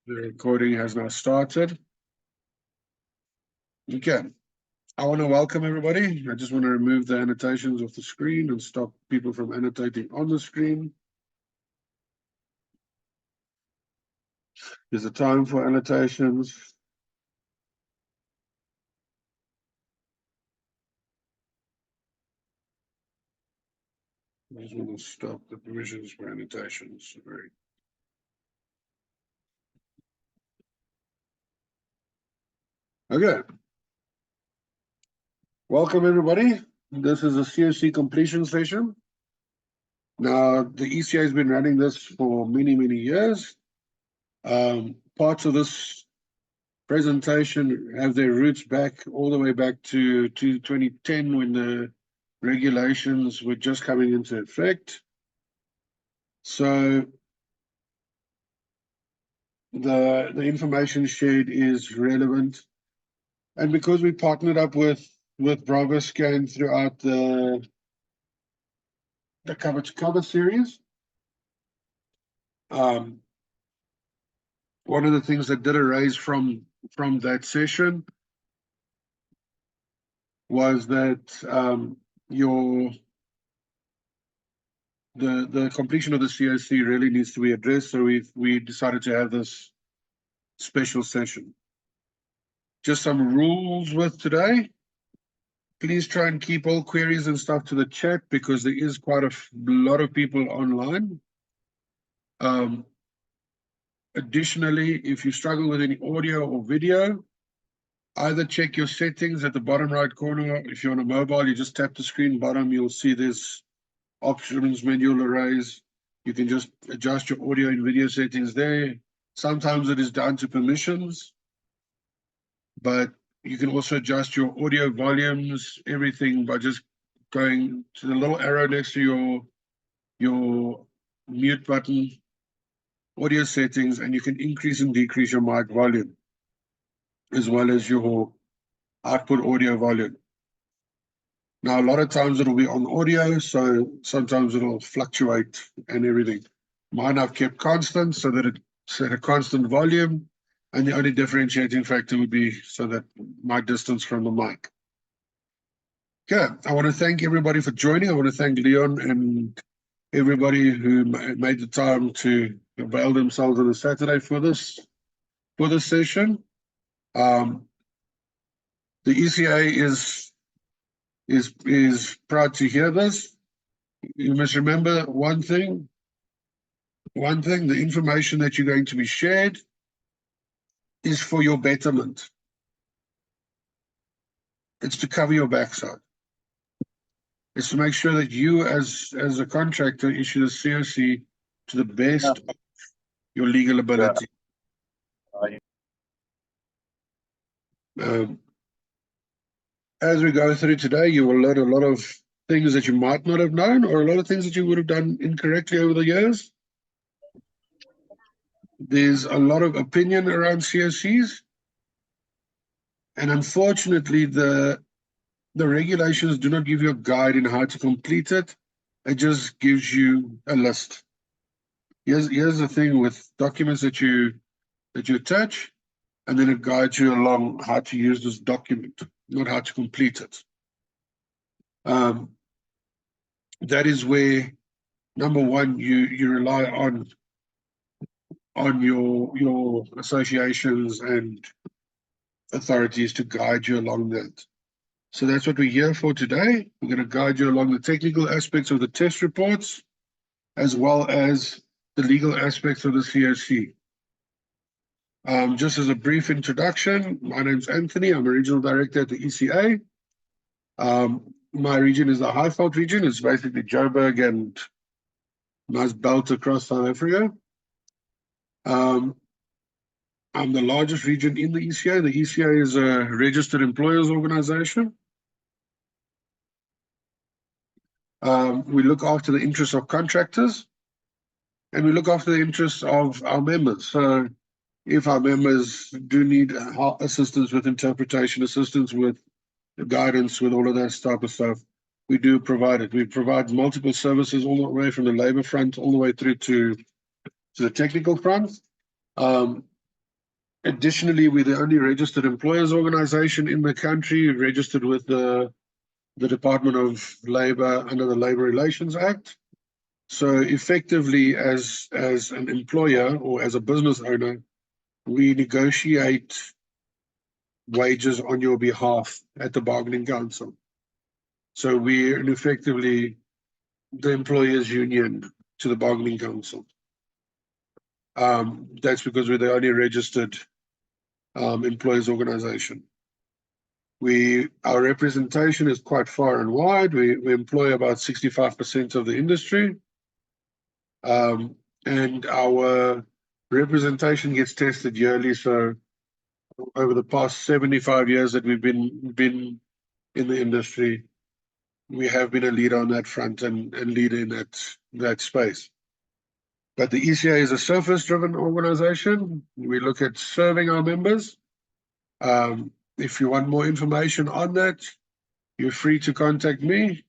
The recording has now started. Okay. I want to welcome everybody. I just want to remove the annotations off the screen and stop people from annotating on the screen. There's a time for annotations. I just want to stop the permissions for annotations. Sorry. Okay. Welcome everybody. This is a CoC Completion Session. Now, the ECA has been running this for many, many years. Parts of this presentation have their roots back all the way back to 2010 when the regulations were just coming into effect. So the information shared is relevant. And because we partnered up with Bravo Scan throughout the cover to cover series, one of the things that did arise from that session was that the completion of the CoC really needs to be addressed. So we decided to have this special session. Just some rules with today. Please try and keep all queries and stuff to the chat because there is quite a lot of people online. Additionally, if you struggle with any audio or video, either check your settings at the bottom right corner. If you're on a mobile, you just tap the screen bottom, you'll see this options menu will arise. You can just adjust your audio and video settings there. Sometimes it is down to permissions, but you can also adjust your audio volumes, everything by just going to the little arrow next to your mute button, audio settings, and you can increase and decrease your mic volume as well as your output audio volume. Now, a lot of times it'll be on audio, so sometimes it'll fluctuate and everything. Mine I've kept constant so that it's at a constant volume, and the only differentiating factor would be so that my distance from the mic. Okay, I want to thank everybody for joining. I want to thank Leon and everybody who made the time to avail themselves on a Saturday for this session. The ECA is proud to hear this. You must remember one thing, the information that you're going to be shared is for your betterment. It's to cover your backside. It's to make sure that you as a contractor issue the CoC to the best of your legal ability. As we go through today, you will learn a lot of things that you might not have known, or a lot of things that you would have done incorrectly over the years. There's a lot of opinion around CoCs, and unfortunately, the regulations do not give you a guide in how to complete it. It just gives you a list. Here's the thing with documents that you attach, and then it guides you along how to use this document, not how to complete it. That is where, number one, you rely on your associations and authorities to guide you along that. So that's what we're here for today. We're going to guide you along the technical aspects of the test reports, as well as the legal aspects of the CoC. Just as a brief introduction, my name's Anthony. I'm a regional director at the ECA. My region is the Highveld region. It's basically Joburg and nice belt across South Africa. I'm the largest region in the ECA. The ECA is a registered employers organization. We look after the interests of contractors, and we look after the interests of our members. So if our members do need assistance with interpretation, assistance with guidance, with all of that type of stuff, we do provide it. We provide multiple services all the way from the labor front all the way through to the technical front. Additionally, we're the only registered employers organization in the country, registered with the Department of Labor under the Labor Relations Act. So effectively, as an employer or as a business owner, we negotiate wages on your behalf at the bargaining council. So we're effectively the employers' union to the bargaining council. That's because we're the only registered employers organization. Our representation is quite far and wide. We employ about 65% of the industry. And our representation gets tested yearly. So over the past 75 years that we've been in the industry, we have been a leader on that front and leader in that space. But the ECA is a service-driven organization. We look at serving our members. If you want more information on that, you're free to contact me,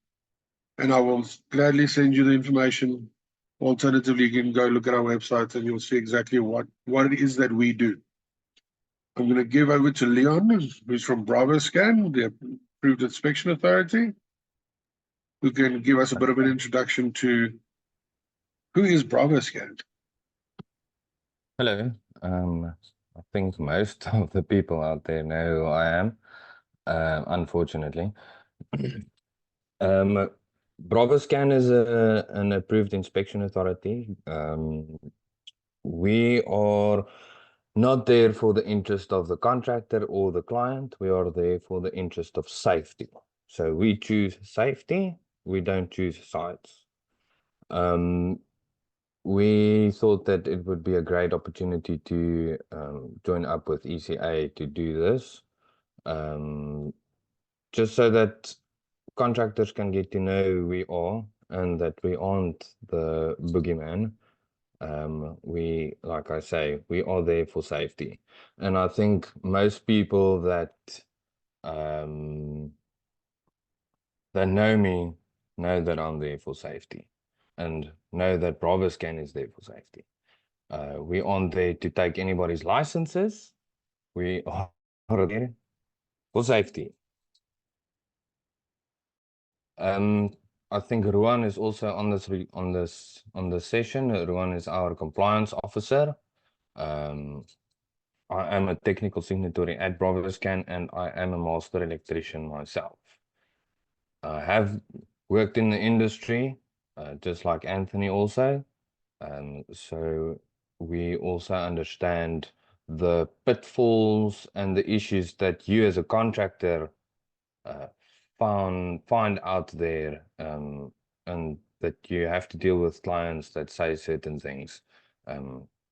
and I will gladly send you the information. Alternatively, you can go look at our website and you'll see exactly what it is that we do. I'm going to give over to Leon, who's from BravoScan, the Approved Inspection Authority, who can give us a bit of an introduction to who is BravoScan. Hello. I think most of the people out there know who I am, unfortunately. BravoScan is an approved inspection authority. We are not there for the interest of the contractor or the client. We are there for the interest of safety. So we choose safety. We don't choose sites. We thought that it would be a great opportunity to join up with ECA to do this, just so that contractors can get to know who we are and that we aren't the boogeyman. Like I say, we are there for safety. And I think most people that know me know that I'm there for safety and know that BravoScan is there for safety. We aren't there to take anybody's licenses. We are there for safety. I think Ruan is also on this session. Ruan is our compliance officer. I am a technical signatory at BravoScan, and I am a master electrician myself. I have worked in the industry, just like Anthony also. So we also understand the pitfalls and the issues that you as a contractor find out there, and that you have to deal with clients that say certain things.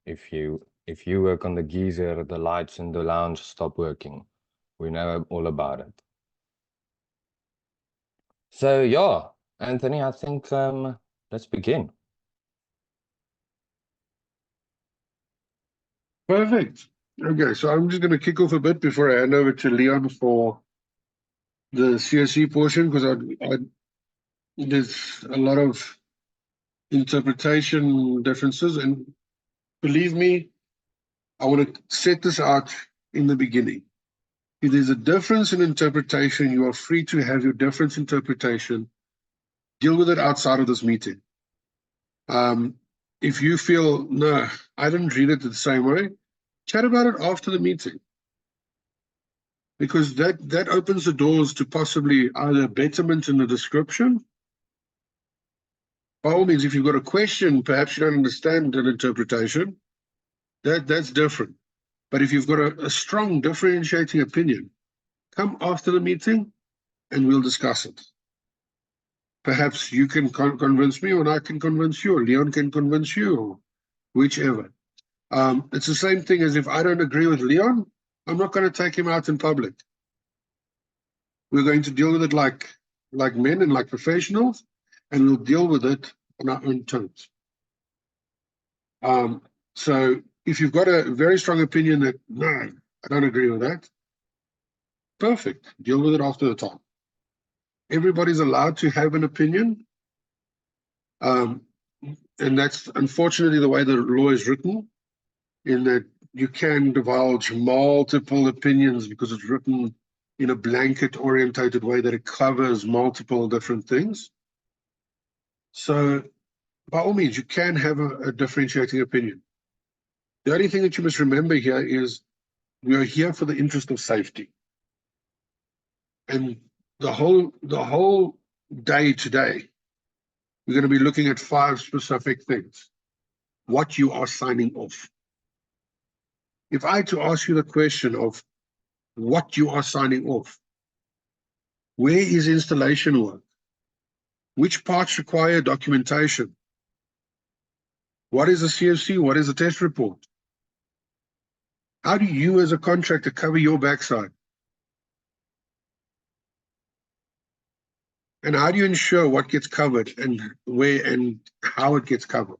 If you work on the geyser, the lights in the lounge stop working. We know all about it. So yeah, Anthony, I think let's begin. Perfect. Okay, so I'm just going to kick off a bit before I hand over to Leon for the CSE portion, because there's a lot of interpretation differences, and believe me, I want to set this out in the beginning. If there's a difference in interpretation, you are free to have your difference interpretation. Deal with it outside of this meeting. If you feel, no, I didn't read it the same way, chat about it after the meeting. Because that opens the doors to possibly either betterment in the description. By all means, if you've got a question, perhaps you don't understand an interpretation, that's different. But if you've got a strong differentiating opinion, come after the meeting and we'll discuss it. Perhaps you can convince me, or I can convince you, or Leon can convince you, or whichever. It's the same thing as if I don't agree with Leon, I'm not going to take him out in public. We're going to deal with it like men and like professionals, and we'll deal with it on our own terms. So if you've got a very strong opinion that, no, I don't agree with that, perfect. Deal with it after the time. Everybody's allowed to have an opinion. And that's unfortunately the way the law is written, in that you can divulge multiple opinions because it's written in a blanket orientated way that it covers multiple different things. So by all means, you can have a differentiating opinion. The only thing that you must remember here is we are here for the interest of safety. And the whole day today, we're going to be looking at 5 specific things. What you are signing off. If I had to ask you the question of what you are signing off, where is installation work? Which parts require documentation? What is a CoC? What is a test report? How do you as a contractor cover your backside? And how do you ensure what gets covered and where and how it gets covered?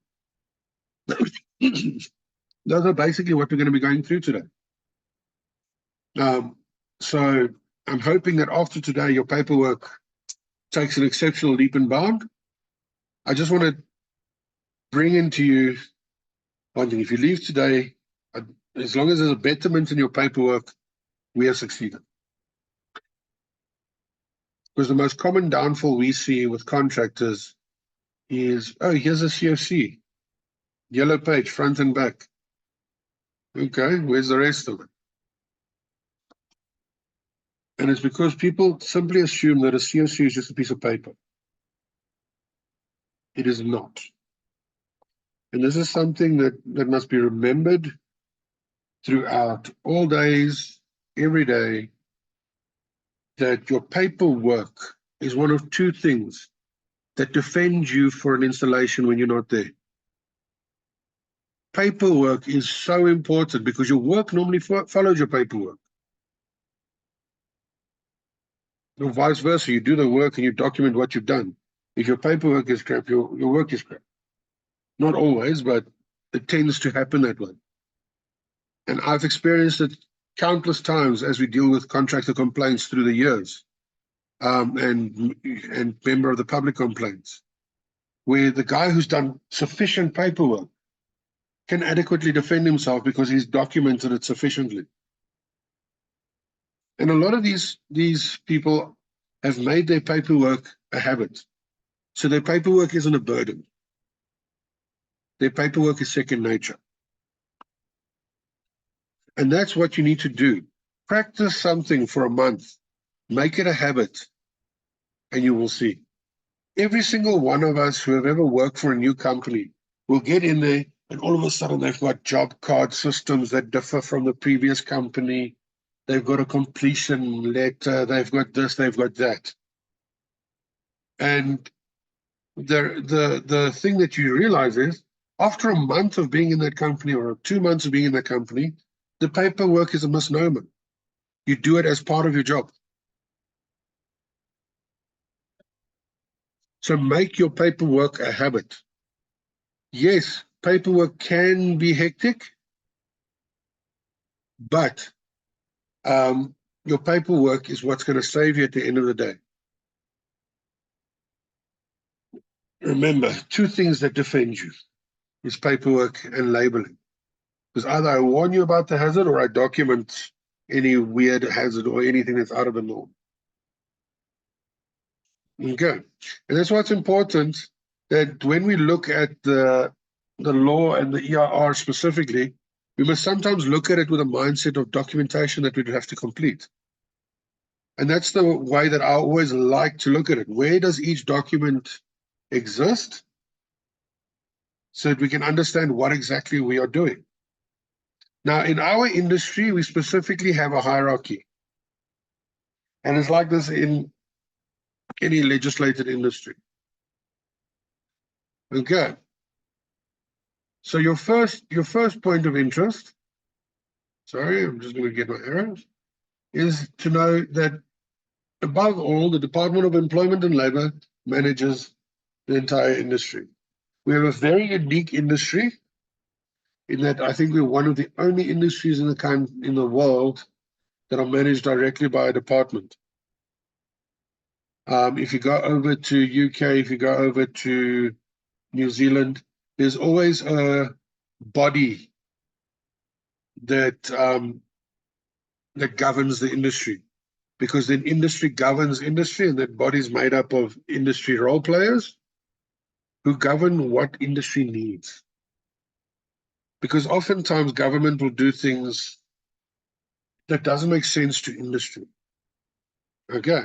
Those are basically what we're going to be going through today. So I'm hoping that after today, your paperwork takes an exceptional leap and bound. I just want to bring into you one thing. If you leave today, as long as there's a betterment in your paperwork, we have succeeded. Because the most common downfall we see with contractors is, oh, here's a CoC, yellow page, front and back. Okay, where's the rest of it? And it's because people simply assume that a CoC is just a piece of paper. It is not. And this is something that must be remembered throughout all days, every day, that your paperwork is one of 2 things that defend you for an installation when you're not there. Paperwork is so important because your work normally follows your paperwork. Or vice versa, you do the work and you document what you've done. If your paperwork is crap, your work is crap. Not always, but it tends to happen that way. And I've experienced it countless times as we deal with contractor complaints through the years, and member of the public complaints, where the guy who's done sufficient paperwork can adequately defend himself because he's documented it sufficiently. And a lot of these people have made their paperwork a habit. So their paperwork isn't a burden. Their paperwork is second nature. And that's what you need to do. Practice something for a month. Make it a habit, and you will see. Every single one of us who have ever worked for a new company will get in there, and all of a sudden they've got job card systems that differ from the previous company. They've got a completion letter. They've got this, they've got that. And the thing that you realize is, after a month of being in that company or 2 months of being in that company, the paperwork is a misnomer. You do it as part of your job. So make your paperwork a habit. Yes, paperwork can be hectic, but your paperwork is what's going to save you at the end of the day. Remember, 2 things that defend you is paperwork and labeling. Because either I warn you about the hazard or I document any weird hazard or anything that's out of the norm. Okay, and that's why it's important that when we look at the law and the EIR specifically, we must sometimes look at it with a mindset of documentation that we'd have to complete. And that's the way that I always like to look at it. Where does each document exist? So that we can understand what exactly we are doing. Now, in our industry, we specifically have a hierarchy. And it's like this in any legislated industry. Okay. So your first point of interest, sorry, I'm just going to get my arrows, is to know that above all, the Department of Employment and Labor manages the entire industry. We have a very unique industry in that I think we're one of the only industries in the world that are managed directly by a department. If you go over to UK, if you go over to New Zealand, there's always a body that that governs the industry, because then industry governs industry, and that body is made up of industry role players who govern what industry needs. Because oftentimes government will do things that doesn't make sense to industry. Okay.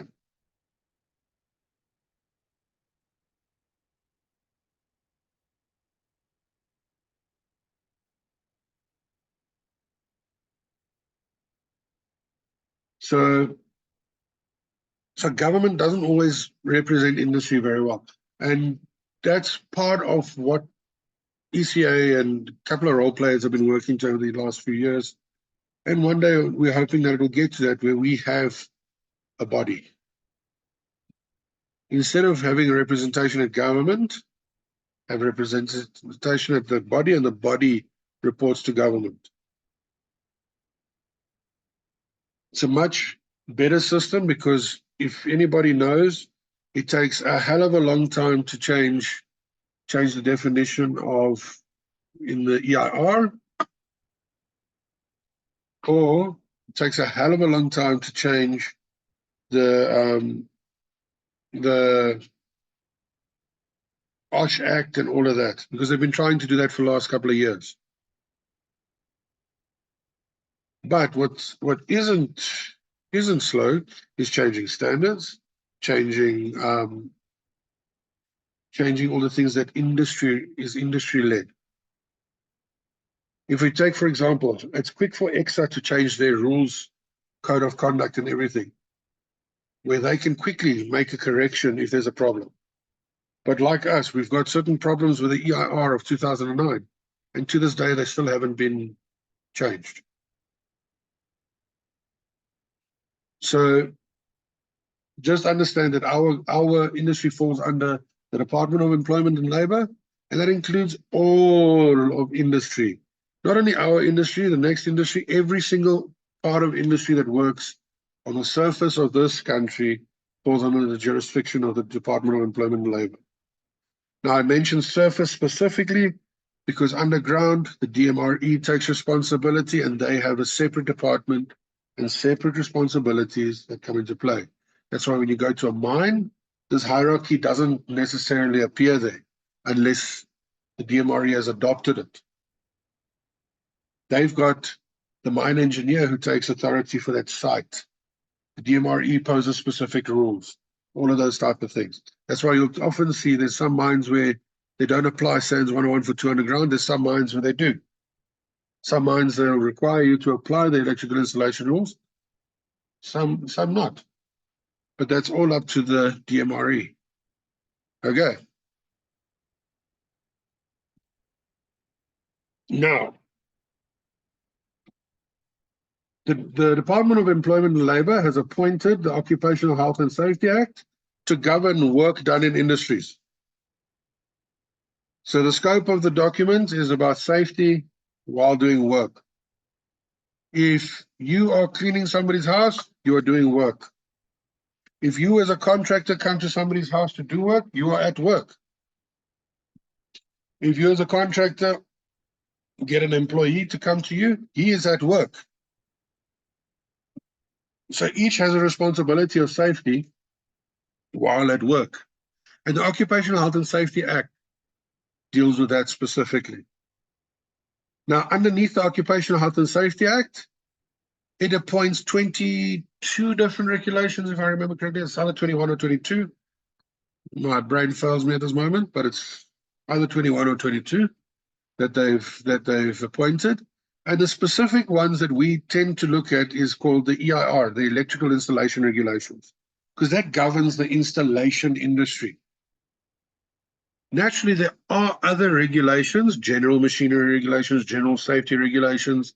So government doesn't always represent industry very well. And that's part of what ECA and a couple of role players have been working to over the last few years. And one day we're hoping that it will get to that where we have a body. Instead of having a representation at government, have representation at the body, and the body reports to government. It's a much better system, because if anybody knows, it takes a hell of a long time to change the definition of in the EIR, or it takes a hell of a long time to change the OSH Act and all of that, because they've been trying to do that for the last couple of years. But what isn't slow is changing standards, changing all the things that is industry-led. If we take, for example, it's quick for EXA to change their rules, code of conduct and everything, where they can quickly make a correction if there's a problem. But like us, we've got certain problems with the EIR of 2009, and to this day, they still haven't been changed. So just understand that our industry falls under the Department of Employment and Labor, and that includes all of industry. Not only our industry, the next industry, every single part of industry that works on the surface of this country falls under the jurisdiction of the Department of Employment and Labor. Now, I mentioned surface specifically because underground, the DMRE takes responsibility, and they have a separate department and separate responsibilities that come into play. That's why when you go to a mine, this hierarchy doesn't necessarily appear there unless the DMRE has adopted it. They've got the mine engineer who takes authority for that site. The DMRE poses specific rules, all of those type of things. That's why you'll often see there's some mines where they don't apply SANS 101 for 200 underground. There's some mines where they do. Some mines that will require you to apply the electrical installation rules, some not. But that's all up to the DMRE. Okay. Now, the Department of Employment and Labor has appointed the Occupational Health and Safety Act to govern work done in industries. So the scope of the document is about safety while doing work. If you are cleaning somebody's house, you are doing work. If you as a contractor come to somebody's house to do work, you are at work. If you as a contractor get an employee to come to you, he is at work. So each has a responsibility of safety while at work. And the Occupational Health and Safety Act deals with that specifically. Now, underneath the Occupational Health and Safety Act, it appoints 22 different regulations, if I remember correctly. It's either 21 or 22. My brain fails me at this moment, but it's either 21 or 22 that they've appointed. And the specific ones that we tend to look at is called the EIR, the Electrical Installation Regulations, because that governs the installation industry. Naturally, there are other regulations, general machinery regulations, general safety regulations,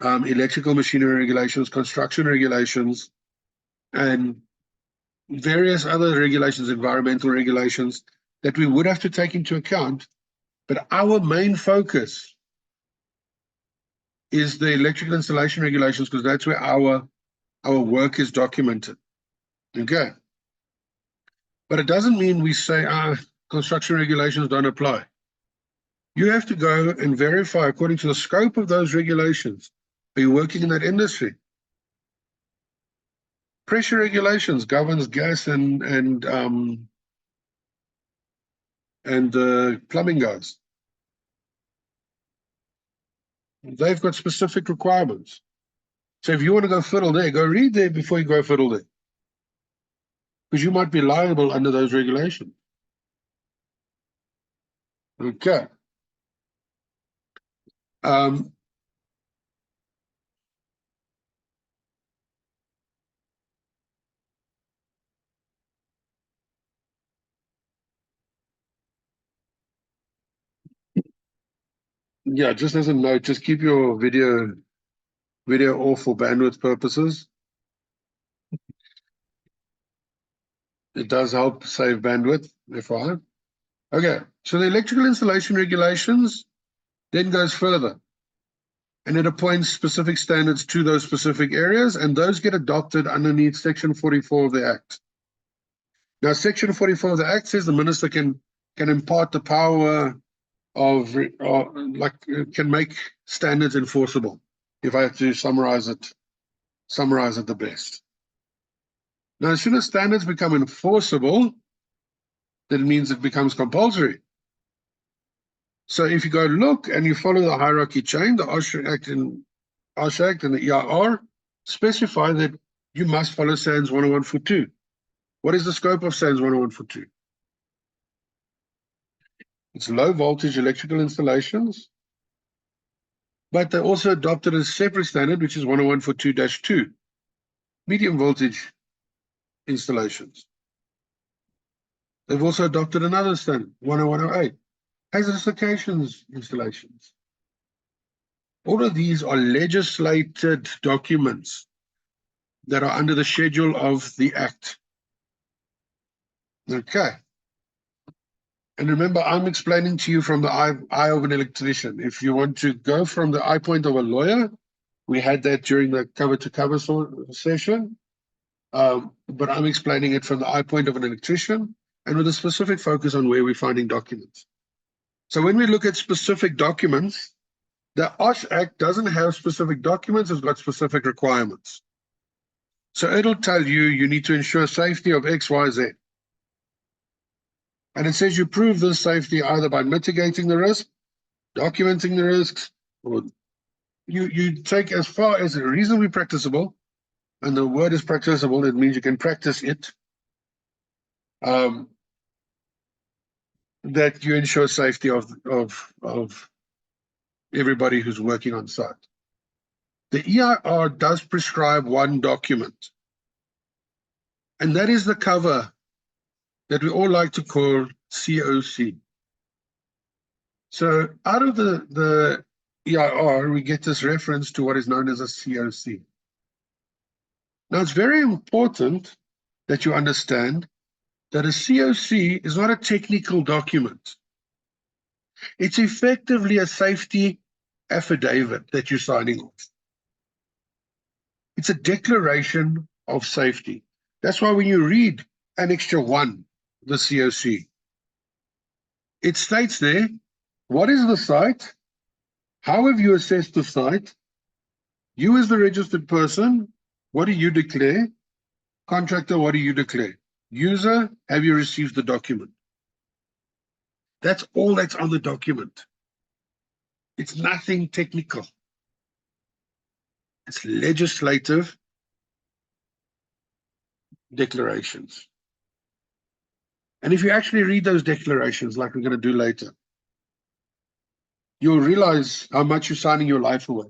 electrical machinery regulations, construction regulations, and various other regulations, environmental regulations that we would have to take into account. But our main focus is the electrical installation regulations, because that's where our work is documented. Okay. But it doesn't mean we say, construction regulations don't apply. You have to go and verify, according to the scope of those regulations, Are you working in that industry? Pressure regulations governs gas and plumbing guys. They've got specific requirements. So if you want to go fiddle there, go read there before you go fiddle there. Because you might be liable under those regulations. Okay. Yeah, just as a note, just keep your video off for bandwidth purposes. It does help save bandwidth, FYI. Okay, so the electrical installation regulations then goes further. And it appoints specific standards to those specific areas, and those get adopted underneath Section 44 of the Act. Now, Section 44 of the Act says the minister can impart the power of, can make standards enforceable, if I have to summarize it the best. Now, as soon as standards become enforceable, that means it becomes compulsory. So if you go look and you follow the hierarchy chain, the OSH Act and the EIR specify that you must follow SANS 101 for 2. What is the scope of SANS 101 for 2? It's low voltage electrical installations, but they also adopted a separate standard, which is 101 for 2-2, medium voltage installations. They've also adopted another standard, 10108, hazardous locations installations. All of these are legislated documents that are under the schedule of the Act. Okay. And remember, I'm explaining to you from the eye of an electrician. If you want to go from the eye point of a lawyer, we had that during the cover-to-cover session. But I'm explaining it from the eye point of an electrician and with a specific focus on where we're finding documents. So when we look at specific documents, the OSH Act doesn't have specific documents, it's got specific requirements. So it'll tell you, you need to ensure safety of X, Y, Z. And it says you prove this safety either by mitigating the risk, documenting the risks, or you take as far as reasonably practicable, and the word is practicable, it means you can practice it, that you ensure safety of everybody who's working on site. The EIR does prescribe one document, and that is the cover that we all like to call CoC. So out of the EIR, we get this reference to what is known as a CoC. Now, it's very important that you understand that a CoC is not a technical document. It's effectively a safety affidavit that you're signing off. It's a declaration of safety. That's why when you read Annexure 1, the CoC, it states there, what is the site? How have you assessed the site? You as the registered person, what do you declare? Contractor, what do you declare? User, have you received the document? That's all that's on the document. It's nothing technical. It's legislative declarations. And if you actually read those declarations, like we're going to do later, you'll realize how much you're signing your life away.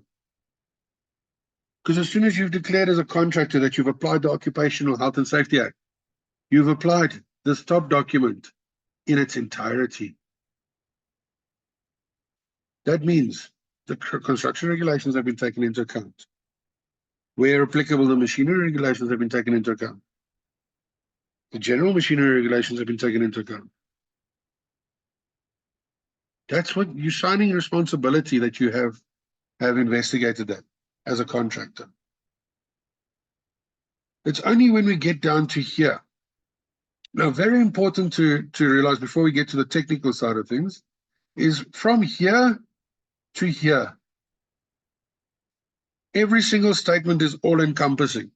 Because as soon as you've declared as a contractor that you've applied the Occupational Health and Safety Act, you've applied this top document in its entirety. That means the construction regulations have been taken into account. Where applicable, the machinery regulations have been taken into account. The general machinery regulations have been taken into account. That's what you're signing responsibility that you have investigated that as a contractor. It's only when we get down to here. Now, very important to realize before we get to the technical side of things is from here to here. Every single statement is all-encompassing.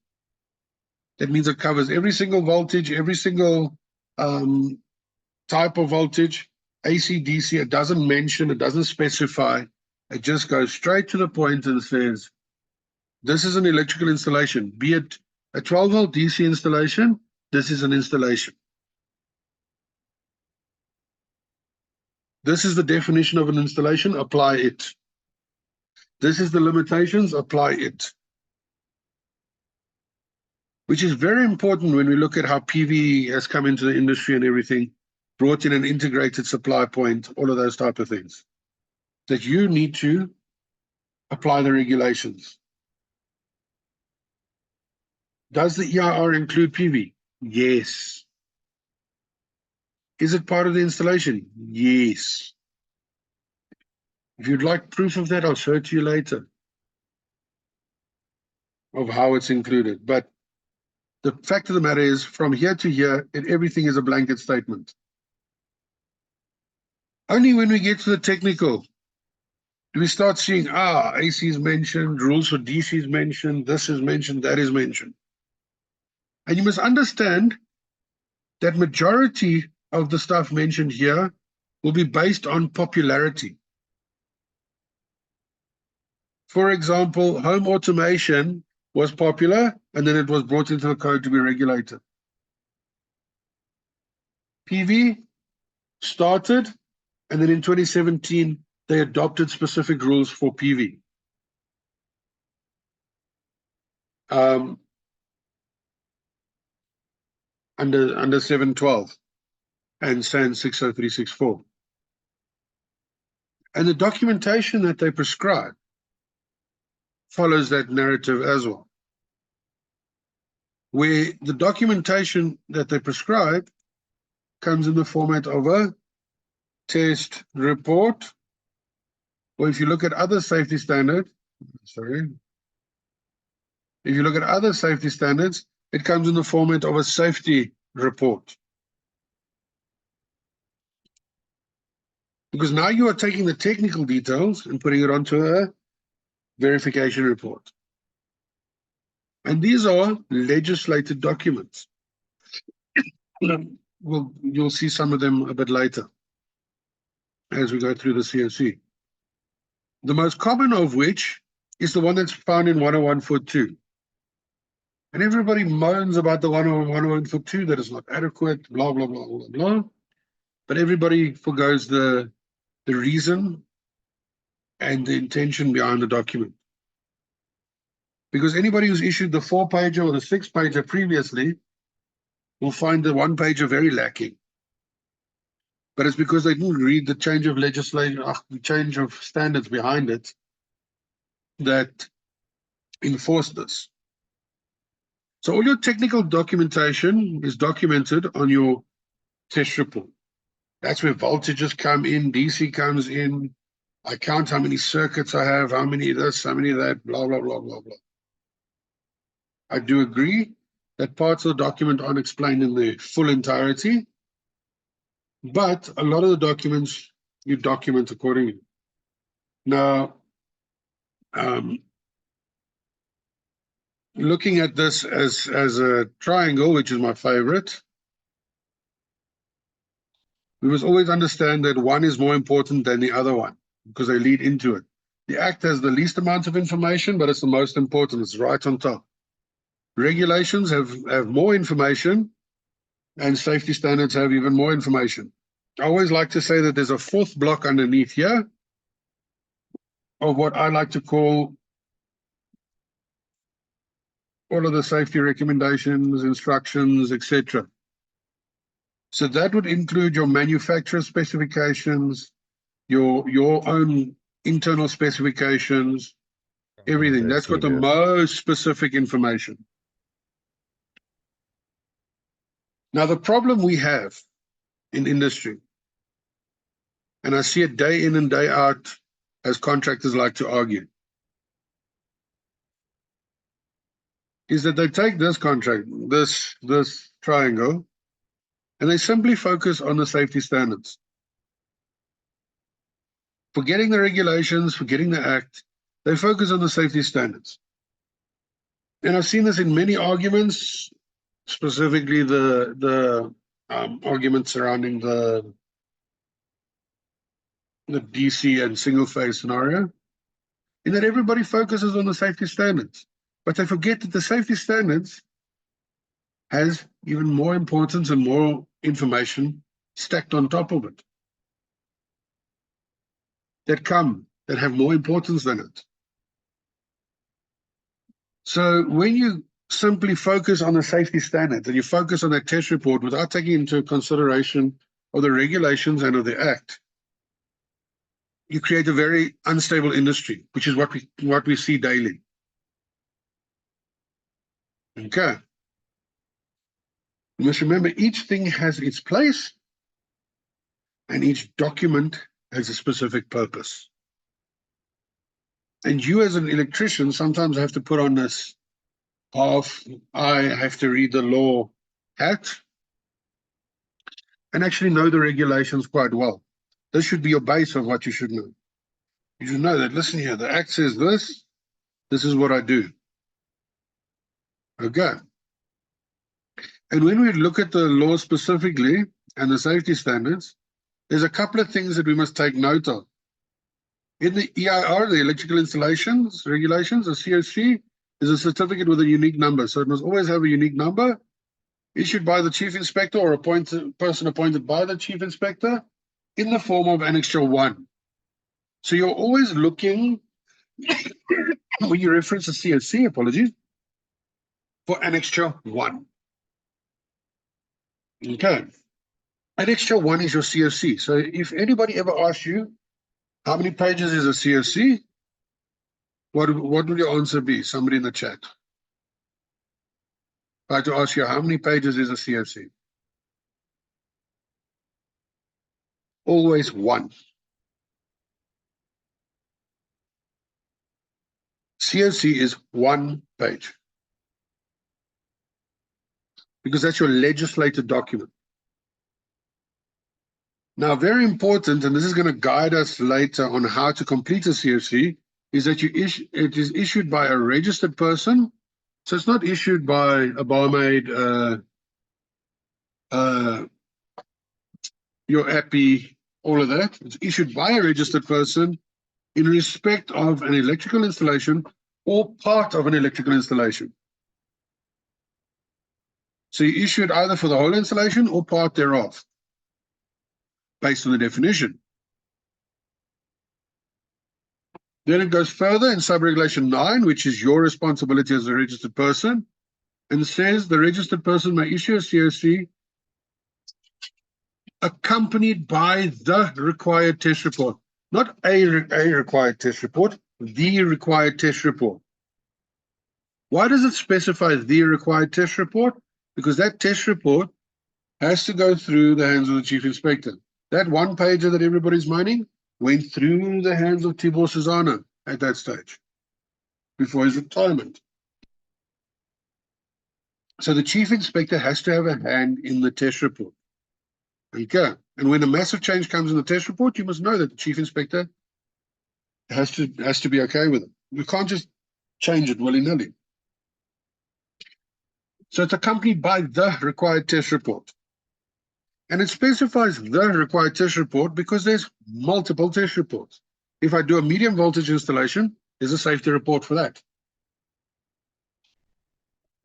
That means it covers every single voltage, every single type of voltage, AC, DC. It doesn't mention, it doesn't specify. It just goes straight to the point and says, this is an electrical installation, be it a 12-volt DC installation, this is an installation. This is the definition of an installation, apply it. This is the limitations, apply it. Which is very important when we look at how PV has come into the industry and everything, brought in an integrated supply point, all of those type of things. That you need to apply the regulations. Does the EIR include PV? Yes. Is it part of the installation? Yes. If you'd like proof of that, I'll show it to you later of how it's included. But the fact of the matter is, from here to here, everything is a blanket statement. Only when we get to the technical do we start seeing, AC is mentioned, rules for DC is mentioned, this is mentioned, that is mentioned. And you must understand that majority of the stuff mentioned here will be based on popularity. For example, home automation was popular, and then it was brought into the code to be regulated. PV started, and then in 2017, they adopted specific rules for PV. Under 712 and SAN 60364. And the documentation that they prescribe follows that narrative as well. Where the documentation that they prescribe comes in the format of a test report, or if you look at other safety standards, if you look at other safety standards, it comes in the format of a safety report. Because now you are taking the technical details and putting it onto a verification report. And these are legislated documents. You'll see some of them a bit later as we go through the CoC. The most common of which is the one that's found in 101 foot 2. And everybody moans about the 101 foot 2, that is not adequate, blah, blah, blah, blah, blah. But everybody forgoes the reason and the intention behind the document. Because anybody who's issued the 4-pager or the 6-pager previously will find the 1-pager very lacking. But it's because they didn't read the change of legislation, the change of standards behind it that enforced this. So all your technical documentation is documented on your test report. That's where voltages come in, DC comes in. I count how many circuits I have, how many of this, how many of that, blah, blah, blah, blah, blah. I do agree that parts of the document aren't explained in their full entirety, but a lot of the documents you document accordingly. Now, looking at this as a triangle, which is my favorite, we must always understand that one is more important than the other one because they lead into it. The Act has the least amount of information, but it's the most important. It's right on top. Regulations have more information, and safety standards have even more information. I always like to say that there's a fourth block underneath here of what I like to call all of the safety recommendations, instructions, etc. So that would include your manufacturer specifications, your own internal specifications, everything. That's got the most specific information. Now, the problem we have in industry, and I see it day in and day out as contractors like to argue, is that they take this contract, this triangle, and they simply focus on the safety standards. Forgetting the regulations, forgetting the Act, they focus on the safety standards. And I've seen this in many arguments, specifically the arguments surrounding the DC and single phase scenario, in that everybody focuses on the safety standards, but they forget that the safety standards has even more importance and more information stacked on top of it that have more importance than it. So when you simply focus on the safety standards and you focus on that test report without taking into consideration of the regulations and of the act, you create a very unstable industry, which is what we see daily. Okay. You must remember, each thing has its place and each document has a specific purpose. And you as an electrician sometimes have to put on this I have to read the law hat and actually know the regulations quite well. This should be your base of what you should know. You should know that, listen here, the act says this is what I do. Okay. And when we look at the law specifically and the safety standards, there's a couple of things that we must take note of. In the EIR, the electrical installations regulations, the CoC, is a certificate with a unique number. So it must always have a unique number issued by the chief inspector or person appointed by the chief inspector in the form of Annexure 1. So you're always looking, when you reference the CoC, apologies, for Annexure 1. Okay. Annexure 1 is your CoC. So if anybody ever asks you, how many pages is a CoC? What would your answer be? Somebody in the chat. If I had to ask you, how many pages is a CoC? Always 1. CoC is 1 page. Because that's your legislated document. Now, very important, and this is going to guide us later on how to complete a CoC, is that it is issued by a registered person. So it's not issued by a barmaid, your API, all of that. It's issued by a registered person in respect of an electrical installation or part of an electrical installation. So you issue it either for the whole installation or part thereof, based on the definition. Then it goes further in sub-regulation 9, which is your responsibility as a registered person, and says the registered person may issue a CoC accompanied by the required test report. Not a required test report, the required test report. Why does it specify the required test report? Because that test report has to go through the hands of the chief inspector. That 1 pager that everybody's mining went through the hands of Tibor Susana at that stage, before his retirement. So the chief inspector has to have a hand in the test report. Okay. And when a massive change comes in the test report, you must know that the chief inspector has to be okay with it. We can't just change it willy-nilly. So it's accompanied by the required test report. And it specifies the required test report because there's multiple test reports. If I do a medium voltage installation, there's a safety report for that.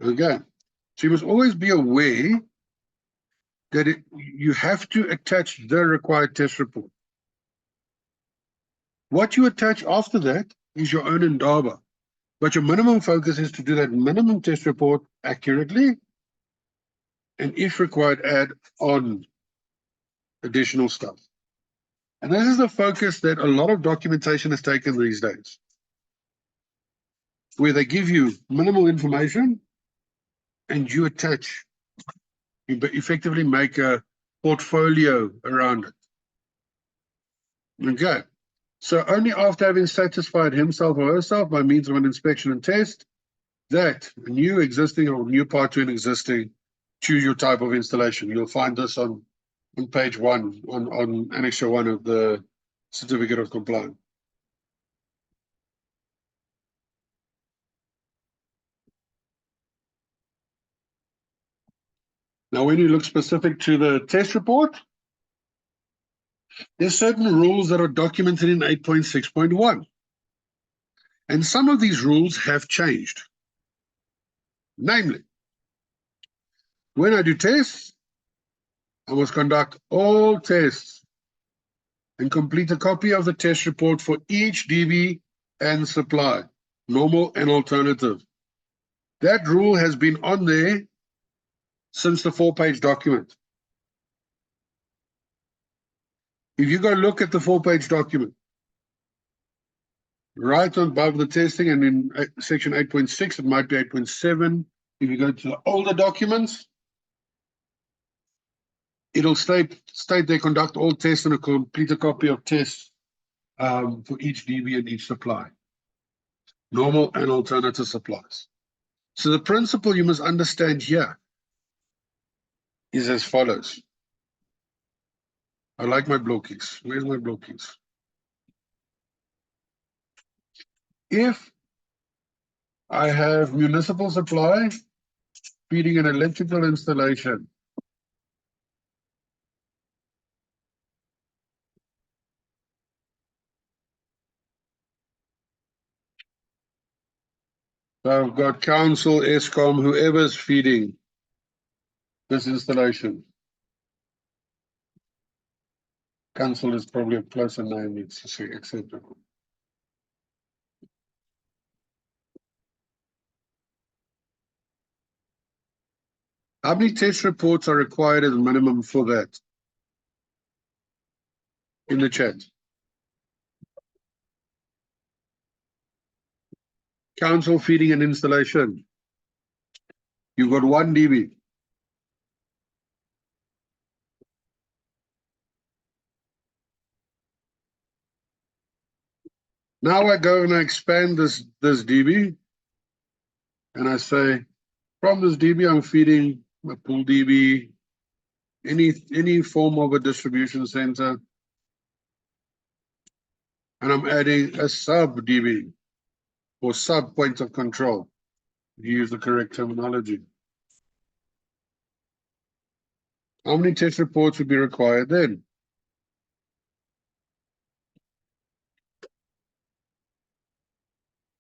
Okay. So you must always be aware that you have to attach the required test report. What you attach after that is your own indaba. But your minimum focus is to do that minimum test report accurately, and if required, add on additional stuff. And this is the focus that a lot of documentation has taken these days, where they give you minimal information and you attach, you effectively make a portfolio around it. Okay. So only after having satisfied himself or herself by means of an inspection and test that a new existing or new part to an existing, choose your type of installation. You'll find this on page 1, on Annexure 1 of the Certificate of Compliance. Now, when you look specific to the test report, there's certain rules that are documented in 8.6.1. And some of these rules have changed. Namely, when I do tests, I must conduct all tests and complete a copy of the test report for each DB and supply, normal and alternative. That rule has been on there since the 4-page document. If you go look at the 4-page document, right above the testing, and in section 8.6, it might be 8.7. If you go to the older documents, it'll state they conduct all tests and complete a copy of tests for each DB and each supply, normal and alternative supplies. So the principle you must understand here is as follows. I like my blockies. Where's my blockies? If I have municipal supply feeding an electrical installation, so I've got council, ESCOM, whoever's feeding this installation. Council is probably a closer name, it's acceptable. How many test reports are required as a minimum for that? In the chat. Council feeding an installation. You've got 1 DB. Now I go and I expand this DB, and I say, from this DB, I'm feeding a pool DB, any form of a distribution center, and I'm adding a sub DB or sub point of control, if you use the correct terminology. How many test reports would be required then?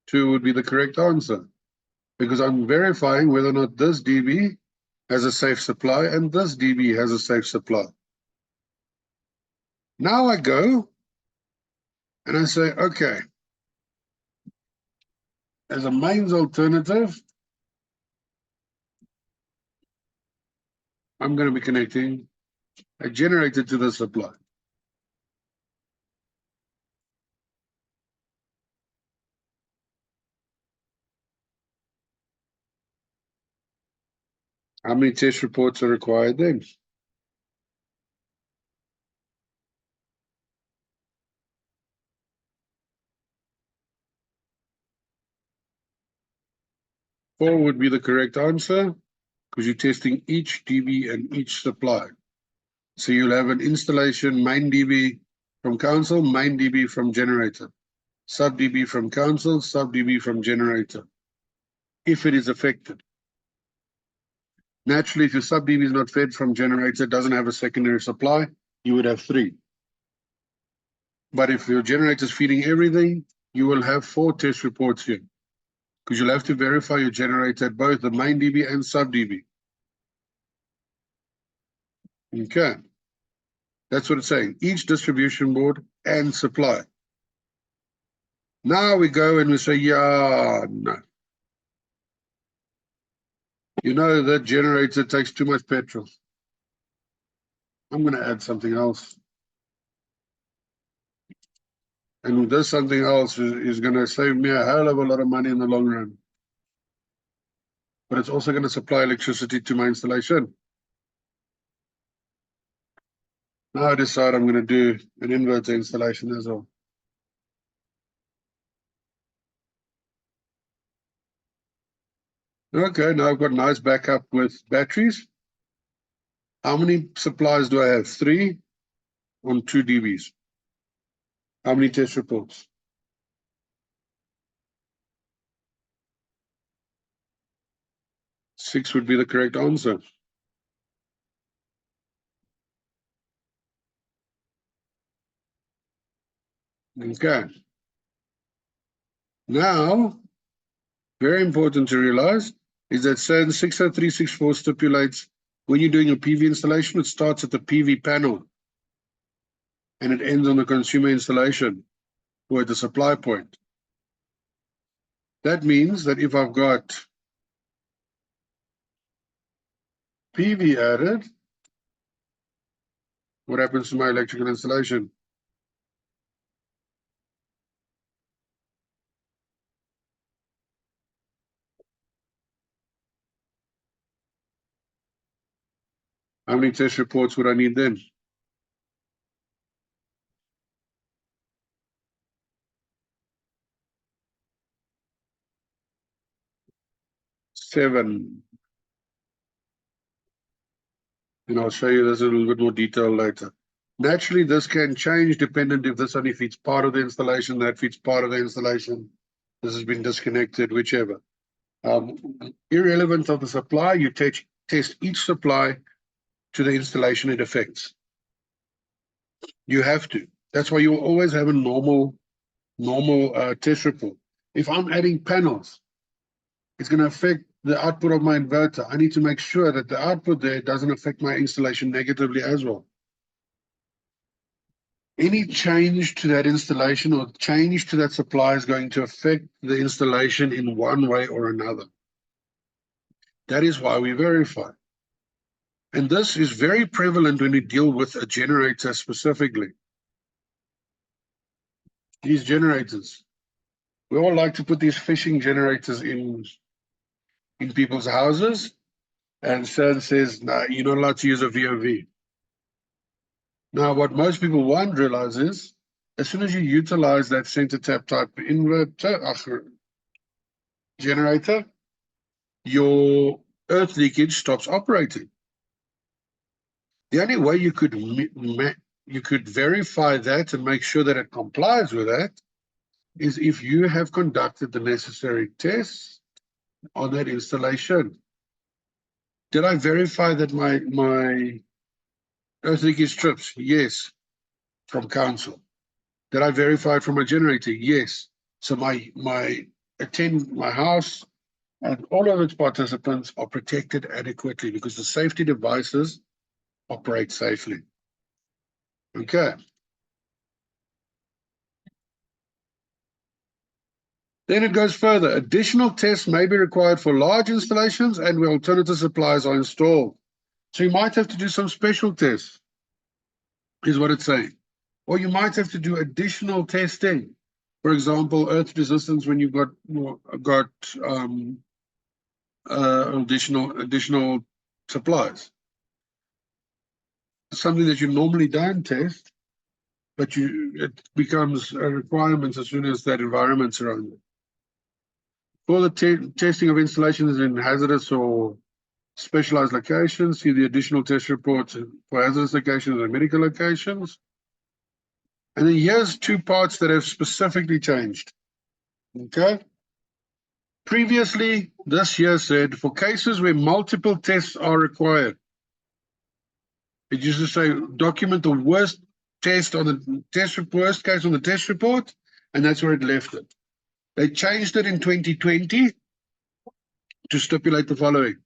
2 would be the correct answer, because I'm verifying whether or not this DB has a safe supply and this DB has a safe supply. Now I go and I say, okay, as a mains alternative, I'm going to be connecting a generator to the supply. How many test reports are required then? Four would be the correct answer, because you're testing each DB and each supply. So you'll have an installation main DB from council, main DB from generator, sub DB from council, sub DB from generator, if it is affected. Naturally, if your sub DB is not fed from generator, doesn't have a secondary supply, you would have 3. But if your generator is feeding everything, you will have 4 test reports here, because you'll have to verify your generator at both the main DB and sub DB. Okay, that's what it's saying, each distribution board and supply. Now we go and we say, yeah, no. You know, that generator takes too much petrol. I'm going to add something else. And this something else is going to save me a hell of a lot of money in the long run. But it's also going to supply electricity to my installation. Now I decide I'm going to do an inverter installation as well. Okay, now I've got nice backup with batteries. How many supplies do I have? 3 on 2 DBs. How many test reports? 6 would be the correct answer. Okay. Now, very important to realize is that SAN 60364 stipulates when you're doing a PV installation, it starts at the PV panel and it ends on the consumer installation or at the supply point. That means that if I've got PV added, what happens to my electrical installation? How many test reports would I need then? 7. And I'll show you this in a little bit more detail later. Naturally, this can change dependent if this only feeds part of the installation, that feeds part of the installation. This has been disconnected, whichever. Irrelevant of the supply, you test each supply to the installation it affects. You have to. That's why you'll always have a normal test report. If I'm adding panels, it's going to affect the output of my inverter. I need to make sure that the output there doesn't affect my installation negatively as well. Any change to that installation or change to that supply is going to affect the installation in one way or another. That is why we verify. And this is very prevalent when we deal with a generator specifically. These generators. We all like to put these fishing generators in people's houses, and CERN says, no, you're not allowed to use a VOV. Now, what most people won't realize is, as soon as you utilize that center tap type inverter generator, your earth leakage stops operating. The only way you could verify that and make sure that it complies with that is if you have conducted the necessary tests on that installation. Did I verify that my earth leakage trips? Yes, from council. Did I verify it from my generator? Yes. So my house and all of its participants are protected adequately because the safety devices operate safely. Okay. Then it goes further. Additional tests may be required for large installations and where alternative supplies are installed. So you might have to do some special tests, is what it's saying. Or you might have to do additional testing. For example, earth resistance when you've got additional supplies. Something that you normally don't test, but it becomes a requirement as soon as that environment's around it. For the testing of installations in hazardous or specialized locations, see the additional test reports for hazardous locations and medical locations. And then here's 2 parts that have specifically changed. Okay. Previously, this year said for cases where multiple tests are required, it used to say document the worst test on the test report, worst case on the test report, and that's where it left it. They changed it in 2020 to stipulate the following.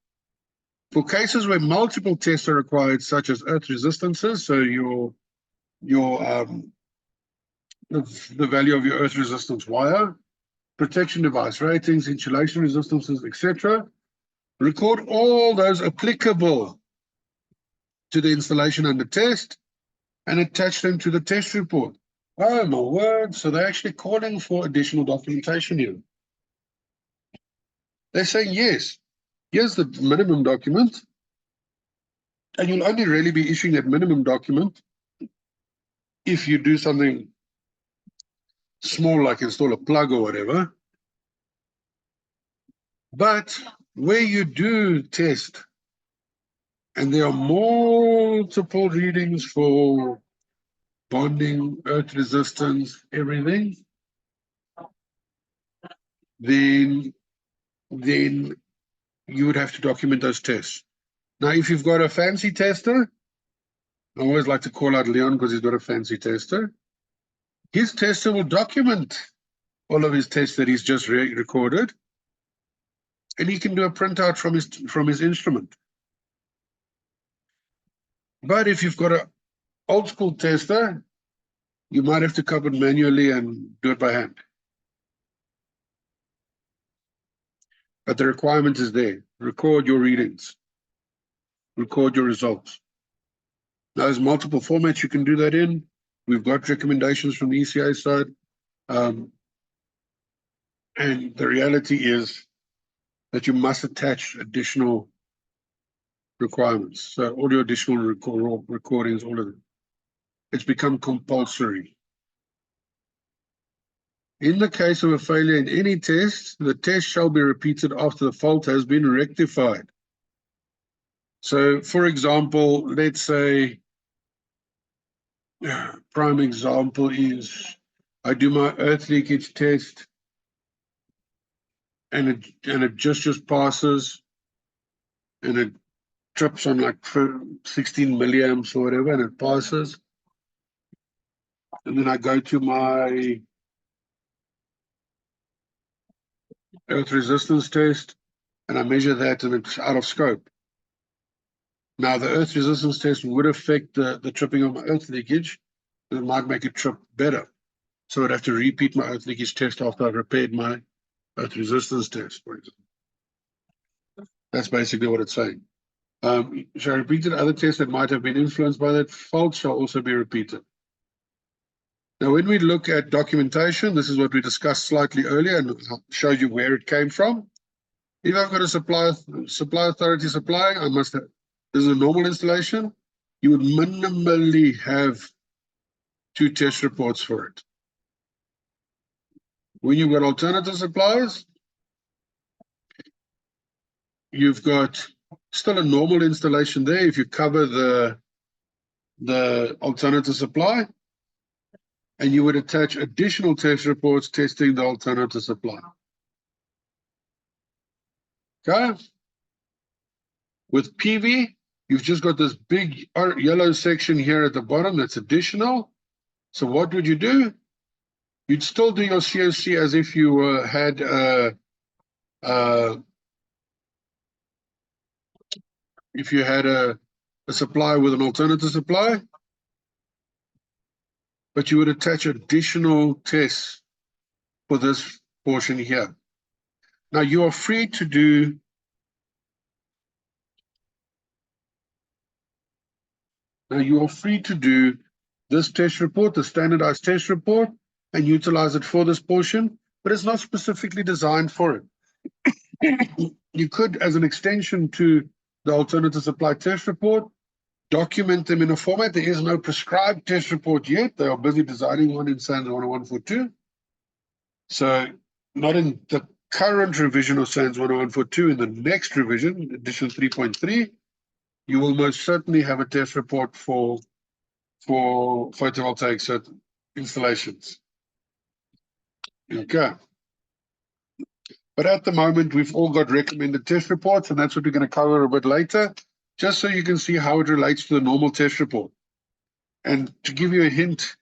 For cases where multiple tests are required, such as earth resistances, so the value of your earth resistance wire, protection device ratings, insulation resistances, etc., record all those applicable to the installation under test and attach them to the test report. Oh my word, so they're actually calling for additional documentation here. They're saying, yes, here's the minimum document, and you'll only really be issuing that minimum document if you do something small like install a plug or whatever. But where you do test, and there are multiple readings for bonding, earth resistance, everything, then you would have to document those tests. Now, if you've got a fancy tester, I always like to call out Leon because he's got a fancy tester. his tester will document all of his tests that he's just recorded, and he can do a printout from his instrument. But if you've got an old school tester, you might have to copy it manually and do it by hand. But the requirement is there. Record your readings. Record your results. Now, there's multiple formats you can do that in. We've got recommendations from the ECA side. And the reality is that you must attach additional requirements. So all your additional recordings, all of them. It's become compulsory. In the case of a failure in any test, the test shall be repeated after the fault has been rectified. So, for example, let's say, prime example is I do my earth leakage test and it just passes and it trips on like 16 milliamps or whatever and it passes. And then I go to my earth resistance test and I measure that and it's out of scope. Now the earth resistance test would affect the tripping of my earth leakage, and it might make it trip better. So I'd have to repeat my earth leakage test after I've repaired my earth resistance test, for example. That's basically what it's saying. Shall repeated other tests that might have been influenced by that fault shall also be repeated. Now, when we look at documentation, this is what we discussed slightly earlier and showed you where it came from. If I've got a supply authority supplying, I must have, this is a normal installation, you would minimally have 2 test reports for it. When you've got alternative suppliers, you've got still a normal installation there if you cover the alternative supply, and you would attach additional test reports testing the alternative supply. Okay? With PV, you've just got this big yellow section here at the bottom that's additional. So what would you do? You'd still do your CoC as if you had if you had a supply with an alternative supply, but you would attach additional tests for this portion here. Now you are free to do this test report, the standardized test report, and utilize it for this portion, but it's not specifically designed for it. You could, as an extension to the alternative supply test report, document them in a format. There is no prescribed test report yet. They are busy designing one in SANS 10142. So not in the current revision of SANS 10142, in the next revision, edition 3.3, you will most certainly have a test report for photovoltaic installations. Okay. But at the moment, we've all got recommended test reports, and that's what we're going to cover a bit later, just so you can see how it relates to the normal test report. And to give you a hint,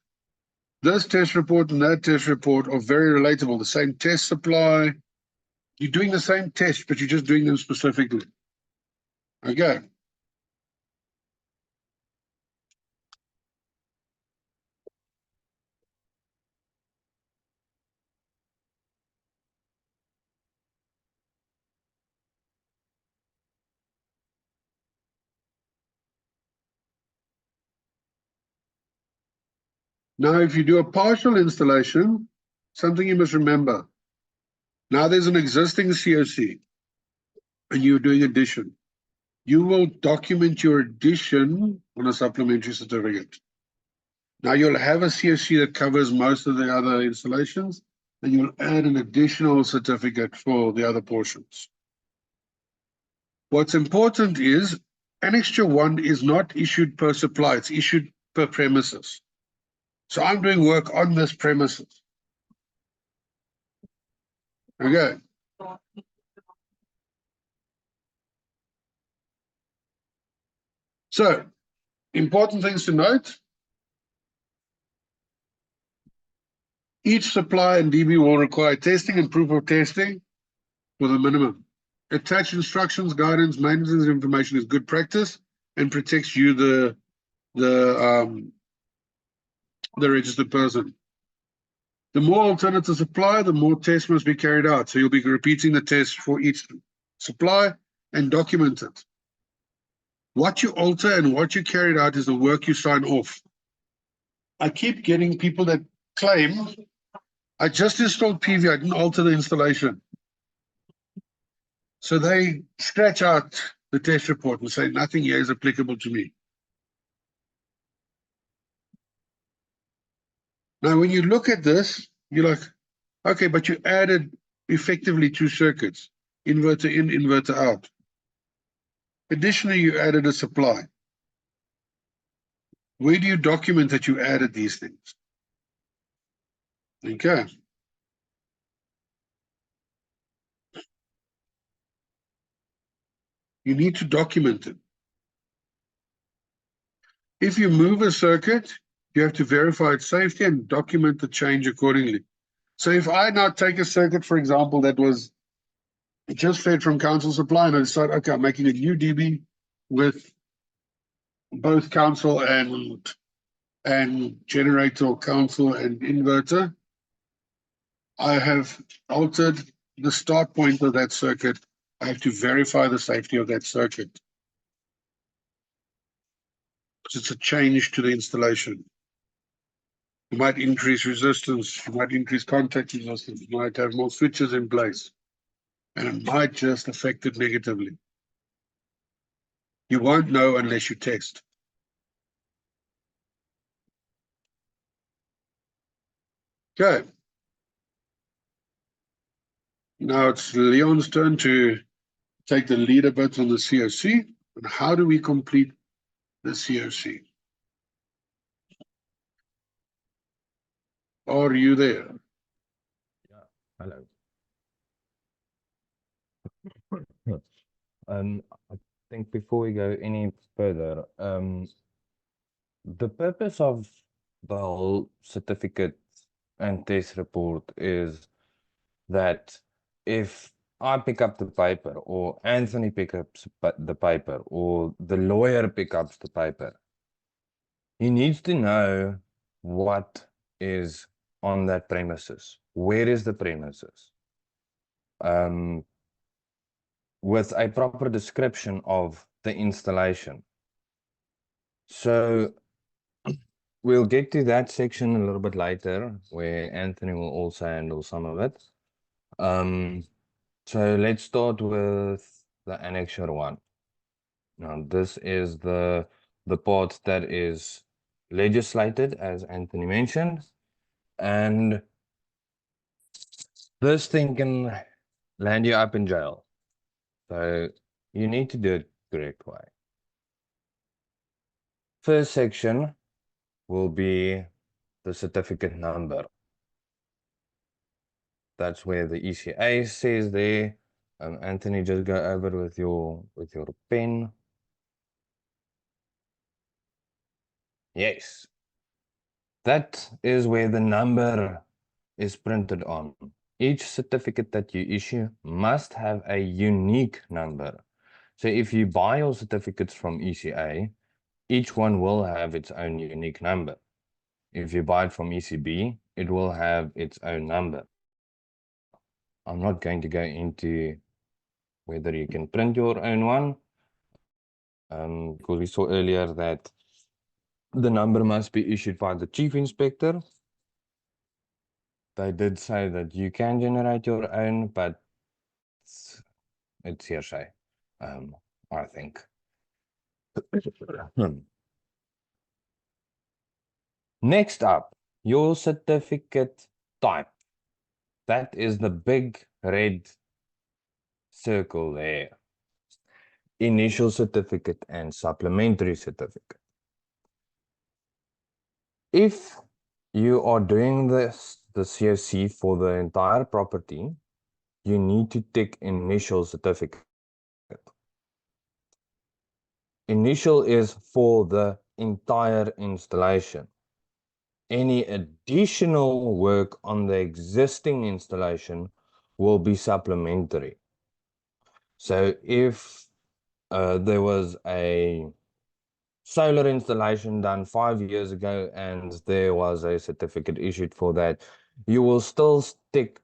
this test report and that test report are very relatable. The same test supply. You're doing the same test, but you're just doing them specifically. Okay. Now, if you do a partial installation, something you must remember. Now there's an existing CoC, and you're doing addition. You will document your addition on a supplementary certificate. Now you'll have a CoC that covers most of the other installations, and you'll add an additional certificate for the other portions. What's important is Annexure 1 is not issued per supply, it's issued per premises. So I'm doing work on this premises. Okay. So, important things to note. Each supply and DB will require testing and proof of testing for the minimum. Attached instructions, guidance, maintenance information is good practice and protects you, the registered person. The more alternative supply, the more tests must be carried out. So you'll be repeating the test for each supply and document it. What you alter and what you carried out is the work you sign off. I keep getting people that claim, I just installed PV, I didn't alter the installation. So they scratch out the test report and say, nothing here is applicable to me. Now, when you look at this, you're like, okay, but you added effectively 2 circuits, inverter in, inverter out. Additionally, you added a supply. Where do you document that you added these things? Okay. You need to document it. If you move a circuit, you have to verify its safety and document the change accordingly. So if I now take a circuit, for example, that was just fed from council supply, and I decide, okay, I'm making a new DB with both council and generator or council and inverter, I have altered the start point of that circuit. I have to verify the safety of that circuit. It's a change to the installation. You might increase resistance, you might increase contact resistance, you might have more switches in place, and it might just affect it negatively. You won't know unless you test. Okay. Now it's Leon's turn to take the lead a bit on the CoC. And how do we complete the CoC? Are you there? Yeah, hello. I think before we go any further, the purpose of the whole certificate and test report is that if I pick up the paper, or Anthony pick up the paper, or the lawyer pick up the paper, he needs to know what is on that premises. Where is the premises? With a proper description of the installation. So we'll get to that section a little bit later, where Anthony will also handle some of it. So let's start with the annexure 1. Now this is the part that is legislated, as Anthony mentioned, and this thing can land you up in jail. So you need to do it the correct way. First section will be the certificate number. That's where the ECA says there. Anthony, just go over with your pen. Yes. That is where the number is printed on. Each certificate that you issue must have a unique number. So if you buy your certificates from ECA, each one will have its own unique number. If you buy it from ECB, it will have its own number. I'm not going to go into whether you can print your own one, because we saw earlier that the number must be issued by the chief inspector. They did say that you can generate your own, but it's hearsay, I think. Next up, your certificate type. That is the big red circle there. Initial certificate and supplementary certificate. If you are doing the CoC for the entire property, you need to tick initial certificate. Initial is for the entire installation. any additional work on the existing installation will be supplementary. So if there was a solar installation done 5 years ago and there was a certificate issued for that, you will still tick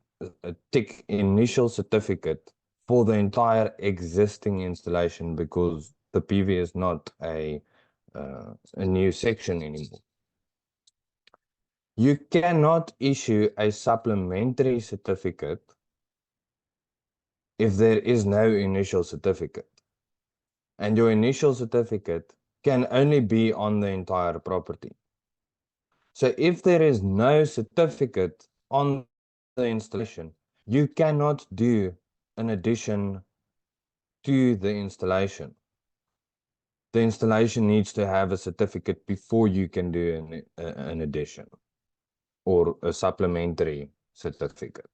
initial certificate for the entire existing installation because the PV is not a new section anymore. You cannot issue a supplementary certificate if there is no initial certificate. And your initial certificate can only be on the entire property. So if there is no certificate on the installation, you cannot do an addition to the installation. The installation needs to have a certificate before you can do an addition or a supplementary certificate.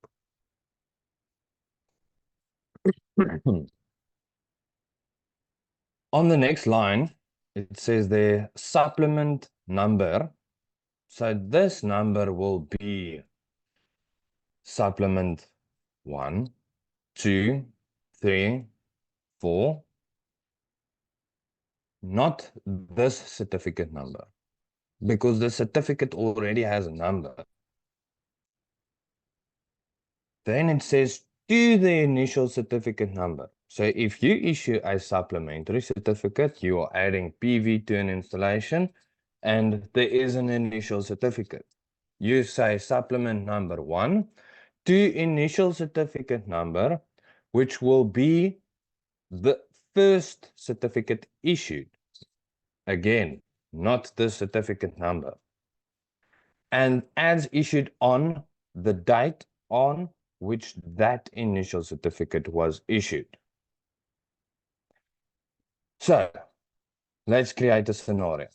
On the next line, it says there supplement number. So this number will be supplement 1, 2, 3, 4. Not this certificate number, because the certificate already has a number. Then it says to the initial certificate number. So if you issue a supplementary certificate, you are adding PV to an installation, and there is an initial certificate. You say supplement number 1 to initial certificate number, which will be the first certificate issued. Again, not the certificate number. And as issued on the date on which that initial certificate was issued. So let's create a scenario.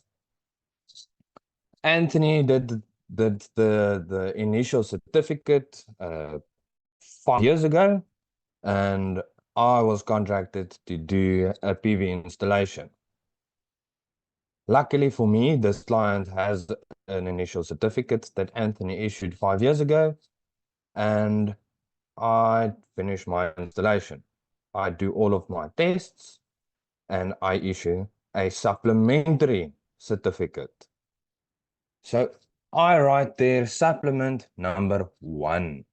Anthony did the initial certificate 5 years ago, and I was contracted to do a PV installation. Luckily for me, this client has an initial certificate that Anthony issued 5 years ago, and I finish my installation. I do all of my tests, and I issue a supplementary certificate. So I write there supplement number 1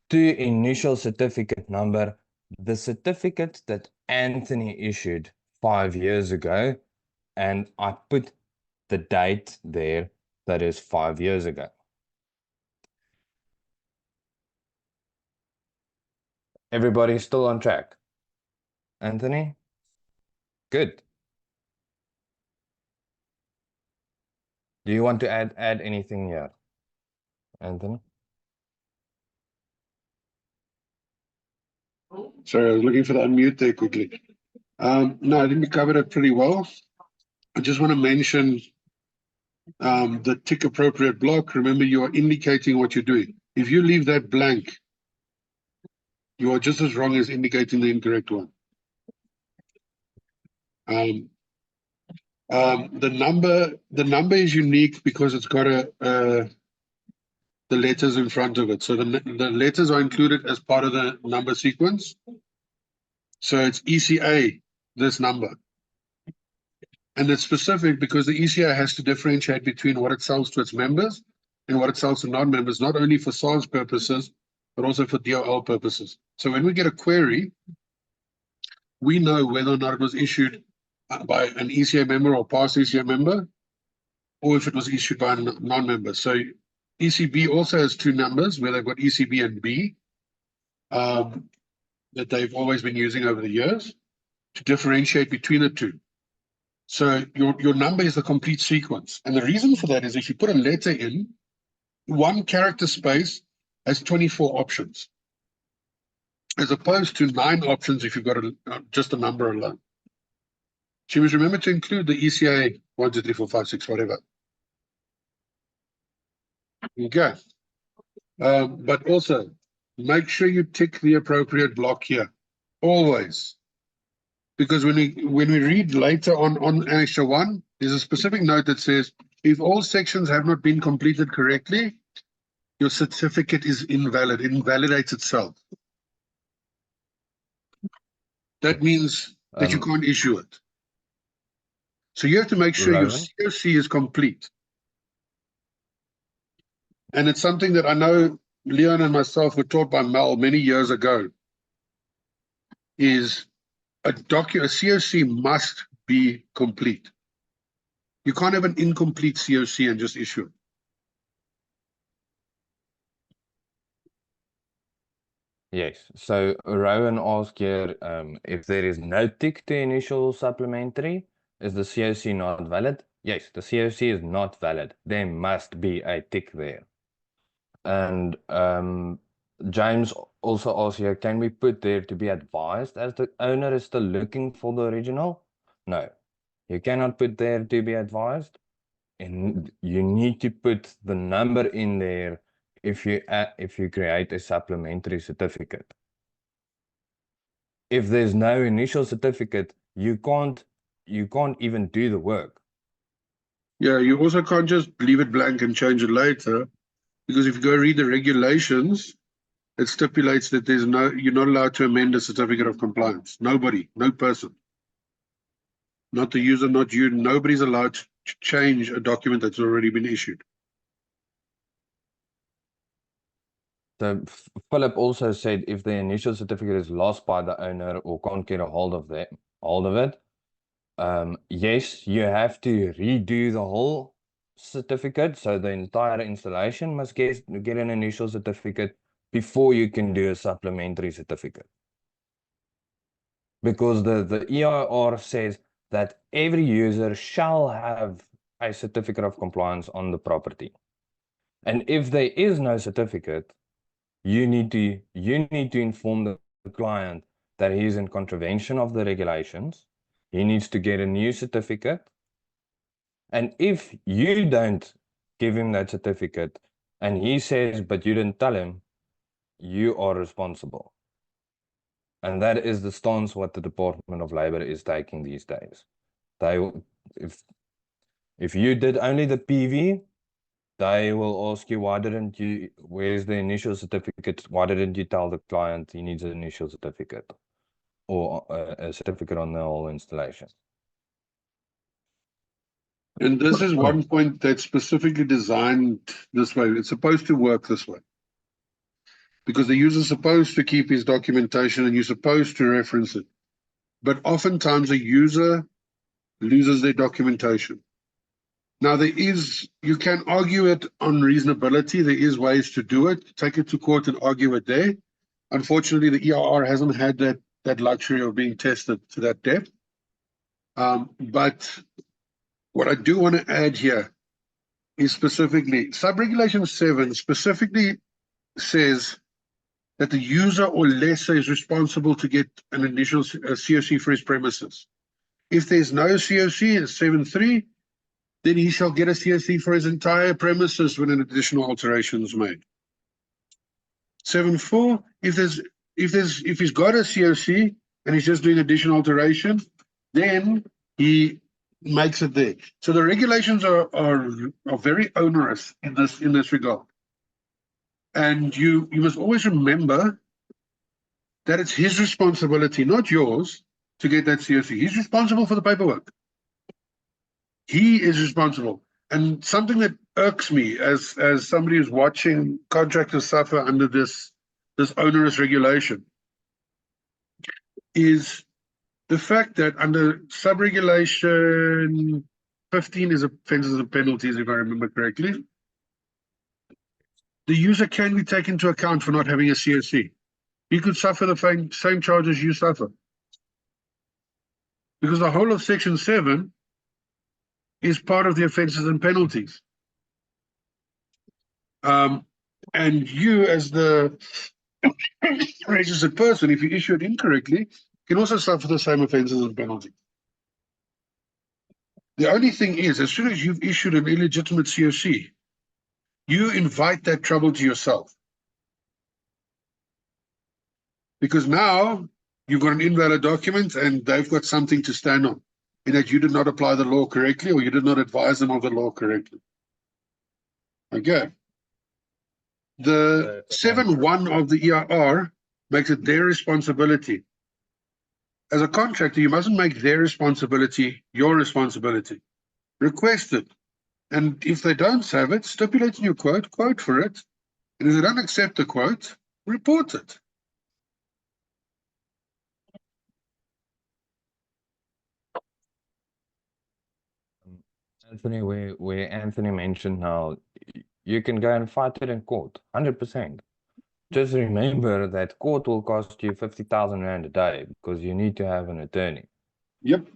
to initial certificate number, the certificate that Anthony issued 5 years ago, and I put the date there that is 5 years ago. Everybody still on track? Anthony? Good. Do you want to add anything here, Anthony? Sorry, I was looking for the unmute there quickly. No, I think we covered it pretty well. I just want to mention the tick appropriate block. Remember, you are indicating what you're doing. If you leave that blank, you are just as wrong as indicating the incorrect one. The number is unique because it's got the letters in front of it. So the letters are included as part of the number sequence. So it's ECA, this number. And it's specific because the ECA has to differentiate between what it sells to its members and what it sells to non-members, not only for SARS purposes, but also for DOL purposes. So when we get a query, we know whether or not it was issued by an ECA member or past ECA member, or if it was issued by a non-member. So ECB also has 2 numbers where they've got ECB and B that they've always been using over the years to differentiate between the 2. So your number is the complete sequence. And the reason for that is if you put a letter in, 1 character space has 24 options, as opposed to 9 options if you've got just a number alone. So you must remember to include the ECA 1, 2, 3, 4, 5, 6, whatever. Okay. But also, make sure you tick the appropriate block here, always. Because when we read later on Annexure 1, there's a specific note that says If all sections have not been completed correctly, your certificate is invalid. It invalidates itself. That means that you can't issue it. So you have to make sure your Rowan? CoC is complete. And it's something that I know Leon and myself were taught by Mel many years ago, is a CoC must be complete. You can't have an incomplete CoC and just issue it. Yes. So Rowan asked here if there is no tick to initial supplementary, is the CoC not valid? Yes, the CoC is not valid. There must be a tick there. And James also asked here, can we put there to be advised as the owner is still looking for the original? No, you cannot put there to be advised. And you need to put the number in there if you create a supplementary certificate. If there's no initial certificate, you can't even do the work. Yeah, you also can't just leave it blank and change it later, because if you go read the regulations, it stipulates that you're not allowed to amend a certificate of compliance. Nobody, no person. Not the user, not you. Nobody's allowed to change a document that's already been issued. So Philip also said if the initial certificate is lost by the owner or can't get a hold of it, yes, you have to redo the whole certificate. So the entire installation must get an initial certificate before you can do a supplementary certificate. Because the EIR says that every user shall have a certificate of compliance on the property. And if there is no certificate, you need to inform the client that he is in contravention of the regulations. He needs to get a new certificate. And if you don't give him that certificate and he says, but you didn't tell him, you are responsible. And that is the stance what the Department of Labor is taking these days. If you did only the PV, they will ask you, where's the initial certificate? Why didn't you tell the client he needs an initial certificate or a certificate on the whole installation? And this is one point that's specifically designed this way. It's supposed to work this way, because the user's supposed to keep his documentation and you're supposed to reference it. But oftentimes a user loses their documentation. Now, you can argue it on reasonability. There is ways to do it. Take it to court and argue it there. Unfortunately, the EIR hasn't had that luxury of being tested to that depth. But what I do want to add here is specifically, Sub-Regulation 7 specifically says that the user or lessor is responsible to get an initial CoC for his premises. If there's no CoC in 7.3, then he shall get a CoC for his entire premises when an additional alteration is made. 7.4, if he's got a CoC and he's just doing additional alteration, then he makes it there. So the regulations are very onerous in this regard. And you must always remember that it's his responsibility, not yours, to get that CoC. He's responsible for the paperwork. He is responsible. And something that irks me as somebody who's watching contractors suffer under this onerous regulation is the fact that under sub-regulation 15 is offences and penalties, if I remember correctly, the user can be taken into account for not having a CoC. He could suffer the same charges you suffer. Because the whole of Section 7 is part of the offences and penalties. And you, as the registered person, if you issue it incorrectly, can also suffer the same offences and penalties. The only thing is, as soon as you've issued an illegitimate CoC, you invite that trouble to yourself. Because now you've got an invalid document and they've got something to stand on. in that you did not apply the law correctly or you did not advise them of the law correctly. Okay. The 7.1 of the EIR makes it their responsibility. As a contractor, you mustn't make their responsibility your responsibility. Request it. And if they don't have it, stipulate in your quote for it. And if they don't accept the quote, report it. Anthony, where Anthony mentioned now, you can go and fight it in court, 100%. Just remember that court will cost you 50,000 Rand a day because you need to have an attorney. Yep.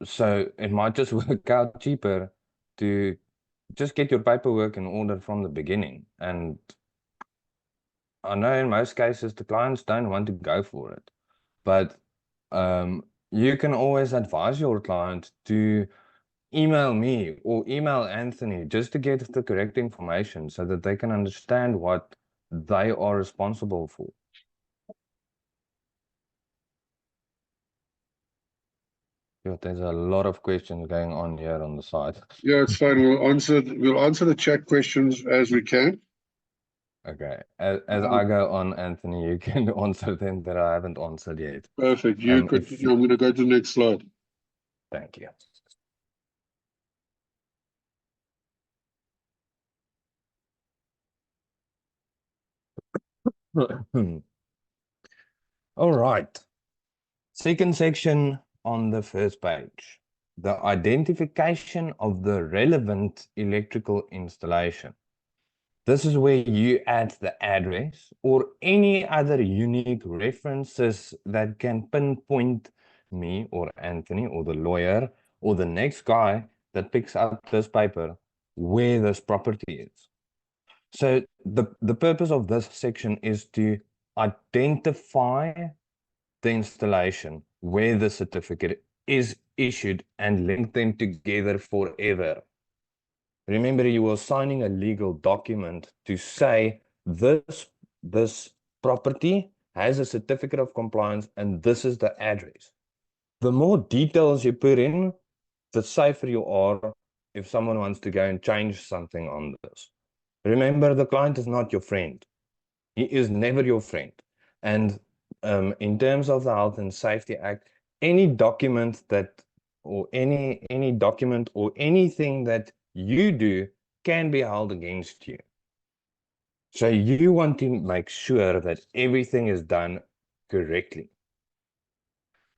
So it might just work out cheaper to just get your paperwork in order from the beginning. And I know in most cases the clients don't want to go for it, but you can always advise your client to email me or email Anthony just to get the correct information so that they can understand what they are responsible for. Yeah, there's a lot of questions going on here on the side. Yeah, it's fine. We'll answer the chat questions as we can. Okay. As I go on, Anthony, you can answer them that I haven't answered yet. Perfect. I'm going to go to the next slide. Thank you. All right. Second section on the first page. The identification of the relevant electrical installation. This is where you add the address or any other unique references that can pinpoint me or Anthony or the lawyer or the next guy that picks up this paper where this property is. So the purpose of this section is to identify the installation where the certificate is issued and link them together forever. Remember, you are signing a legal document to say this property has a certificate of compliance and this is the address. The more details you put in, the safer you are if someone wants to go and change something on this. Remember, the client is not your friend. He is never your friend. And in terms of the Health and Safety Act, any document that or any document or anything that you do can be held against you. So you want to make sure that everything is done correctly.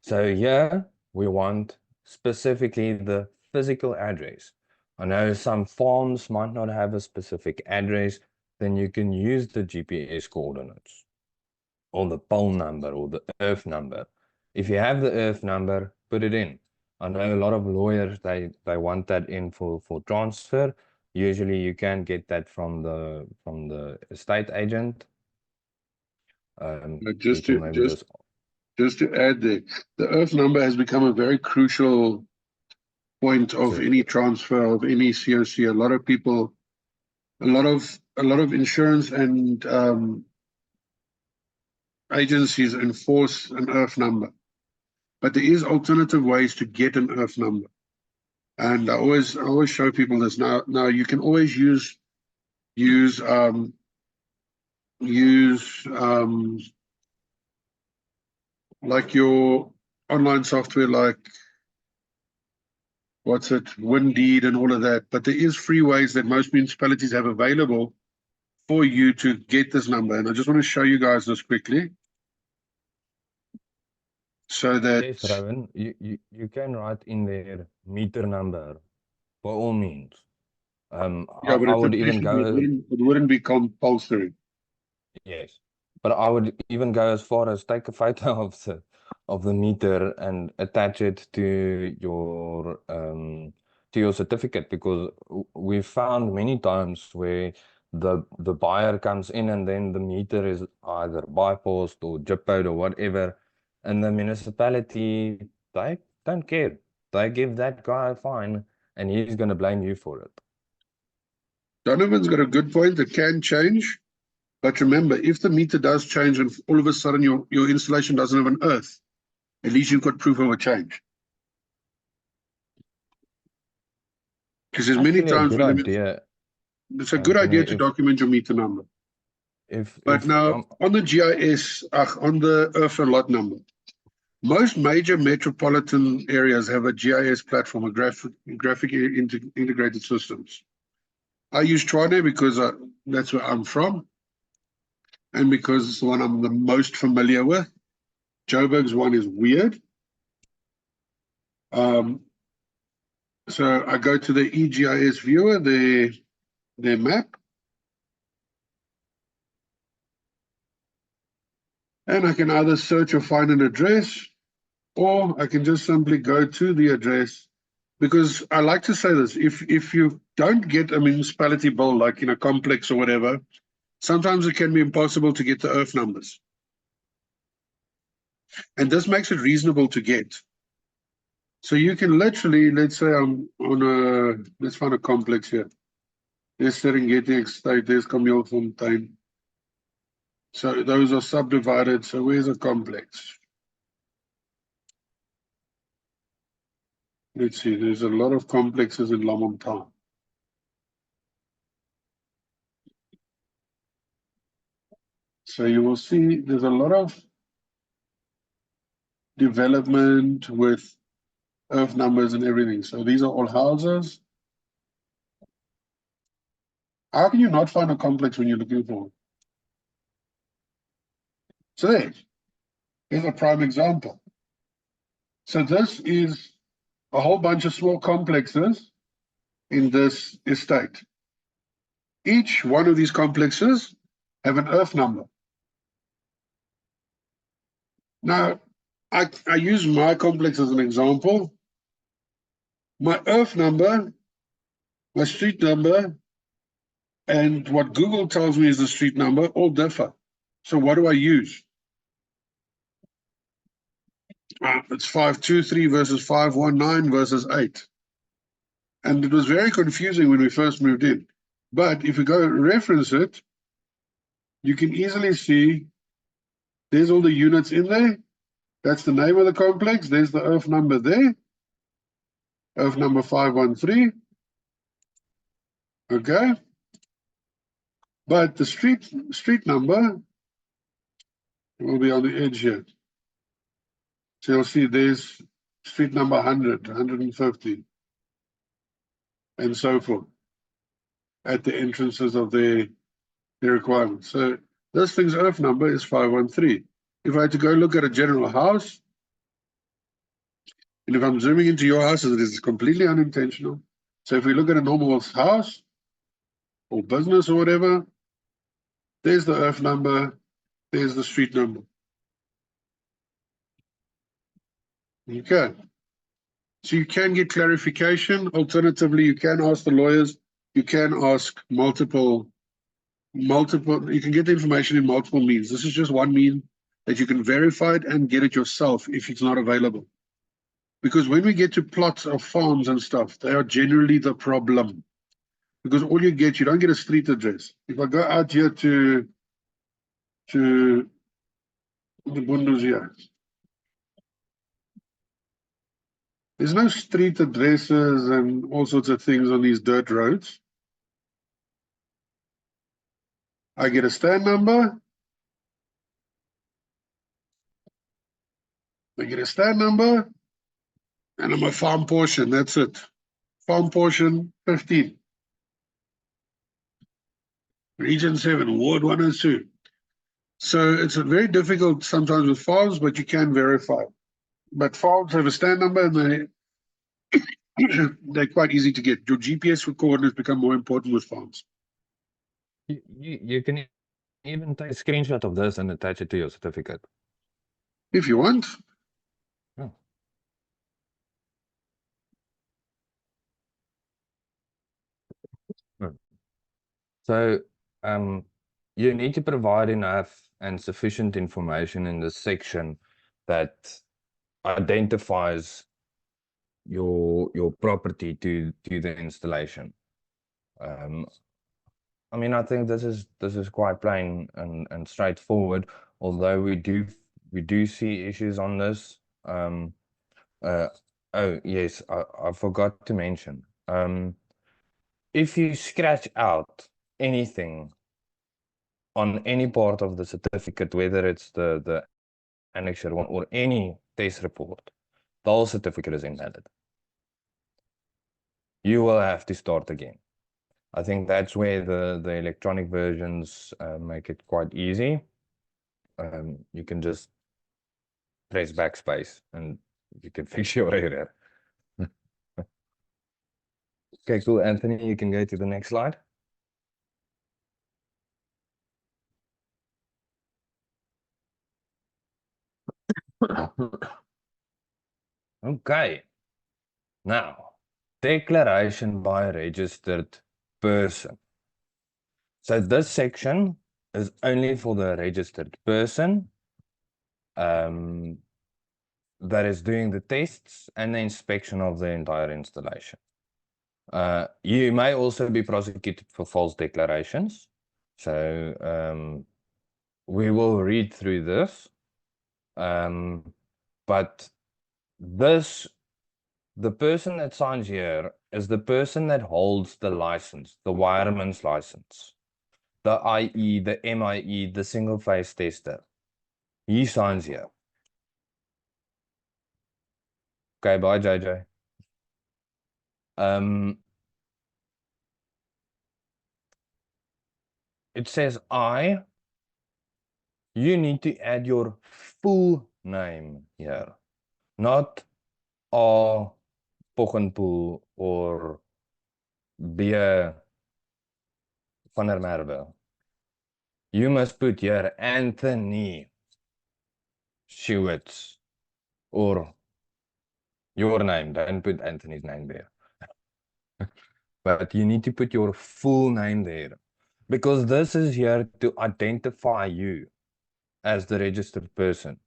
So here we want specifically the physical address. I know some farms might not have a specific address, then you can use the GPS coordinates or the pole number or the earth number. If you have the earth number, put it in. I know a lot of lawyers, they want that in for transfer. Usually you can get that from the estate agent. Just to add there, the earth number has become a very crucial point of any transfer of any CoC. A lot of people, a lot of insurance and agencies enforce an earth number, but there is alternative ways to get an earth number. And I always show people this. Now you can always use like your online software, like Windeed and all of that. But there is free ways that most municipalities have available for you to get this number. And I just want to show you guys this quickly. So that yes, Rowan, you can write in their meter number by all means. yeah, but I would even go. It wouldn't be compulsory. Yes, but I would even go as far as take a photo of the meter and attach it to your certificate, because we found many times where the buyer comes in and then the meter is either bypassed or jippoed or whatever, and the municipality, they don't care. They give that guy a fine and he's going to blame you for it. Donovan's got a good point. It can change. But remember, if the meter does change and all of a sudden your installation doesn't have an earth, at least you've got proof of a change. Because there's many Actually a times good when idea, it's a good Anthony, idea to document your meter number. But if now on the GIS, on the earth and lot number, most major metropolitan areas have a GIS platform, a graphic integrated systems. I use Trane because that's where I'm from, and because it's the one I'm the most familiar with. Joburg's one is weird. So I go to the EGIS viewer, their map, and I can either search or find an address, or I can just simply go to the address. Because I like to say this, if you don't get a municipality bill, like in a complex or whatever, sometimes it can be impossible to get the earth numbers. And this makes it reasonable to get. So you can literally, let's say I'm on let's find a complex here. There's Serengeti Estate, there's Kameelfontein. So those are subdivided. So where's a complex? Let's see, there's a lot of complexes in Lamont. So you will see there's a lot of development with earth numbers and everything. So these are all houses. How can you not find a complex when you're looking for it? So here's a prime example. So this is a whole bunch of small complexes in this estate. Each one of these complexes have an earth number. Now, I use my complex as an example. My earth number, my street number, and what Google tells me is the street number all differ. So what do I use? It's 523 versus 519 versus 8. And it was very confusing when we first moved in. But if you go reference it, you can easily see there's all the units in there. That's the name of the complex. There's the earth number there. Earth number 513. Okay. But the street number will be on the edge here. So you'll see there's street number 100, 150, and so forth at the entrances of their requirements. So this thing's earth number is 513. If I had to go look at a general house, and if I'm zooming into your house, it is completely unintentional. So if we look at a normal house or business or whatever, there's the earth number, there's the street number. Okay. So you can get clarification. Alternatively, you can ask the lawyers. You can ask multiple, you can get the information in multiple means. This is just one mean that you can verify it and get it yourself if it's not available. Because when we get to plots of farms and stuff, they are generally the problem. Because all you don't get a street address. If I go out here to the Bundus here, there's no street addresses and all sorts of things on these dirt roads. I get a stand number. I get a stand number. And I'm a farm portion. That's it. Farm portion 15. Region 7, Ward 102. So it's very difficult sometimes with farms, but you can verify. But farms have a stand number and they're quite easy to get. Your GPS coordinates become more important with farms. You can even take a screenshot of this and attach it to your certificate. If you want. Oh. So you need to provide enough and sufficient information in this section that identifies your property to the installation. I mean, I think this is quite plain and straightforward, although we do see issues on this. Oh yes, I forgot to mention. if you scratch out anything on any part of the certificate, whether it's the annexure 1 or any test report, the whole certificate is invalid. You will have to start again. I think that's where the electronic versions make it quite easy. You can just press backspace and you can fix your error. Okay, cool. Anthony, you can go to the next slide. Okay. Now, declaration by registered person. So this section is only for the registered person that is doing the tests and the inspection of the entire installation. You may also be prosecuted for false declarations. So we will read through this. But the person that signs here is the person that holds the license, the wireman's license, the IE, the MIE, the single phase tester. He signs here. Okay, bye, JJ. It says you need to add your full name here, not A Poggenpoel or B van der Merwe. You must put here Anthony Schewitz or your name. Don't put Anthony's name there. But you need to put your full name there because this is here to identify you as the registered person.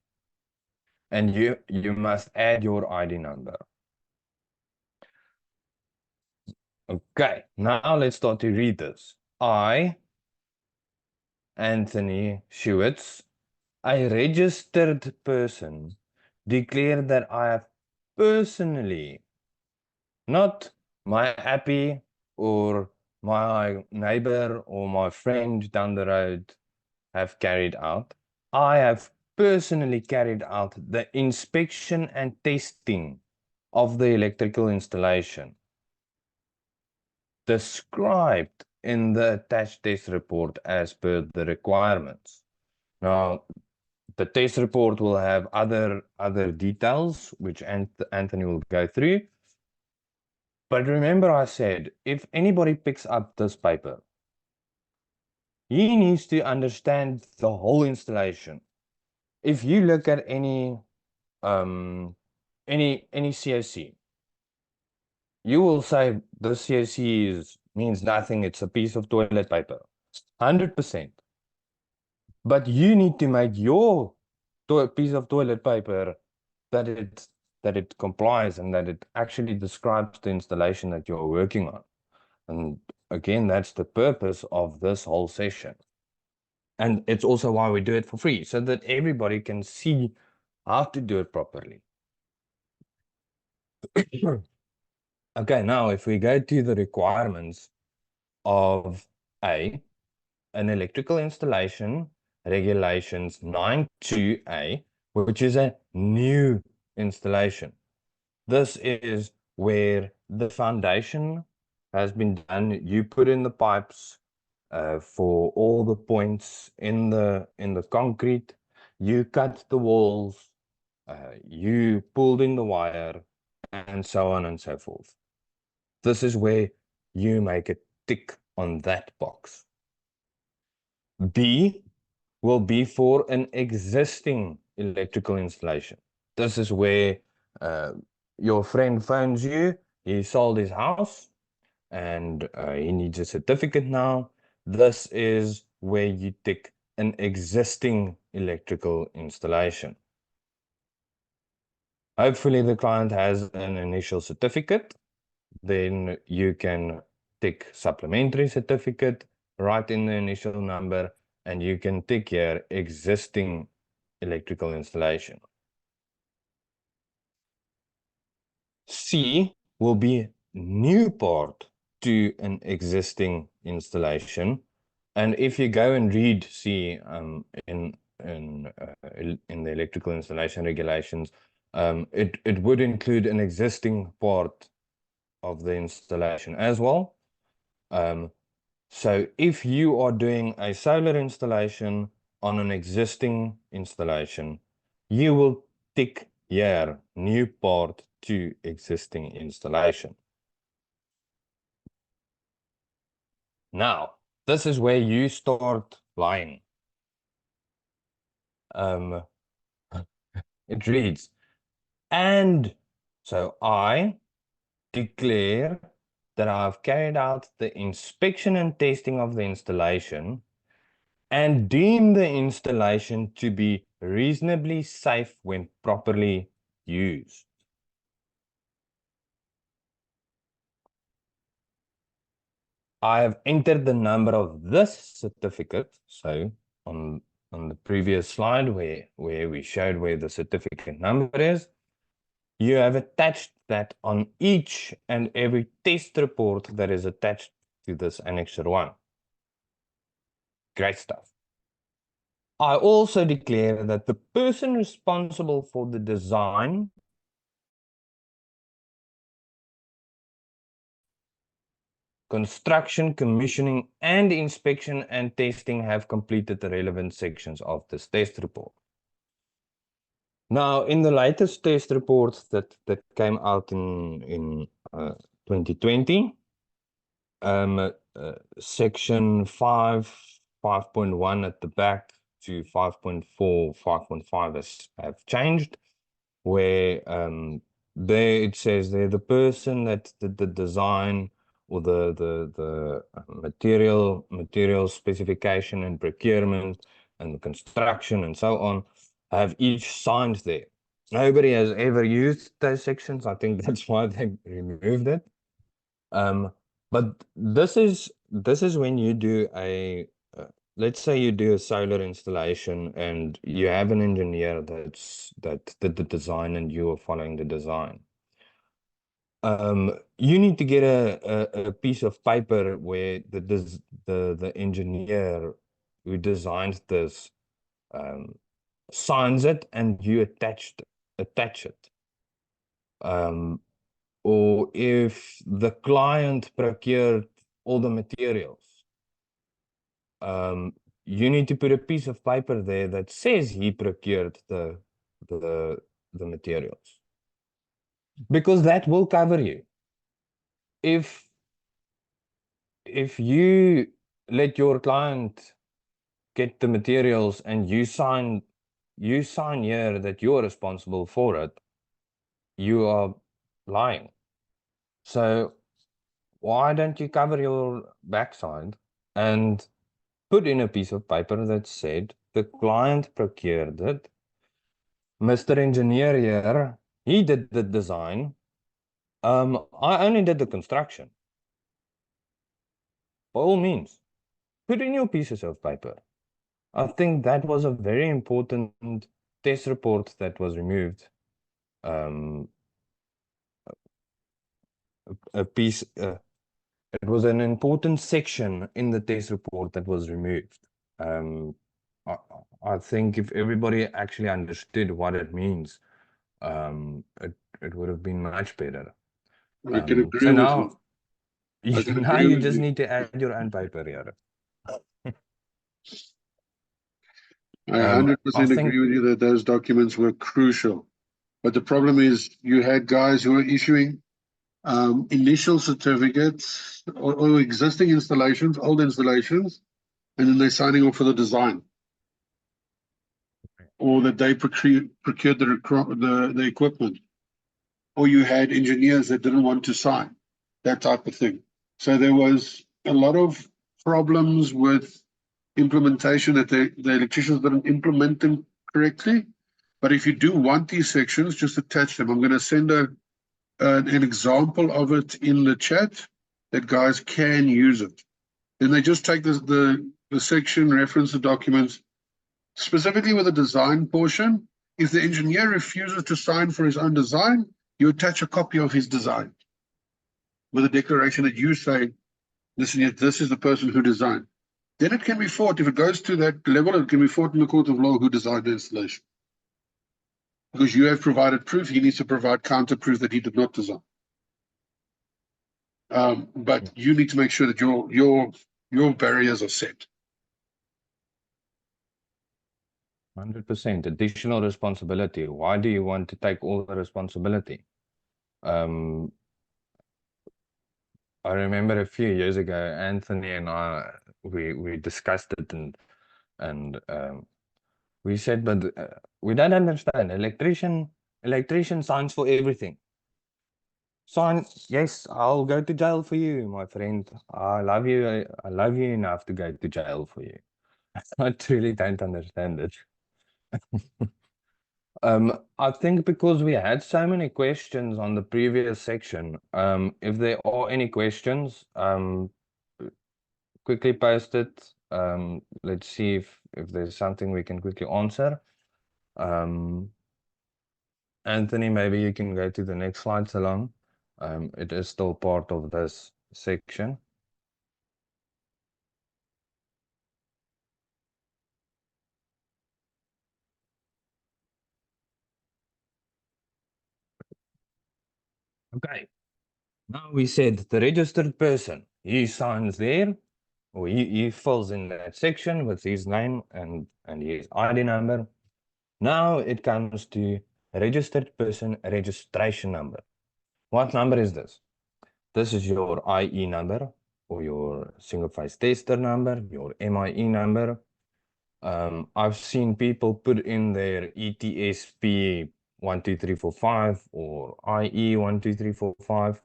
And you must add your ID number. Okay, now let's start to read this. I, Anthony Schewitz, a registered person, declare that I have personally, not my appy or my neighbor or my friend down the road have carried out. I have personally carried out the inspection and testing of the electrical installation described in the attached test report as per the requirements. Now, the test report will have other details, which Anthony will go through. But remember I said, if anybody picks up this paper, he needs to understand the whole installation. If you look at any CoC, you will say the CoC means nothing, it's a piece of toilet paper. 100%. But you need to make your piece of toilet paper that it complies and that it actually describes the installation that you're working on. And again, that's the purpose of this whole session. And it's also why we do it for free, so that everybody can see how to do it properly. Okay, now if we go to the requirements of an electrical installation, regulations 92A, which is a new installation. This is where the foundation has been done. You put in the pipes for all the points in the concrete. You cut the walls. You pulled in the wire, and so on and so forth. This is where you make a tick on that box. B will be for an existing electrical installation. This is where your friend phones you, he sold his house and he needs a certificate now. This is where you tick an existing electrical installation. Hopefully the client has an initial certificate. Then you can tick supplementary certificate, write in the initial number, and you can tick here existing electrical installation. C will be new part to an existing installation. And if you go and read, see, in the electrical installation regulations, it would include an existing part of the installation as well. So if you are doing a solar installation on an existing installation, you will tick here, new part to existing installation. Now, this is where you start lying. It reads, and so I declare that I have carried out the inspection and testing of the installation and deem the installation to be reasonably safe when properly used. I have entered the number of this certificate. So on the previous slide where we showed where the certificate number is, you have attached that on each and every test report that is attached to this Annexure 1. Great stuff. I also declare that the person responsible for the design, construction, commissioning, and inspection and testing have completed the relevant sections of this test report. Now, in the latest test report that came out in 2020, section 5.1 at the back to 5.4, 5.5 have changed, where there it says there the person that did the design or the material specification and procurement and the construction and so on have each signed there. Nobody has ever used those sections. I think that's why they removed it. But this is when you do a let's say you do a solar installation and you have an engineer that did the design and you are following the design. You need to get a piece of paper where the engineer who designed this signs it and you attach it. Or if the client procured all the materials, you need to put a piece of paper there that says he procured the materials, because that will cover you. If you let your client get the materials and you sign here that you're responsible for it, you are lying. So why don't you cover your backside and put in a piece of paper that said the client procured it, Mr. Engineer here, he did the design, I only did the construction. By all means, put in your pieces of paper. I think that was a very important test report that was removed. It was an important section in the test report that was removed. I think if everybody actually understood what it means, it would have been much better. I can agree So with now, you. I can now agree you with just you. need to add your own paper here. I 100% I think- agree with you that those documents were crucial. But the problem is you had guys who were issuing initial certificates or existing installations, old installations, and then they're signing off for the design. Or that they procured the equipment. Or you had engineers that didn't want to sign, that type of thing. So there was a lot of problems with implementation that the electricians didn't implement them correctly. But if you do want these sections, just attach them. I'm going to send an example of it in the chat that guys can use it. Then they just take the section, reference the documents, specifically with the design portion. If the engineer refuses to sign for his own design, you attach a copy of his design. with a declaration that you say, listen, this is the person who designed. Then it can be fought. If it goes to that level, it can be fought in the court of law who designed the installation. Because you have provided proof, he needs to provide counter proof that he did not design. But you need to make sure that your barriers are set. 100% additional responsibility. Why do you want to take all the responsibility? I remember a few years ago, Anthony and I, we discussed it and we said, but we don't understand. Electrician signs for everything. Sign, yes, I'll go to jail for you, my friend. I love you. I love you enough to go to jail for you. I truly don't understand it. I think because we had so many questions on the previous section, if there are any questions, quickly post it. Let's see if there's something we can quickly answer. Anthony, maybe you can go to the next slide along. It is still part of this section. Okay. Now we said the registered person, he signs there, or he fills in that section with his name and his ID number. Now it comes to registered person registration number. What number is this? This is your IE number or your single phase tester number, your MIE number. I've seen people put in their ETSP 12345 or IE 12345.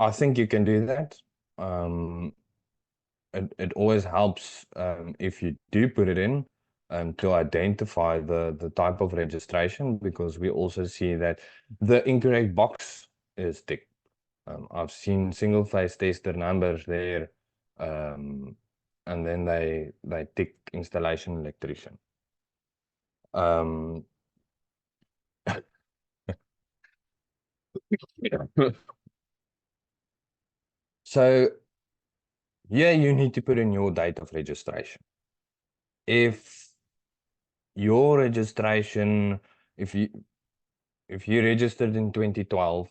I think you can do that. It always helps if you do put it in to identify the type of registration, because we also see that the incorrect box is ticked. I've seen single phase tester numbers there, and then they tick installation electrician. So yeah, you need to put in your date of registration. If your registration, if you registered in 2012,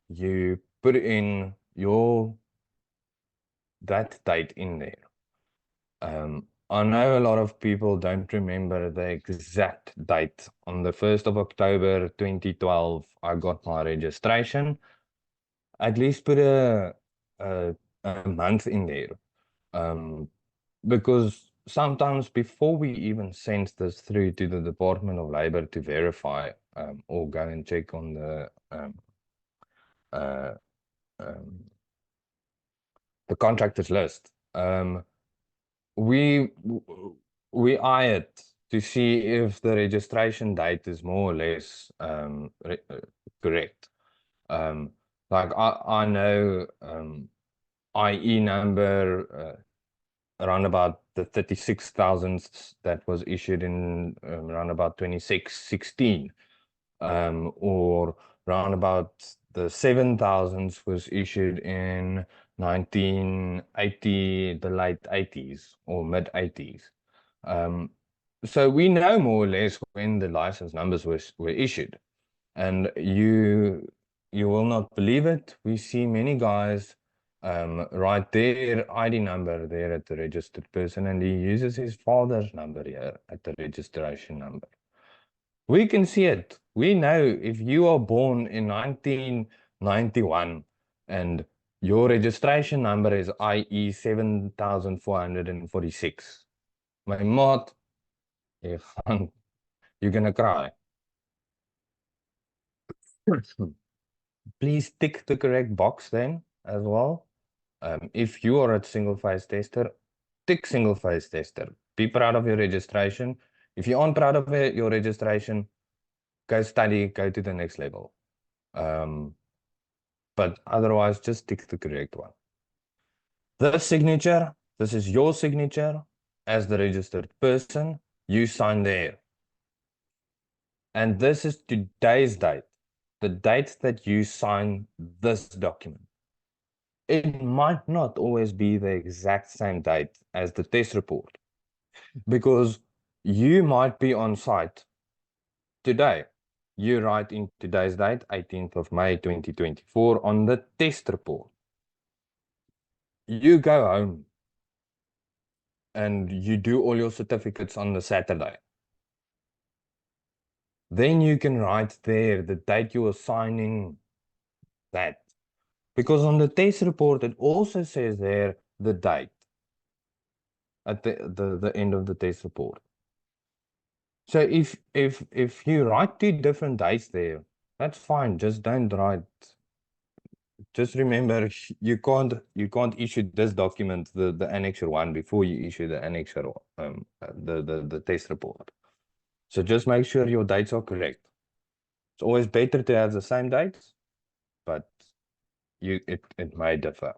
you put in that date in there. I know a lot of people don't remember the exact date. On the 1st of October 2012, I got my registration. At least put a month in there. Because sometimes before we even send this through to the Department of Labor to verify or go and check on the contractors list, we eye it to see if the registration date is more or less correct. Like I know IE number around about the 36,000 that was issued in around about 2616, or around about the 7,000 was issued in 1980, the late 80s or mid 80s. So we know more or less when the license numbers were issued, and you will not believe it. We see many guys write their ID number there at the registered person, and he uses his father's number here at the registration number. We can see it. We know if you are born in 1991 and your registration number is IE 7446. My maat, you're gonna cry. Please tick the correct box then as well. If you are a single phase tester, tick single phase tester. Be proud of your registration. If you aren't proud of your registration, go study, go to the next level. But otherwise, just tick the correct one. The signature, this is your signature as the registered person. You sign there. And this is today's date. the date that you sign this document. It might not always be the exact same date as the test report, because you might be on site today. You write in today's date, 18th of May 2024, on the test report. You go home and you do all your certificates on the Saturday. Then you can write there the date you are signing that. Because on the test report, it also says there the date at the end of the test report. So if you write two different dates there, that's fine. Just don't write. Just remember, you can't issue this document, the annexure 1, before you issue the annexure the test report. So just make sure your dates are correct. It's always better to have the same dates, but it may differ.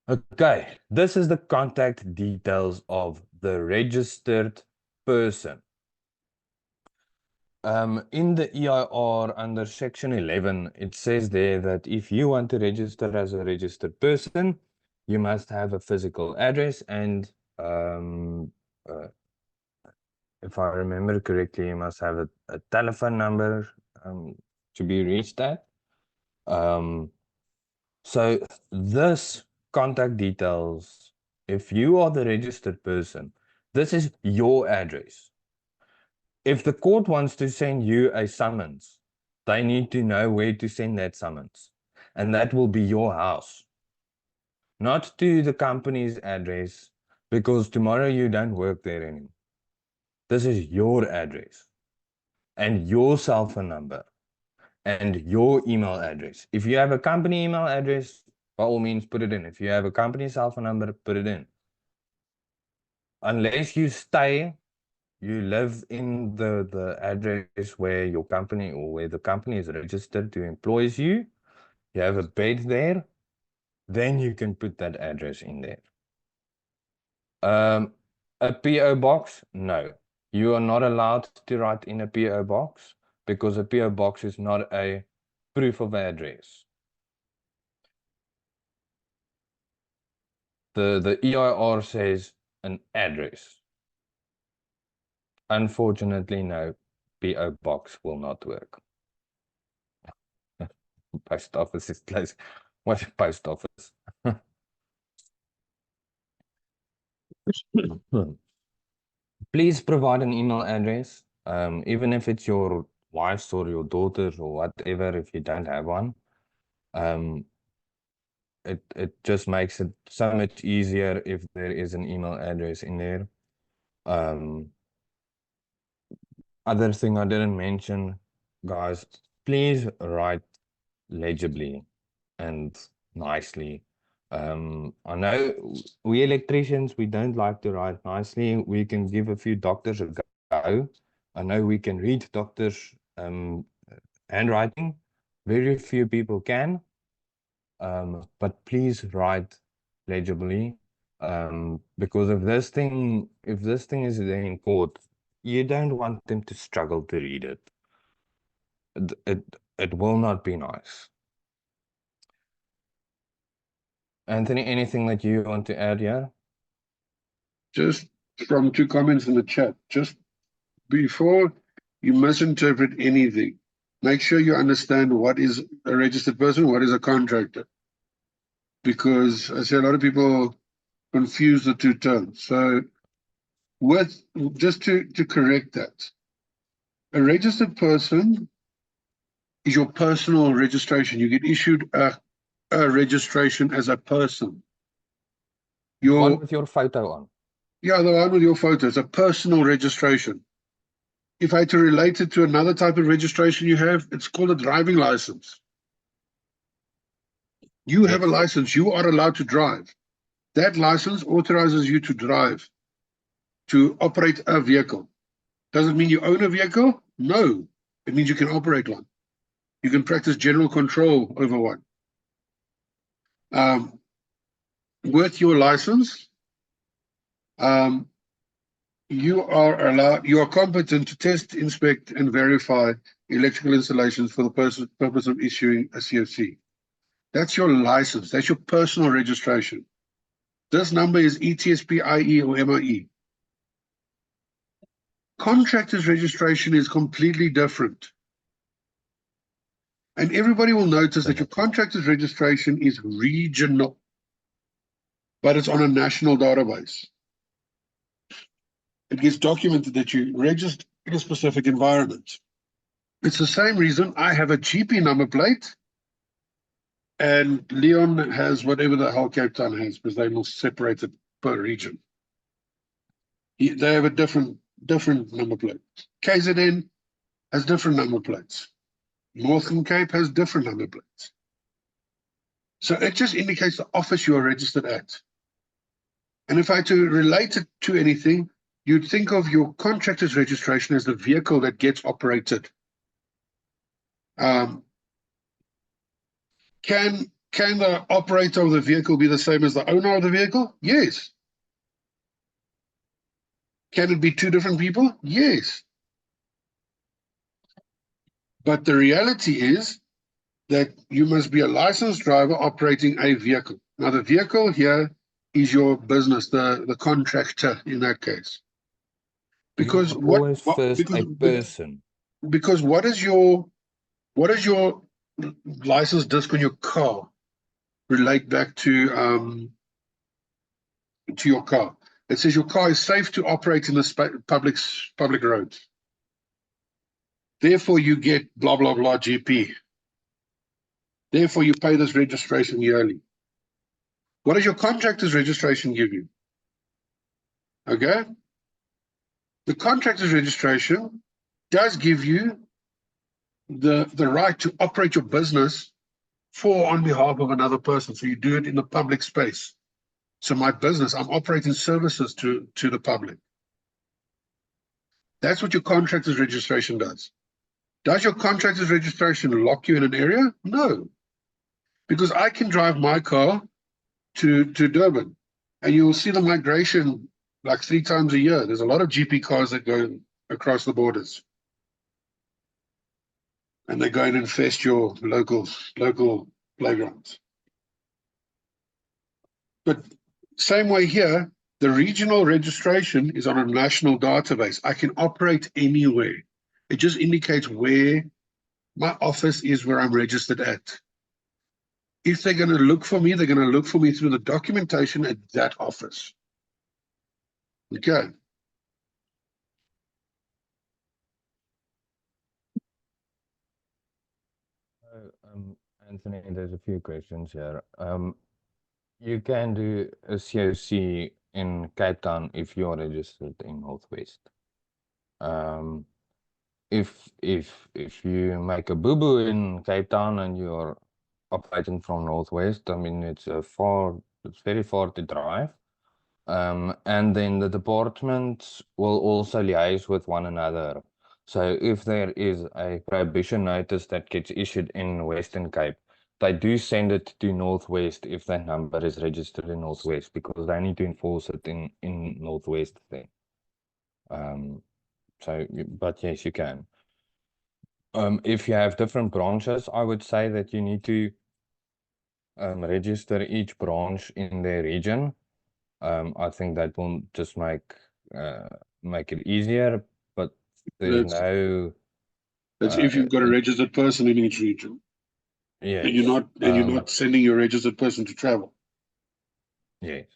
Okay, this is the contact details of the registered person. In the EIR under section 11, it says there that if you want to register as a registered person, you must have a physical address and if I remember correctly, you must have a telephone number to be reached at. So this contact details, if you are the registered person, this is your address. If the court wants to send you a summons, they need to know where to send that summons. And that will be your house. Not to the company's address, because tomorrow you don't work there anymore. This is your address and your cell phone number and your email address. If you have a company email address, by all means, put it in. If you have a company cell phone number, put it in. Unless you stay, you live in the address where your company or where the company is registered to employs you, you have a bed there, then you can put that address in there. A PO box, no. You are not allowed to write in a PO box because a PO box is not a proof of address. The EIR says an address. Unfortunately, no, PO box will not work. Post office is closed. What post office? Please provide an email address, even if it's your wife's or your daughter's or whatever, if you don't have one. It just makes it so much easier if there is an email address in there. Other thing I didn't mention, guys, please write legibly and nicely. I know we electricians, we don't like to write nicely. We can give a few doctors a go. I know we can read doctors' handwriting. Very few people can. But please write legibly. Because if this thing is there in court, you don't want them to struggle to read it. It will not be nice. Anthony, anything that you want to add here? Just from 2 comments in the chat, just before you misinterpret anything, make sure you understand what is a registered person, what is a contractor. Because I see a lot of people confuse the 2 terms. So just to correct that, a registered person is your personal registration. You get issued a registration as a person. One with your photo on. Yeah, the one with your photo. It's a personal registration. If I had to relate it to another type of registration you have, it's called a driving license. You have a license. You are allowed to drive. That license authorizes you to drive, to operate a vehicle. Does it mean you own a vehicle? No. It means you can operate one. You can practice general control over one. With your license, you are competent to test, inspect, and verify electrical installations for the purpose of issuing a CoC. That's your license. That's your personal registration. This number is ETSP, IE, or MIE. Contractor's registration is completely different. And everybody will notice that your contractor's registration is regional, but it's on a national database. It gets documented that you registered in a specific environment. It's the same reason I have a GP number plate and Leon has whatever the hell Cape Town has, because they will separate it per region. They have a different number plate. KZN has different number plates. Northern Cape has different number plates. So it just indicates the office you are registered at. And if I had to relate it to anything, you'd think of your contractor's registration as the vehicle that gets operated. Can the operator of the vehicle be the same as the owner of the vehicle? Yes. Can it be two different people? Yes. But the reality is that you must be a licensed driver operating a vehicle. Now, the vehicle here is your business, the contractor in that case. Because what is your license disc on your car relate back to your car? It says your car is safe to operate in the public roads. Therefore, you get blah, blah, blah GP. Therefore, you pay this registration yearly. What does your contractor's registration give you? Okay? The contractor's registration does give you the right to operate your business on behalf of another person. So you do it in the public space. So my business, I'm operating services to the public. That's what your contractor's registration does. Does your contractor's registration lock you in an area? No. Because I can drive my car to Durban, and you will see the migration like 3 times a year. There's a lot of GP cars that go across the borders. And they go and infest your local playgrounds. But same way here, the regional registration is on a national database. I can operate anywhere. It just indicates where my office is, where I'm registered at. If they're going to look for me, they're going to look for me through the documentation at that office. Okay. Anthony, there's a few questions here. You can do a CoC in Cape Town if you're registered in Northwest. If you make a boo-boo in Cape Town and you're operating from Northwest, I mean, it's very far to drive. And then the departments will also liaise with one another. So if there is a prohibition notice that gets issued in Western Cape, they do send it to Northwest if that number is registered in Northwest, because they need to enforce it in Northwest then. But yes, you can. If you have different branches, I would say that you need to register each branch in their region. I think that will just make it easier, but there's that's if you've got a registered person in each region. Yes. And you're not sending your registered person to travel. Yes.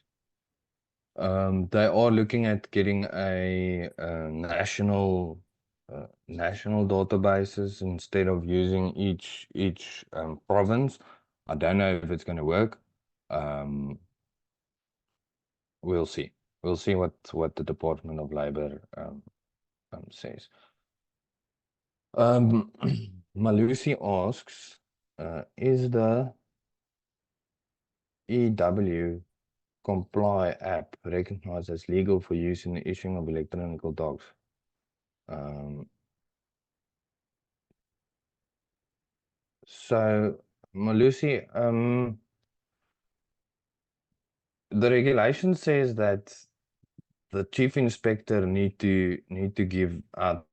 They are looking at getting a national databases instead of using each province. I don't know if it's going to work. We'll see. We'll see what the Department of Labor says. Malusi asks, is the EW Comply app recognized as legal for use in the issuing of electronic docs? So, Malusi, the regulation says that the chief inspector need to give out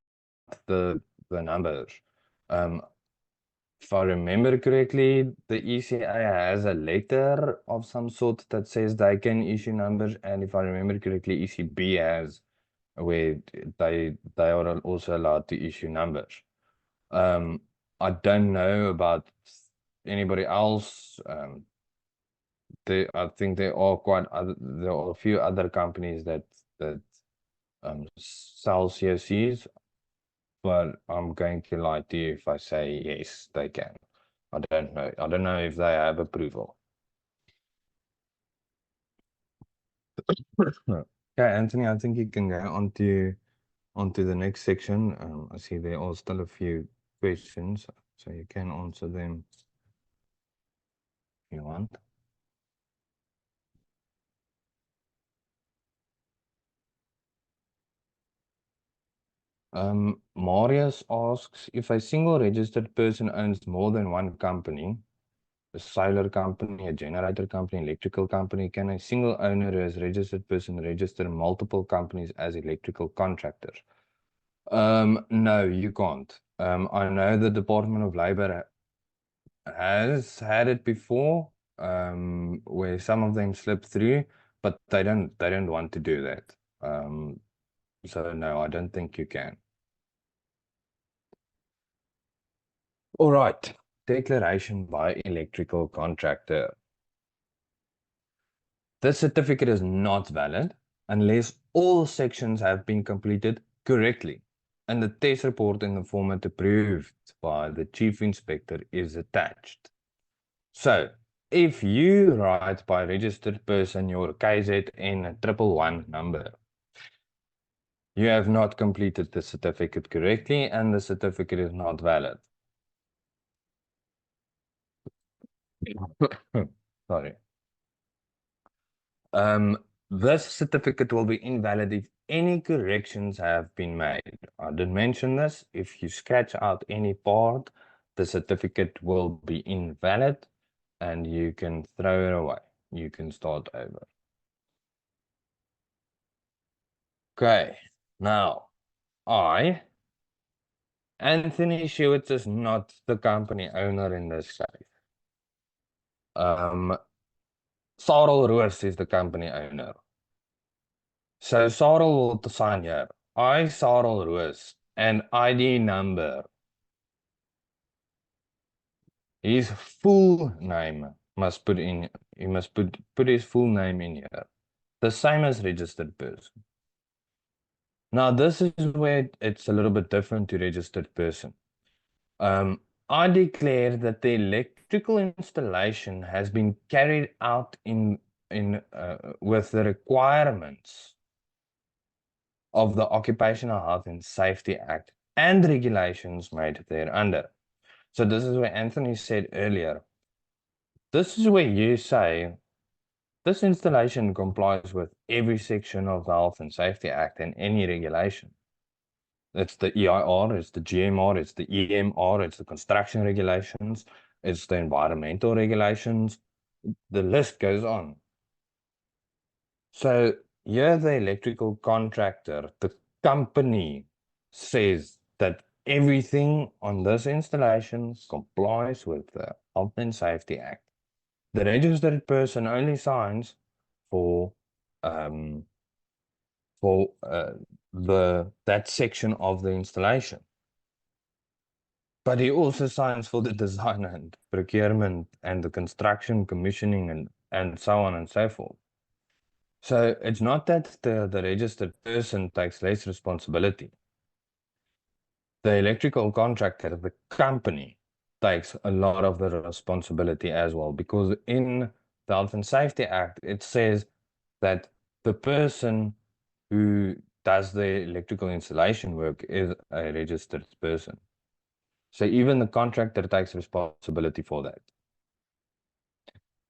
the numbers. If I remember correctly, the ECA has a letter of some sort that says they can issue numbers, and if I remember correctly, ECB has where they are also allowed to issue numbers. I don't know about anybody else. I think there are there are a few other companies that sell COCs, but I'm going to lie to you if I say yes, they can. I don't know. I don't know if they have approval. Okay, Anthony, I think you can go on to the next section. I see there are still a few questions, so you can answer them if you want. Marius asks, if a single registered person owns more than one company, a solar company, a generator company, electrical company, can a single owner as registered person register multiple companies as electrical contractors? No, you can't. I know the Department of Labor has had it before, where some of them slip through, but they don't want to do that. So no, I don't think you can. All right, declaration by electrical contractor. This certificate is not valid unless all sections have been completed correctly and the test report in the format approved by the chief inspector is attached. So, if you write by registered person your KZN 111 number, you have not completed the certificate correctly and the certificate is not valid. Sorry. This certificate will be invalid if any corrections have been made. I did mention this. If you scratch out any part, the certificate will be invalid and you can throw it away. You can start over. Okay, now Anthony Schewitz is not the company owner in this case. Sarel Roos is the company owner. So Sarel will sign here. I, Sarel Roos, and ID number. His full name must put in, he must put his full name in here. The same as registered person. Now this is where it's a little bit different to registered person. I declare that the electrical installation has been carried out with the requirements of the Occupational Health and Safety Act and regulations made thereunder. So this is where Anthony said earlier, this is where you say this installation complies with every section of the Health and Safety Act and any regulation. It's the EIR, it's the GMR, it's the EMR, it's the construction regulations, it's the environmental regulations. The list goes on. So here the electrical contractor, the company says that everything on this installation complies with the Health and Safety Act. The registered person only signs for that section of the installation. But he also signs for the design and procurement and the construction, commissioning, and so on and so forth. So it's not that the registered person takes less responsibility. The electrical contractor, the company, takes a lot of the responsibility as well, because in the Health and Safety Act, it says that the person who does the electrical installation work is a registered person. So even the contractor takes responsibility for that.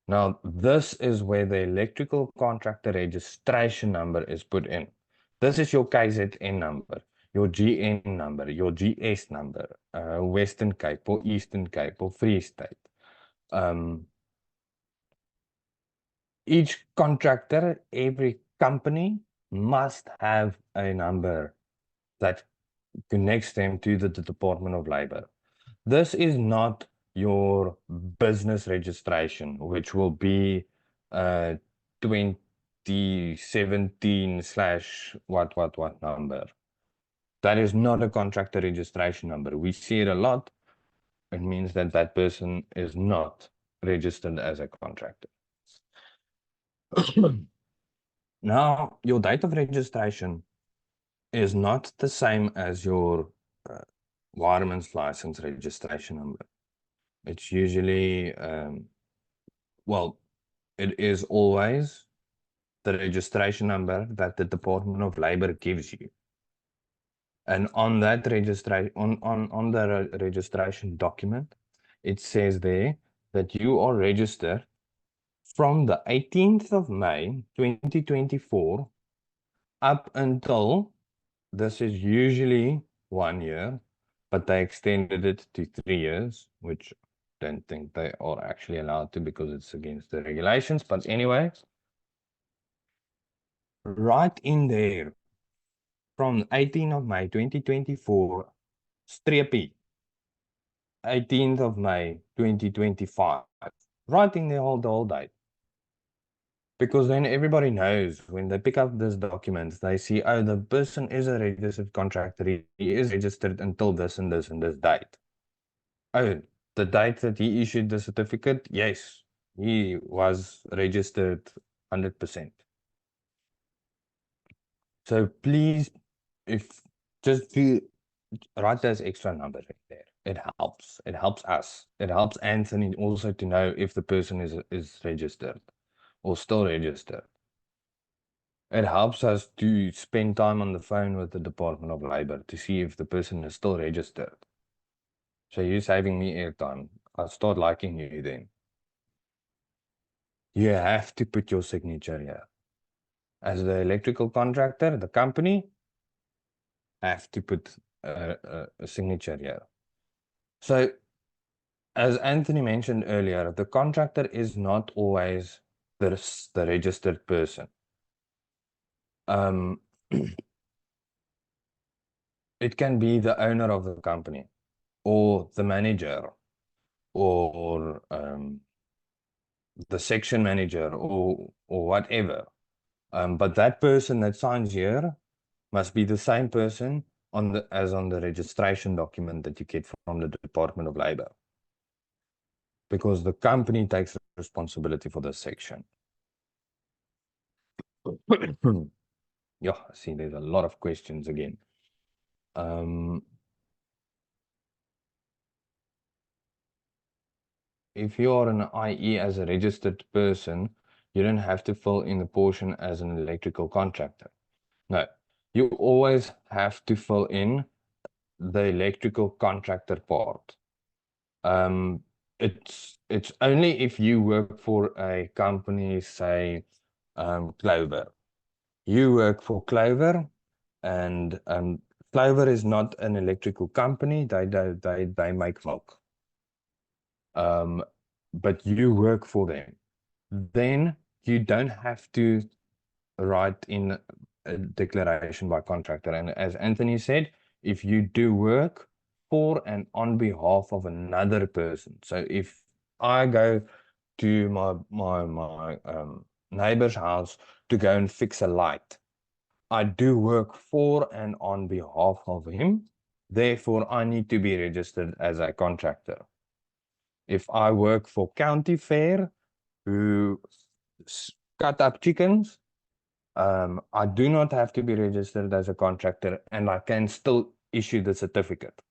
Now, this is where the electrical contractor registration number is put in. This is your KZN number, your GN number, your GS number, Western Cape or Eastern Cape or Free State. Each contractor, every company must have a number that connects them to the Department of Labor. this is not your business registration, which will be 2017 slash what number. That is not a contractor registration number. We see it a lot. It means that that person is not registered as a contractor. Now, your date of registration is not the same as your wireman's license registration number. It's usually, well, it is always the registration number that the Department of Labor gives you. And on that registration, on the registration document, it says there that you are registered from the 18th of May, 2024, up until, this is usually 1 year, but they extended it to 3 years, which I don't think they are actually allowed to because it's against the regulations. But anyway, right in there, from 18th of May, 2024, streepie, 18th of May, 2025, right in the whole date. Because then everybody knows when they pick up this document, they see, oh, the person is a registered contractor. He is registered until this and this and this date. Oh, the date that he issued the certificate, yes, he was registered 100%. So please, if just do write those extra numbers right there. It helps. It helps us. It helps Anthony also to know if the person is registered or still registered. It helps us to spend time on the phone with the Department of Labor to see if the person is still registered. So you're saving me airtime. I'll start liking you then. You have to put your signature here. As the electrical contractor, the company have to put a signature here. So as Anthony mentioned earlier, the contractor is not always the registered person. It can be the owner of the company or the manager or the section manager or whatever. But that person that signs here must be the same person as on the registration document that you get from the Department of Labor. Because the company takes responsibility for this section. Yeah, I see there's a lot of questions again. If you are an IE as a registered person, you don't have to fill in the portion as an electrical contractor. No, you always have to fill in the electrical contractor part. It's only if you work for a company, say Clover. You work for Clover, and Clover is not an electrical company. They make milk. But you work for them. Then you don't have to write in a declaration by contractor. And as Anthony said, if you do work for and on behalf of another person. So if I go to my neighbor's house to go and fix a light, I do work for and on behalf of him. Therefore, I need to be registered as a contractor. If I work for County Fair, who cut up chickens, I do not have to be registered as a contractor, and I can still issue the certificate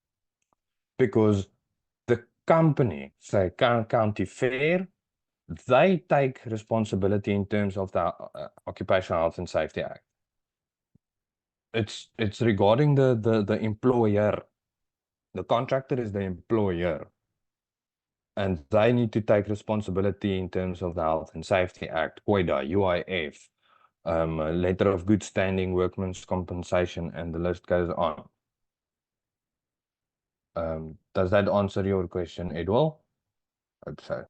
because the company, say County Fair, they take responsibility in terms of the Occupational Health and Safety Act. It's regarding the employer. The contractor is the employer, and they need to take responsibility in terms of the Health and Safety Act, COIDA, UIF, letter of good standing, workman's compensation, and the list goes on. Does that answer your question, Edwell? I hope so.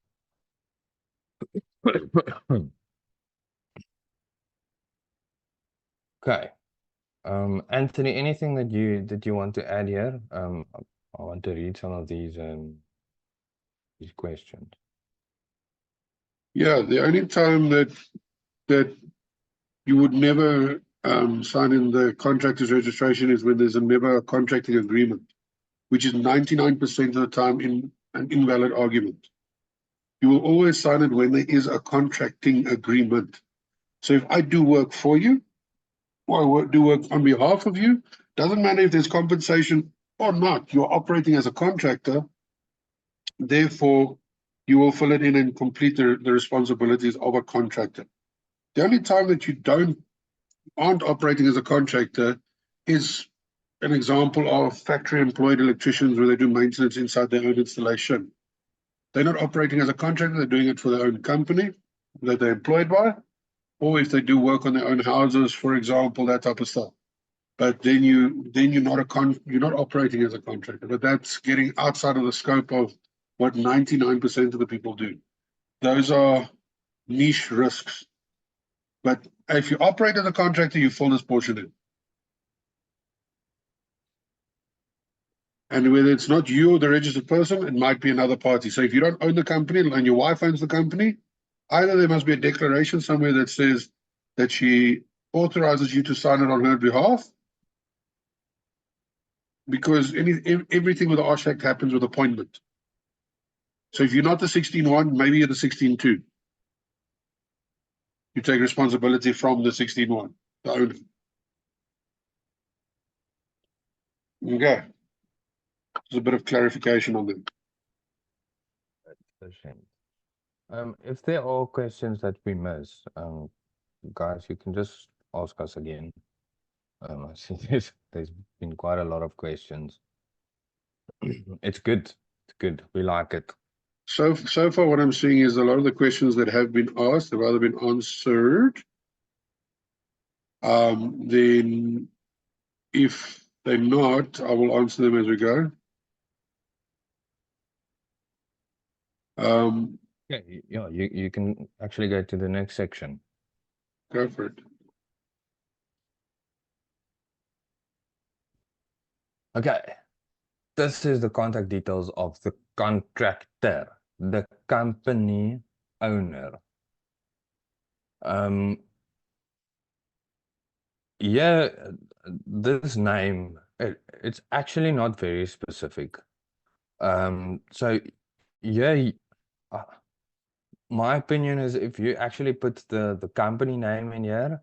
Okay. Anthony, anything that you want to add here? I want to read some of these questions. Yeah, the only time that you would never sign in the contractor's registration is when there's never a contracting agreement, which is 99% of the time in an invalid argument. You will always sign it when there is a contracting agreement. So if I do work for you, or I do work on behalf of you, doesn't matter if there's compensation or not, you're operating as a contractor, therefore you will fill it in and complete the responsibilities of a contractor. The only time that you aren't operating as a contractor is an example of factory employed electricians where they do maintenance inside their own installation. They're not operating as a contractor, they're doing it for their own company that they're employed by, or if they do work on their own houses, for example, that type of stuff. But then you're not operating as a contractor, but that's getting outside of the scope of what 99% of the people do. Those are niche risks. But if you operate as a contractor, you fill this portion in. And whether it's not you or the registered person, it might be another party. So if you don't own the company and your wife owns the company, either there must be a declaration somewhere that says that she authorizes you to sign it on her behalf, because everything with the OSH Act happens with appointment. So if you're not the 16-1, maybe you're the 16-2. You take responsibility from the 16-1, the owner. Okay. There's a bit of clarification on them. If there are questions that we miss, guys, you can just ask us again. I see there's been quite a lot of questions. It's good. It's good. We like it. So far, what I'm seeing is a lot of the questions that have been asked have either been answered. Then, if they're not, I will answer them as we go. Yeah, you can actually go to the next section. Go for it. Okay. This is the contact details of the contractor, the company owner. Yeah, this name, it's actually not very specific. So yeah, my opinion is if you actually put the company name in here,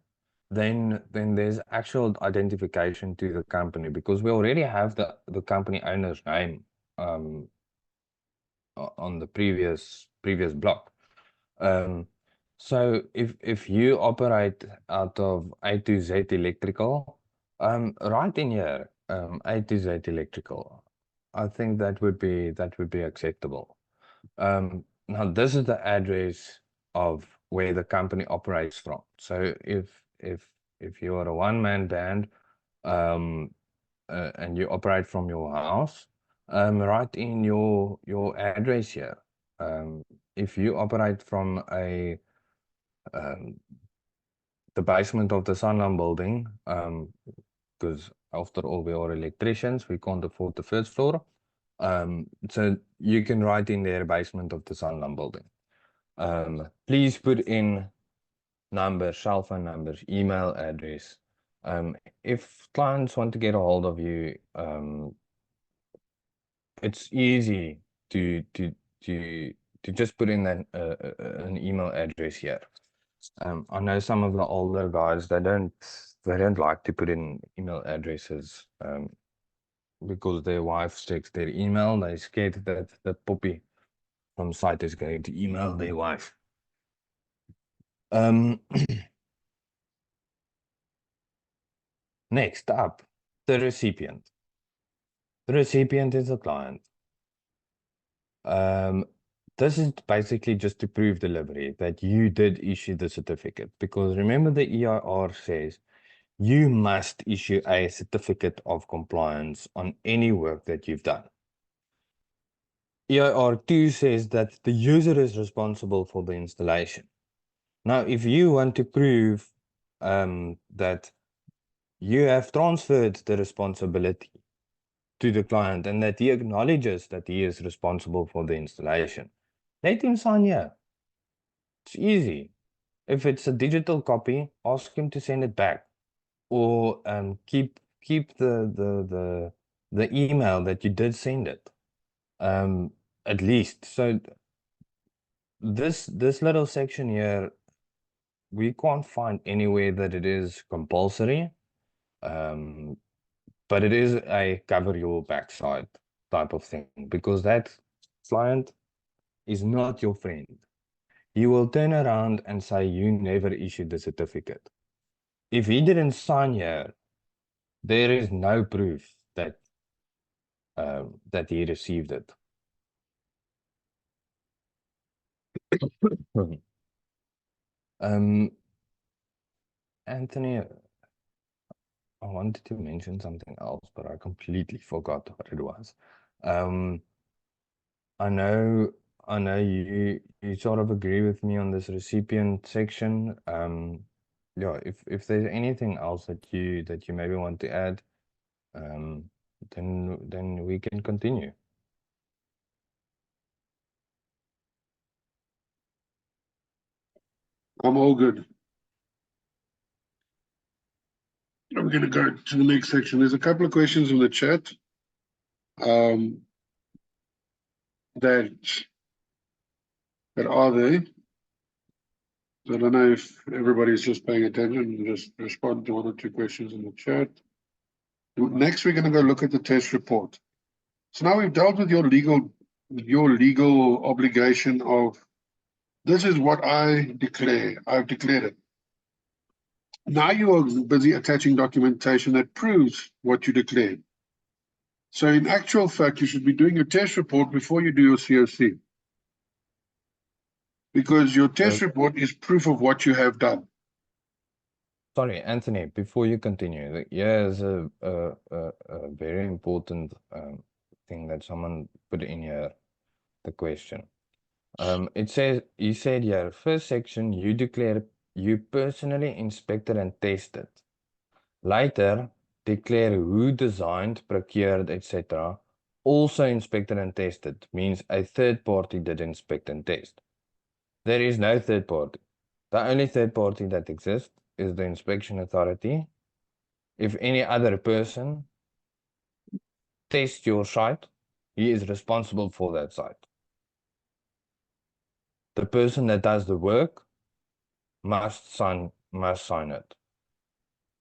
then there's actual identification to the company, because we already have the company owner's name on the previous block. So if you operate out of A to Z Electrical, right in here, A to Z Electrical, I think that would be acceptable. Now this is the address of where the company operates from. So if you are a one-man band, and you operate from your house, write in your address here. If you operate from the basement of the Sanlam building, because after all we are electricians, we can't afford the first floor. So you can write in there basement of the Sanlam building. Please put in numbers, cell phone numbers, email address. If clients want to get a hold of you, it's easy to just put in an email address here. I know some of the older guys, they don't like to put in email addresses, because their wife checks their email. They're scared that the puppy from site is going to email their wife. Next up, the recipient. The recipient is the client. This is basically just to prove delivery, that you did issue the certificate, because remember the EIR says you must issue a certificate of compliance on any work that you've done. EIR 2 says that the user is responsible for the installation. Now, if you want to prove that you have transferred the responsibility to the client and that he acknowledges that he is responsible for the installation. Let him sign here. It's easy. If it's a digital copy, ask him to send it back, or keep the email that you did send it. At least. So this little section here, we can't find anywhere that it is compulsory. But it is a cover your backside type of thing, because that client is not your friend. He will turn around and say you never issued the certificate. If he didn't sign here, there is no proof that that he received it. Anthony, I wanted to mention something else, but I completely forgot what it was. I know you sort of agree with me on this recipient section. Yeah, if there's anything else that you maybe want to add, then we can continue. I'm all good. I'm going to go to the next section. There's a couple of questions in the chat that are there. So I don't know if everybody's just paying attention and just respond to 1 or 2 questions in the chat. Next, we're going to go look at the test report. So now we've dealt with your legal obligation of, this is what I declare. I've declared it. Now you are busy attaching documentation that proves what you declared. So in actual fact, you should be doing your test report before you do your CoC. Because your test report is proof of what you have done. Sorry, Anthony, before you continue, here's a very important thing that someone put in here, the question. It says, you said here, first section, you declare you personally inspected and tested. Later, declare who designed, procured, etc. Also inspected and tested, means a third party did inspect and test. There is no third party. The only third party that exists is the inspection authority. If any other person tests your site, he is responsible for that site. The person that does the work must sign it.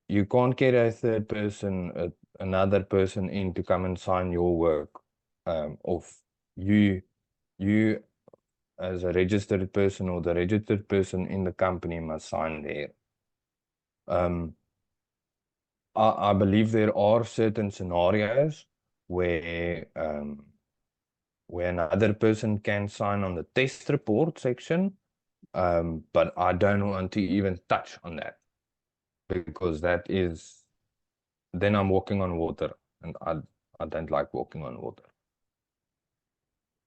You can't get a third person, another person in to come and sign your work. Of you as a registered person, or the registered person in the company must sign there. I believe there are certain scenarios where another person can sign on the test report section, but I don't want to even touch on that, because then I'm walking on water, and I don't like walking on water.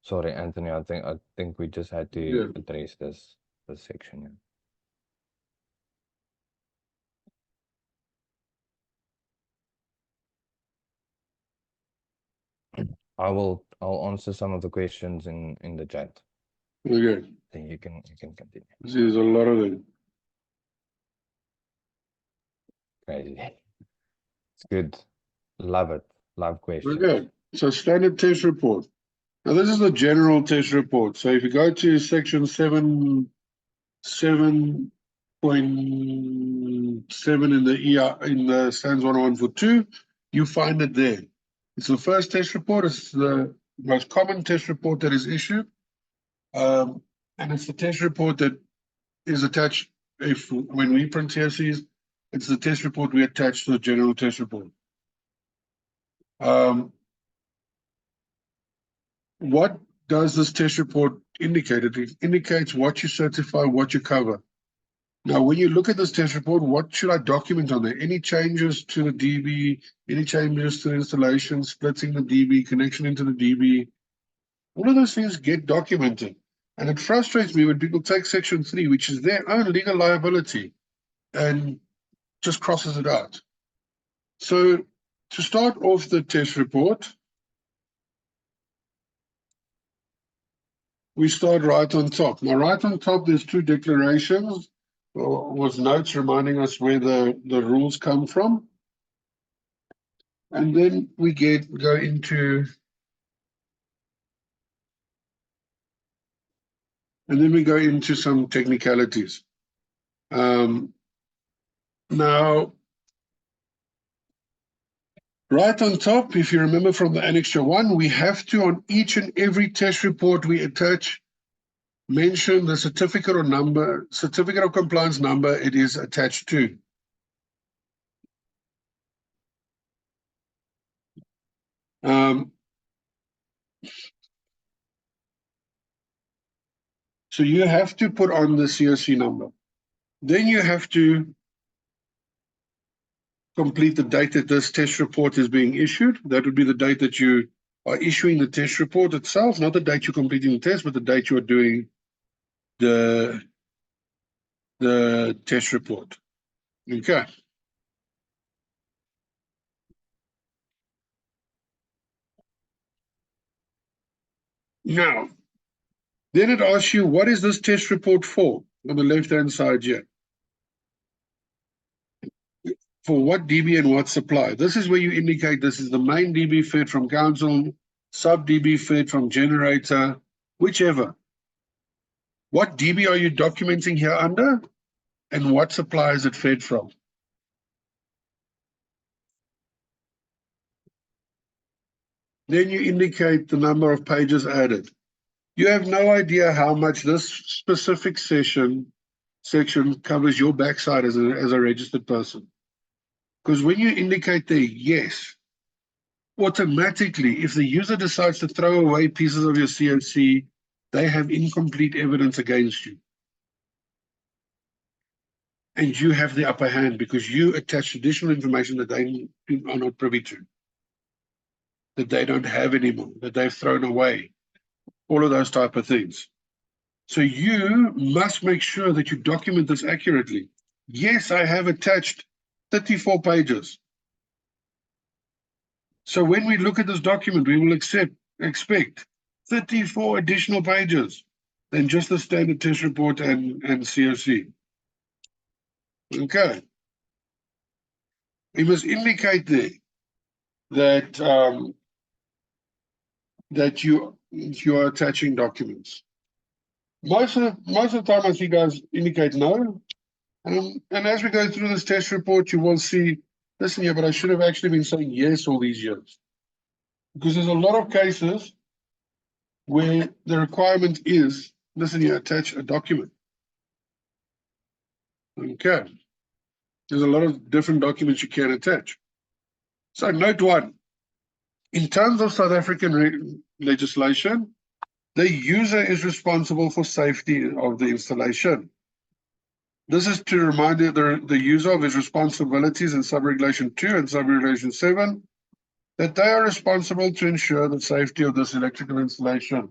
Sorry, Anthony, I think we just had to address this section. Yeah. I'll answer some of the questions in the chat. Okay. Then you can continue. There's a lot of them. Crazy. It's good. Love it. Love questions. Okay. So standard test report. Now this is the general test report. So if you go to section 7.7 in the stands 101 for 2, you find it there. It's the first test report. It's the most common test report that is issued. And it's the test report that is attached when we print CoCs, it's the test report we attach to the general test report. What does this test report indicate? It indicates what you certify, what you cover. Now, when you look at this test report, what should I document on there? Any changes to the DB, any changes to the installation, splitting the DB, connection into the DB, all of those things get documented. And it frustrates me when people take section 3, which is their own legal liability, and just crosses it out. So to start off the test report, we start right on top. Now, right on top, there's two declarations, with notes reminding us where the rules come from. And then we go into some technicalities. Now, right on top, if you remember from the Annexure 1, we have to, on each and every test report we attach, mention the certificate of compliance number it is attached to. So you have to put on the CoC number. Then you have to complete the date that this test report is being issued. That would be the date that you are issuing the test report itself, not the date you're completing the test, but the date you're doing the test report. Okay. Now, then it asks you, what is this test report for? On the left-hand side here. For what DB and what supply? This is where you indicate this is the main DB fed from council, sub DB fed from generator, whichever. What DB are you documenting here under? And what supply is it fed from? Then you indicate the number of pages added. You have no idea how much this specific section covers your backside as a registered person. Because when you indicate there, yes, automatically, if the user decides to throw away pieces of your CoC, they have incomplete evidence against you. And you have the upper hand because you attach additional information that they are not privy to, that they don't have anymore, that they've thrown away, all of those type of things. So you must make sure that you document this accurately. Yes, I have attached 34 pages. So when we look at this document, we will expect 34 additional pages than just the standard test report and CoC. Okay. We must indicate there that that you are attaching documents. Most of the time, I see guys indicate no. And as we go through this test report, you will see, listen here, but I should have actually been saying yes all these years. Because there's a lot of cases where the requirement is, listen here, attach a document. Okay. There's a lot of different documents you can attach. So note 1, in terms of South African legislation, the user is responsible for safety of the installation. This is to remind the user of his responsibilities in Subregulation 2 and Subregulation 7, that they are responsible to ensure the safety of this electrical installation.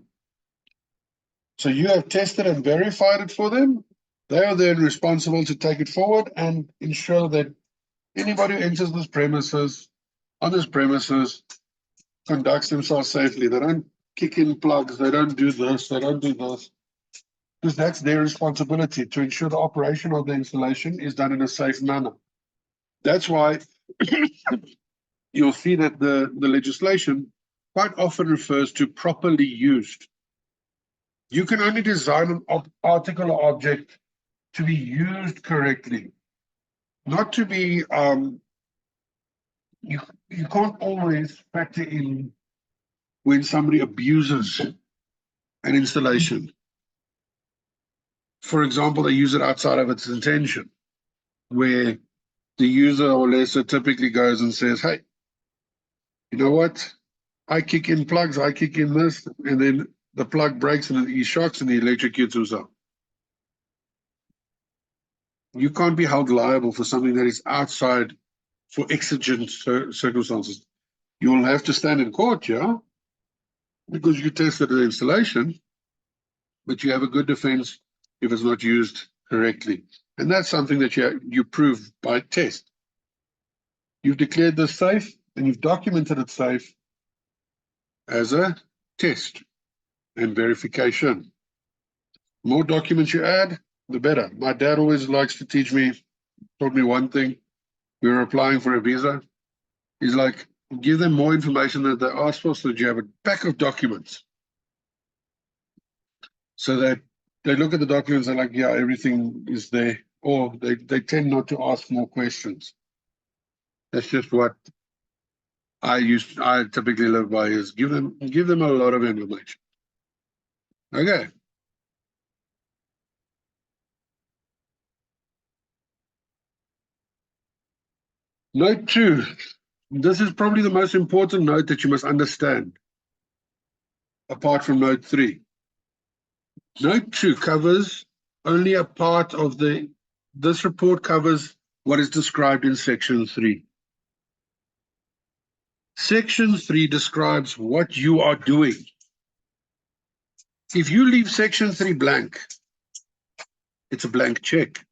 So you have tested and verified it for them. They are then responsible to take it forward and ensure that anybody who enters this premises, on this premises, conducts themselves safely. They don't kick in plugs, they don't do this, they don't do this. Because that's their responsibility to ensure the operation of the installation is done in a safe manner. That's why you'll see that the legislation quite often refers to properly used. You can only design an article or object to be used correctly, not to be, you can't always factor in when somebody abuses an installation. For example, they use it outside of its intention, where the user or lessor typically goes and says, hey, you know what? I kick in plugs, I kick in this, and then the plug breaks and he shocks and he electrocutes himself. You can't be held liable for something that is outside for exigent circumstances. You will have to stand in court, yeah, because you tested the installation, but you have a good defense if it's not used correctly. And that's something that you prove by test. You've declared this safe and you've documented it safe as a test and verification. More documents you add, the better. My dad always likes to taught me one thing. We were applying for a visa. He's like, give them more information that they ask for so that you have a pack of documents. So that they look at the documents and like, yeah, everything is there. Or they tend not to ask more questions. That's just what I typically live by, is give them a lot of information. Okay. Note 2. This is probably the most important note that you must understand, apart from note 3. Note 2 covers only a part of this report covers what is described in section 3. Section 3 describes what you are doing. If you leave section 3 blank, it's a blank check.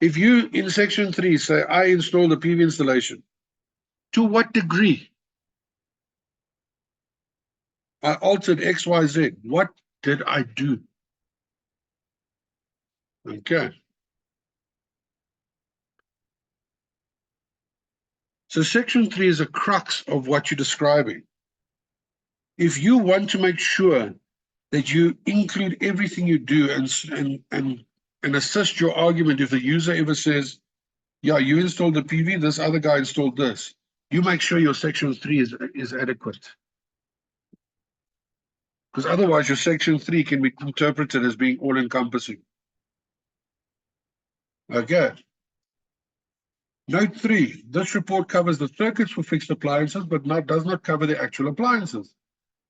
If you, in section 3, say, I installed a PV installation, to what degree? I altered X, Y, Z. What did I do? Okay. So section 3 is a crux of what you're describing. If you want to make sure that you include everything you do and assist your argument, if the user ever says, yeah, you installed the PV, this other guy installed this, you make sure your section 3 is adequate. Because otherwise your section 3 can be interpreted as being all-encompassing. Okay. Note 3, this report covers the circuits for fixed appliances, but does not cover the actual appliances.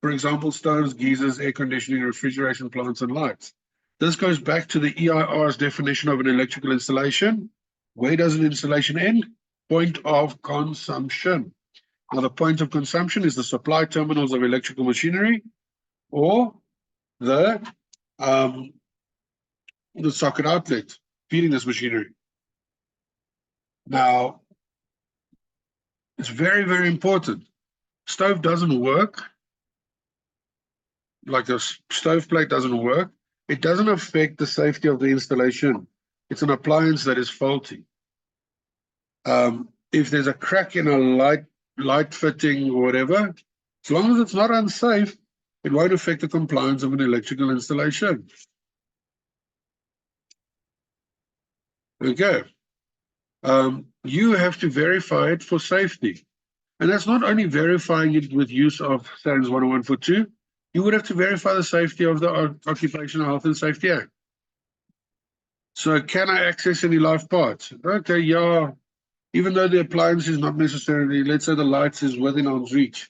For example, stoves, geysers, air conditioning, refrigeration plants, and lights. This goes back to the EIR's definition of an electrical installation. Where does an installation end? Point of consumption. Now, the point of consumption is the supply terminals of electrical machinery, or the socket outlet feeding this machinery. Now, it's very, very important. Stove doesn't work. Like a stove plate doesn't work. It doesn't affect the safety of the installation. It's an appliance that is faulty. If there's a crack in a light fitting or whatever, as long as it's not unsafe, it won't affect the compliance of an electrical installation. Okay. You have to verify it for safety. And that's not only verifying it with use of SANS 10142, you would have to verify the safety of the Occupational Health and Safety Act. So can I access any live parts? Okay, yeah. Even though the appliance is not necessarily, let's say the lights is within arm's reach,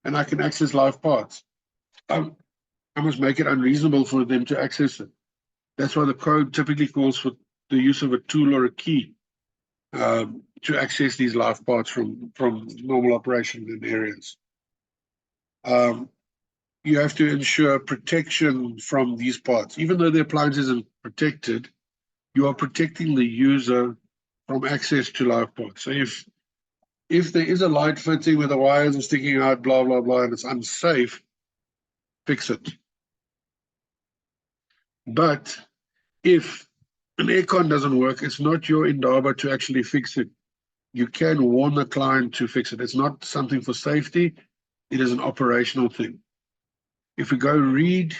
and I can access live parts, I must make it unreasonable for them to access it. That's why the code typically calls for the use of a tool or a key to access these live parts from normal operation in areas. You have to ensure protection from these parts. Even though the appliance isn't protected, you are protecting the user from access to live parts. So if there is a light fitting where the wires are sticking out, blah, blah, blah, and it's unsafe, fix it. But if an aircon doesn't work, it's not your indaba to actually fix it. You can warn the client to fix it. It's not something for safety. It is an operational thing. If we go read,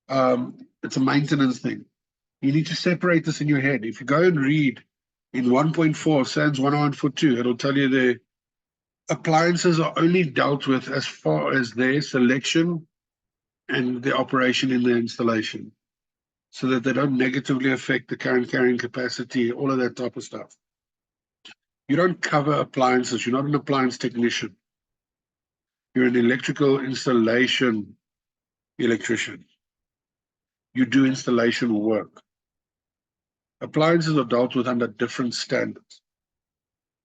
it's a maintenance thing. You need to separate this in your head. If you go and read in 1.4 SANS 10142, it'll tell you the appliances are only dealt with as far as their selection and the operation in the installation, so that they don't negatively affect the current carrying capacity, all of that type of stuff. You don't cover appliances. You're not an appliance technician. You're an electrical installation electrician. You do installation work. Appliances are dealt with under different standards.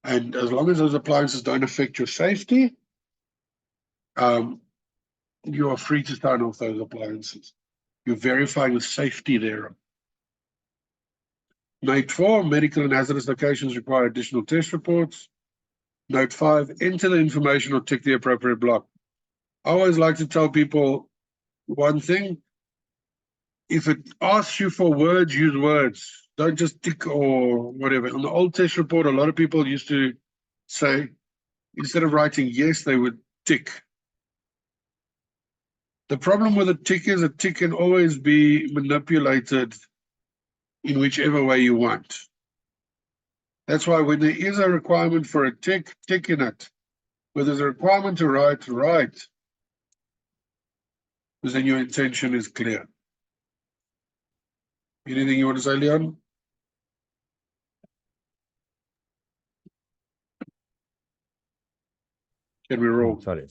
And as long as those appliances don't affect your safety, you are free to sign off those appliances. You're verifying the safety thereof. Note 4, medical and hazardous locations require additional test reports. Note 5, enter the information or tick the appropriate block. I always like to tell people, one thing. If it asks you for words, use words. Don't just tick or whatever. On the old test report, a lot of people used to say, instead of writing yes, they would tick. The problem with a tick is a tick can always be manipulated in whichever way you want. That's why when there is a requirement for a tick, tick in it. Where there's a requirement to write, write. Because then your intention is clear. Anything you want to say, Leon? Can we roll? Sorry.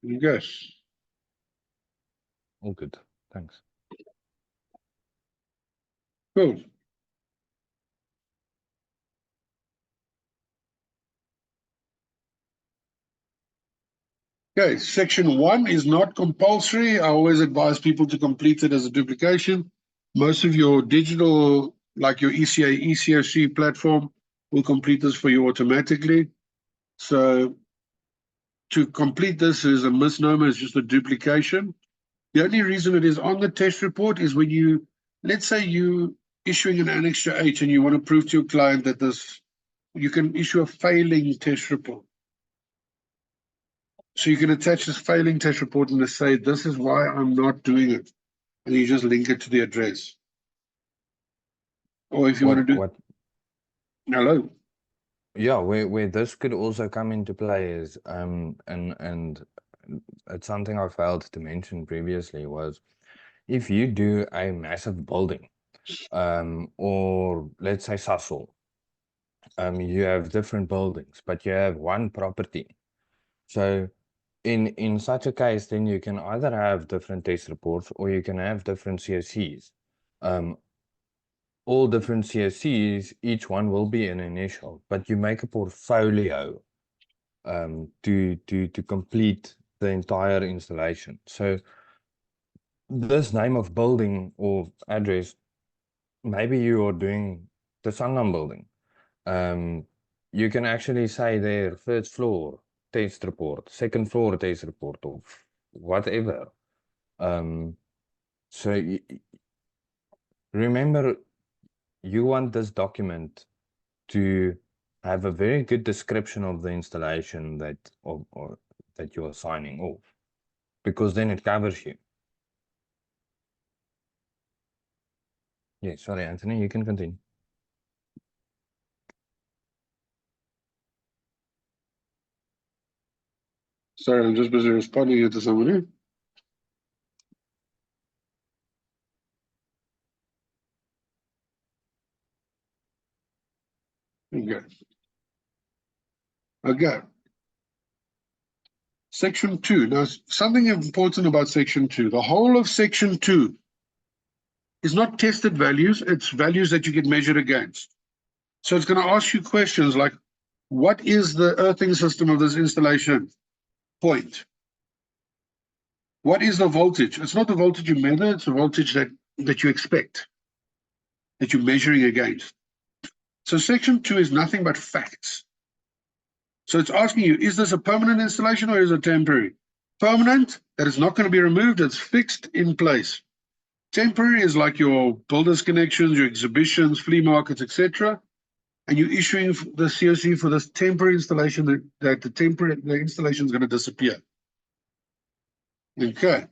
Yes. All good. Thanks. Cool. Okay, section 1 is not compulsory. I always advise people to complete it as a duplication. Most of your digital, like your ECA, ECOC platform, will complete this for you automatically. So to complete this is a misnomer, it's just a duplication. The only reason it is on the test report is when you, let's say you issuing an Annex to H and you want to prove to your client that this, you can issue a failing test report. So you can attach this failing test report and just say, this is why I'm not doing it. And you just link it to the address. Or if you want to do, hello. Yeah, where this could also come into play is and it's something I failed to mention previously was if you do a massive building, or let's say Sasol, you have different buildings, but you have one property. So in such a case, then you can either have different test reports or you can have different COCs. All different COCs, each one will be an initial, but you make a portfolio to complete the entire installation. So this name of building or address, maybe you are doing the Sanlam building. You can actually say there, first floor test report, second floor test report, or whatever. So remember, you want this document to have a very good description of the installation that or that you are signing off, because then it covers you. Yeah, sorry, Anthony, you can continue. Sorry, I'm just busy responding to somebody. Okay. Okay. Section 2. Now, something important about section 2. The whole of section 2 is not tested values, it's values that you get measured against. So it's going to ask you questions like, what is the earthing system of this installation? Point. What is the voltage? It's not the voltage you measure, it's the voltage that you expect, that you're measuring against. So section 2 is nothing but facts. So it's asking you, is this a permanent installation or is it temporary? Permanent, that is not going to be removed, it's fixed in place. Temporary is like your builders connections, your exhibitions, flea markets, etc. And you're issuing the COC for this temporary installation that the installation is going to disappear. Okay.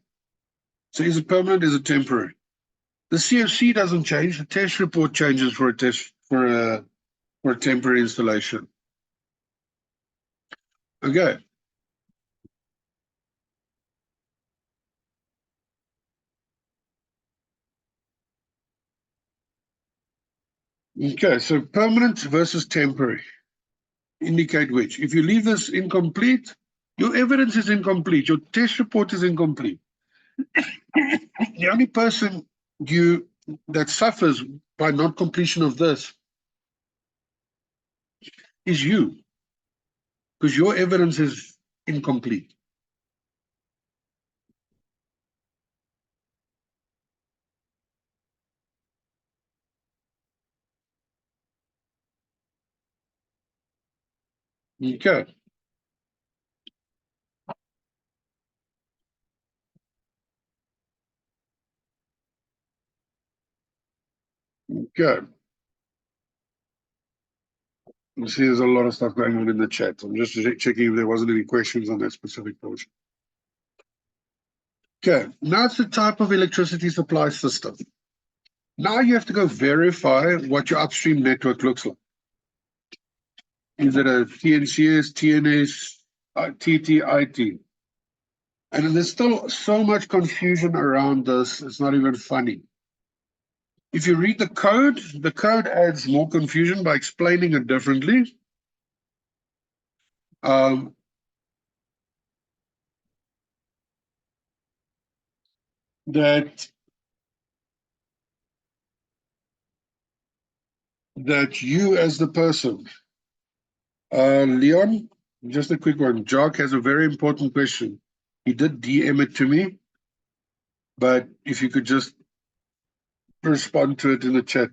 So is it permanent? Is it temporary? The COC doesn't change. The test report changes for a temporary installation. Okay. Okay, so permanent versus temporary. Indicate which. If you leave this incomplete, your evidence is incomplete. Your test report is incomplete. The only person that suffers by not completion of this is you, because your evidence is incomplete. Okay. Okay. You see there's a lot of stuff going on in the chat. I'm just checking if there wasn't any questions on that specific portion. Okay, now it's the type of electricity supply system. Now you have to go verify what your upstream network looks like. Is it a TNCS, TNS, TTIT? And there's still so much confusion around this, it's not even funny. If you read the code adds more confusion by explaining it differently. That you as the person, Leon, just a quick one. Jock has a very important question. He did DM it to me, but if you could just respond to it in the chat.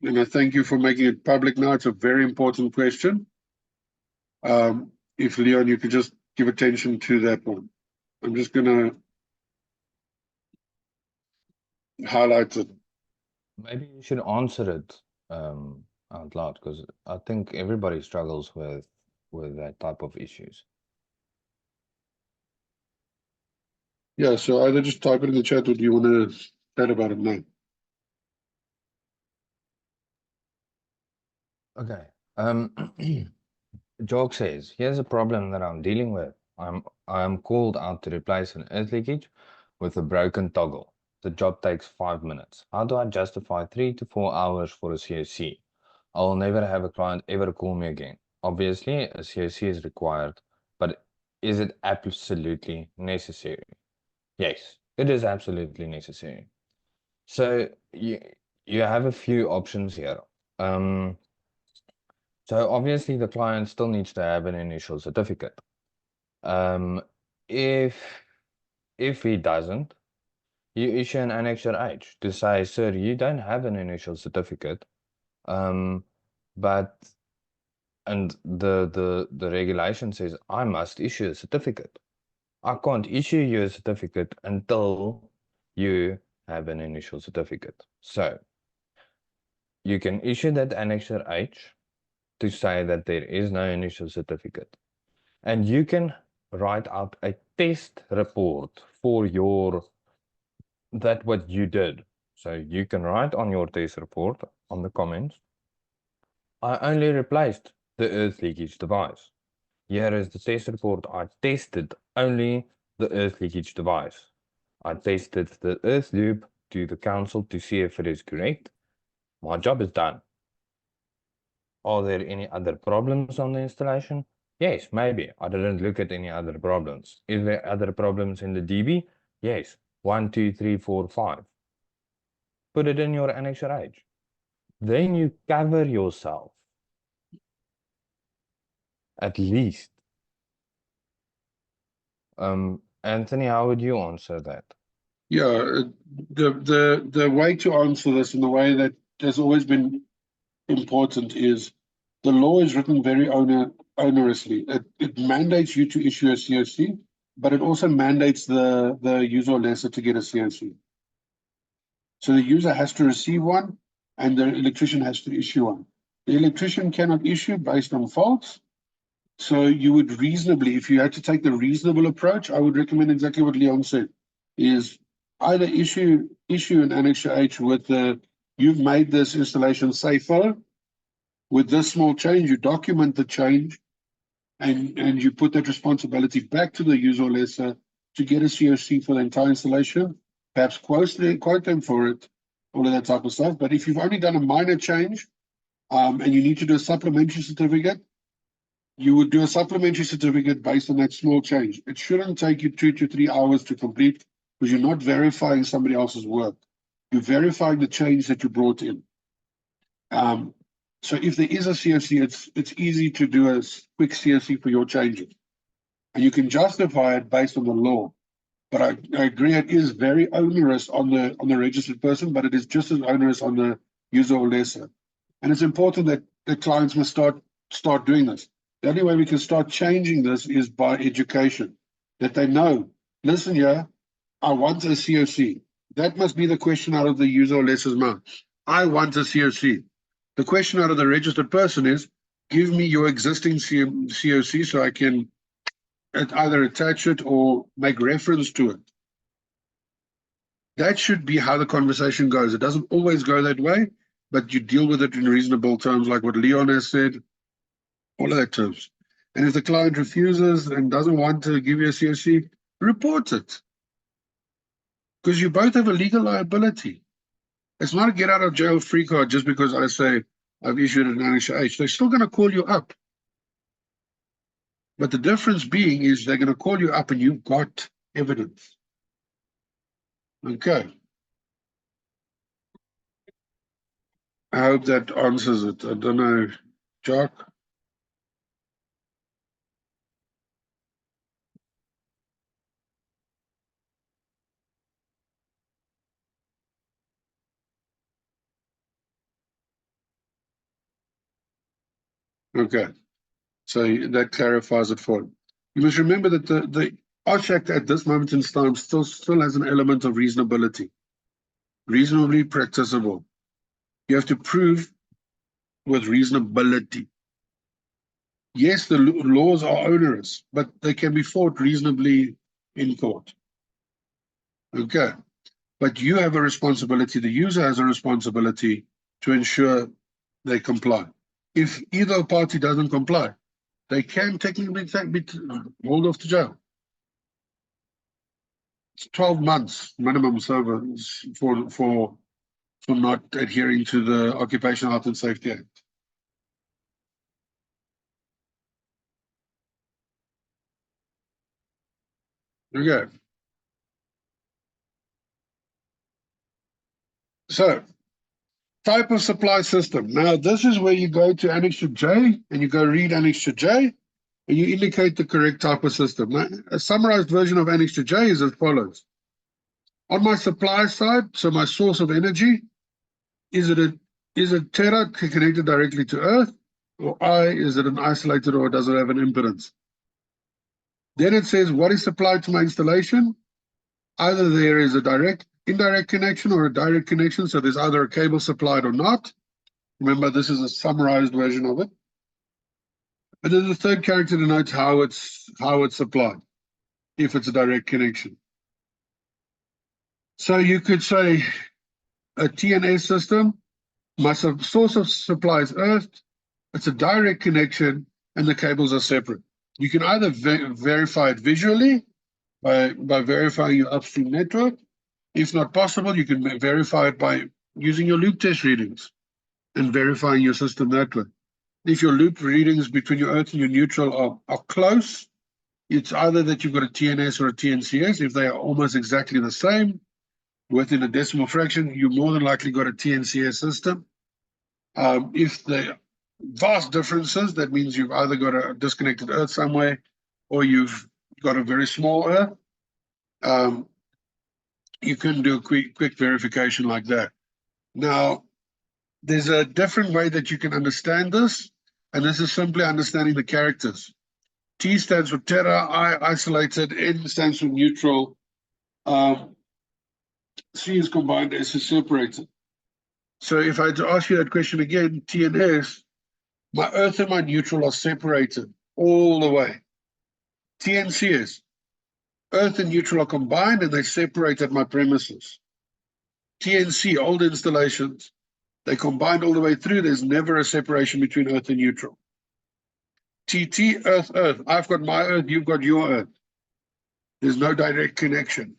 And I thank you for making it public now. It's a very important question. If Leon, you could just give attention to that one. I'm just gonna highlight it. Maybe you should answer it out loud, because I think everybody struggles with that type of issues. Yeah, so either just type it in the chat or do you want to chat about it now? Okay. Jog says, here's a problem that I'm dealing with. I am called out to replace an earth leakage with a broken toggle. The job takes 5 minutes. How do I justify 3 to 4 hours for a CoC? I will never have a client ever call me again. Obviously, a CoC is required, but is it absolutely necessary? Yes, it is absolutely necessary. So you have a few options here. So obviously the client still needs to have an initial certificate. If he doesn't, you issue an Annexure H to say, sir, you don't have an initial certificate, but the regulation says I must issue a certificate. I can't issue you a certificate until you have an initial certificate. So you can issue that Annexure H to say that there is no initial certificate. And you can write out a test report for what you did. So you can write on your test report on the comments, I only replaced the earth leakage device. Here is the test report. I tested only the earth leakage device. I tested the earth loop to the council to see if it is correct. My job is done. Are there any other problems on the installation? Yes, maybe. I didn't look at any other problems. Is there other problems in the DB? Yes. 1, 2, 3, 4, 5. Put it in your Annexure H. Then you cover yourself. At least. Anthony, how would you answer that? Yeah, the way to answer this in the way that has always been important is the law is written very onerously. It mandates you to issue a CoC, but it also mandates the user or lessor to get a CoC. So the user has to receive one and the electrician has to issue one. The electrician cannot issue based on faults. So you would reasonably, if you had to take the reasonable approach, I would recommend exactly what Leon said, is either issue an Annexure H with you've made this installation safer. With this small change, you document the change and you put that responsibility back to the user or lessor to get a CoC for the entire installation, perhaps quote them for it, all of that type of stuff. But if you've only done a minor change and you need to do a supplementary certificate, you would do a supplementary certificate based on that small change. It shouldn't take you 2 to 3 hours to complete because you're not verifying somebody else's work. You're verifying the change that you brought in. So if there is a CoC, it's easy to do a quick CoC for your changes. And you can justify it based on the law. But I agree it is very onerous on the registered person, but it is just as onerous on the user or lessor. And it's important that the clients must start doing this. The only way we can start changing this is by education, that they know, listen here, I want a CoC. That must be the question out of the user or lessor's mouth. I want a CoC. The question out of the registered person is, give me your existing CoC so I can either attach it or make reference to it. That should be how the conversation goes. It doesn't always go that way, but you deal with it in reasonable terms, like what Leon has said, all of that terms. And if the client refuses and doesn't want to give you a CoC, report it. Because you both have a legal liability. It's not a get out of jail free card just because I say I've issued an annexure H. They're still going to call you up. But the difference being is they're going to call you up and you've got evidence. Okay. I hope that answers it. I don't know, Jack. Okay. So that clarifies it for him. You must remember that the Arch Act at this moment in time still has an element of reasonability. Reasonably practicable. You have to prove with reasonability. Yes, the laws are onerous, but they can be fought reasonably in court. Okay. But you have a responsibility, the user has a responsibility to ensure they comply. If either party doesn't comply, they can technically be hauled off to jail. It's 12 months minimum service for not adhering to the Occupational Health and Safety Act. Okay. So, type of supply system. Now, this is where you go to Annexure J and you go read Annexure J and you indicate the correct type of system. Now, a summarized version of Annexure J is as follows. On my supply side, so my source of energy, is it Terra connected directly to Earth? Or is it an isolated or does it have an impedance? Then it says, what is supplied to my installation? Either there is a indirect connection or a direct connection. So there's either a cable supplied or not. Remember, this is a summarized version of it. And then the third character denotes how it's supplied, if it's a direct connection. So you could say a TNS system, my source of supply is Earth, it's a direct connection, and the cables are separate. You can either verify it visually by verifying your upstream network. If not possible, you can verify it by using your loop test readings and verifying your system that way. If your loop readings between your earth and your neutral are close, it's either that you've got a TNS or a TNCS. If they are almost exactly the same, within a decimal fraction, you more than likely got a TNCS system. If the vast differences, that means you've either got a disconnected earth somewhere or you've got a very small earth. You can do a quick verification like that. Now, there's a different way that you can understand this, and this is simply understanding the characters. T stands for Terra, I isolated, N stands for neutral, C is combined, S is separated. So if I had to ask you that question again, T and S, my earth and my neutral are separated all the way. T and CS, earth and neutral are combined and they separate at my premises. TNC, old installations, they combined all the way through. There's never a separation between earth and neutral. TT, earth, earth. I've got my earth, you've got your earth. There's no direct connection.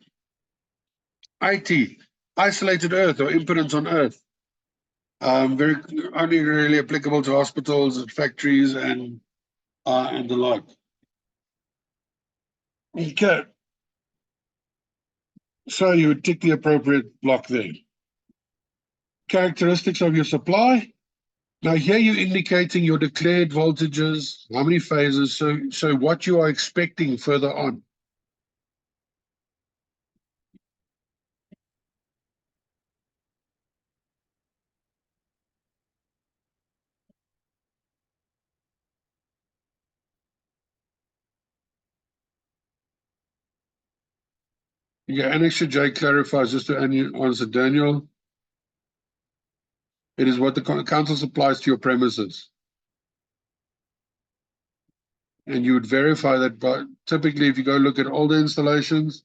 IT, isolated earth or impedance on earth. Very only really applicable to hospitals, factories, and the like. Okay. So you would tick the appropriate block there. Characteristics of your supply. Now here you're indicating your declared voltages, how many phases, so what you are expecting further on. Yeah, Annexure J clarifies, just to answer Daniel. It is what the council supplies to your premises. And you would verify that, but typically if you go look at older installations,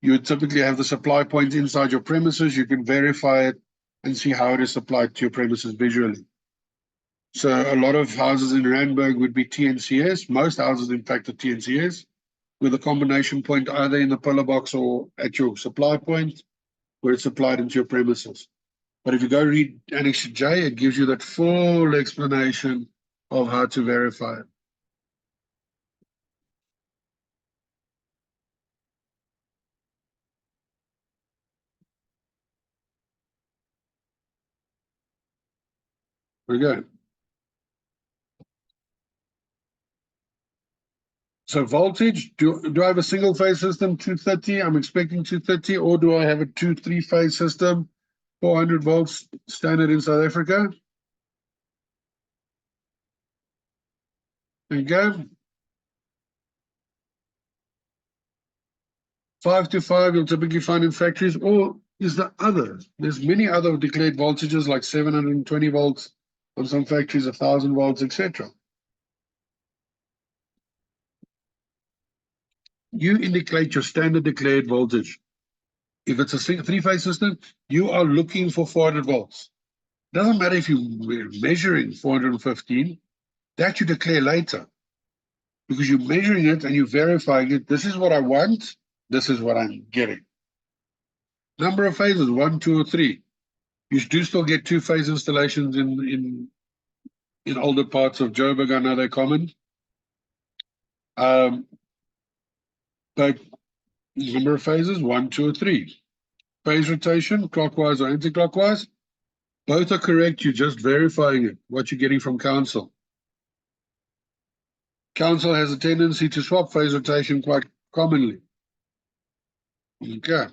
you would typically have the supply point inside your premises. You can verify it and see how it is supplied to your premises visually. So a lot of houses in Randburg would be TNCS. Most houses, in fact, are TNCS, with a combination point either in the pillar box or at your supply point, where it's supplied into your premises. But if you go read Annex J, it gives you that full explanation of how to verify it. There we go. So voltage, do I have a single phase system, 230? I'm expecting 230, or do I have a 2-3 phase system, 400 volts standard in South Africa? There you go. 5 to 5 you'll typically find in factories, or is the other. There's many other declared voltages like 720 volts on some factories, 1,000 volts, etc. You indicate your standard declared voltage. If it's a three-phase system, you are looking for 400 volts. Doesn't matter if you're measuring 415, that you declare later. Because you're measuring it and you're verifying it. This is what I want. This is what I'm getting. Number of phases, 1, 2, or 3. You do still get 2-phase installations in older parts of Joburg. I know they're common. But number of phases, 1, 2, or 3. Phase rotation, clockwise or anti-clockwise. Both are correct. You're just verifying it, what you're getting from council. Council has a tendency to swap phase rotation quite commonly. Okay.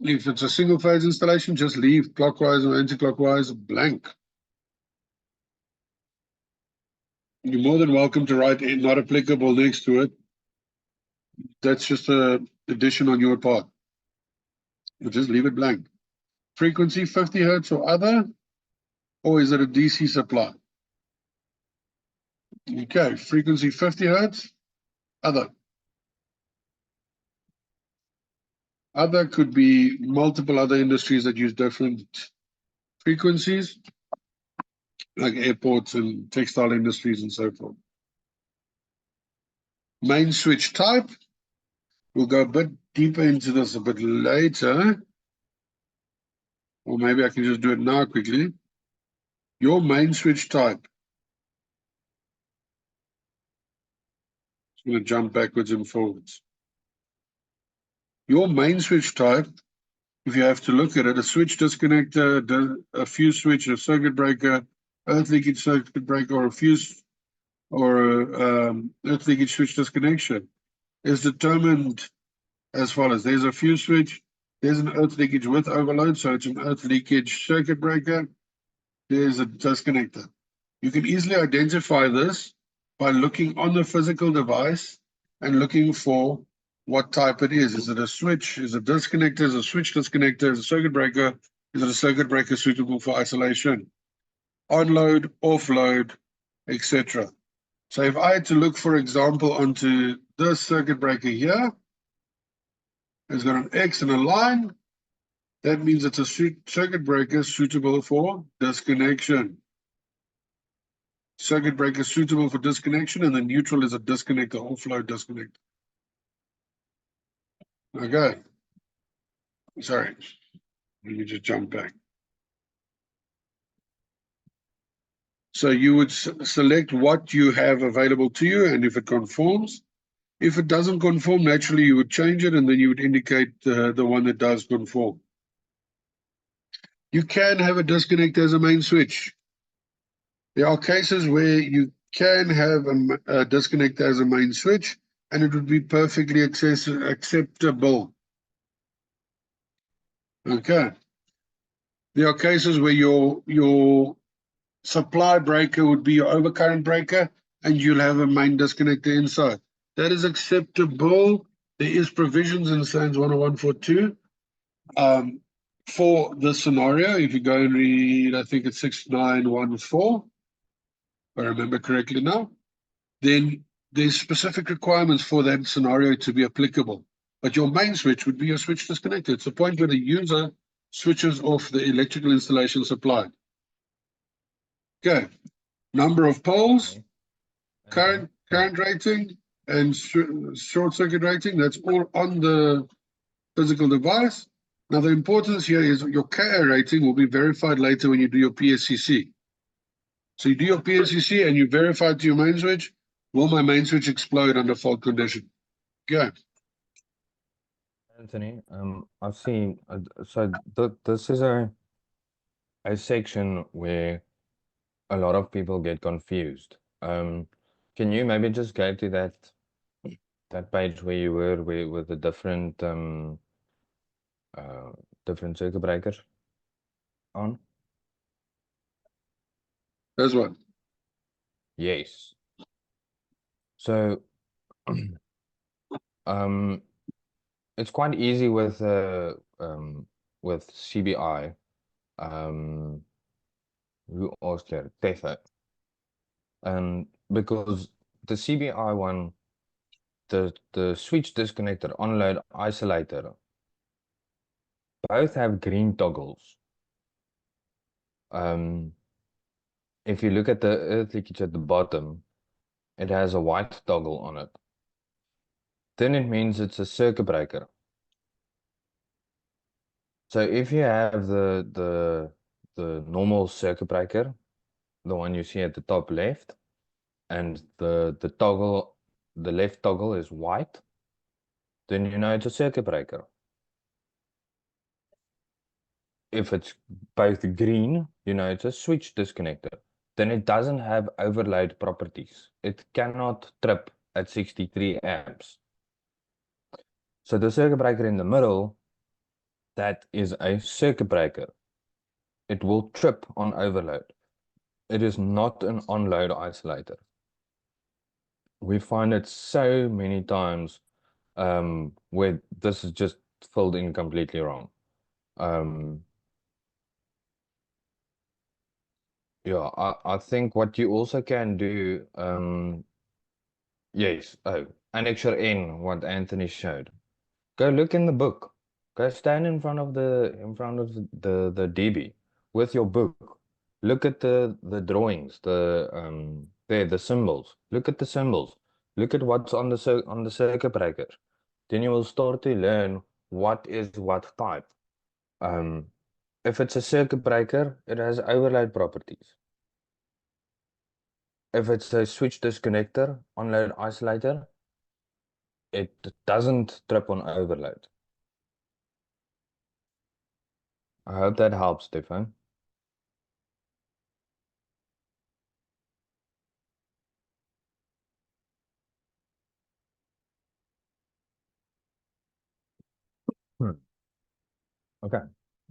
If it's a single phase installation, just leave clockwise or anti-clockwise blank. You're more than welcome to write in not applicable next to it. That's just an addition on your part. But just leave it blank. Frequency 50 hertz or other, or is it a DC supply? Okay, frequency 50 hertz, other. Other could be multiple other industries that use different frequencies, like airports and textile industries and so forth. Main switch type, we'll go a bit deeper into this a bit later, or maybe I can just do it now quickly. Your main switch type. I'm going to jump backwards and forwards. Your main switch type, if you have to look at it, a switch disconnector, a fuse switch, a circuit breaker, earth leakage circuit breaker, or a fuse or earth leakage switch disconnection is determined as follows. There's a fuse switch, there's an earth leakage with overload, so it's an earth leakage circuit breaker, there's a disconnector. You can easily identify this by looking on the physical device and looking for what type it is. Is it a switch? Is it a disconnector? Is it a switch disconnector? Is it a circuit breaker? Is it a circuit breaker suitable for isolation? On load, off load, etc. So if I had to look, for example, onto this circuit breaker here, it's got an X and a line. That means it's a circuit breaker suitable for disconnection. Circuit breaker suitable for disconnection, and the neutral is a disconnector, offload disconnector. Okay. Sorry. Let me just jump back. So you would select what you have available to you, and if it conforms. If it doesn't conform, naturally you would change it, and then you would indicate the one that does conform. You can have a disconnect as a main switch. There are cases where you can have a disconnect as a main switch, and it would be perfectly acceptable. Okay. There are cases where your supply breaker would be your overcurrent breaker, and you'll have a main disconnector inside. That is acceptable. There is provisions in SANS 10142 For the scenario, if you go and read, I think it's 6914, if I remember correctly now, then there's specific requirements for that scenario to be applicable. But your main switch would be your switch disconnected. It's the point where the user switches off the electrical installation supplied. Okay, number of poles, current rating, and short circuit rating, that's all on the physical device. Now, the importance here is your KA rating will be verified later when you do your PSCC. So you do your PSCC and you verify to your main switch, will my main switch explode under fault condition? Okay. Anthony, I've seen, so this is a section where a lot of people get confused. Can you maybe just go to that page where you were with the different different circuit breakers on? That's what. Yes. So it's quite easy with CBI. Who asked there? Tether. Because the CBI one, the switch disconnector, on-load isolator, both have green toggles. If you look at the earth leakage at the bottom, it has a white toggle on it. Then it means it's a circuit breaker. So if you have the normal circuit breaker, the one you see at the top left, and the toggle, the left toggle is white, then you know it's a circuit breaker. If it's both green, you know it's a switch disconnector. Then it doesn't have overload properties. It cannot trip at 63 amps. So the circuit breaker in the middle, that is a circuit breaker. It will trip on overload. It is not an on-load isolator. We find it so many times where this is just filled in completely wrong. Yeah, I think what you also can do, yes, Annexure N, what Anthony showed. Go look in the book. Go stand in front of the DB with your book. Look at the drawings, the symbols. Look at the symbols. Look at what's on the circuit breaker. Then you will start to learn what is what type. If it's a circuit breaker, it has overload properties. If it's a switch disconnector, on-load isolator, it doesn't trip on overload. I hope that helps, Stefan. Okay.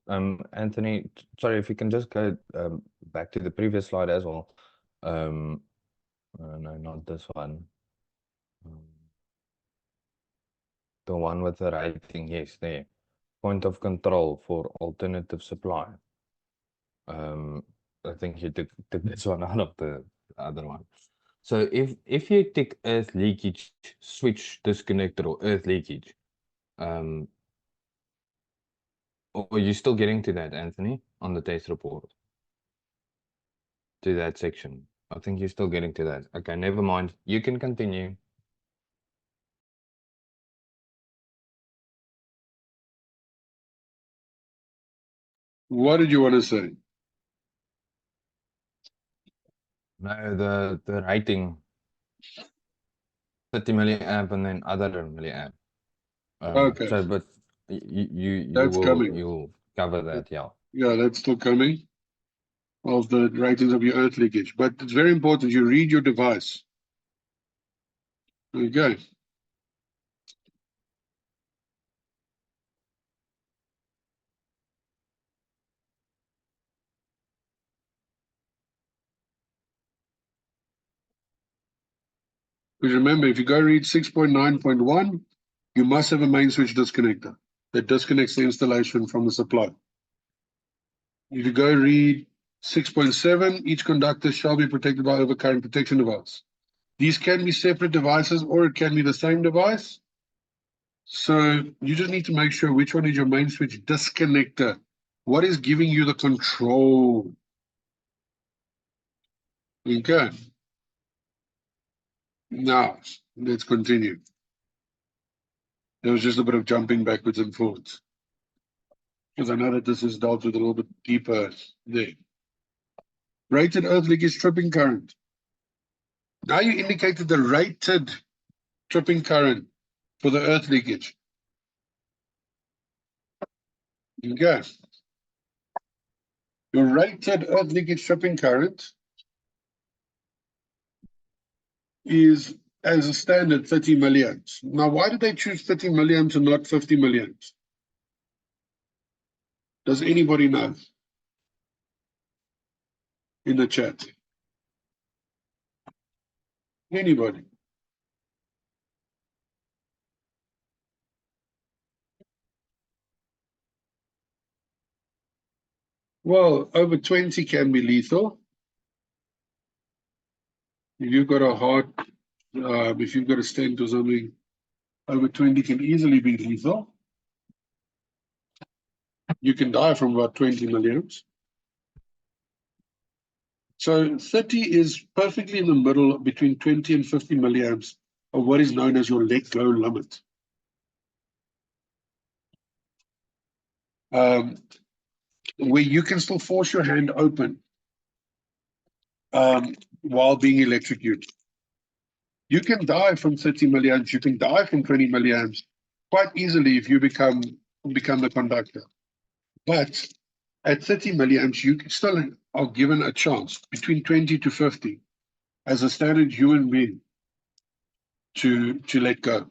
Anthony, sorry, if you can just go back to the previous slide as well. No, not this one. The one with the rating, yes, there. Point of control for alternative supply. I think you took this one out of the other one. So if you take earth leakage, switch disconnector or earth leakage, or are you still getting to that, Anthony, on the test report? To that section. I think you're still getting to that. Okay, never mind. You can continue. What did you want to say? No, the rating 30 milliamp and then other milliamp. Okay. So, but you That's coming. you'll cover that, yeah. Yeah, that's still coming. Of the ratings of your earth leakage, but it's very important you read your device. Okay. Because remember, if you go read 6.9.1, you must have a main switch disconnector. that disconnects the installation from the supply. If you go read 6.7, each conductor shall be protected by overcurrent protection device. These can be separate devices or it can be the same device. So you just need to make sure which one is your main switch disconnector. What is giving you the control? Okay. Now, let's continue. There was just a bit of jumping backwards and forwards, because I know that this is dealt with a little bit deeper there. Rated earth leakage tripping current. Now you indicated the rated tripping current for the earth leakage. Okay. Your rated earth leakage tripping current is, as a standard, 30 milliamps. Now, why did they choose 30 milliamps and not 50 milliamps? Does anybody know? In the chat. Anybody? Well, over 20 can be lethal. If you've got a heart, if you've got a stent or something, over 20 can easily be lethal. You can die from about 20 milliamps. So 30 is perfectly in the middle between 20 and 50 milliamps of what is known as your let go limit. Where you can still force your hand open while being electrocuted. You can die from 30 milliamps, you can die from 20 milliamps quite easily if you become the conductor. But at 30 milliamps, you still are given a chance between 20 to 50 as a standard human being to let go.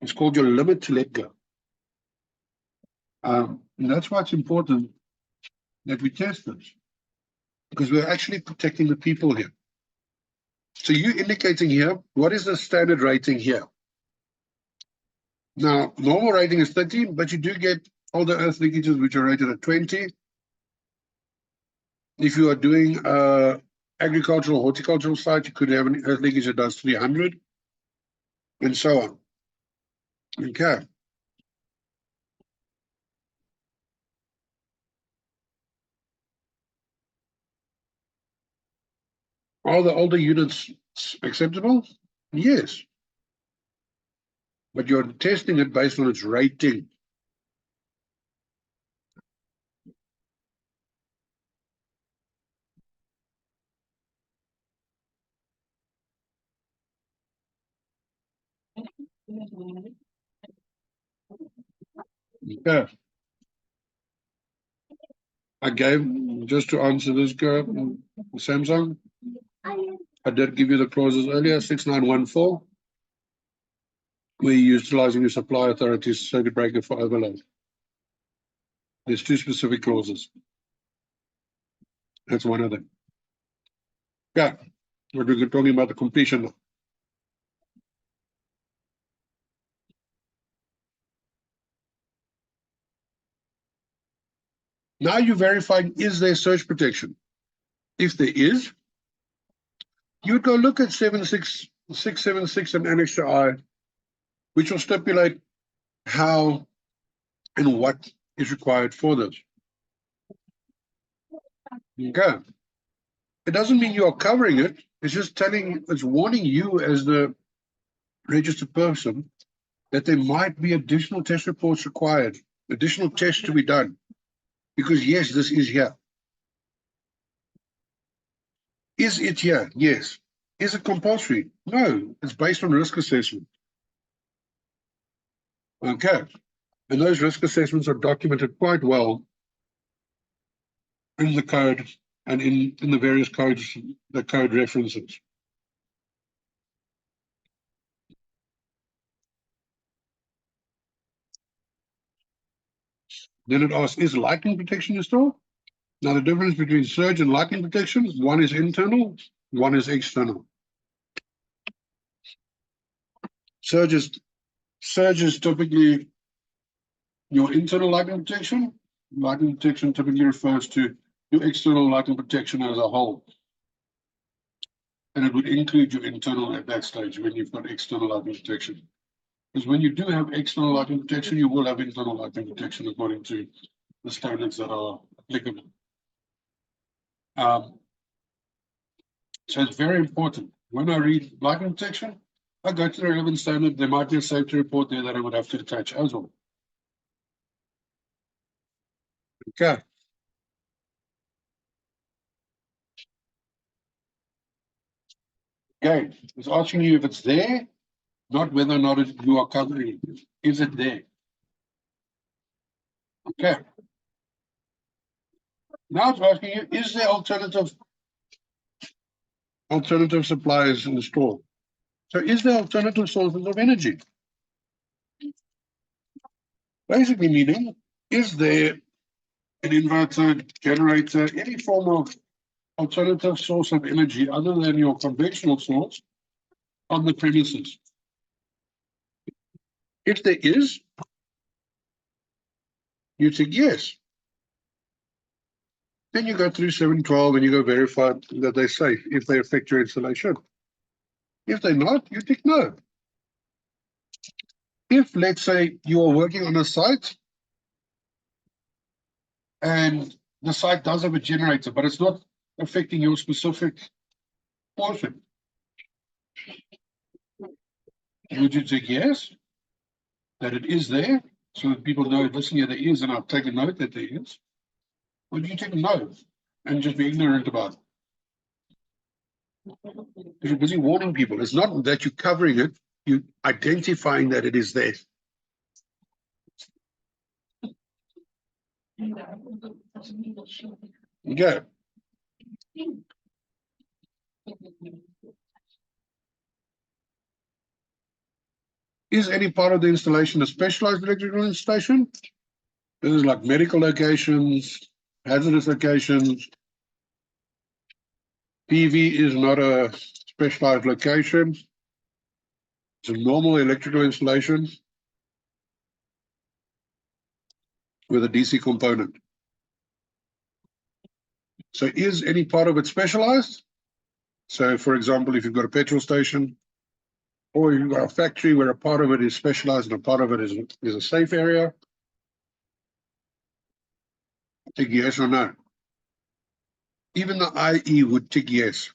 It's called your limit to let go. And that's why it's important that we test this, because we're actually protecting the people here. So you're indicating here, what is the standard rating here? Now, normal rating is 30, but you do get all the earth leakages which are rated at 20. If you are doing agricultural, horticultural site, you could have an earth leakage that does 300, and so on. Okay. Are the older units acceptable? Yes. But you're testing it based on its rating. Okay. I gave, just to answer this girl, Samsung, I did give you the clauses earlier, 6914. We're utilizing the supply authority's circuit breaker for overload. There's two specific clauses. That's one of them. Yeah, we're talking about the completion. Now you're verifying, is there surge protection? If there is, you would go look at 676 and Annex I, which will stipulate how and what is required for this. Okay. It doesn't mean you are covering it. It's just it's warning you as the registered person that there might be additional test reports required, additional tests to be done. Because yes, this is here. Is it here? Yes. Is it compulsory? No, it's based on risk assessment. Okay. And those risk assessments are documented quite well in the code and in the various codes, the code references. Then it asks, is lightning protection installed? Now the difference between surge and lightning protection, one is internal, one is external. Surge is surge is typically your internal lighting protection. Lighting protection typically refers to your external lighting protection as a whole. And it would include your internal at that stage when you've got external lighting protection. Because when you do have external lighting protection, you will have internal lighting protection according to the standards that are applicable. So it's very important. When I read lighting protection, I go to the relevant standard. There might be a safety report there that I would have to attach as well. Okay. Okay, it's asking you if it's there, not whether or not you are covering it. Is it there? Okay. Now it's asking you, is there alternative suppliers installed? So is there alternative sources of energy? Basically meaning, is there an inverter, generator, any form of alternative source of energy other than your conventional source on the premises? If there is, you tick yes. Then you go through 712 and you go verify that they're safe if they affect your installation. If they're not, you tick no. If, let's say, you are working on a site and the site does have a generator, but it's not affecting your specific portion, would you tick yes, that it is there, so that people know, listen, yeah, there is, and I'll take a note that there is? Or do you tick no and just be ignorant about it? Because you're busy warning people. It's not that you're covering it, you're identifying that it is there. Okay. Is any part of the installation a specialized electrical installation? This is like medical locations, hazardous locations. PV is not a specialized location. It's a normal electrical installation with a DC component. So is any part of it specialized? So for example, if you've got a petrol station or you've got a factory where a part of it is specialized and a part of it is a safe area, tick yes or no. Even the IE would tick yes.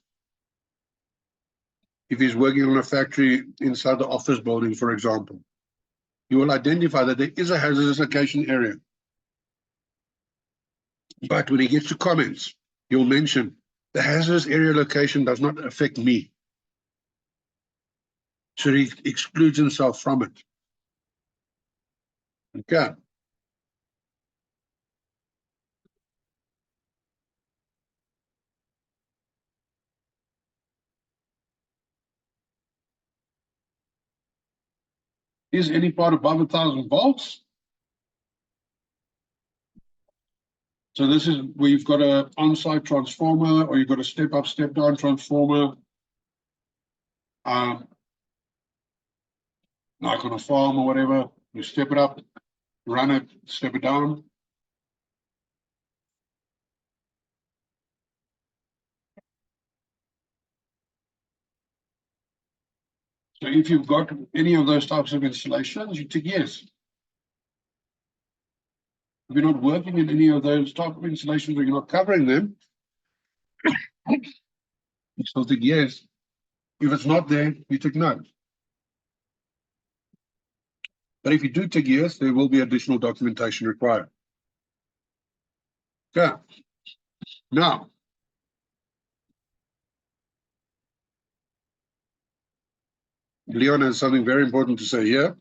If he's working on a factory inside the office building, for example, you will identify that there is a hazardous location area. But when he gets to comments, you'll mention the hazardous area location does not affect me. So he excludes himself from it. Okay. Is any part above 1,000 volts? So this is where you've got an on-site transformer or you've got a step-up, step-down transformer. Like on a farm or whatever, you step it up, run it, step it down. So if you've got any of those types of installations, you tick yes. If you're not working in any of those type of installations or you're not covering them, you still tick yes. If it's not there, you tick no. But if you do tick yes, there will be additional documentation required. Okay. Now, Leon has something very important to say here.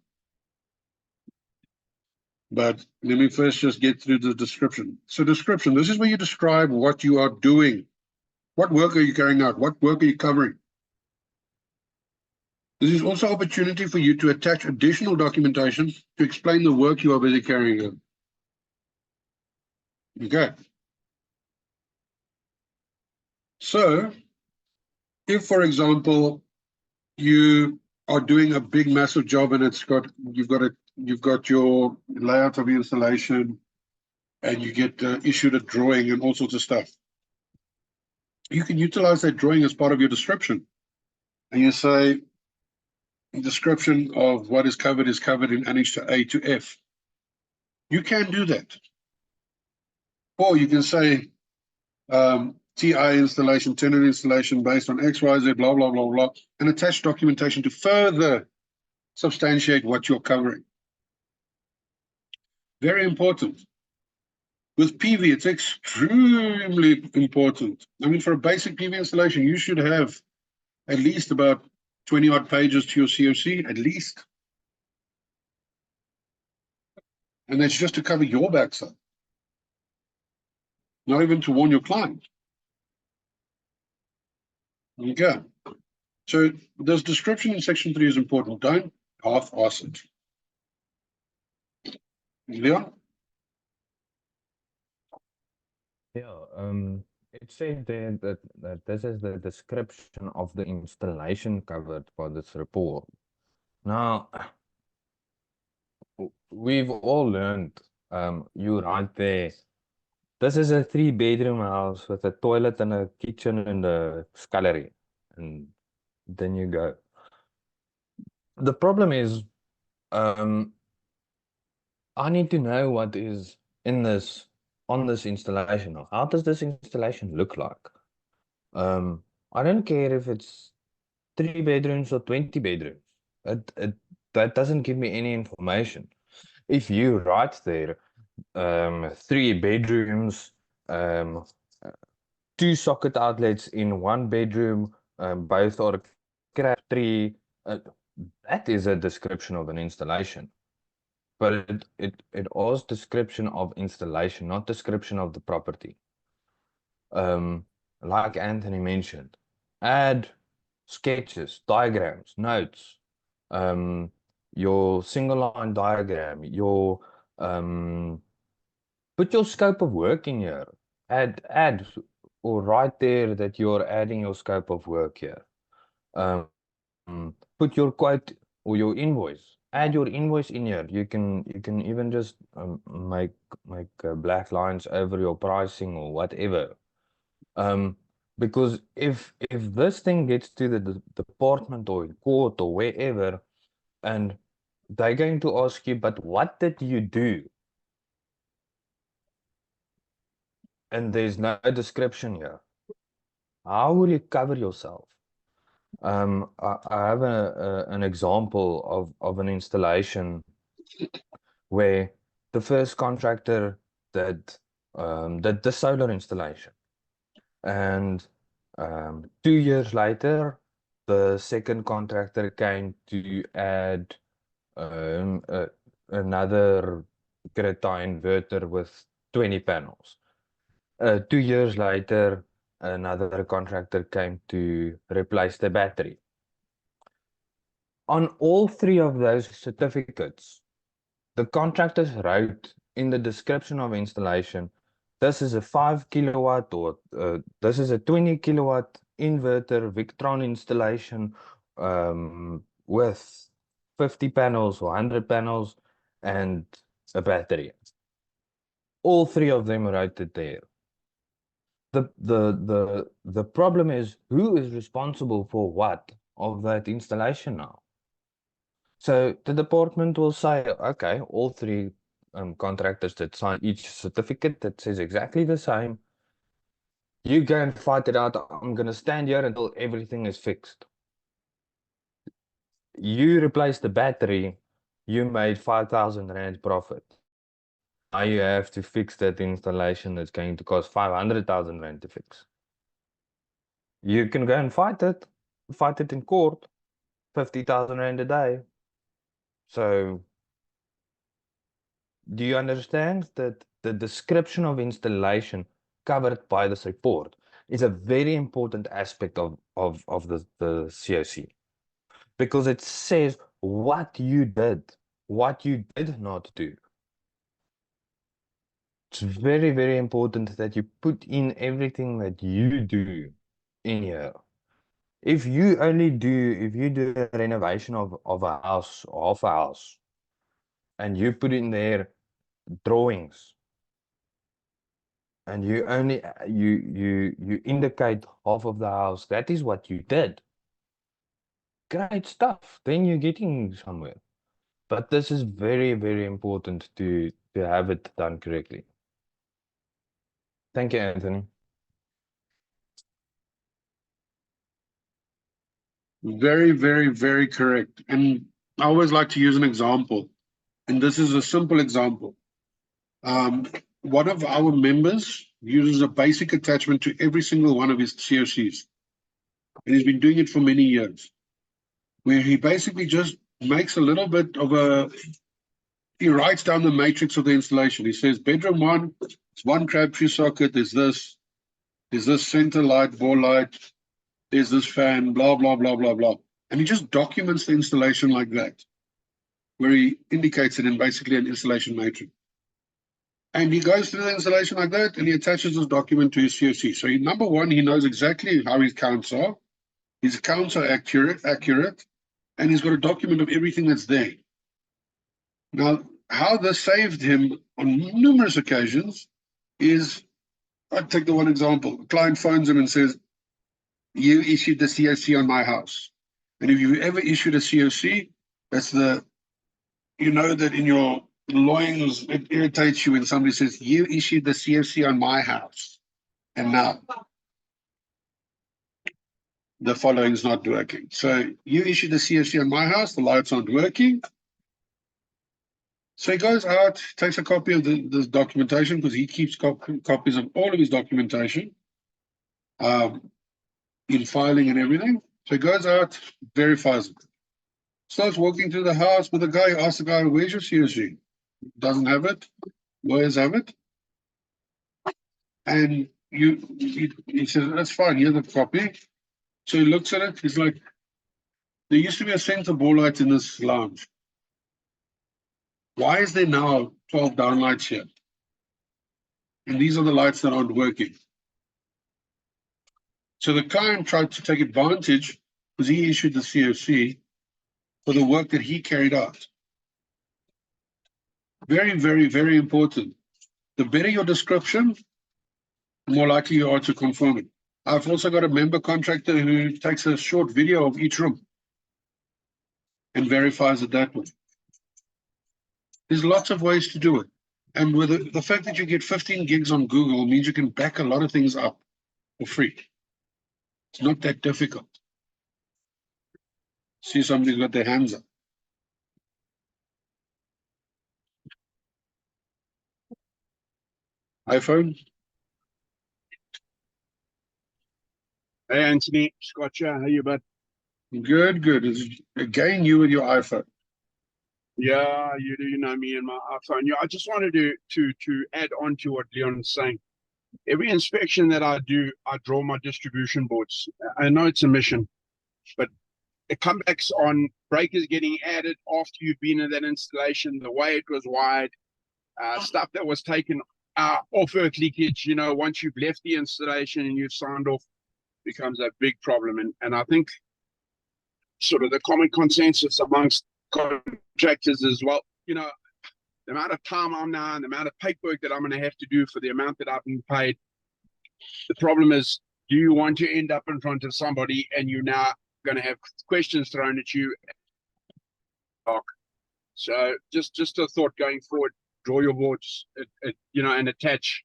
But let me first just get through the description. So description, this is where you describe what you are doing. What work are you carrying out? What work are you covering? This is also an opportunity for you to attach additional documentation to explain the work you are busy carrying out. Okay. So, if, for example, you are doing a big, massive job, and you've got your layout of the installation, and you get issued a drawing and all sorts of stuff. You can utilize that drawing as part of your description, and you say, description of what is covered in Annex to A to F. You can do that. Or you can say, TI installation, tenant installation based on XYZ, blah, blah, blah, blah, and attach documentation to further substantiate what you're covering. Very important. With PV, it's extremely important. I mean, for a basic PV installation, you should have at least about 20 odd pages to your CoC, at least. And that's just to cover your backside, not even to warn your client. Okay. So this description in section 3 is important. Don't half-ass it. Leon? Yeah, it says there that this is the description of the installation covered by this report. Now, we've all learned, you right there, this is a 3-bedroom house with a toilet and a kitchen and a scullery, and then you go. The problem is, I need to know what is in this, on this installation. How does this installation look like? I don't care if it's 3 bedrooms or 20 bedrooms. That doesn't give me any information. If you write there, 3 bedrooms, 2 socket outlets in 1 bedroom, both are crap 3, that is a description of an installation. But it was description of installation, not description of the property. Like Anthony mentioned, add sketches, diagrams, notes, your single line diagram, your put your scope of work in here. Add or write there that you're adding your scope of work here. Put your quote or your invoice. Add your invoice in here. You can even just make black lines over your pricing or whatever. Because if this thing gets to the department or in court or wherever, and they're going to ask you, but what did you do? And there's no description here. How will you cover yourself? I have an example of an installation where the first contractor did the solar installation, and 2 years later, the second contractor came to add another Greta inverter with 20 panels. 2 years later, another contractor came to replace the battery. On all 3 of those certificates, the contractors wrote in the description of installation, this is a 5 kilowatt or this is a 20 kilowatt inverter Victron installation with 50 panels or 100 panels and a battery. All 3 of them wrote it there. The problem is, who is responsible for what of that installation now? So the department will say, okay, all 3 contractors that sign each certificate that says exactly the same. You go and fight it out. I'm going to stand here until everything is fixed. You replace the battery, you made 5,000 Rand profit. Now you have to fix that installation that's going to cost 500,000 Rand to fix. You can go and fight it in court, 50,000 Rand a day. So do you understand that the description of installation covered by this report is a very important aspect of the CoC, because it says what you did not do. It's very, very important that you put in everything that you do in here. If you do a renovation of a house or half a house, and you put in there drawings, and you only you indicate half of the house, that is what you did. Great stuff. Then you're getting somewhere. But this is very, very important to have it done correctly. Thank you, Anthony. Very, very, very correct. And I always like to use an example, and this is a simple example. One of our members uses a basic attachment to every single one of his CoCs, and he's been doing it for many years, where he basically just makes a little bit of he writes down the matrix of the installation. He says, bedroom one, it's one crabtree socket, there's this center light, ball light, there's this fan, blah, blah, blah, blah, blah. And he just documents the installation like that, where he indicates it in basically an installation matrix. And he goes through the installation like that, and he attaches this document to his CoC. So number one, he knows exactly how his counts are. His counts are accurate, and he's got a document of everything that's there. Now, how this saved him on numerous occasions is, I'd take the one example. A client phones him and says, you issued the CoC on my house. And if you've ever issued a CoC, that's you know that in your loins, it irritates you when somebody says, you issued the CoC on my house. And now the following is not working. So you issued the CoC on my house, the lights aren't working. So he goes out, takes a copy of this documentation, because he keeps copies of all of his documentation in filing and everything. So he goes out, verifies it. Starts walking through the house with the guy, asks the guy, where's your CoC? Doesn't have it. Lawyers have it. And he says, that's fine, here's the copy. So he looks at it, he's like, there used to be a center ball light in this lounge. Why is there now 12 downlights here? And these are the lights that aren't working. So the client tried to take advantage, because he issued the CoC for the work that he carried out. Very, very, very important. The better your description, the more likely you are to confirm it. I've also got a member contractor who takes a short video of each room and verifies it that way. There's lots of ways to do it. And with the fact that you get 15 gigs on Google means you can back a lot of things up for free. It's not that difficult. See somebody's got their hands up. iPhone? Hey, Anthony, Scott here. How you, bud? Good, good. It's again you with your iPhone. Yeah, you know me and my iPhone. Yeah, I just wanted to add on to what Leon's saying. Every inspection that I do, I draw my distribution boards. I know it's a mission, but it comes back on breakers getting added after you've been in that installation, the way it was wired, stuff that was taken off earth leakage, you know, once you've left the installation and you've signed off, becomes a big problem. And I think sort of the common consensus amongst contractors as well, you know, the amount of time I'm now and the amount of paperwork that I'm going to have to do for the amount that I've been paid. The problem is, do you want to end up in front of somebody and you're now going to have questions thrown at you? So just a thought going forward, draw your boards, you know, and attach.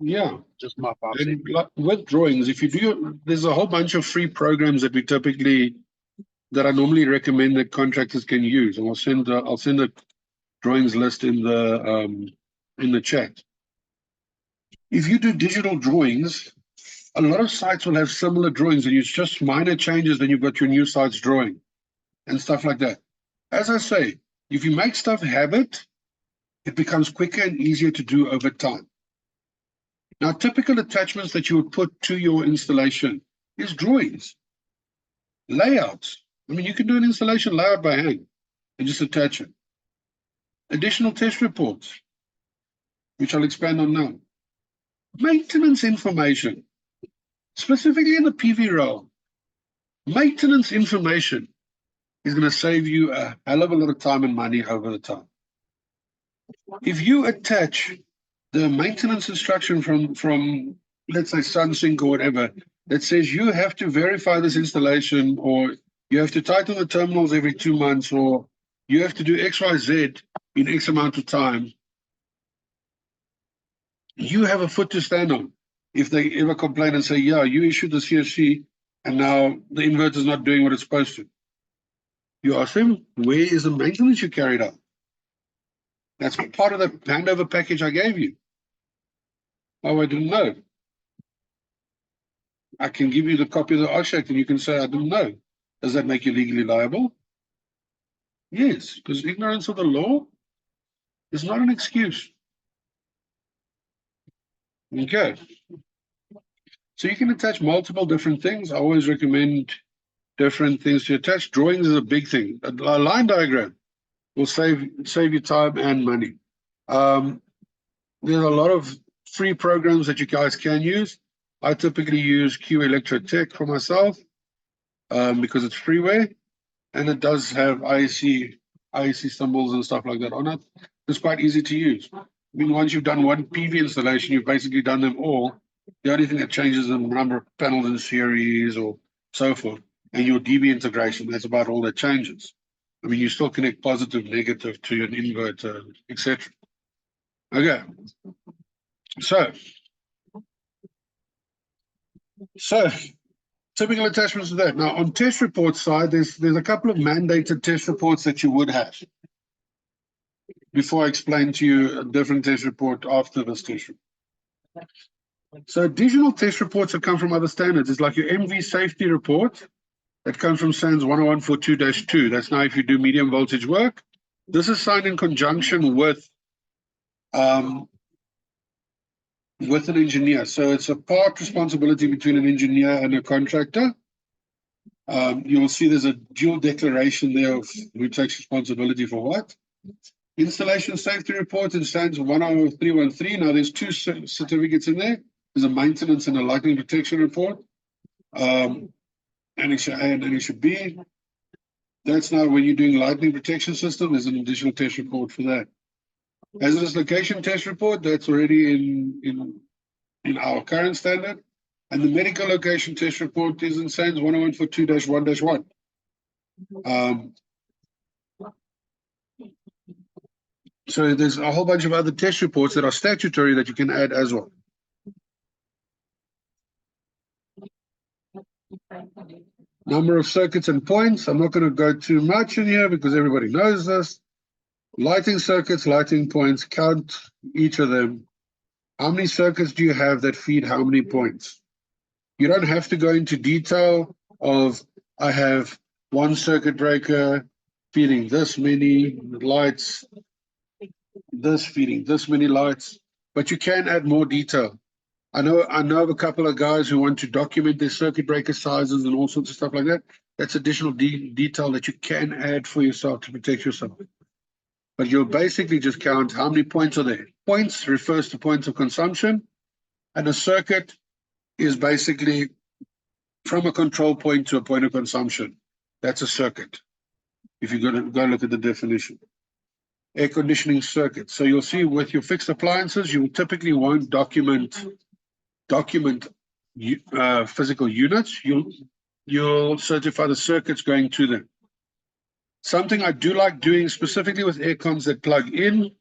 Yeah. Just my 5 And with drawings, if you do, there's a whole bunch of free programs that that I normally recommend that contractors can use. And I'll send a drawings list in the chat. If you do digital drawings, a lot of sites will have similar drawings, and it's just minor changes, then you've got your new site's drawing and stuff like that. As I say, if you make stuff habit, it becomes quicker and easier to do over time. Now, typical attachments that you would put to your installation is drawings, layouts. I mean, you can do an installation layout by hand and just attach it. Additional test reports, which I'll expand on now. Maintenance information. specifically in the PV realm, maintenance information is going to save you a hell of a lot of time and money over the time. If you attach the maintenance instruction from let's say SunSync or whatever, that says you have to verify this installation, or you have to tighten the terminals every 2 months, or you have to do XYZ in X amount of time, you have a foot to stand on. If they ever complain and say, yeah, you issued the CFC and now the inverter is not doing what it's supposed to, you ask them, where is the maintenance you carried out? That's part of the handover package I gave you. Oh, I didn't know. I can give you the copy of the OSHAC and you can say, I didn't know. Does that make you legally liable? Yes, because ignorance of the law is not an excuse. Okay. So you can attach multiple different things. I always recommend different things to attach. Drawings is a big thing. A line diagram will save you time and money. There's a lot of free programs that you guys can use. I typically use Q Electrotech for myself because it's freeware and it does have IEC symbols and stuff like that on it. It's quite easy to use. I mean, once you've done one PV installation, you've basically done them all. The only thing that changes is the number of panels in series or so forth, and your DB integration. That's about all that changes. I mean, you still connect positive, negative to an inverter, etc. Okay. So typical attachments to that. Now, on test report side, there's a couple of mandated test reports that you would have. Before I explain to you a different test report after this test report. So additional test reports that come from other standards is like your MV safety report that comes from SANS 10142-2. That's now if you do medium voltage work. This is signed in conjunction with an engineer. So it's a part responsibility between an engineer and a contractor. You'll see there's a dual declaration there of who takes responsibility for what. Installation safety report in SANS 10313. Now there's two certificates in there. There's a maintenance and a lightning protection report. Annexure A and Annexure B. That's now when you're doing lightning protection system, there's an additional test report for that. Hazardous location test report, that's already in our current standard. And the medical location test report is in SANS 10142-1-1. So there's a whole bunch of other test reports that are statutory that you can add as well. Number of circuits and points. I'm not going to go too much in here because everybody knows this. Lighting circuits, lighting points, count each of them. How many circuits do you have that feed how many points? You don't have to go into detail of, I have one circuit breaker feeding this many lights, this feeding this many lights, but you can add more detail. I know of a couple of guys who want to document their circuit breaker sizes and all sorts of stuff like that. That's additional detail that you can add for yourself to protect yourself. But you'll basically just count how many points are there. Points refers to points of consumption, and a circuit is basically from a control point to a point of consumption. That's a circuit. If you're going to go look at the definition. Air conditioning circuit. So you'll see with your fixed appliances, you typically won't document physical units. You'll certify the circuits going to them. Something I do like doing specifically with air cons that plug in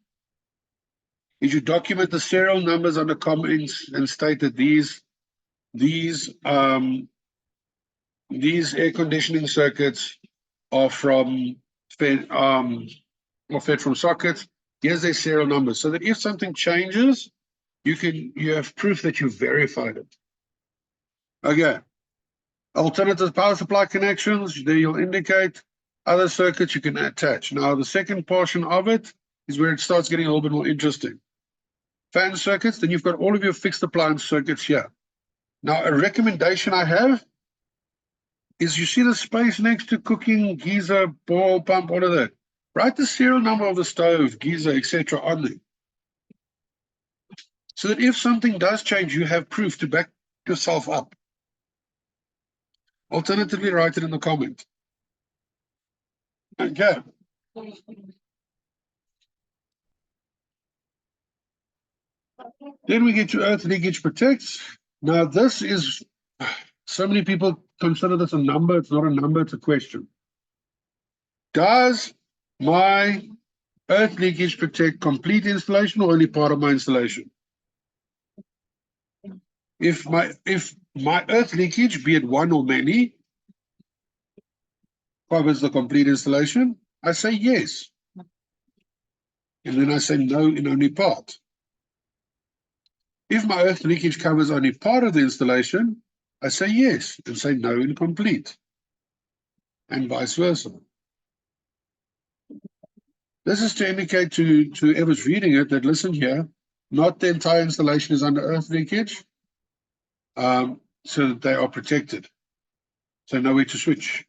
is you document the serial numbers under comments and state that these air conditioning circuits are fed from sockets. Here's their serial numbers, so that if something changes, you have proof that you verified it. Okay. Alternative power supply connections, there you'll indicate. Other circuits you can attach. Now the second portion of it is where it starts getting a little bit more interesting. Fan circuits, then you've got all of your fixed appliance circuits here. Now a recommendation I have is you see the space next to cooking, geyser, boil pump, all of that. Write the serial number of the stove, geyser, etc. on there. So that if something does change, you have proof to back yourself up. Alternatively, write it in the comment. Okay. Then we get to earth leakage protects. Now this is, so many people consider this a number. It's not a number, it's a question. Does my earth leakage protect complete installation or only part of my installation? If my earth leakage, be it one or many, covers the complete installation, I say yes. And then I say no in only part. If my earth leakage covers only part of the installation, I say yes and say no in complete. And vice versa. This is to indicate to whoever's reading it that, listen here, not the entire installation is under earth leakage, so that they are protected. So know where to switch.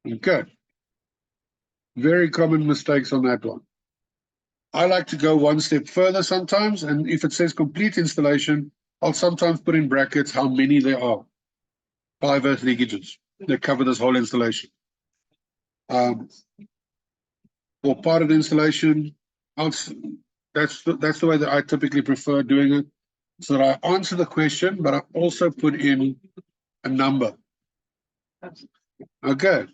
Okay. Very common mistakes on that one. I like to go one step further sometimes, and if it says complete installation, I'll sometimes put in brackets how many there are. 5 earth leakages that cover this whole installation. Or part of the installation, that's the way that I typically prefer doing it, so that I answer the question, but I also put in a number. Okay.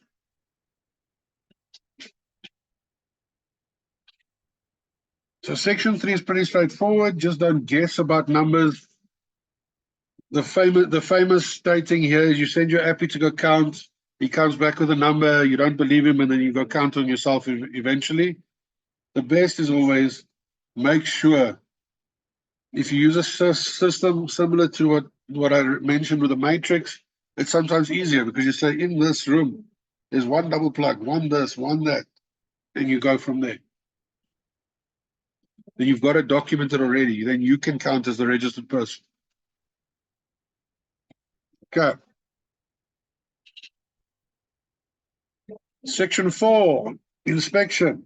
So section 3 is pretty straightforward. Just don't guess about numbers. The famous stating here is you send your appy to go count. He comes back with a number. You don't believe him, and then you go count on yourself eventually. The best is always make sure. If you use a system similar to what I mentioned with the matrix, it's sometimes easier because you say in this room there's one double plug, one this, one that, and you go from there. Then you've got it documented already. Then you can count as the registered person. Okay. Section 4, inspection.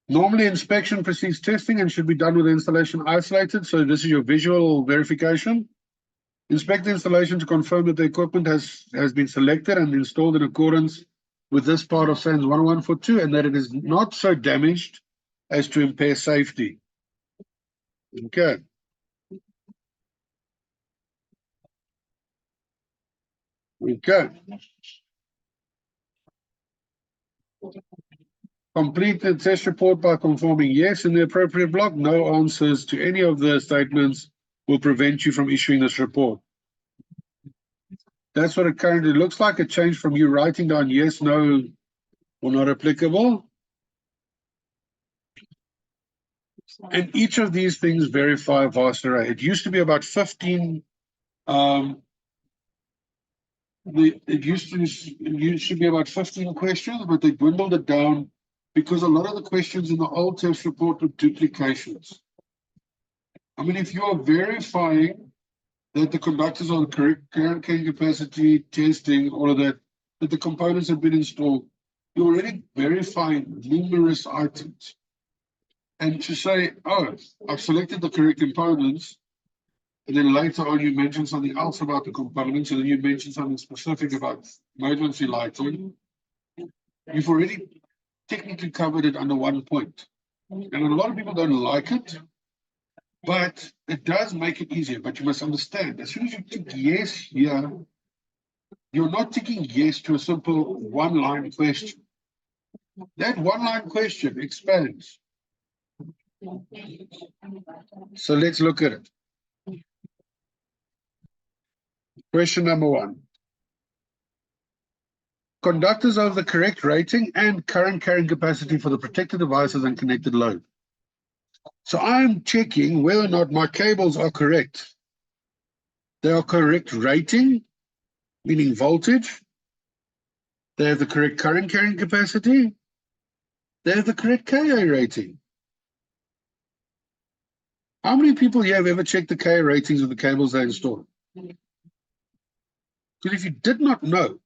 Normally, inspection precedes testing and should be done with the installation isolated. So this is your visual verification. Inspect the installation to confirm that the equipment has been selected and installed in accordance with this part of SANS 10142 and that it is not so damaged as to impair safety. Okay. Okay. Complete the test report by confirming yes in the appropriate block. No answers to any of the statements will prevent you from issuing this report. That's what it currently looks like. It changed from you writing down yes, no, or not applicable. And each of these things verify a vast array. It used to be about 15. It used to be about 15 questions, but they dwindled it down because a lot of the questions in the old test report were duplications. I mean, if you are verifying that the conductors are the correct current carrying capacity, testing, all of that, that the components have been installed, you're already verifying numerous items. And to say, oh, I've selected the correct components, and then later on you mention something else about the components, and then you mention something specific about emergency lighting, you've already technically covered it under one point. And a lot of people don't like it, but it does make it easier. But you must understand, as soon as you tick yes here, you're not ticking yes to a simple one-line question. That one-line question expands. So let's look at it. Question number 1. Conductors of the correct rating and current carrying capacity for the protected devices and connected load. So I'm checking whether or not my cables are correct. They are correct rating, meaning voltage. They have the correct current carrying capacity. They have the correct KA rating. How many people here have ever checked the KA ratings of the cables they install? Because if you did not know,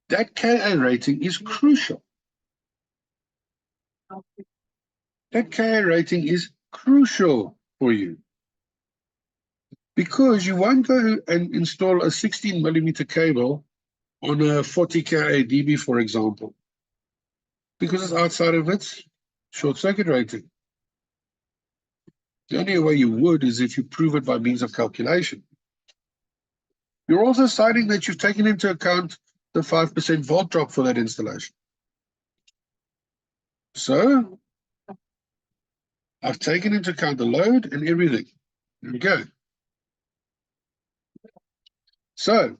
that KA rating is crucial. That KA rating is crucial for you. Because you won't go and install a 16mm cable on a 40Ka DB, for example, because it's outside of its short circuit rating. The only way you would is if you prove it by means of calculation. You're also citing that you've taken into account the 5% volt drop for that installation. So I've taken into account the load and everything. There we go. So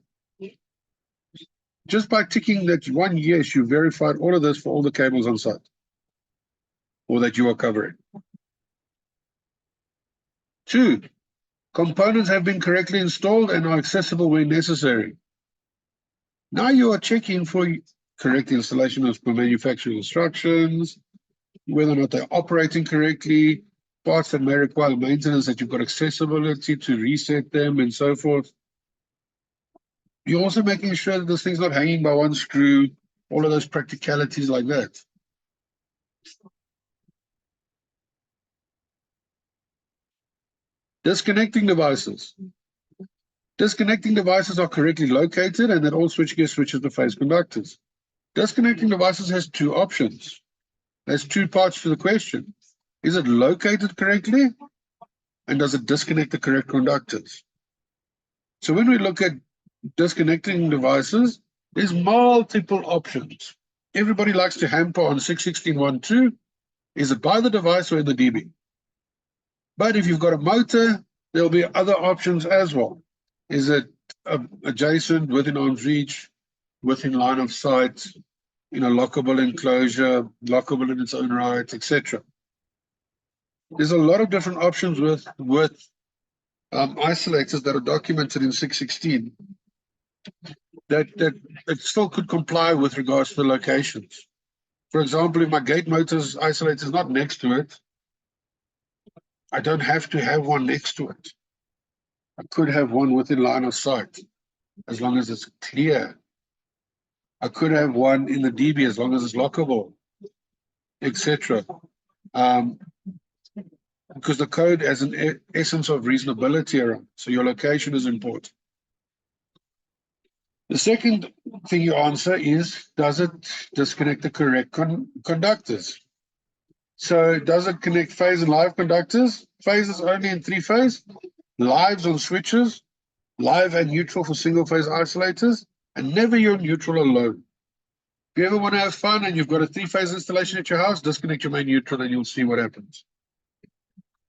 just by ticking that one yes, you verified all of this for all the cables on site, or that you are covering. 2, components have been correctly installed and are accessible when necessary. Now you are checking for correct installation as per manufacturing instructions, whether or not they're operating correctly, parts that may require maintenance, that you've got accessibility to reset them and so forth. You're also making sure that this thing's not hanging by one screw, all of those practicalities like that. Disconnecting devices. Disconnecting devices are correctly located and that all switchgear switches the phase conductors. Disconnecting devices has 2 options. There's 2 parts to the question. Is it located correctly? And does it disconnect the correct conductors? So when we look at disconnecting devices, there's multiple options. Everybody likes to hamper on 616.1.2. Is it by the device or in the DB? But if you've got a motor, there'll be other options as well. Is it adjacent, within arm's reach, within line of sight, in a lockable enclosure, lockable in its own right, etc. There's a lot of different options with isolators that are documented in 616 that it still could comply with regards to the locations. For example, if my gate motor's isolator is not next to it, I don't have to have one next to it. I could have one within line of sight, as long as it's clear. I could have one in the DB as long as it's lockable, etc. Because the code has an essence of reasonability around, so your location is important. The second thing you answer is, does it disconnect the correct conductors? So does it connect phase and live conductors? Phase is only in 3-phase, lives on switches, live and neutral for single phase isolators, and never your neutral alone. If you ever want to have fun and you've got a 3-phase installation at your house, disconnect your main neutral and you'll see what happens.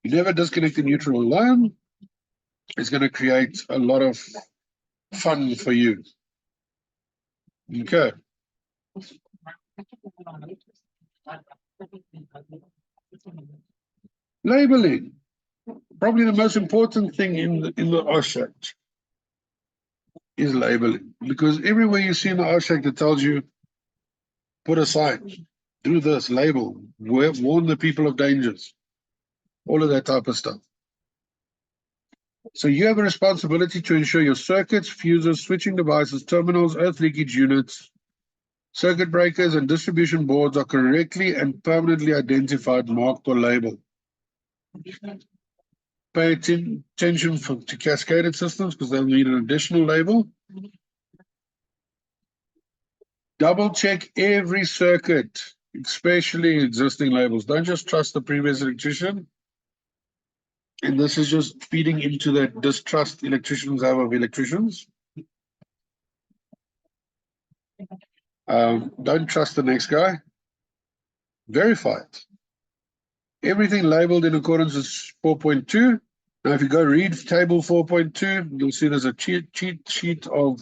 You never disconnect the neutral alone. It's going to create a lot of fun for you. Okay. Labeling. Probably the most important thing in the OSHAC is labeling, because everywhere you see in the OSHAC that tells you, put a sign, do this, label, warn the people of dangers, all of that type of stuff. So you have a responsibility to ensure your circuits, fuses, switching devices, terminals, earth leakage units, circuit breakers, and distribution boards are correctly and permanently identified, marked, or labeled. Pay attention to cascaded systems because they'll need an additional label. Double check every circuit, especially existing labels. Don't just trust the previous electrician. And this is just feeding into that distrust electricians have of electricians. Don't trust the next guy. Verify it. Everything labeled in accordance with 4.2. Now, if you go read table 4.2, you'll see there's a cheat sheet of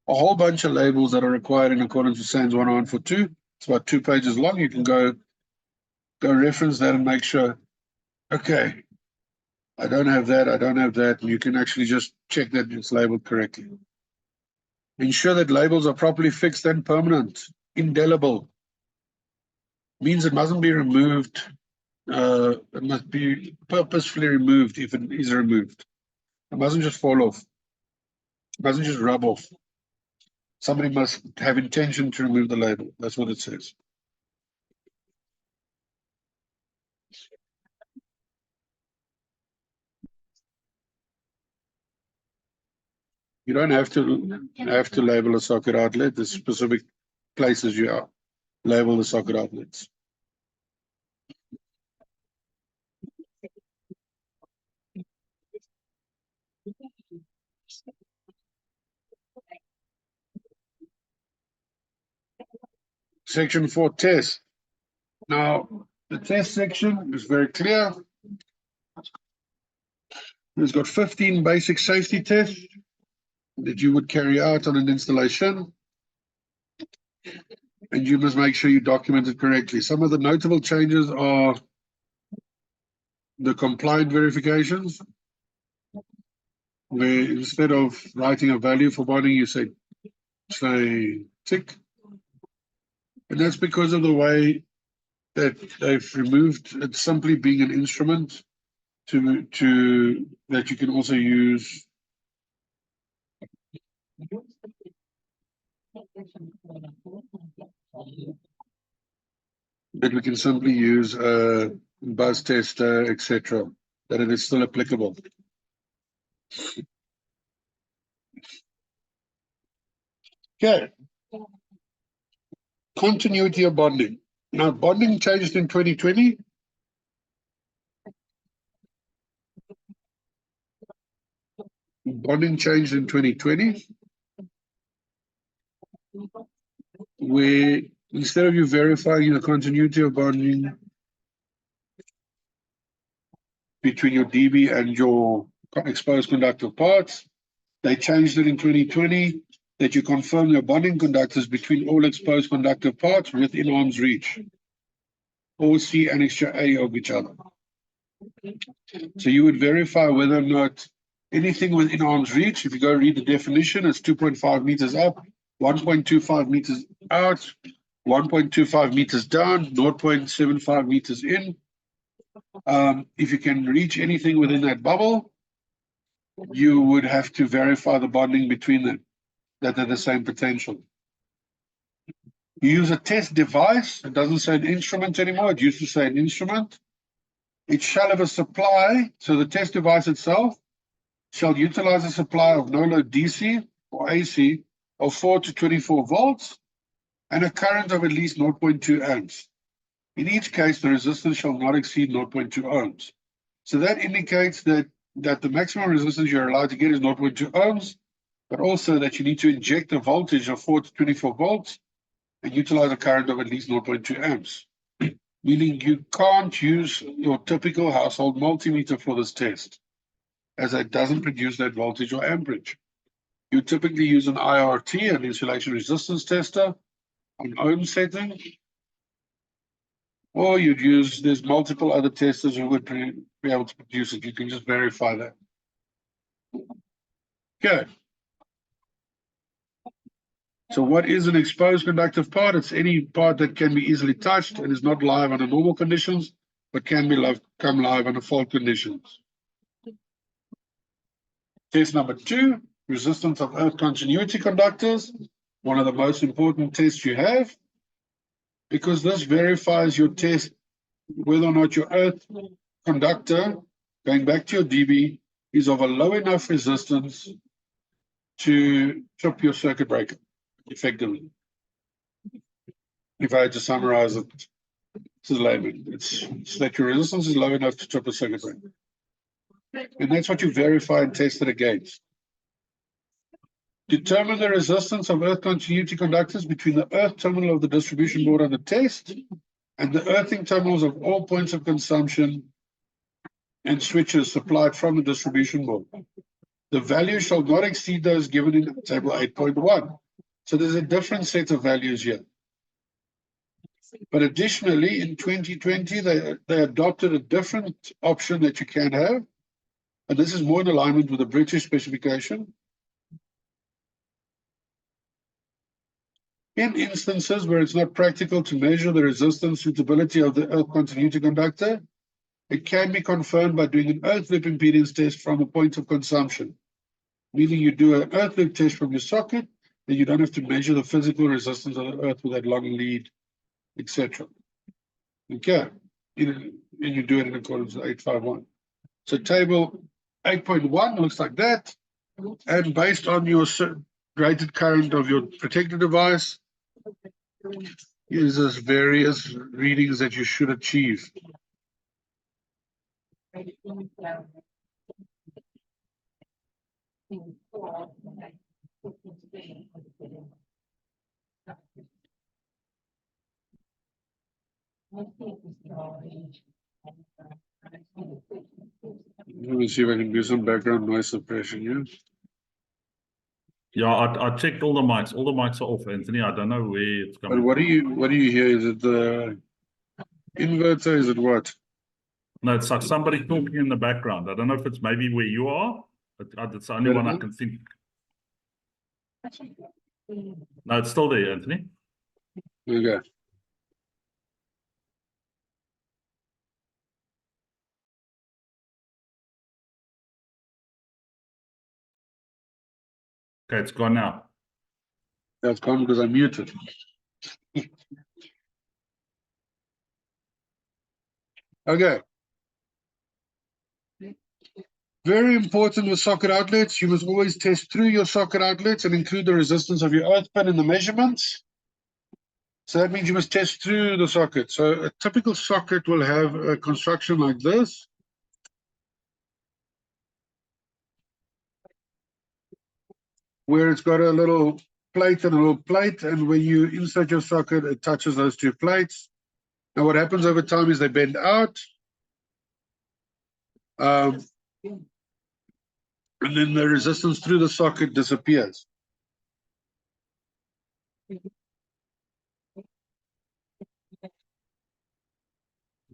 a whole bunch of labels that are required in accordance with SANS 10142. It's about 2 pages long. You can go reference that and make sure, okay, I don't have that, I don't have that. And you can actually just check that it's labeled correctly. Ensure that labels are properly fixed and permanent, indelible. Means it mustn't be removed. It must be purposefully removed if it is removed. It mustn't just fall off. It mustn't just rub off. Somebody must have intention to remove the label. That's what it says. You don't have to label a socket outlet. There's specific places you are label the socket outlets. Section 4 test. Now, the test section is very clear. It's got 15 basic safety tests that you would carry out on an installation. And you must make sure you document it correctly. Some of the notable changes are the compliant verifications, where instead of writing a value for bonding, you say tick. And that's because of the way that they've removed it simply being an instrument to that you can also use that we can simply use a buzz tester, etc. That it is still applicable. Okay. Continuity of bonding. Now, bonding changed in 2020. Bonding changed in 2020, where instead of you verifying the continuity of bonding between your DB and your exposed conductive parts, they changed it in 2020 that you confirm your bonding conductors between all exposed conductive parts within arm's reach, or C annexure A of each other. So you would verify whether or not anything within arm's reach, if you go read the definition, it's 2.5 meters up, 1.25 meters out, 1.25 meters down, 0.75 meters in. If you can reach anything within that bubble, you would have to verify the bonding between them, that they're the same potential. You use a test device. It doesn't say an instrument anymore. It used to say an instrument. It shall have a supply. So the test device itself shall utilize a supply of no load DC or AC of 4 to 24 volts and a current of at least 0.2 amps. In each case, the resistance shall not exceed 0.2 ohms. So that indicates that the maximum resistance you're allowed to get is 0.2 ohms, but also that you need to inject a voltage of 4 to 24 volts and utilize a current of at least 0.2 amps. Meaning you can't use your typical household multimeter for this test, as it doesn't produce that voltage or amperage. You typically use an IRT, an insulation resistance tester, an ohm setting, or you'd use, there's multiple other testers who would be able to produce it. You can just verify that. Okay. So what is an exposed conductive part? It's any part that can be easily touched and is not live under normal conditions, but can be come live under fault conditions. Test number 2, resistance of earth continuity conductors. One of the most important tests you have, because this verifies your test whether or not your earth conductor, going back to your DB, is of a low enough resistance to trip your circuit breaker effectively. If I had to summarize it, this is layman. It's that your resistance is low enough to trip a circuit breaker. And that's what you verify and test it against. Determine the resistance of earth continuity conductors between the earth terminal of the distribution board under test and the earthing terminals of all points of consumption and switches supplied from the distribution board. The value shall not exceed those given in table 8.1. So there's a different set of values here. But additionally, in 2020, they adopted a different option that you can have. And this is more in alignment with the British specification. In instances where it's not practical to measure the resistance suitability of the earth continuity conductor, it can be confirmed by doing an earth loop impedance test from the point of consumption. Meaning you do an earth loop test from your socket, then you don't have to measure the physical resistance of the earth with that long lead, etc. Okay, and you do it in accordance with 851. So table 8.1 looks like that. And based on your rated current of your protected device, uses various readings that you should achieve. Let me see if I can do some background noise suppression, yeah? Yeah, I checked all the mics. All the mics are off, Anthony. I don't know where it's But coming. what do you hear? Is it the inverter? Is it what? No, it's like somebody talking in the background. I don't know if it's maybe where you are, but it's the only Better one I now? can think. No, it's still there, Anthony. Okay. Okay, it's gone now. That's gone because I muted. Okay. Very important with socket outlets. You must always test through your socket outlets and include the resistance of your earth pin in the measurements. So that means you must test through the socket. So a typical socket will have a construction like this. Where it's got a little plate and a little plate, and when you insert your socket, it touches those two plates. Now what happens over time is they bend out. And then the resistance through the socket disappears.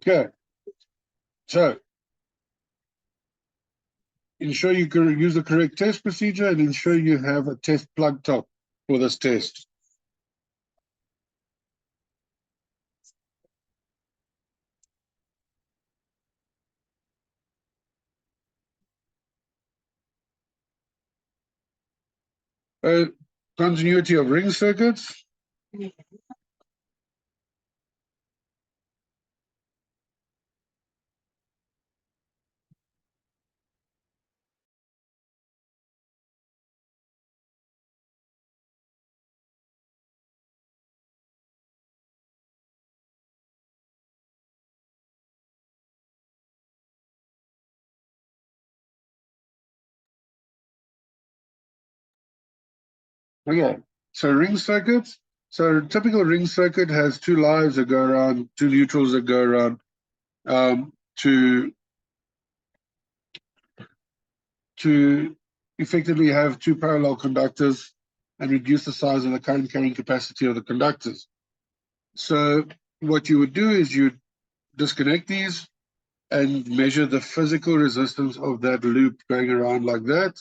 Okay. So ensure you can use the correct test procedure and ensure you have a test plug top for this test. Continuity of ring circuits. Okay, so ring circuits. So a typical ring circuit has two lives that go around, two neutrals that go around to effectively have two parallel conductors and reduce the size of the current carrying capacity of the conductors. So what you would do is you'd disconnect these and measure the physical resistance of that loop going around like that.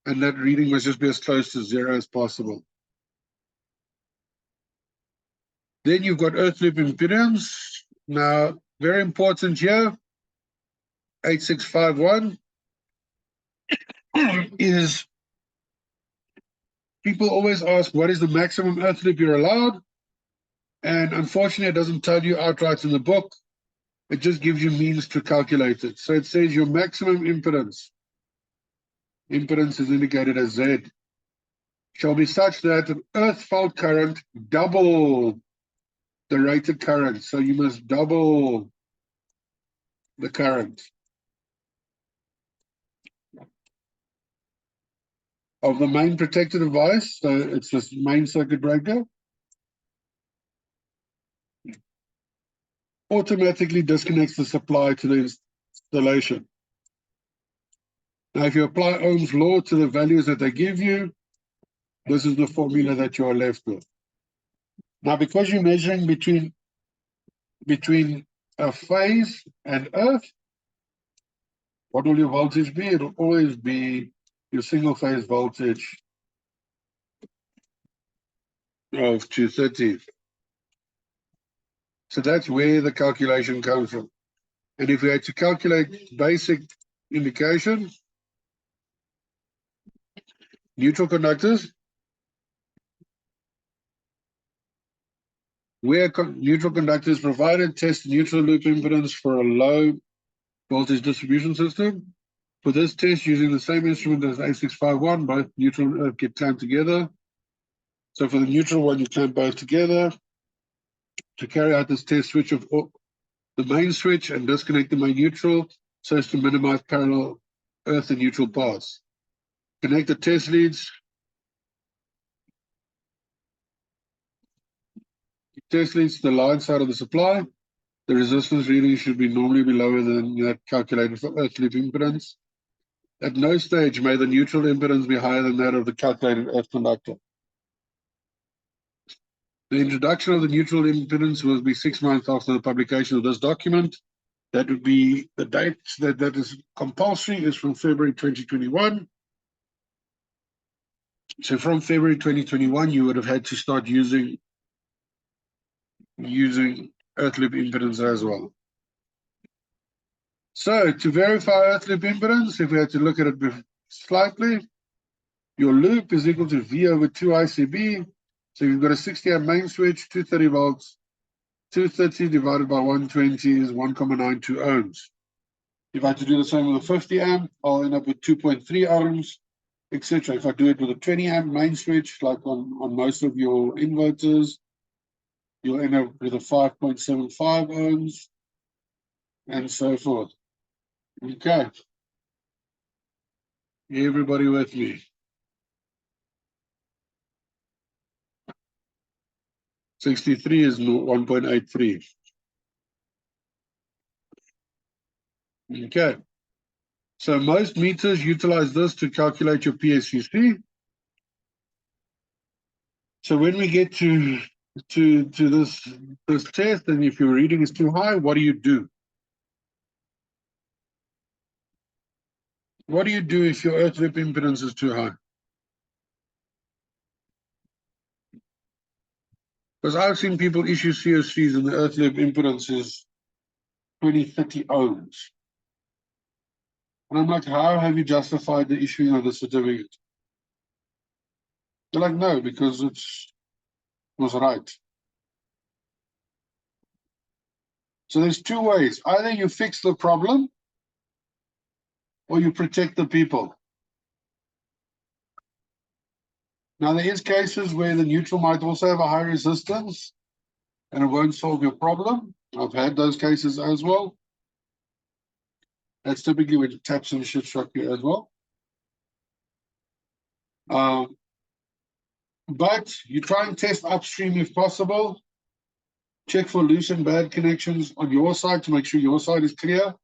And that reading must just be as close to zero as possible. Then you've got earth loop impedance. Now, very important here, 8651 is people always ask, what is the maximum earth loop you're allowed? And unfortunately, it doesn't tell you outright in the book. It just gives you means to calculate it. So it says your maximum impedance. Impedance is indicated as Z. Shall be such that an earth fault current double the rated current. So you must double the current of the main protected device. So it's this main circuit breaker. Automatically disconnects the supply to the installation. Now, if you apply Ohm's law to the values that they give you, this is the formula that you are left with. Now, because you're measuring between a phase and earth, what will your voltage be? It'll always be your single phase voltage of 230. So that's where the calculation comes from. And if we had to calculate basic indication, neutral conductors, where neutral conductor is provided, test neutral loop impedance for a low voltage distribution system. For this test, using the same instrument as A651, both neutral and earth get clamped together. So for the neutral one, you clamp both together. To carry out this test, switch off the main switch and disconnect the main neutral so as to minimize parallel earth and neutral paths. Connect the test leads. Test leads to the line side of the supply. The resistance reading should normally be lower than that calculated for earth loop impedance. At no stage may the neutral impedance be higher than that of the calculated earth conductor. The introduction of the neutral impedance will be 6 months after the publication of this document. That would be the date that is compulsory is from February 2021. So from February 2021, you would have had to start using earth loop impedance as well. So to verify earth loop impedance, if we had to look at it slightly, your loop is equal to V over 2 ICB. So you've got a 60 amp main switch, 230 volts, 230 divided by 120 is 1.92 ohms. If I had to do the same with a 50 amp, I'll end up with 2.3 ohms, etc. If I do it with a 20 amp main switch, like on most of your inverters, you'll end up with a 5.75 ohms, and so forth. Okay. Everybody with me? 63 is 1.83. Okay. So most meters utilize this to calculate your PSCC. So when we get to this test, and if your reading is too high, what do you do? What do you do if your earth loop impedance is too high? Because I've seen people issue COCs and the earth loop impedance is 20, 30 ohms. And I'm like, how have you justified the issuing of the certificate? They're like, no, because it was right. So there's two ways. Either you fix the problem or you protect the people. Now, there is cases where the neutral might also have a high resistance and it won't solve your problem. I've had those cases as well. That's typically when taps and shit shock you as well. But you try and test upstream if possible. Check for loose and bad connections on your side to make sure your side is clear.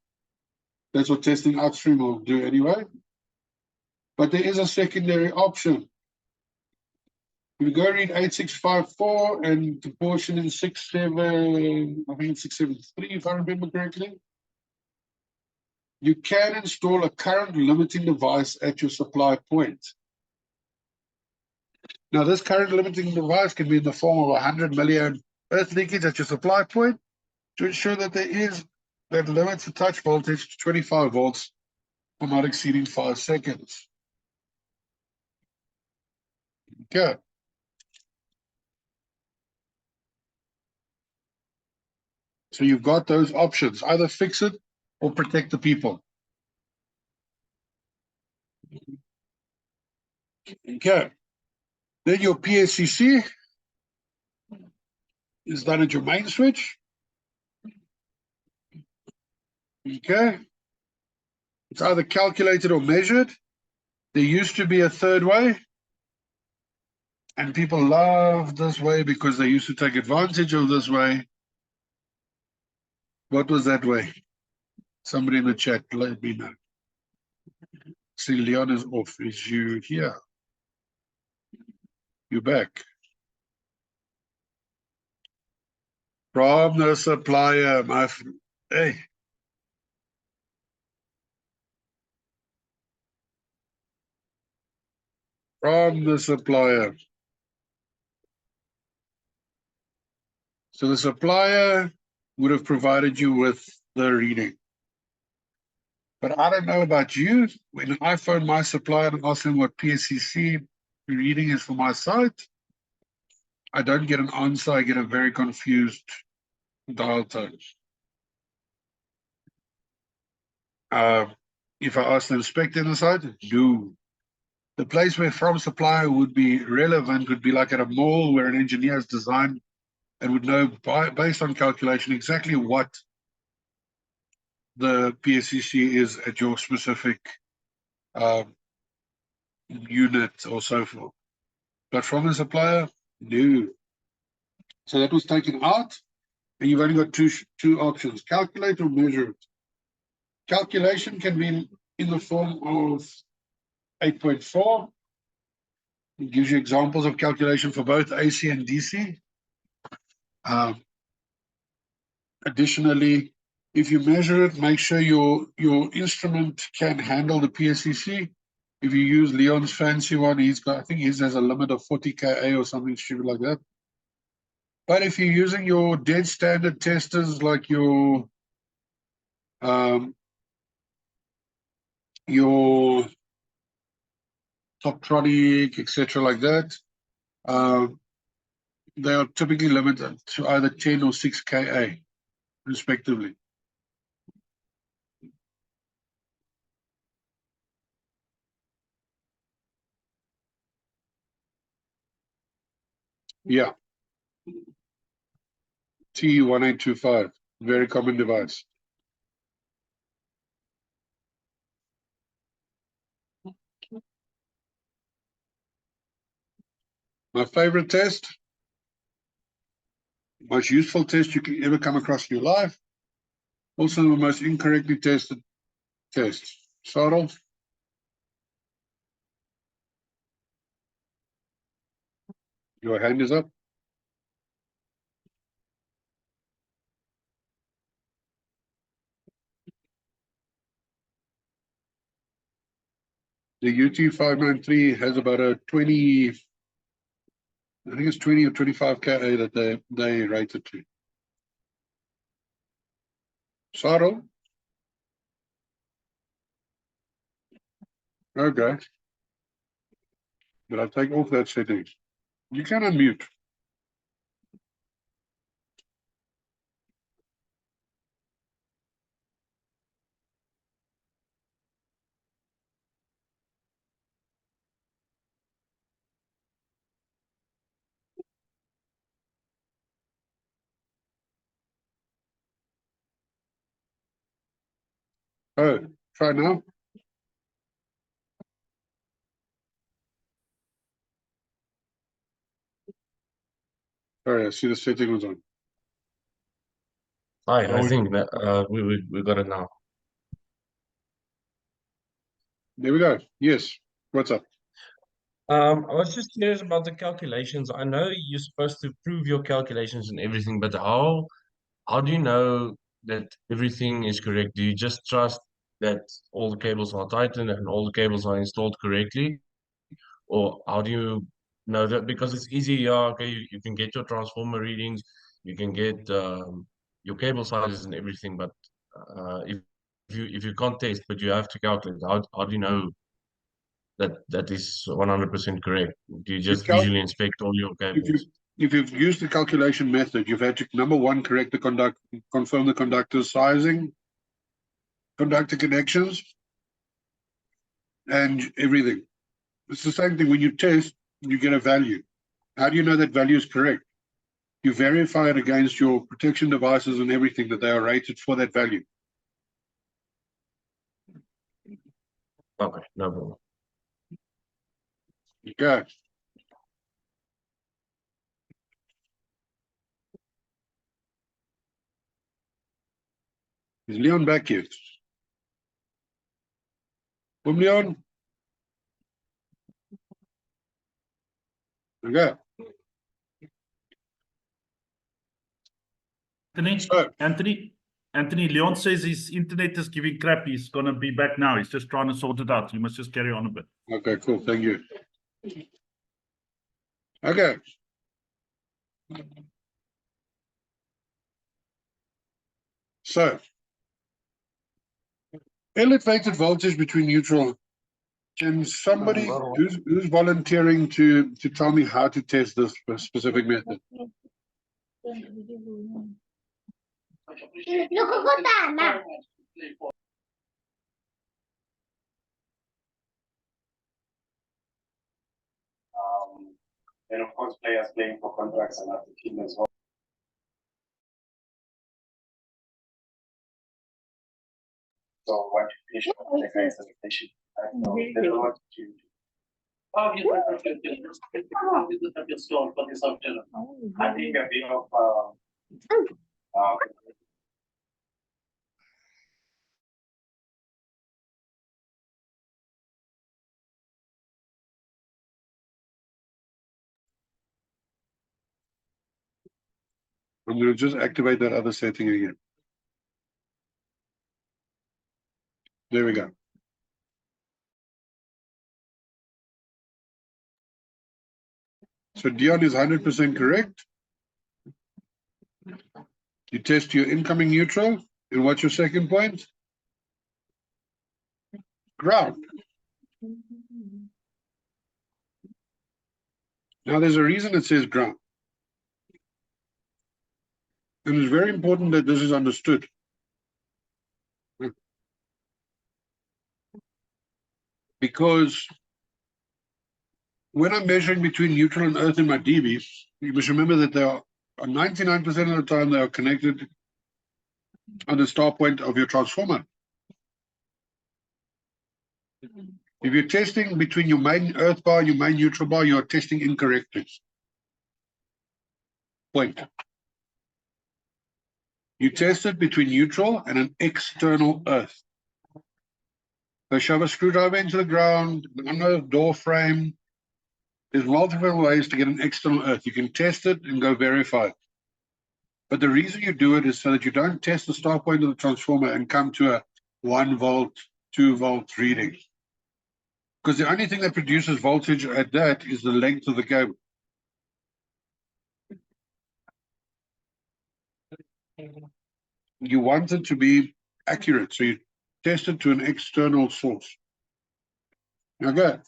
That's what testing upstream will do anyway. But there is a secondary option. If you go read 8654 and the portion in 67, I think it's 673, if I remember correctly, you can install a current limiting device at your supply point. Now, this current limiting device can be in the form of 100 milliamp earth leakage at your supply point to ensure that that limits the touch voltage to 25 volts for not exceeding 5 seconds. Okay. So you've got those options, either fix it or protect the people. Okay. Then your PSCC is done at your main switch. Okay. It's either calculated or measured. There used to be a third way. And people love this way because they used to take advantage of this way. What was that way? Somebody in the chat, let me know. See, Leon is off. Is you here? You're back. From the supplier, my friend. Hey. From the supplier. So the supplier would have provided you with the reading. But I don't know about you. When I phone my supplier and ask them what PSCC reading is for my site, I don't get an answer. I get a very confused dial tone. if I ask them spec in the site, do. The place where from supplier would be relevant would be like at a mall where an engineer has designed and would know based on calculation exactly what the PSCC is at your specific unit or so forth. But from the supplier, no. So that was taken out, and you've only got two options: calculate or measure it. Calculation can be in the form of 8.4. It gives you examples of calculation for both AC and DC. Additionally, if you measure it, make sure your instrument can handle the PSCC. If you use Leon's fancy one, he's got, I think his has a limit of 40 kA or something stupid like that. But if you're using your dead standard testers like your Toptronic, etc., like that, they are typically limited to either 10 or 6 kA, respectively. Yeah. T1825, very common device. My favorite test, most useful test you can ever come across in your life. Also the most incorrectly tested test. Sarel? Your hand is up. The UT593 has about a 20, I think it's 20 or 25 kA that they rate it to. Sarel? Okay. But I'll take off that setting. You can unmute. Oh, try now. Sorry, I see the setting was on. Hi, I think that we got it now. There we go. Yes. What's up? I was just curious about the calculations. I know you're supposed to prove your calculations and everything, but how do you know that everything is correct? Do you just trust that all the cables are tightened and all the cables are installed correctly? Or how do you know that? Because it's easy, yeah, okay, you can get your transformer readings, you can get your cable sizes and everything, but if you can't test, but you have to calculate, how do you know that is 100% correct? Do you just visually inspect all your cables? If you've used the calculation method, you've had to, number one, correct the confirm the conductor sizing, conductor connections, and everything. It's the same thing. When you test, you get a value. How do you know that value is correct? You verify it against your protection devices and everything that they are rated for that value. Okay, no problem. Okay. Is Leon back yet? Leon? Okay. Anthony, Leon says his internet is giving crap. He's gonna be back now. He's just trying to sort it out. You must just carry on a bit. Okay, cool. Thank you. Okay. So, elevated voltage between neutral. Can somebody who's volunteering to tell me how to test this specific method? And of course, players playing for contracts and other team as well. So what you finish the guy's presentation, I don't know, there's a lot to do. Oh, you have your stone for this afternoon. I think a bit of I'm going to just activate that other setting again. There we go. So Dion is 100% correct. You test your incoming neutral. And what's your second point? Ground. Now there's a reason it says ground. And it's very important that this is understood. Because when I'm measuring between neutral and earth in my DB, you must remember that they are 99% of the time they are connected on the start point of your transformer. If you're testing between your main earth bar and your main neutral bar, you are testing incorrectly. Point. You test it between neutral and an external earth. So shove a screwdriver into the ground, under a door frame. There's multiple ways to get an external earth. You can test it and go verify it. But the reason you do it is so that you don't test the start point of the transformer and come to a 1 volt, 2 volt reading. Because the only thing that produces voltage at that is the length of the cable. You want it to be accurate, so you test it to an external source. Okay.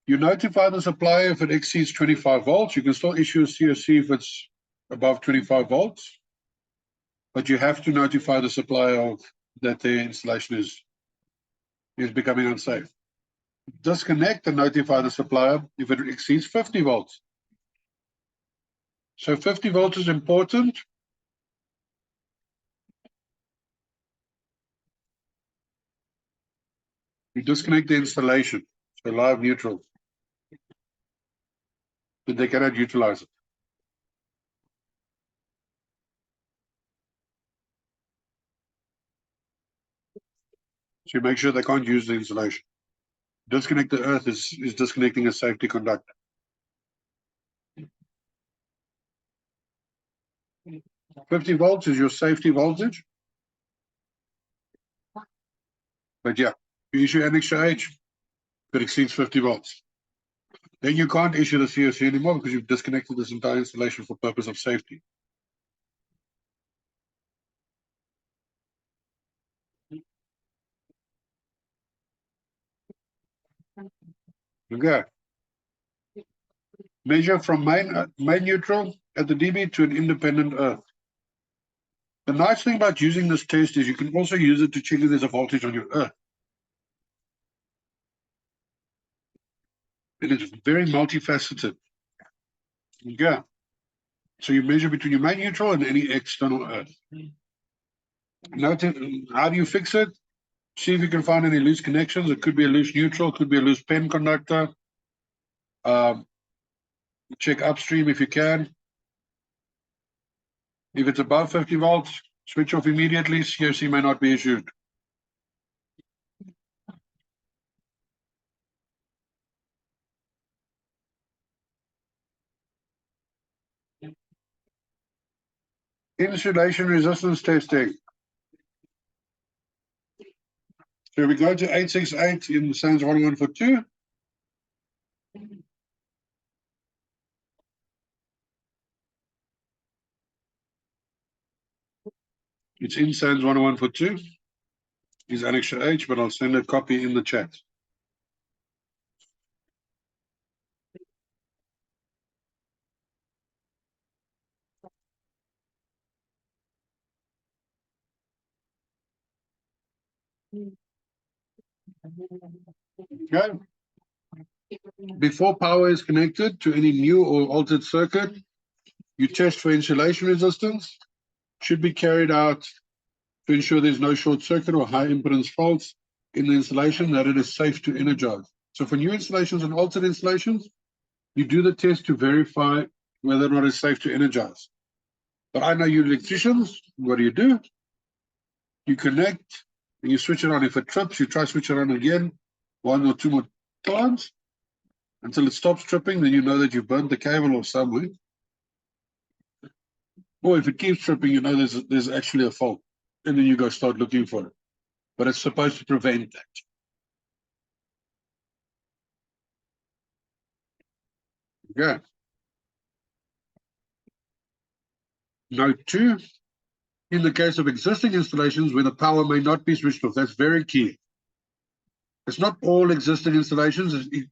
You notify the supplier if it exceeds 25 volts. You can still issue a CoC if it's above 25 volts. But you have to notify the supplier that their installation is becoming unsafe. Disconnect and notify the supplier if it exceeds 50 volts. So 50 volts is important. You disconnect the installation, so live neutral. But they cannot utilize it. So you make sure they can't use the installation. Disconnect the earth is disconnecting a safety conductor. $50 volts is your safety voltage. But yeah, you issue an extra H if it exceeds 50 volts. Then you can't issue the CoC anymore because you've disconnected this entire installation for purpose of safety. Okay. Measure from main neutral at the DB to an independent earth. The nice thing about using this test is you can also use it to check if there's a voltage on your earth. And it's very multifaceted. Yeah. So you measure between your main neutral and any external earth. Notice, how do you fix it? See if you can find any loose connections. It could be a loose neutral, could be a loose PEN conductor. Check upstream if you can. If it's above 50 volts, switch off immediately. CoC may not be issued. Insulation resistance testing. So we go to 868 in SANS 1142. It's in SANS 1142. Is Annex H, but I'll send a copy in the chat. Okay. Before power is connected to any new or altered circuit, you test for insulation resistance. Should be carried out to ensure there's no short circuit or high impedance faults in the installation, that it is safe to energize. So for new installations and altered installations, you do the test to verify whether or not it's safe to energize. But I know you electricians, what do? You connect and you switch it on. If it trips, you try switch it on again, 1 or 2 more times until it stops tripping. Then you know that you've burnt the cable or somewhere. Or if it keeps tripping, you know there's actually a fault, and then you go start looking for it. But it's supposed to prevent that. Okay. Note 2. In the case of existing installations where the power may not be switched off, that's very key. It's not all existing installations, it's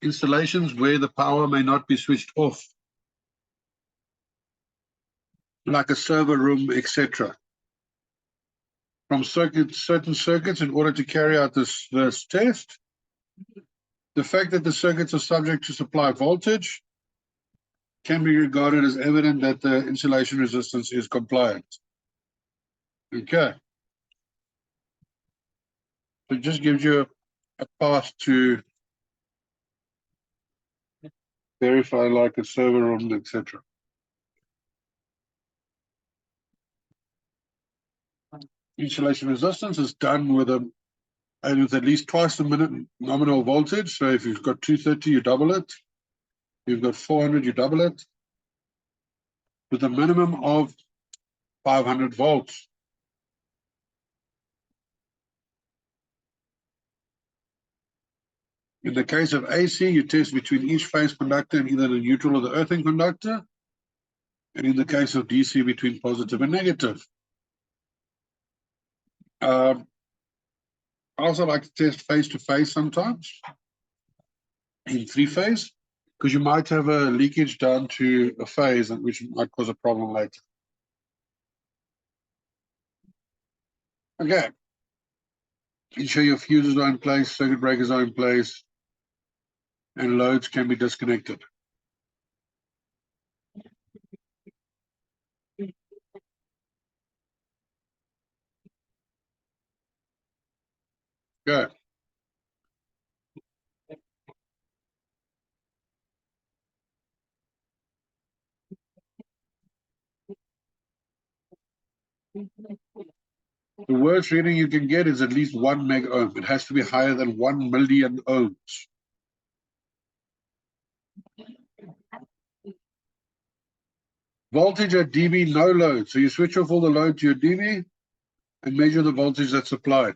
installations where the power may not be switched off, like a server room, etc. From certain circuits, in order to carry out this test, the fact that the circuits are subject to supply voltage can be regarded as evident that the insulation resistance is compliant. Okay. So it just gives you a path to verify, like a server room, etc. Insulation resistance is done with at least twice the minute nominal voltage. So if you've got 230, you double it. If you've got 400, you double it. With a minimum of 500 volts. In the case of AC, you test between each phase conductor and either the neutral or the earthing conductor. And in the case of DC, between positive and negative. I also like to test phase to phase sometimes in 3-phase, because you might have a leakage down to a phase, which might cause a problem later. Okay. Ensure your fuses are in place, circuit breakers are in place, and loads can be disconnected. Okay. The worst reading you can get is at least 1 meg ohm. It has to be higher than 1 million ohms. Voltage at dB, no load. So you switch off all the load to your dB and measure the voltage that's supplied.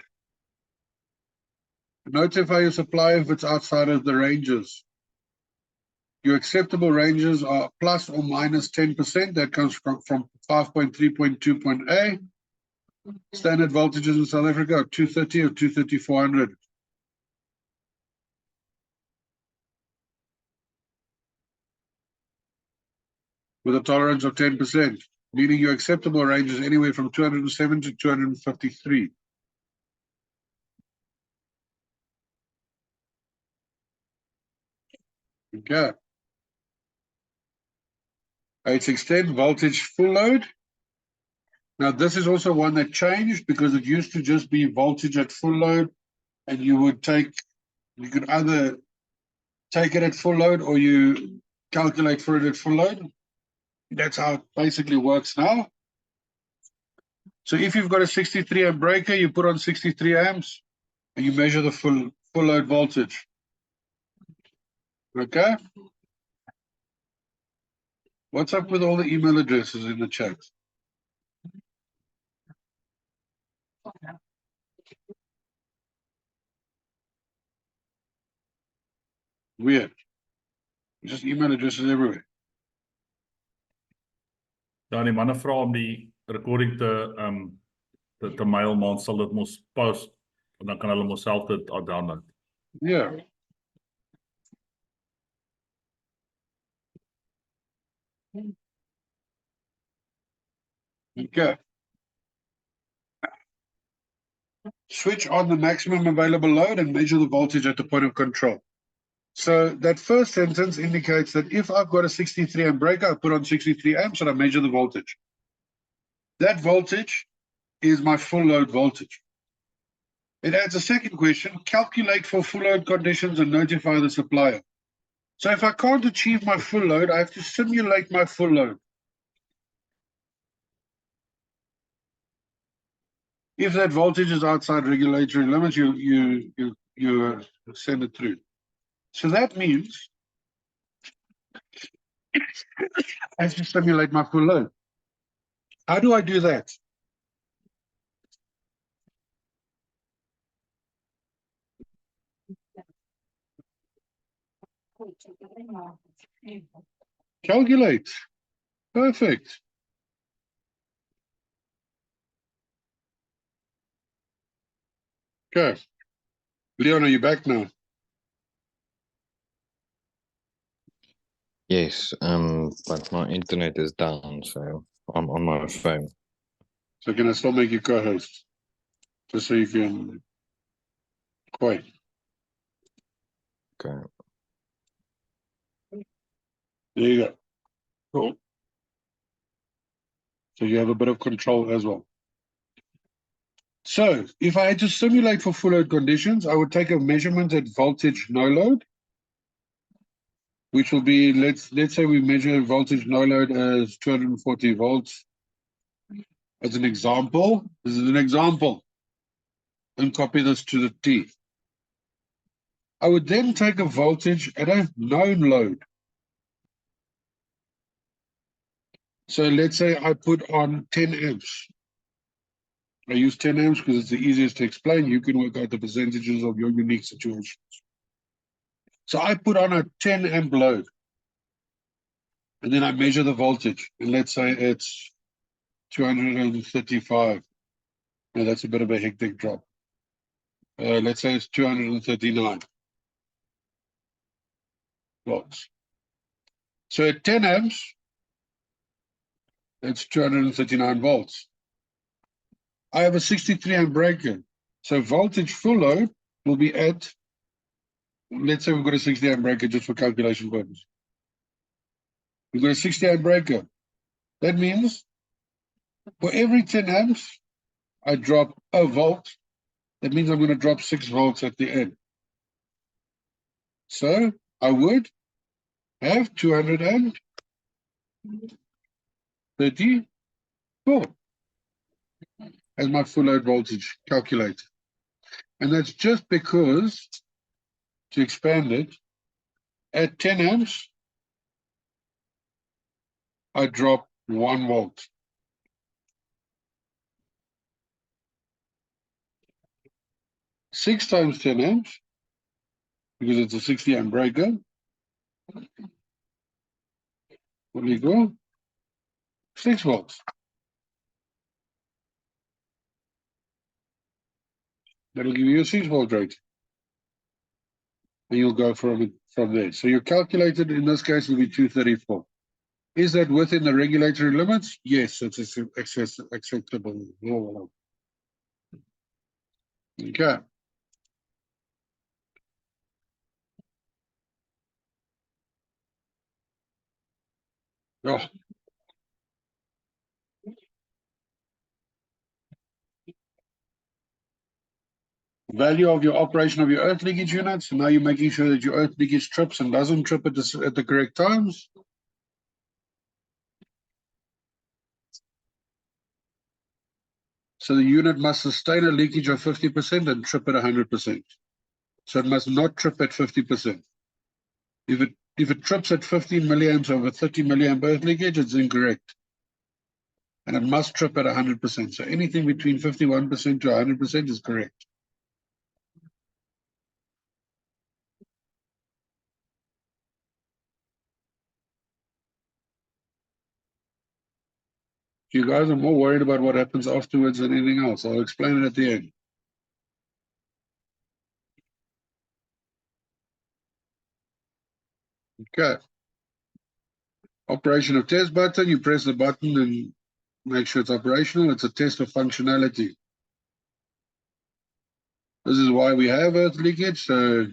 Notify your supplier if it's outside of the ranges. Your acceptable ranges are plus or minus 10%. That comes from 5.3.2.A. Standard voltages in South Africa are 230 or 230, 400. With a tolerance of 10%, meaning your acceptable range is anywhere from 207 to 253. Okay. 810 voltage full load. Now this is also one that changed because it used to just be voltage at full load, and you could either take it at full load or you calculate for it at full load. That's how it basically works now. So if you've got a 63 amp breaker, you put on 63 amps and you measure the full load voltage. Okay. What's up with all the email addresses in the chat? Weird. Just email addresses everywhere. Ja, die manne vra om die recording te mail, maar ons sal dit mos post, en dan kan hulle mos self dit download. Yeah. Okay. Switch on the maximum available load and measure the voltage at the point of control. So that first sentence indicates that if I've got a 63 amp breaker, I put on 63 amps and I measure the voltage. That voltage is my full load voltage. It adds a second question, calculate for full load conditions and notify the supplier. So if I can't achieve my full load, I have to simulate my full load. If that voltage is outside regulatory limits, you send it through. So that means I have to simulate my full load. How do I do that? Calculate. Perfect. Okay. Leon, are you back now? Yes, but my internet is down, so I'm on my phone. So can I still make you co-host? Just so you can quite. Okay. There you go. Cool. So you have a bit of control as well. So if I had to simulate for full load conditions, I would take a measurement at voltage no load, which will be, let's say we measure voltage no load as 240 volts. As an example, this is an example, and copy this to the T. I would then take a voltage at a known load. So let's say I put on 10 amps. I use 10 amps because it's the easiest to explain. You can work out the percentages of your unique situations. So I put on a 10 amp load. And then I measure the voltage. And let's say it's 235. Now that's a bit of a hectic drop. Let's say it's 239 volts. So at 10 amps, it's 239 volts. I have a 63 amp breaker. So voltage full load will be at, let's say we've got a 60 amp breaker just for calculation purposes. We've got a 60 amp breaker. That means for every 10 amps, I drop a volt. That means I'm going to drop 6 volts at the end. So I would have 234 as my full load voltage calculated. And that's just because, to expand it, at 10 amps, I drop 1 volt. Six times 10 amps, because it's a 60 amp breaker, will equal 6 volts. That'll give you a 6 volt rate. And you'll go from there. So your calculated in this case will be 234. Is that within the regulatory limits? Yes, it's acceptable. Okay. Oh. Value of your operation of your earth leakage units. So now you're making sure that your earth leakage trips and doesn't trip at the correct times. So the unit must sustain a leakage of 50% and trip at 100%. So it must not trip at 50%. If it trips at 15 milliamps over 30 milliamp earth leakage, it's incorrect. And it must trip at 100%. So anything between 51% to 100% is correct. You guys are more worried about what happens afterwards than anything else. I'll explain it at the end. Okay. Operation of test button. You press the button and make sure it's operational. It's a test of functionality. This is why we have earth leakage. So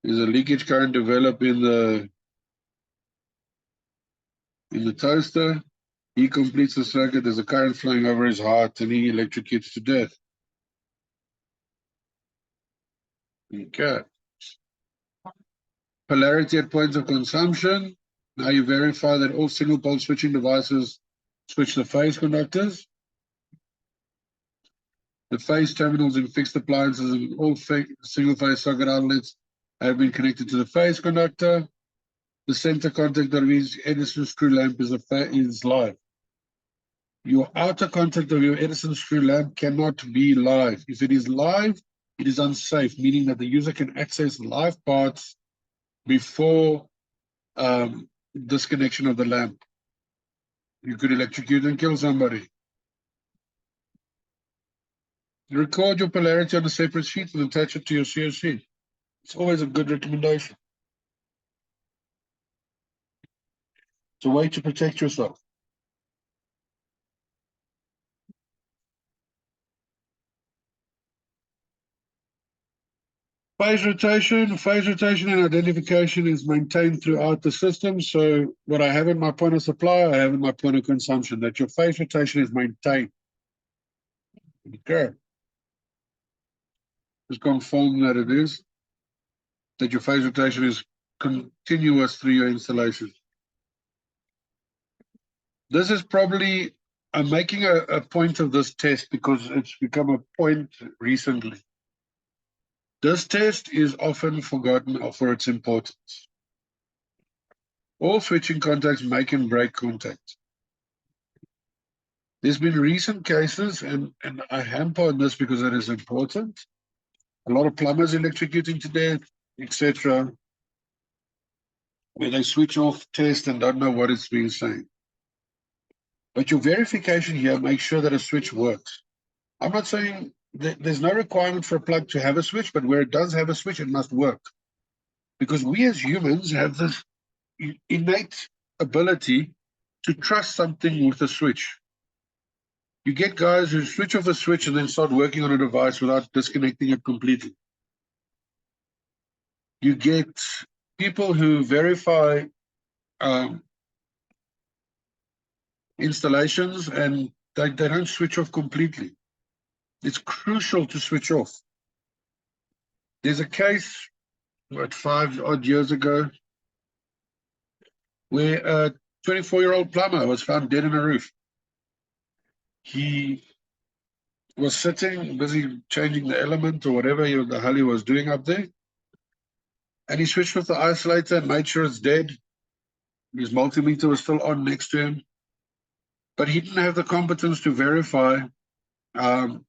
There's a leakage current develop in the toaster. He completes the circuit. There's a current flowing over his heart, and he electrocutes to death. Okay. Polarity at points of consumption. Now you verify that all single pole switching devices switch the phase conductors. The phase terminals in fixed appliances and all single phase socket outlets have been connected to the phase conductor. The center contact of each Edison screw lamp is live. Your outer contact of your Edison screw lamp cannot be live. If it is live, it is unsafe, meaning that the user can access live parts before disconnection of the lamp. You could electrocute and kill somebody. Record your polarity on a separate sheet and attach it to your CoC. It's always a good recommendation. It's a way to protect yourself. Phase rotation and identification is maintained throughout the system. So what I have in my point of supply, I have in my point of consumption, that your phase rotation is maintained. Okay. Just confirm that it is, that your phase rotation is continuous through your installation. This is probably, I'm making a point of this test because it's become a point recently. This test is often forgotten for its importance. All switching contacts make and break contact. There's been recent cases, and I hamper on this because it is important. A lot of plumbers electrocuting to death, etc., where they switch off, test, and don't know what it's being saying. But your verification here makes sure that a switch works. I'm not saying that there's no requirement for a plug to have a switch, but where it does have a switch, it must work. Because we as humans have this innate ability to trust something with a switch. You get guys who switch off a switch and then start working on a device without disconnecting it completely. You get people who verify installations and they don't switch off completely. It's crucial to switch off. There's a case, what, 5 odd years ago, where a 24-year-old plumber was found dead in a roof. He was sitting, busy changing the element or whatever the hell he was doing up there. And he switched off the isolator and made sure it's dead. His multimeter was still on next to him. But he didn't have the competence to verify that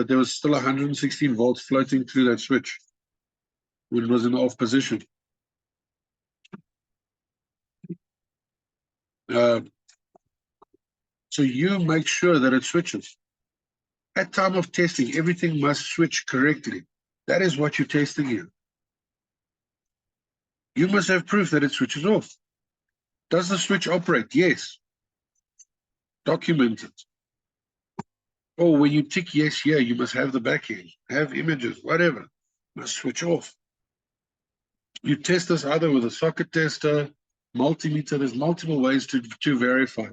there was still 116 volts floating through that switch when it was in the off position. So you make sure that it switches. At time of testing, everything must switch correctly. That is what you're testing here. You must have proof that it switches off. Does the switch operate? Yes. Document it. Or when you tick yes here, you must have the back end, have images, whatever. Must switch off. You test this either with a socket tester, multimeter. There's multiple ways to verify.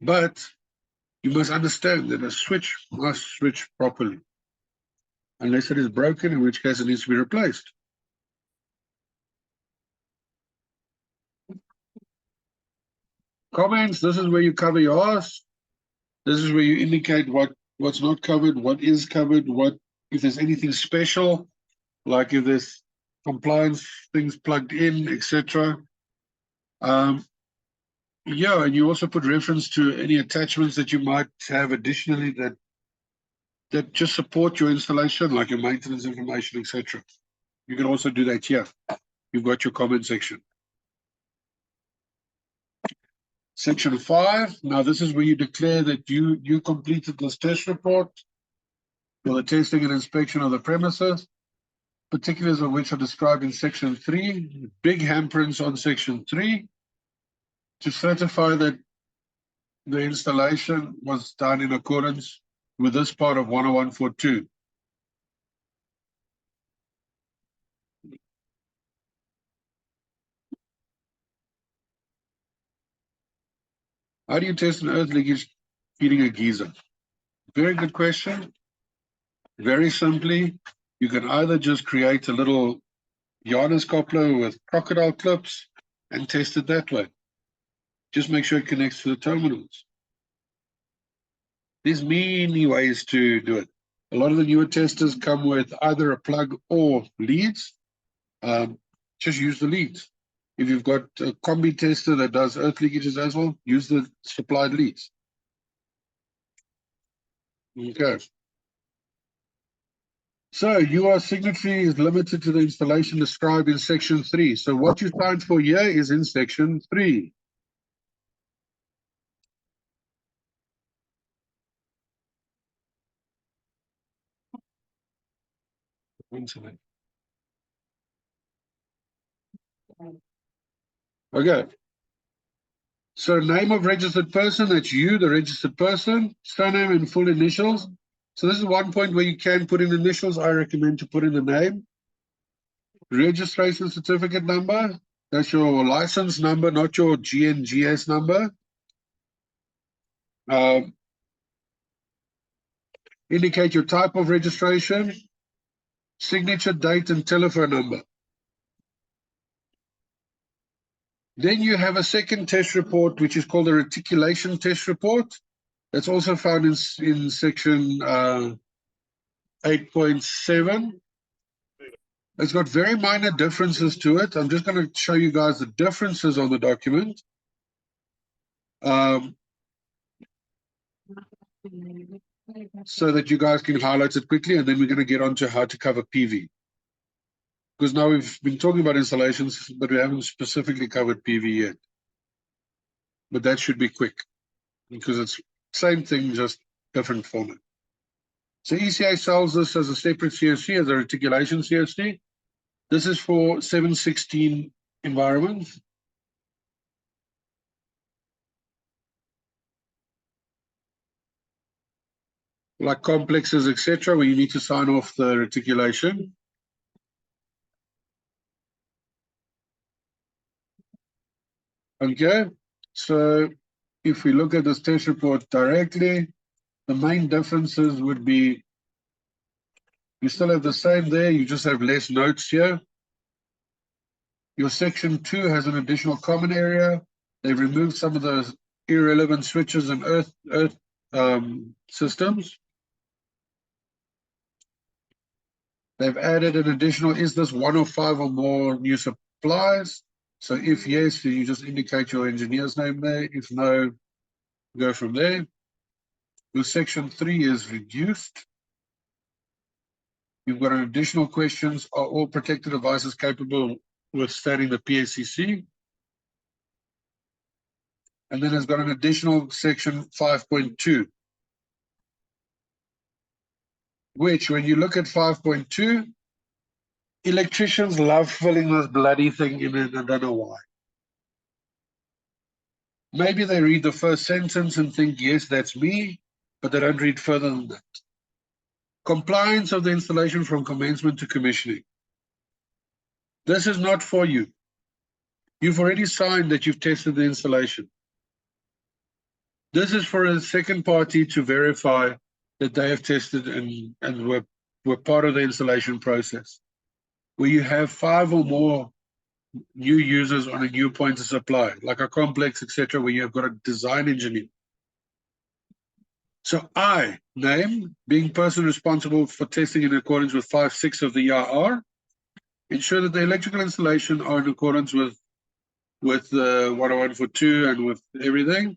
But you must understand that a switch must switch properly. Unless it is broken, in which case it needs to be replaced. Comments, this is where you cover your ass. This is where you indicate what's not covered, what is covered, what if there's anything special, like if there's compliance things plugged in, etc. Yeah, and you also put reference to any attachments that you might have additionally that just support your installation, like your maintenance information, etc. You can also do that here. You've got your comment section. Section 5. Now this is where you declare that you completed this test report for the testing and inspection of the premises, particulars of which are described in section 3. Big handprints on section 3 to certify that the installation was done in accordance with this part of 10142. How do you test an earth leakage feeding a geyser? Very good question. Very simply, you can either just create a little Janus coupler with crocodile clips and test it that way. Just make sure it connects to the terminals. There's many ways to do it. A lot of the newer testers come with either a plug or leads. Just use the leads. If you've got a combi tester that does earth leakages as well, use the supplied leads. Okay. So your signatory is limited to the installation described in section 3. So what you signed for here is in section 3. Okay. So name of registered person, that's you, the registered person, surname and full initials. So this is one point where you can put in initials. I recommend to put in the name. Registration certificate number, that's your license number, not your GNGS number. Indicate your type of registration, signature, date, and telephone number. Then you have a second test report, which is called a reticulation test report. That's also found in section 8.7. It's got very minor differences to it. I'm just going to show you guys the differences on the document. So that you guys can highlight it quickly, and then we're going to get on to how to cover PV. Because now we've been talking about installations, but we haven't specifically covered PV yet. But that should be quick, because it's same thing, just different format. So ECA sells this as a separate CSC, as a reticulation CSC. This is for 716 environments. Like complexes, etc., where you need to sign off the reticulation. Okay, so if we look at this test report directly, the main differences would be you still have the same there, you just have less notes here. Your section 2 has an additional common area. They've removed some of the irrelevant switches and earth systems. They've added an additional, is this 1 of 5 or more new supplies? So if yes, you just indicate your engineer's name there. If no, go from there. Your section 3 is reduced. You've got an additional questions. Are all protected devices capable of withstanding the PSCC? And then it's got an additional section 5.2. Which, when you look at 5.2, electricians love filling this bloody thing in, and I don't know why. Maybe they read the first sentence and think, yes, that's me, but they don't read further than that. Compliance of the installation from commencement to commissioning. This is not for you. You've already signed that you've tested the installation. This is for a second party to verify that they have tested and were part of the installation process. Where you have 5 or more new users on a new point of supply, like a complex, etc., where you have got a design engineer. So I, name, being person responsible for testing in accordance with 5.6 of the EIR, ensure that the electrical installation are in accordance with the 10142 and with everything.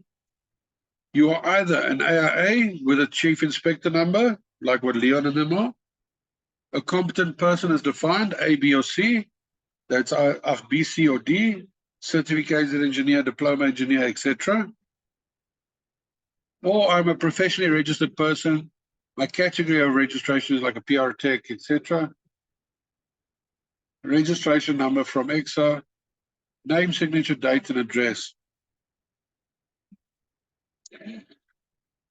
You are either an AIA with a chief inspector number, like what Leon and them are. A competent person is defined, A, B, or C. That's B, C, or D. Certificated engineer, diploma engineer, etc. Or I'm a professionally registered person. My category of registration is like a PR tech, etc. Registration number from EXA. Name, signature, date, and address.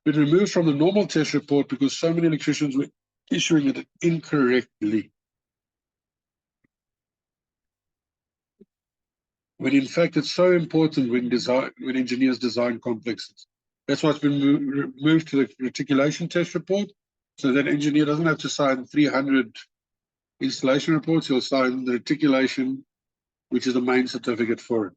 been removed from the normal test report because so many electricians were issuing it incorrectly. When in fact it's so important when engineers design complexes. That's why it's been moved to the reticulation test report, so that engineer doesn't have to sign 300 installation reports. He'll sign the reticulation, which is the main certificate for it.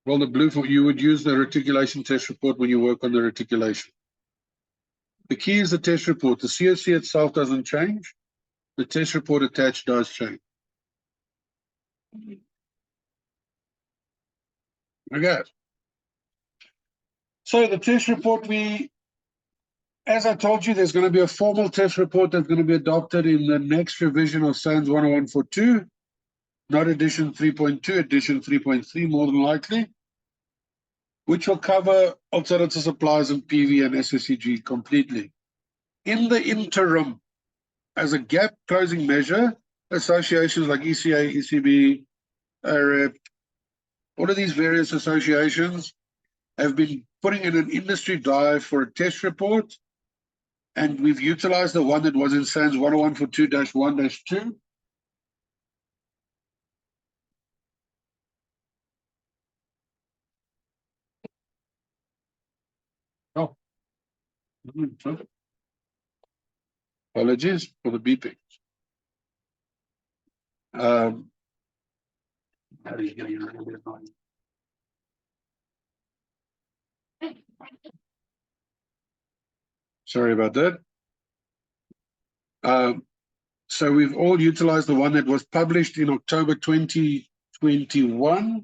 Well, the blue for you would use the reticulation test report when you work on the reticulation. The key is the test report. The CoC itself doesn't change. The test report attached does change. Okay. So the test report, as I told you, there's going to be a formal test report that's going to be adopted in the next revision of SANS 10142, not edition 3.2, edition 3.3 more than likely, which will cover alternative supplies and PV and SSEG completely. In the interim, as a gap closing measure, associations like ECA, ECB, AREP, all of these various associations have been putting in an industry drive for a test report, and we've utilized the one that was in SANS 10142-1-2. Oh, apologies for the beeping. Sorry about that. So we've all utilized the one that was published in October 2021,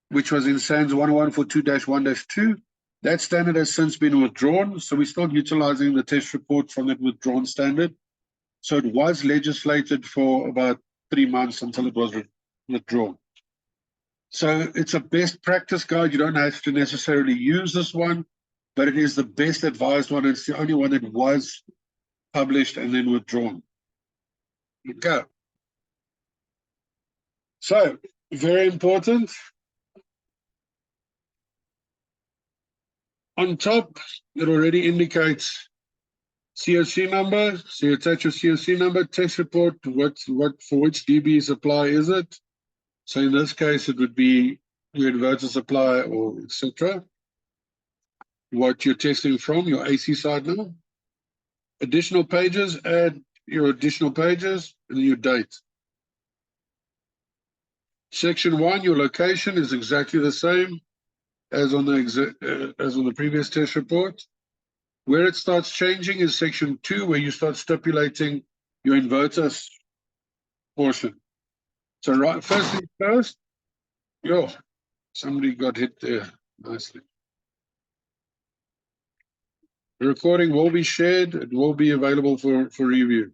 which was in SANS 10142-1-2. That standard has since been withdrawn, so we're still utilizing the test report from that withdrawn standard. So it was legislated for about 3 months until it was withdrawn. So it's a best practice guide. You don't have to necessarily use this one, but it is the best advised one. It's the only one that was published and then withdrawn. Okay. So, very important. On top, it already indicates CoC number. So you attach your CoC number, test report, for which dB supply is it? So in this case, it would be your inverter supply or etc. What you're testing from, your AC side now. Additional pages, add your additional pages and your date. Section 1, your location is exactly the same as on the previous test report. Where it starts changing is section 2, where you start stipulating your inverter portion. So right, first thing first, somebody got hit there nicely. The recording will be shared. It will be available for review.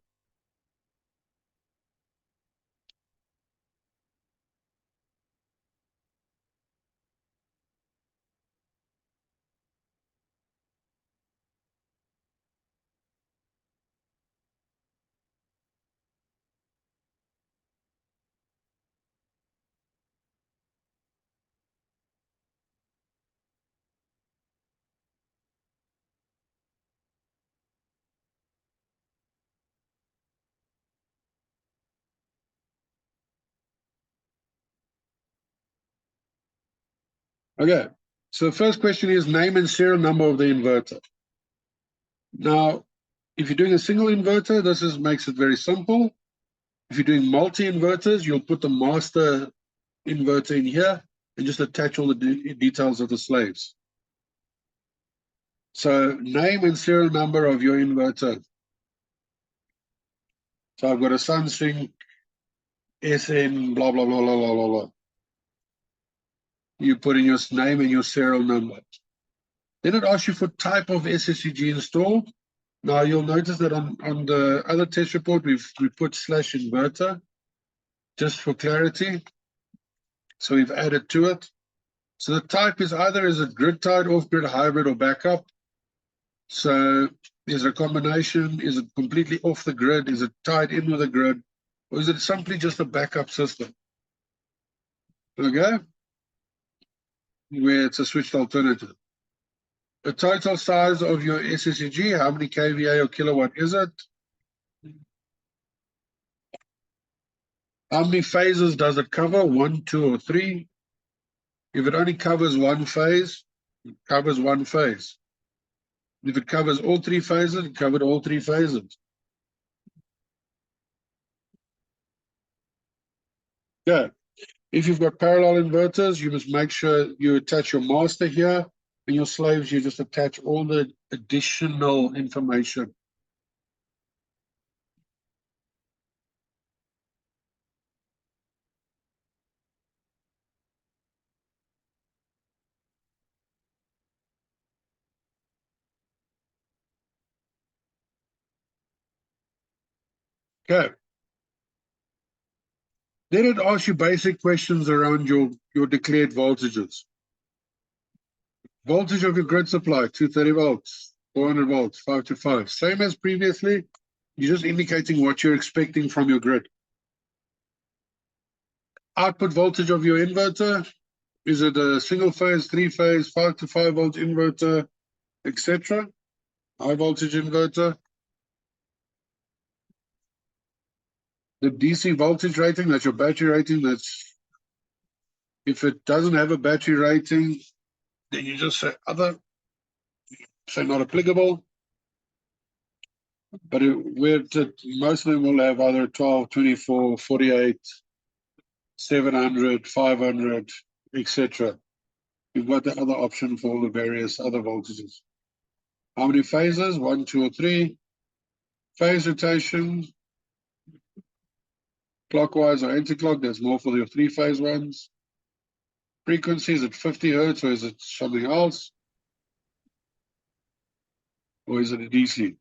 Okay, so the first question is name and serial number of the inverter. Now, if you're doing a single inverter, this makes it very simple. If you're doing multi-inverters, you'll put the master inverter in here and just attach all the details of the slaves. So name and serial number of your inverter. So I've got a Sunsync SN blah, blah, blah, blah, blah, blah, blah. You put in your name and your serial number. Then it asks you for type of SSEG installed. Now you'll notice that on the other test report, we put /inverter just for clarity. So we've added to it. So the type is either is it grid tied, off-grid, hybrid, or backup. So Is it a combination? Is it completely off the grid? Is it tied in with the grid? Or is it simply just a backup system? Okay? Where it's a switched alternative. The total size of your SSEG, how many kVA or kilowatt is it? How many phases does it cover? 1, 2, or 3? If it only covers one phase, it covers one phase. If it covers all 3 phases, it covered all 3 phases. Yeah. If you've got parallel inverters, you must make sure you attach your master here, and your slaves, you just attach all the additional information. Okay. Then it asks you basic questions around your declared voltages. Voltage of your grid supply, 230 volts, 400 volts, 5 to 5. Same as previously, you're just indicating what you're expecting from your grid. Output voltage of your inverter, is it a single phase, 3 phase, 5 to 5 volt inverter, etc.? High voltage inverter. The DC voltage rating, that's your battery rating. That's, if it doesn't have a battery rating, then you just say other, say not applicable. But most of them will have either 12, 24, 48, 700, 500, etc. You've got the other option for all the various other voltages. How many phases? 1, 2, or 3. Phase rotation, clockwise or anti-clock, there's more for your 3-phase ones. Frequency, is it 50 hertz or is it something else? Or is it a DC?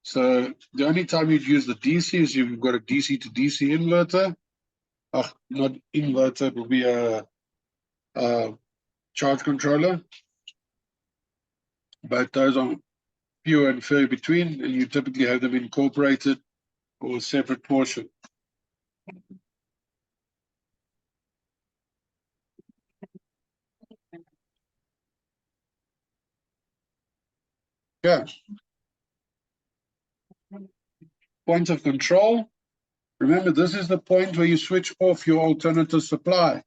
So the only time you'd use the DC is if you've got a DC to DC inverter. Not inverter, it will be a charge controller. But those are few and far between, and you typically have them incorporated or a separate portion. Yeah. Point of control. Remember, this is the point where you switch off your alternative supply.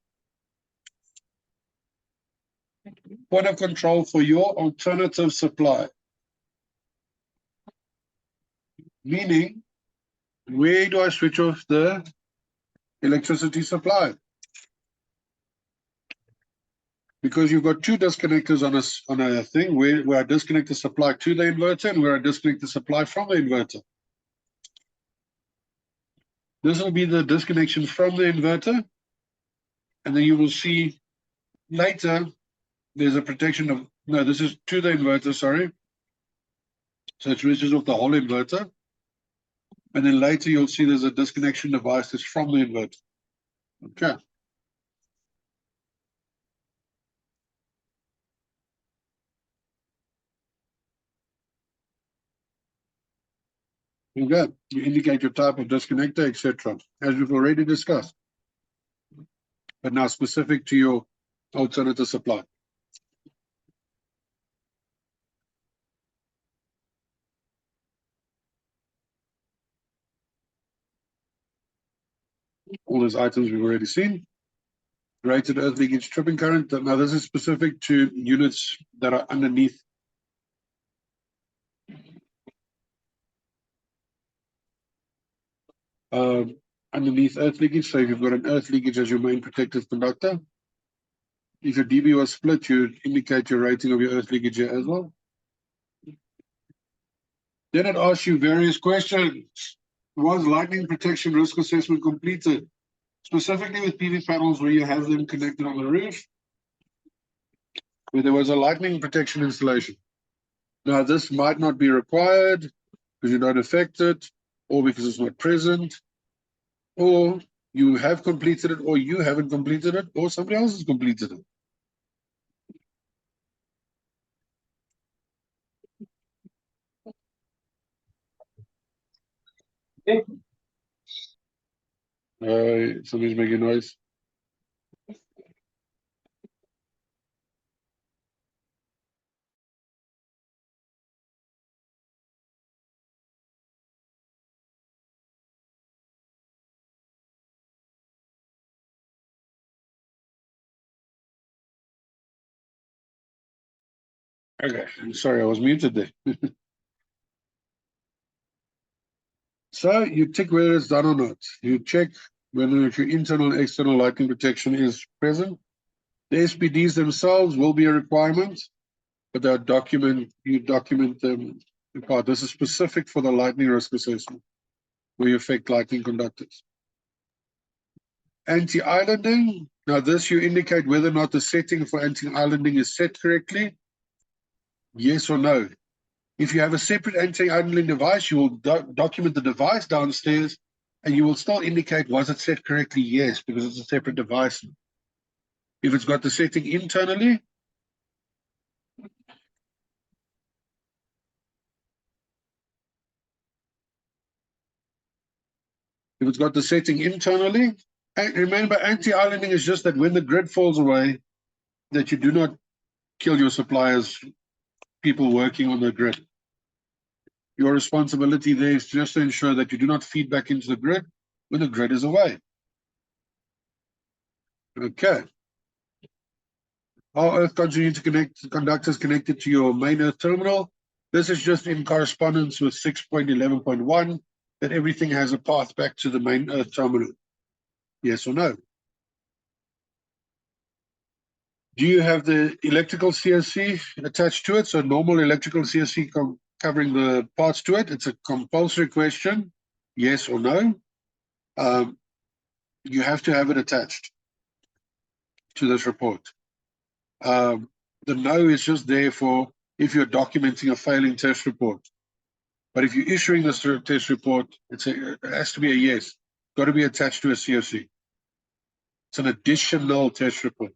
Point of control for your alternative supply. Meaning, where do I switch off the electricity supply? Because you've got 2 disconnectors on a thing where I disconnect the supply to the inverter and where I disconnect the supply from the inverter. This will be the disconnection from the inverter, and then you will see later there's a protection of, no, this is to the inverter, sorry. So it switches off the whole inverter. And then later you'll see there's a disconnection device that's from the inverter. Okay. Okay. You indicate your type of disconnector, etc., as we've already discussed. But now specific to your alternative supply. All those items we've already seen. Rated earth leakage tripping current. Now this is specific to units that are underneath. Underneath earth leakage. So if you've got an earth leakage as your main protective conductor, if your dB was split, you indicate your rating of your earth leakage here as well. Then it asks you various questions. Was lightning protection risk assessment completed? Specifically with PV panels where you have them connected on the roof, where there was a lightning protection installation. Now this might not be required because you're not affected, or because it's not present, or you have completed it, or you haven't completed it, or somebody else has completed it. Somebody's making noise. Okay, I'm sorry, I was muted there. So you tick whether it's done or not. You check whether if your internal and external lighting protection is present. The SPDs themselves will be a requirement, but you document them apart. This is specific for the lightning risk assessment, where you affect lightning conductors. Anti-islanding. Now this you indicate whether or not the setting for anti-islanding is set correctly. Yes or no. If you have a separate anti-idling device, you will document the device downstairs, and you will still indicate was it set correctly? Yes, because it's a separate device. If it's got the setting internally, and remember, anti-islanding is just that when the grid falls away, that you do not kill your suppliers, people working on the grid. Your responsibility there is just to ensure that you do not feed back into the grid when the grid is away. Okay. How earth continue to connect conductors connected to your main earth terminal? This is just in correspondence with 6.11.1 that everything has a path back to the main earth terminal. Yes or no? Do you have the electrical CSC attached to it? So normal electrical CSC covering the parts to it. It's a compulsory question. Yes or no? You have to have it attached to this report. The no is just there for if you're documenting a failing test report. But if you're issuing this test report, it has to be a yes. Got to be attached to a CSC. It's an additional test report.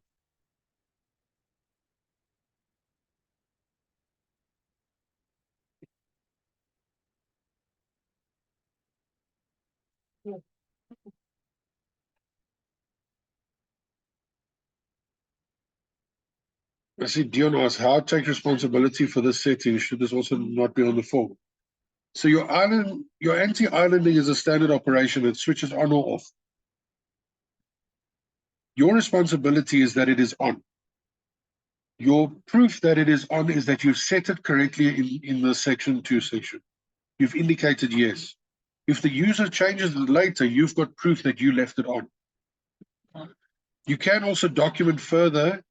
I see Dion asks, how take responsibility for this setting? Should this also not be on the form? So your anti-islanding is a standard operation. It switches on or off. Your responsibility is that it is on. Your proof that it is on is that you've set it correctly in the section 2 section. You've indicated yes. If the user changes it later, you've got proof that you left it on. You can also document further.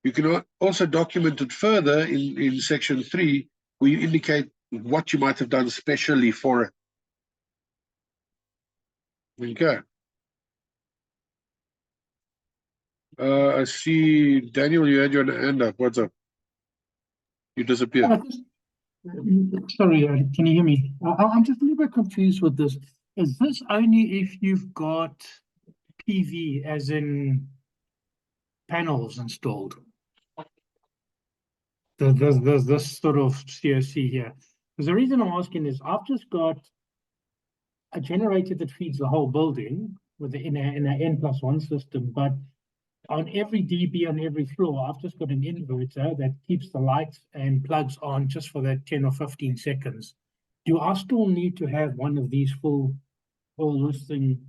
You can also document it further in section 3, where you indicate what you might have done specially for it. Okay. I see, Daniel, you had your hand up. What's up? You disappeared. Sorry, can you hear me? I'm just a little bit confused with this. Is this only if you've got PV, as in panels installed? There's this sort of COC here. Because the reason I'm asking is I've just got a generator that feeds the whole building in an N+1 system, but on every DB on every floor, I've just got an inverter that keeps the lights and plugs on just for that 10 or 15 seconds. Do I still need to have one of these full listing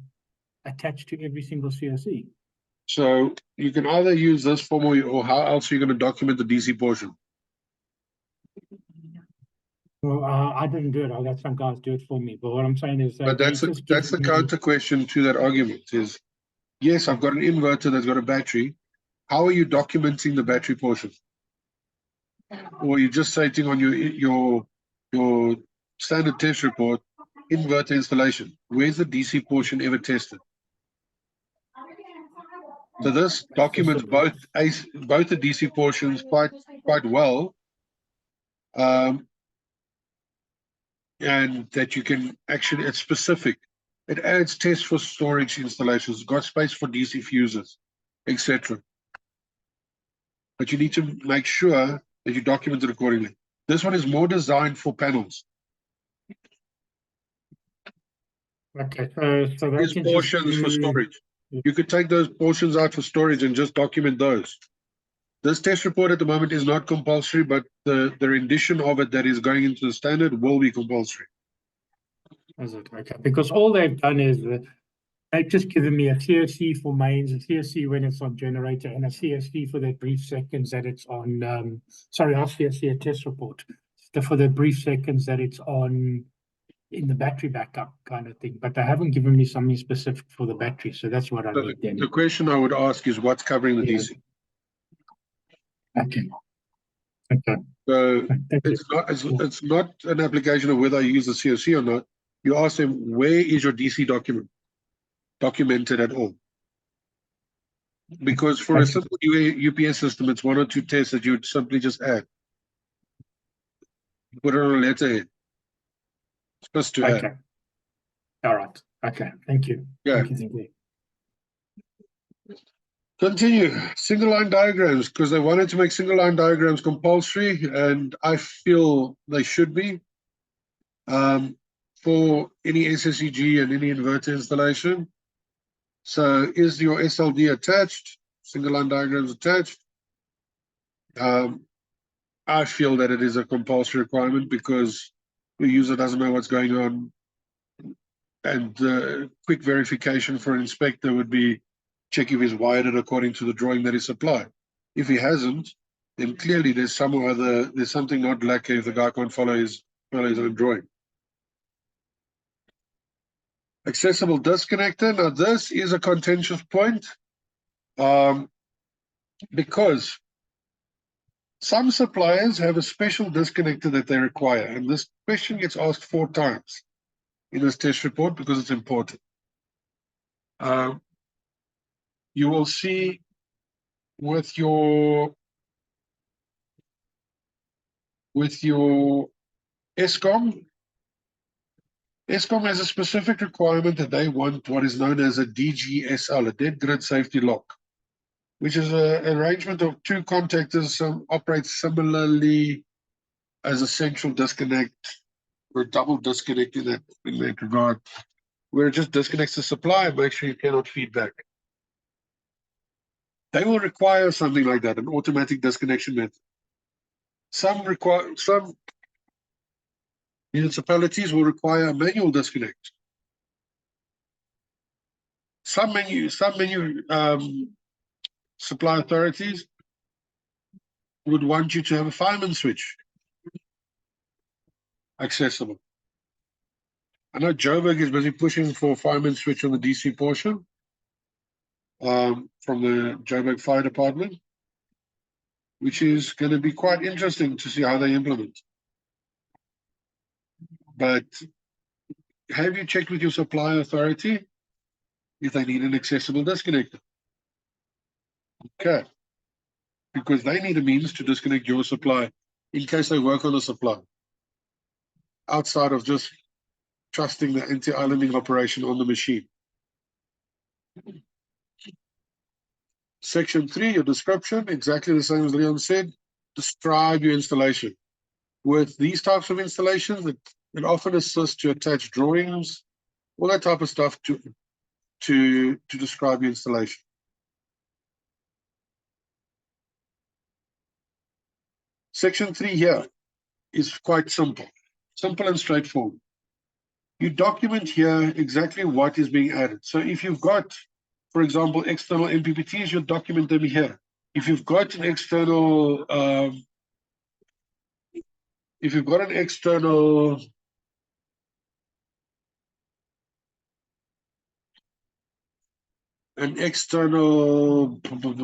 attached to every single COC? So you can either use this form or how else are you going to document the DC portion? Well, I didn't do it. I got some guys do it for me. But what I'm saying is that that's the counter question to that argument is, yes, I've got an inverter that's got a battery. How are you documenting the battery portion? Or you're just stating on your standard test report, inverter installation. Where's the DC portion ever tested? So this documents both the DC portions quite well. And that you can actually, it's specific. It adds tests for storage installations, got space for DC fuses, etc. But you need to make sure that you document it accordingly. This one is more designed for panels. Okay, so that These can just portions for do- storage. You could take those portions out for storage and just document those. This test report at the moment is not compulsory, but the rendition of it that is going into the standard will be compulsory. Is it? Okay, because all they've done is they've just given me a CSC for mains, a CSC when it's on generator, and a CSC for that brief seconds that it's on, sorry, not CSC, a test report. For the brief seconds that it's on in the battery backup kind of thing, but they haven't given me something specific for the battery, so that's what I So need then. the question I would ask is what's covering the Yeah. DC? Okay. Okay, So thank you. it's not an application of whether I use the CSC or not. You ask them, where is your DC documented at all? Because for a Okay. simple UPS system, it's one or two tests that you'd simply just add. Put it on a letterhead. It's just to add. Okay. All right. Okay, thank you. Yeah. Thank you. Continue. Single line diagrams, because they wanted to make single line diagrams compulsory, and I feel they should be. For any SSEG and any inverter installation. So is your SLD attached? Single line diagrams attached? I feel that it is a compulsory requirement because the user doesn't know what's going on. And quick verification for an inspector would be check if he's wired it according to the drawing that is supplied. If he hasn't, then clearly there's something not lacking if the guy can't follow his own drawing. Accessible disconnector. Now this is a contentious point because some suppliers have a special disconnector that they require, and this question gets asked 4 times in this test report because it's important. You will see with your ESCOM. ESCOM has a specific requirement that they want what is known as a DGSL, a dead grid safety lock, which is an arrangement of 2 contactors, operates similarly as a central disconnect or a double disconnect in that regard, where it just disconnects the supply and makes sure you cannot feed back. They will require something like that, an automatic disconnection method. Some municipalities will require a manual disconnect. Some supply authorities would want you to have a fireman switch accessible. I know Joburg is busy pushing for a fireman switch on the DC portion from the Joburg Fire Department, which is going to be quite interesting to see how they implement. But have you checked with your supply authority if they need an accessible disconnector? Okay. Because they need a means to disconnect your supply in case they work on a supply, outside of just trusting the anti-islanding operation on the machine. Section 3, your description, exactly the same as Leon said. Describe your installation. With these types of installations, it often assists to attach drawings, all that type of stuff to describe your installation. Section 3 here is quite simple and straightforward. You document here exactly what is being added. So if you've got, for example, external MPPTs, you document them here. If you've got an external,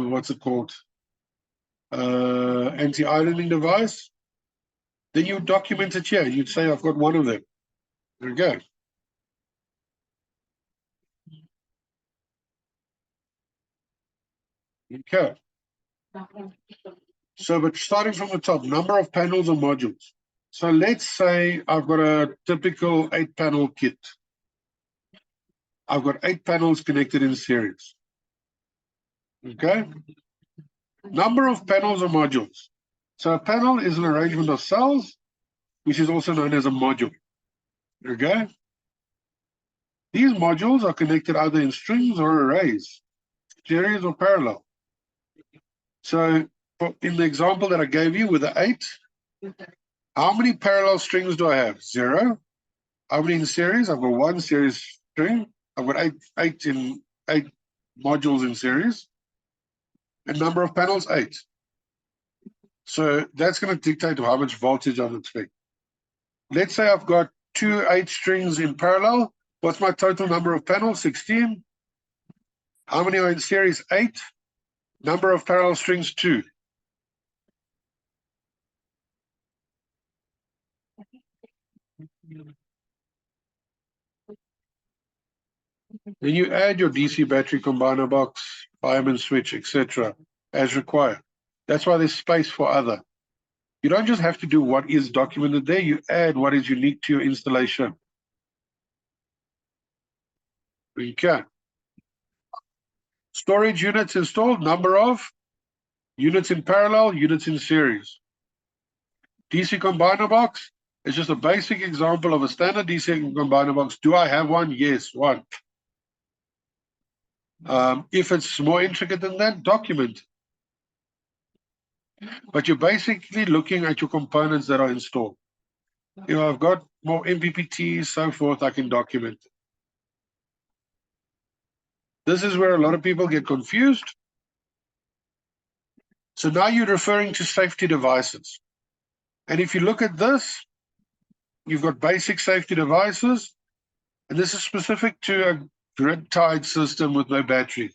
what's it called? Anti-islanding device, then you document it here. You'd say, I've got one of them. There we go. Okay. So, but starting from the top, number of panels or modules. So let's say I've got a typical 8-panel kit. I've got 8 panels connected in series. Okay. Number of panels or modules. So a panel is an arrangement of cells, which is also known as a module. Okay? These modules are connected either in strings or arrays, series or parallel. So in the example that I gave you with the 8, how many parallel strings do I have? 0. How many in series? I've got 1 series string. I've got 8 modules in series. And number of panels, 8. So that's going to dictate how much voltage I'm expecting. Let's say I've got 2 8 strings in parallel. What's my total number of panels? 16. How many are in series? 8. Number of parallel strings, 2. Then you add your DC battery combiner box, fireman switch, etc. as required. That's why there's space for other. You don't just have to do what is documented there, you add what is unique to your installation. Okay. Storage units installed, number of units in parallel, units in series. DC combiner box is just a basic example of a standard DC combiner box. Do I have one? Yes, one. If it's more intricate than that, document. But you're basically looking at your components that are installed. You know, I've got more MPPTs, so forth, I can document. This is where a lot of people get confused. So now you're referring to safety devices. And if you look at this, you've got basic safety devices, and this is specific to a grid-tied system with no battery.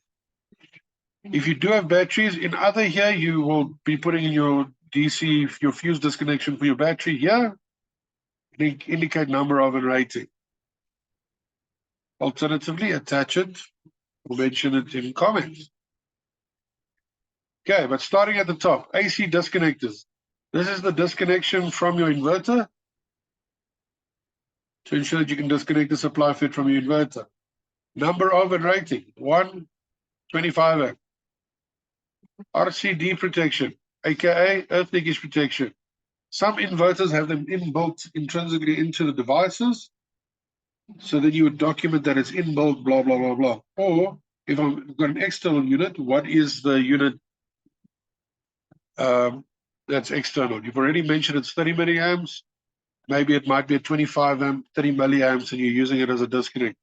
If you do have batteries, in other here, you will be putting in your DC, your fuse disconnection for your battery here, indicate number of and rating. Alternatively, attach it or mention it in comments. Okay, but starting at the top, AC disconnectors. This is the disconnection from your inverter to ensure that you can disconnect the supply fit from your inverter. Number of and rating, 1, 25 amp. RCD protection, aka earth leakage protection. Some inverters have them inbuilt intrinsically into the devices, so then you would document that it's inbuilt, blah, blah, blah, blah. Or if I've got an external unit, what is the unit that's external? You've already mentioned it's 30 milliamps. Maybe it might be a 25 amp, 30 milliamps, and you're using it as a disconnect.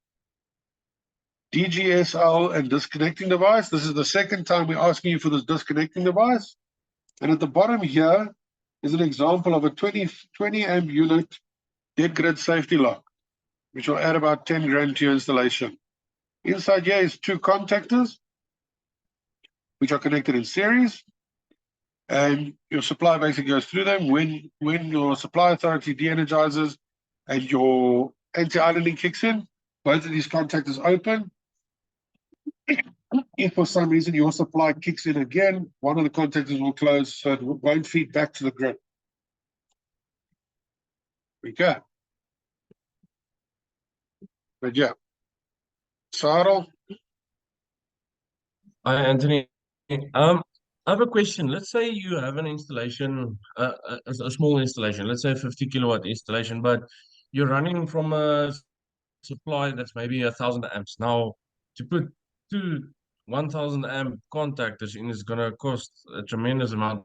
DGSL and disconnecting device. This is the second time we're asking you for this disconnecting device. And at the bottom here is an example of a 20 amp unit dead grid safety lock, which will add about 10 grand to your installation. Inside here is 2 contactors, which are connected in series. And your supply basically goes through them. When your supply authority de-energizes and your anti-idling kicks in, both of these contactors open. If for some reason your supply kicks in again, one of the contactors will close, so it won't feed back to the grid. Okay. But yeah. Sarel? Hi, Anthony. I have a question. Let's say you have an installation, a small installation, let's say a 50 kilowatt installation, but you're running from a supply that's maybe 1,000 amps. Now, to put 2 1,000 amp contactors in is going to cost a tremendous amount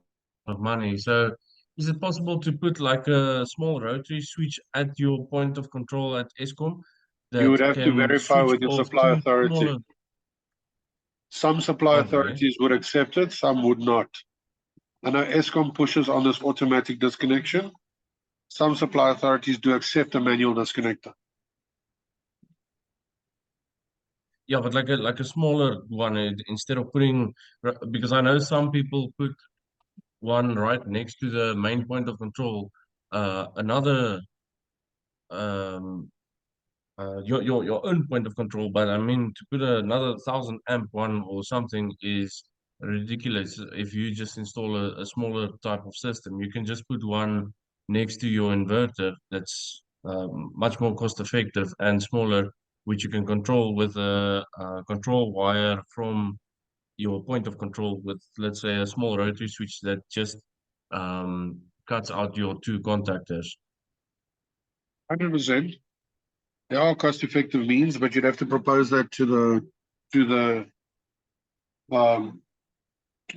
of money. So, is it possible to put like a small rotary switch at your point of control at ESCOM? You would have to can verify switch with your off supply 2 authority. smaller- Some supply Okay. authorities would accept it, some would not. I know ESCOM pushes on this automatic disconnection. Some supply authorities do accept a manual disconnector. Yeah, but like a smaller one instead of putting, because I know some people put one right next to the main point of control, another your own point of control. But I mean, to put another 1,000 amp one or something is ridiculous. If you just install a smaller type of system, you can just put one next to your inverter. That's much more cost effective and smaller, which you can control with a control wire from your point of control with, let's say, a small rotary switch that just cuts out your two contactors. 100%. There are cost-effective means, but you'd have to propose that to the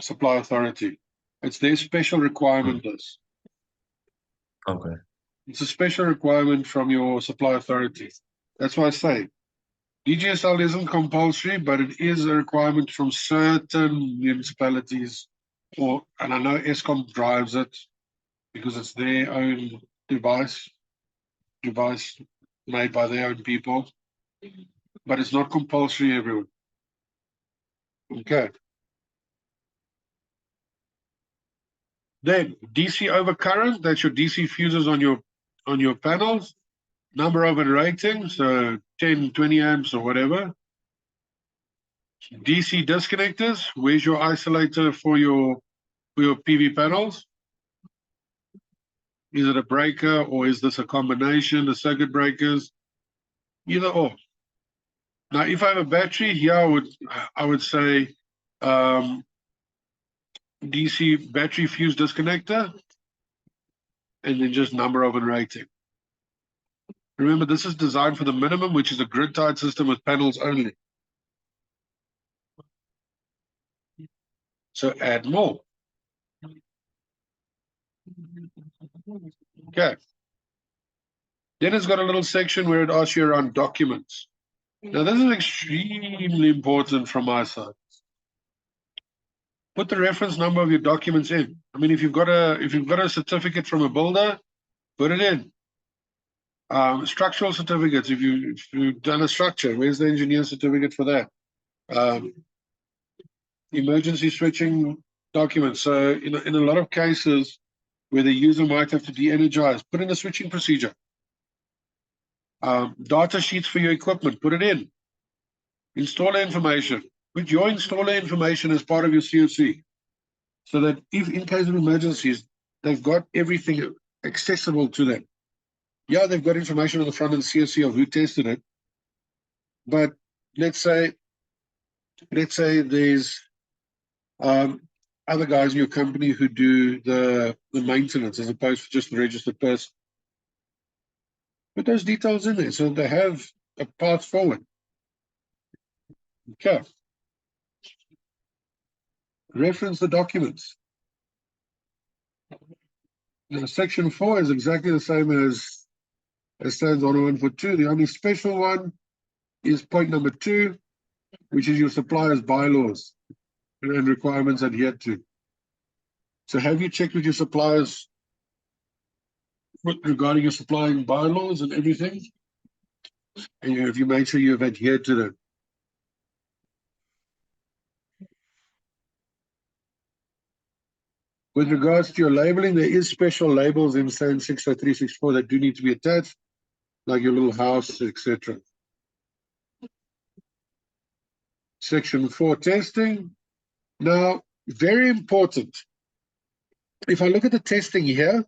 supply authority. It's their special requirement. This. Okay. It's a special requirement from your supply authority. That's why I say DGSL isn't compulsory, but it is a requirement from certain municipalities, and I know ESCOM drives it because it's their own device made by their own people, but it's not compulsory everyone. Okay. Then DC overcurrent, that's your DC fuses on your panels, number of and rating, so 10, 20 amps or whatever. DC disconnectors, where's your isolator for your PV panels? Is it a breaker or is this a combination of circuit breakers? Either or. Now, if I have a battery here, I would say DC battery fuse disconnector, and then just number of and rating. Remember, this is designed for the minimum, which is a grid-tied system with panels only. So add more. Okay. Then it's got a little section where it asks you around documents. Now, this is extremely important from my side. Put the reference number of your documents in. I mean, if you've got a certificate from a builder, put it in. Structural certificates. If you've done a structure, where's the engineer certificate for that? Emergency switching documents. So in a lot of cases where the user might have to de-energize, put in a switching procedure. Data sheets for your equipment, put it in. Installer information. Put your installer information as part of your CoC, so that if in case of emergencies, they've got everything accessible to them. Yeah, they've got information on the front of the CoC of who tested it, but let's say there's other guys in your company who do the maintenance as opposed to just the registered person. Put those details in there so they have a path forward. Okay. Reference the documents. Now, section 4 is exactly the same as stands on 142. The only special one is point number 2, which is your supplier's bylaws and requirements adhered to. So have you checked with your suppliers regarding your supplying bylaws and everything? And have you made sure you have adhered to them? With regards to your labeling, there is special labels in SAN 60364 that do need to be attached, like your little house, etc. Section 4, testing. Now, very important. If I look at the testing here,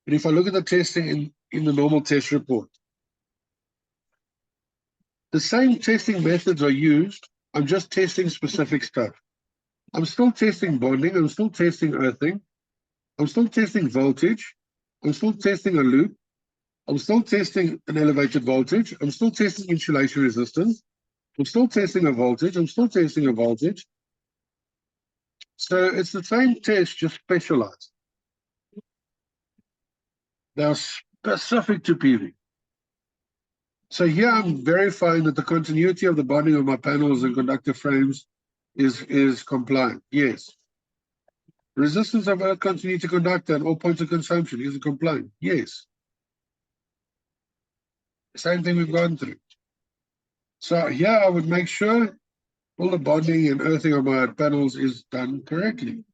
and if I look at the testing in the normal test report, the same testing methods are used. I'm just testing specific stuff. I'm still testing bonding. I'm still testing earthing. I'm still testing voltage. I'm still testing a loop. I'm still testing an elevated voltage. I'm still testing insulation resistance. I'm still testing a voltage. I'm still testing a voltage. So it's the same test, just specialized. They're specific to PV. So here I'm verifying that the continuity of the bonding of my panels and conductor frames is compliant. Yes. Resistance of earth continuity conductor at all points of consumption is it compliant? Yes. Same thing we've gone through. So here I would make sure all the bonding and earthing of my panels is done correctly.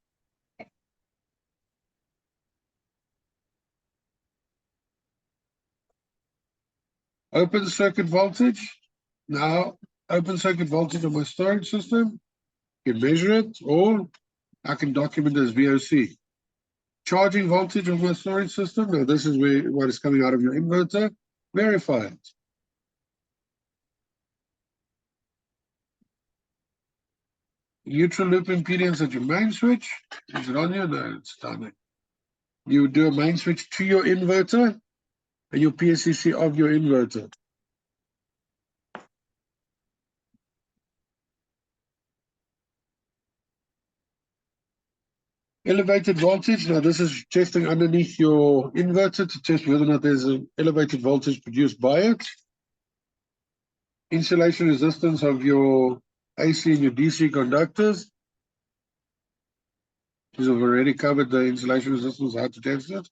Open circuit voltage. Now, open circuit voltage of my storage system. You can measure it, or I can document it as VOC. Charging voltage of my storage system. Now, this is what is coming out of your inverter. Verify it. Neutral loop impedance at your main switch. Is it on here? No, it's done. You do a main switch to your inverter and your PSCC of your inverter. Elevated voltage. Now this is testing underneath your inverter to test whether or not there's an elevated voltage produced by it. Insulation resistance of your AC and your DC conductors. These have already covered the insulation resistance, how to test it.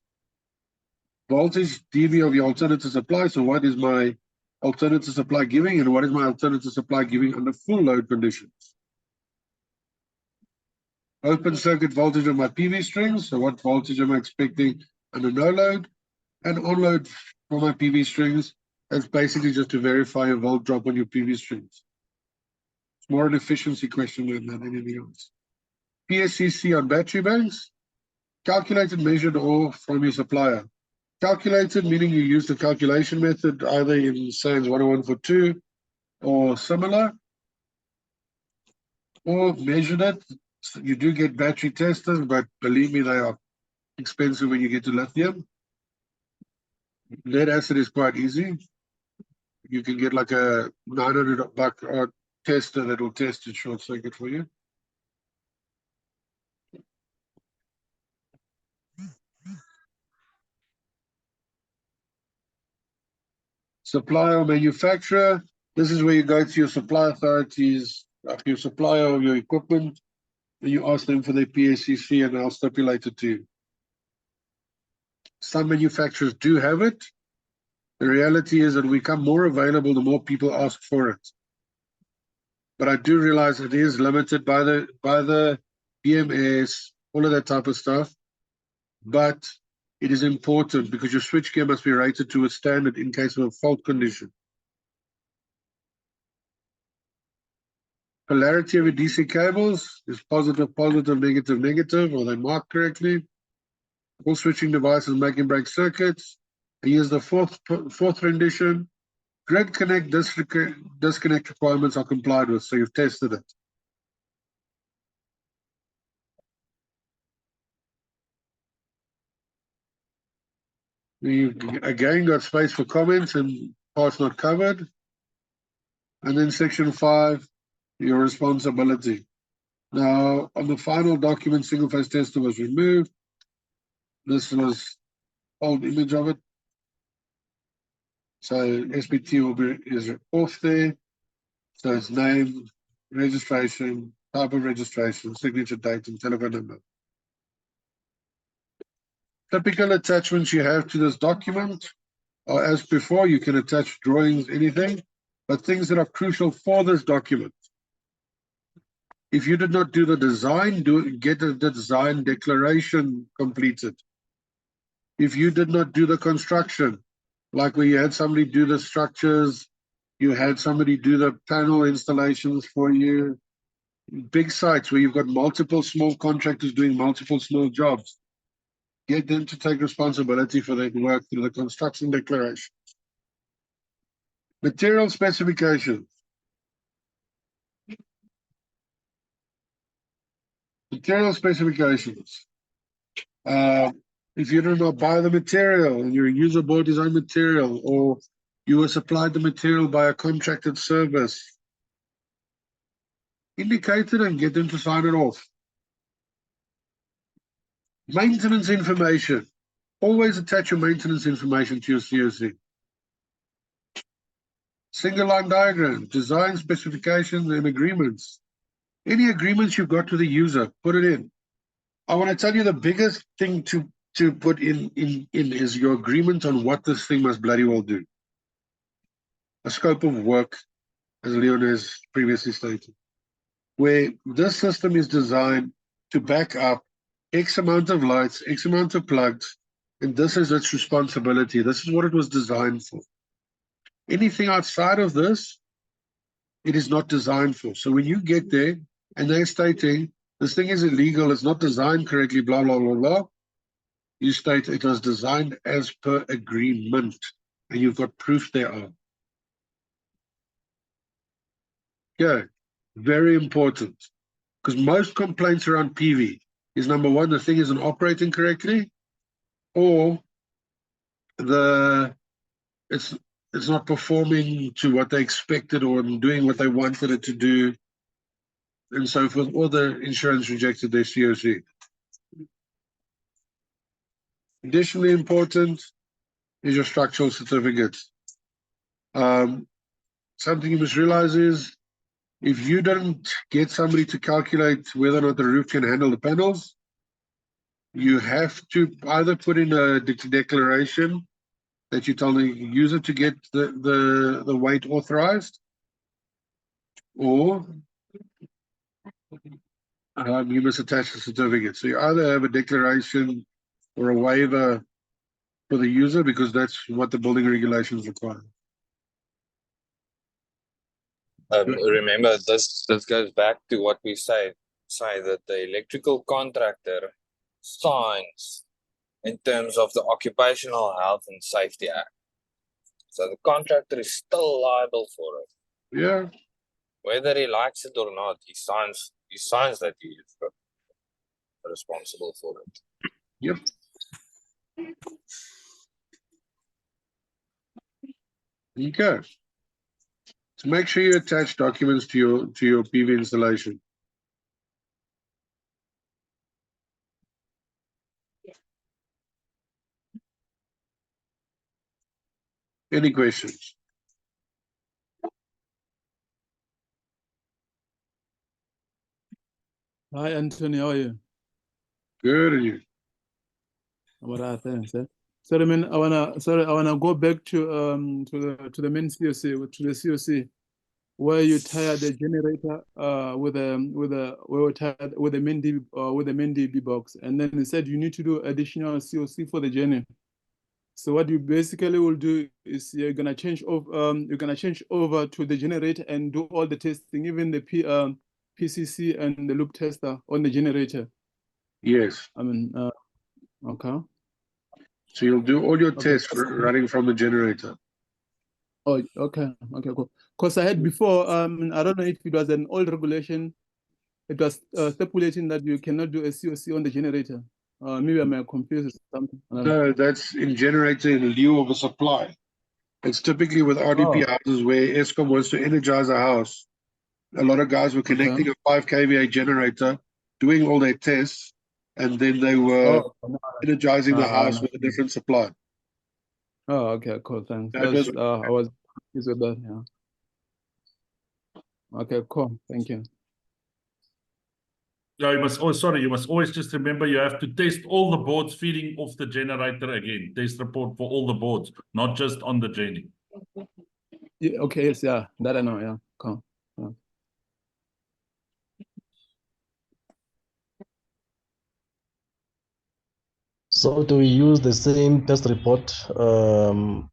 Voltage dB of your alternative supply. So what is my alternative supply giving and what is my alternative supply giving under full load conditions? Open circuit voltage of my PV strings. So what voltage am I expecting under no load? And on load for my PV strings. That's basically just to verify a volt drop on your PV strings. It's more an efficiency question than anything else. PSCC on battery banks. Calculated, measured, or from your supplier. Calculated, meaning you use the calculation method either in SANS 10142 or similar. Or measured it. So you do get battery testers, but believe me, they are expensive when you get to lithium. Lead acid is quite easy. You can get like a $900 tester that will test it short circuit for you. Supplier or manufacturer. This is where you go to your supply authorities, your supplier of your equipment, and you ask them for their PSCC and they'll stipulate it to you. Some manufacturers do have it. The reality is that we become more available the more people ask for it. But I do realize it is limited by the BMS, all of that type of stuff. But it is important because your switchgear must be rated to a standard in case of a fault condition. Polarity of your DC cables is positive, positive, negative, negative. Are they marked correctly? All switching devices make and break circuits. And here's the fourth rendition. Grid connect disconnect requirements are complied with, so you've tested it. You've again got space for comments and parts not covered. And then section 5, your responsibility. Now, on the final document, single phase tester was removed. This was old image of it. So SPT is off there. So it's name, registration, type of registration, signature date, and telephone number. Typical attachments you have to this document are as before. You can attach drawings, anything, but things that are crucial for this document. If you did not do the design, get the design declaration completed. If you did not do the construction, like where you had somebody do the structures, you had somebody do the panel installations for you, big sites where you've got multiple small contractors doing multiple small jobs, get them to take responsibility for their work through the construction declaration. Material specifications. Material specifications. If you do not buy the material and your user bought his own material, or you were supplied the material by a contracted service, indicate it and get them to sign it off. Maintenance information. Always attach your maintenance information to your CoC. Single line diagram, design specifications and agreements. Any agreements you've got with the user, put it in. I want to tell you the biggest thing to put in is your agreement on what this thing must bloody well do. A scope of work, as Leon has previously stated, where this system is designed to back up X amount of lights, X amount of plugs, and this is its responsibility. This is what it was designed for. Anything outside of this, it is not designed for. So when you get there and they're stating this thing is illegal, it's not designed correctly, blah, blah, blah, blah, you state it was designed as per agreement, and you've got proof thereof. Yeah, very important, because most complaints around PV is, number one, the thing isn't operating correctly, or it's not performing to what they expected or doing what they wanted it to do, and so forth, or the insurance rejected their CoC. Additionally important is your structural certificate. Something you must realize is, if you don't get somebody to calculate whether or not the roof can handle the panels, you have to either put in a declaration that you tell the user to get the weight authorized, or you must attach the certificate. So you either have a declaration or a waiver for the user, because that's what the building regulations require. Remember, this goes back to what we say that the electrical contractor signs in terms of the Occupational Health and Safety Act. So the contractor is still liable for it. Yeah. Whether he likes it or not, he signs that he is responsible for it. Yep. Okay. So make sure you attach documents to your PV installation. Any questions? Hi, Anthony. How are you? Good, and you? What are things? Sorry, man. I wanna go back to the main CoC, to the CoC, where you tie the generator with the main DB box, and then it said you need to do additional CoC for the journey. So what you basically will do is you're gonna change over to the generator and do all the testing, even the PCC and the loop tester on the generator. Yes. I mean, okay. So you'll do all your Okay. tests running from the generator. Oh, okay, cool. Because I had before, I don't know if it was an old regulation. It was stipulating that you cannot do a CoC on the generator. Maybe I'm confused or something. No, that's in generator in lieu of a supply. It's typically with RDP houses where Eskom wants to energize a house. A lot of guys were connecting a 5 kVA generator, doing all their tests, and then they were energizing the house with a different supply. Oh, okay, cool, thanks. That was- I was confused with that, yeah. Okay, cool, thank you. Yeah, you must always just remember you have to test all the boards feeding off the generator again. Test report for all the boards, not just on the journey. Yeah, okay, yes, yeah, that I know, yeah, cool. Yeah. So do we use the same test report of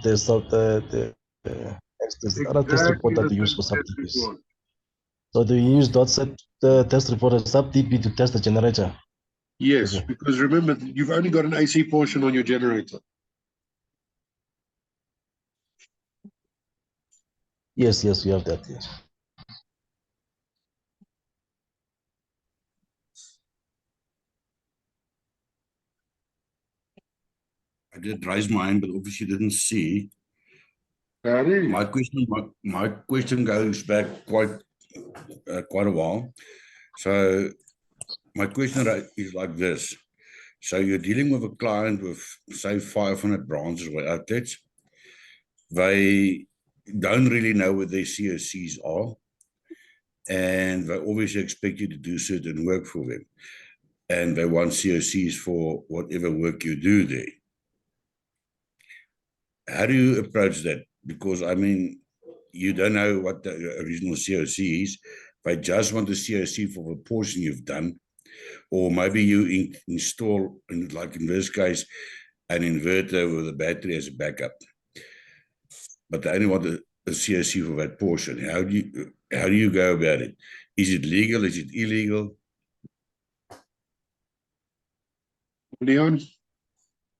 the other test report that you use for sub-DPs? So do you use .set test report as sub-DP to test the generator? Yes, Okay. because remember, you've only got an AC portion on your generator. Yes, we have that, yes. I did raise my hand, but obviously didn't see. My question goes back quite a while. So my question is like this. So you're dealing with a client with, say, 500 branches or outlets. They don't really know what their CoCs are, and they obviously expect you to do certain work for them, and they want CoCs for whatever work you do there. How do you approach that? Because, I mean, you don't know what the original CoC is. They just want the CoC for the portion you've done. Or maybe you install, like in this case, an inverter with a battery as a backup. But they only want a CoC for that portion. How do you go about it? Is it legal? Is it illegal? Leon,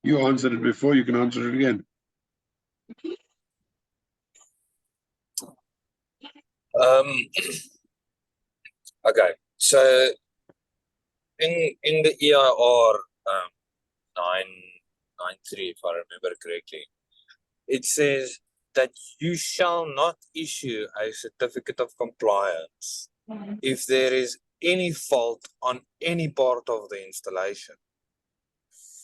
you answered it before, you can answer it again. Okay, so in the EIR 993, if I remember correctly. It says that you shall not issue a certificate of compliance if there is any fault on any part of the installation.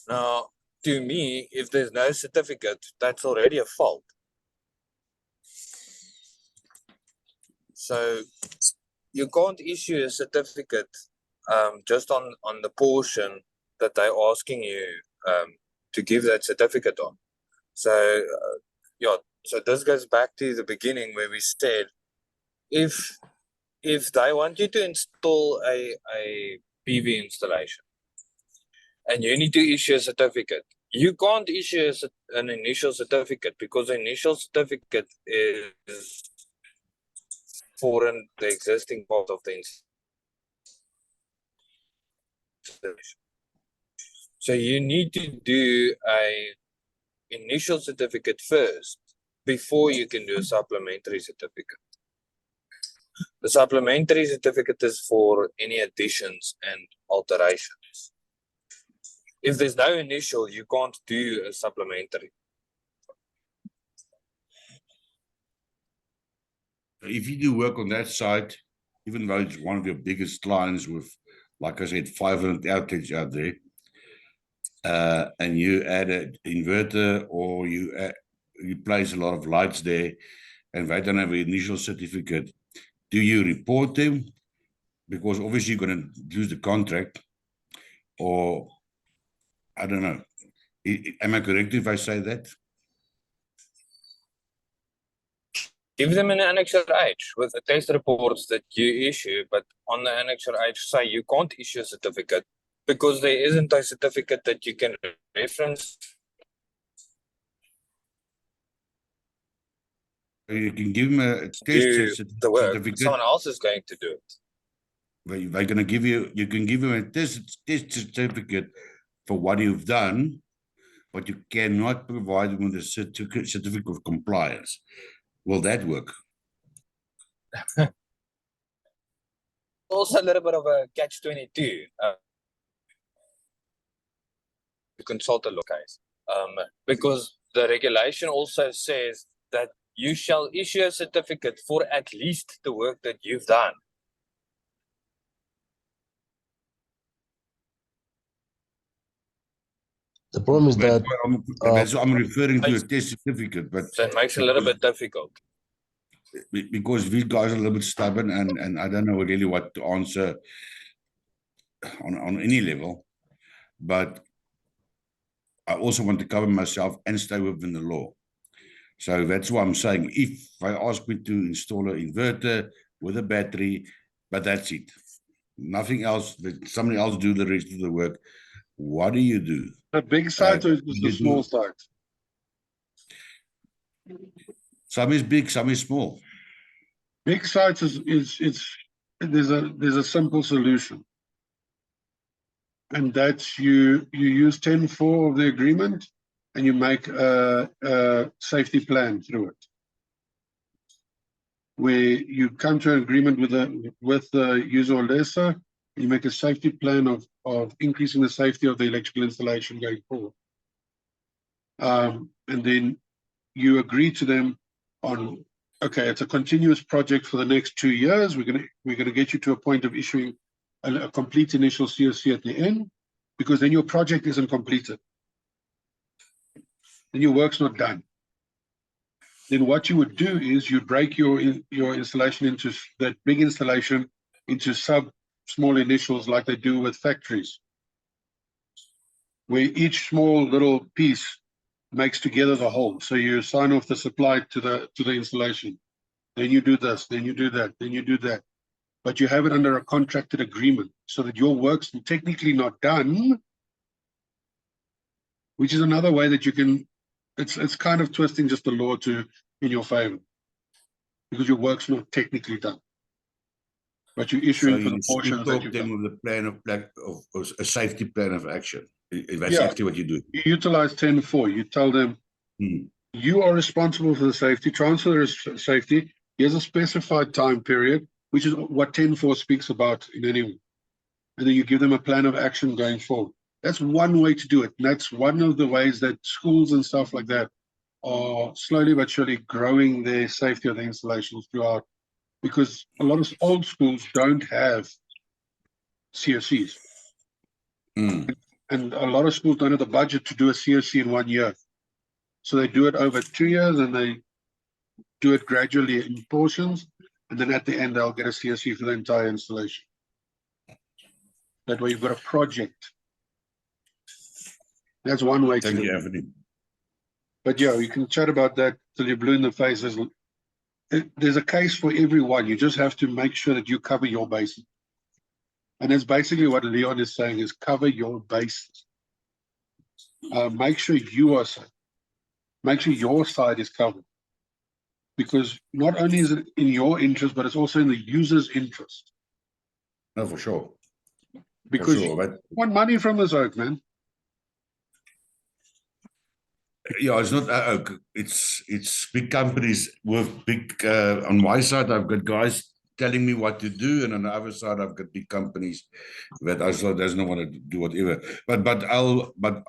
Now, to me, if there's no certificate, that's already a fault. So you can't issue a certificate just on the portion that they're asking you to give that certificate on. So yeah, so this goes back to the beginning where we said if they want you to install a PV installation and you need to issue a certificate, you can't issue an initial certificate because the initial certificate is for the existing part of the installation. So you need to do a initial certificate first before you can do a supplementary certificate. The supplementary certificate is for any additions and alterations. If there's no initial, you can't do a supplementary. If you do work on that site, even though it's one of your biggest clients with, like I said, 500 outlets out there, and you add an inverter or you place a lot of lights there and they don't have an initial certificate, do you report them? Because obviously you're going to lose the contract, or I don't know. Am I correct if I say that? Give them an Annexure H with the test reports that you issue, but on the Annexure H say you can't issue a certificate because there isn't a certificate that you can reference. You can give them a test the work. certificate. Someone else is going to do it. They're going to give you, you can give them a test certificate for what you've done, but you cannot provide them with a certificate of compliance. Will that work? Also a little bit of a catch-22. To consult a law case. Because the regulation also says that you shall issue a certificate for at least the work that you've done. The problem is that that's what I'm referring to a test certificate, but so it makes it a little bit difficult. Because these guys are a little bit stubborn, and I don't know really what to answer on any level. But I also want to cover myself and stay within the law. So that's why I'm saying, if they ask me to install an inverter with a battery, but that's it, nothing else, let somebody else do the rest of the work, what do you do? A big site or just a small site? Some is big, some is small. Big sites there's a simple solution. And that's you use 10.4 of the agreement and you make a safety plan through it, where you come to an agreement with the user or lessor. You make a safety plan of increasing the safety of the electrical installation going forward, and then you agree to them on, okay, it's a continuous project for the next 2 years. We're gonna get you to a point of issuing a complete initial CoC at the end, because then your project isn't completed. Then your work's not done. Then what you would do is you break your installation into that big installation into small initials, like they do with factories, where each small little piece makes together the whole. So you sign off the supply to the installation. Then you do this, then you do that, then you do that. But you have it under a contracted agreement so that your work's technically not done, which is another way that you can, it's kind of twisting just the law in your favor, because your work's not technically done, but you're issuing for the portions that you've done. With a plan of a safety plan of action. That's actually what you do. You utilize 10.4. You tell them, you are responsible for the safety, transfer the safety. Here's a specified time period, which is what 10.4 speaks about in any way. And then you give them a plan of action going forward. That's one way to do it. And that's one of the ways that schools and stuff like that are slowly but surely growing their safety of the installations throughout, because a lot of old schools don't have COCs. Mm. And a lot of schools don't have the budget to do a COC in 1 year. So they do it over 2 years and they do it gradually in portions. And then at the end, they'll get a COC for the entire installation. That way you've got a project. That's one way to Thank do you, it. Anthony. But yeah, you can chat about that till you're blue in the face. There's a case for everyone. You just have to make sure that you cover your bases. And that's basically what Leon is saying, is cover your bases. Make sure you are safe. Make sure your side is covered. Because not only is it in your interest, but it's also in the user's interest. No, for sure. Because sure, you but want money from this oak, man. yeah, it's not it's big companies with big on my side I've got guys telling me what to do, and on the other side I've got big companies that also doesn't want to do whatever. But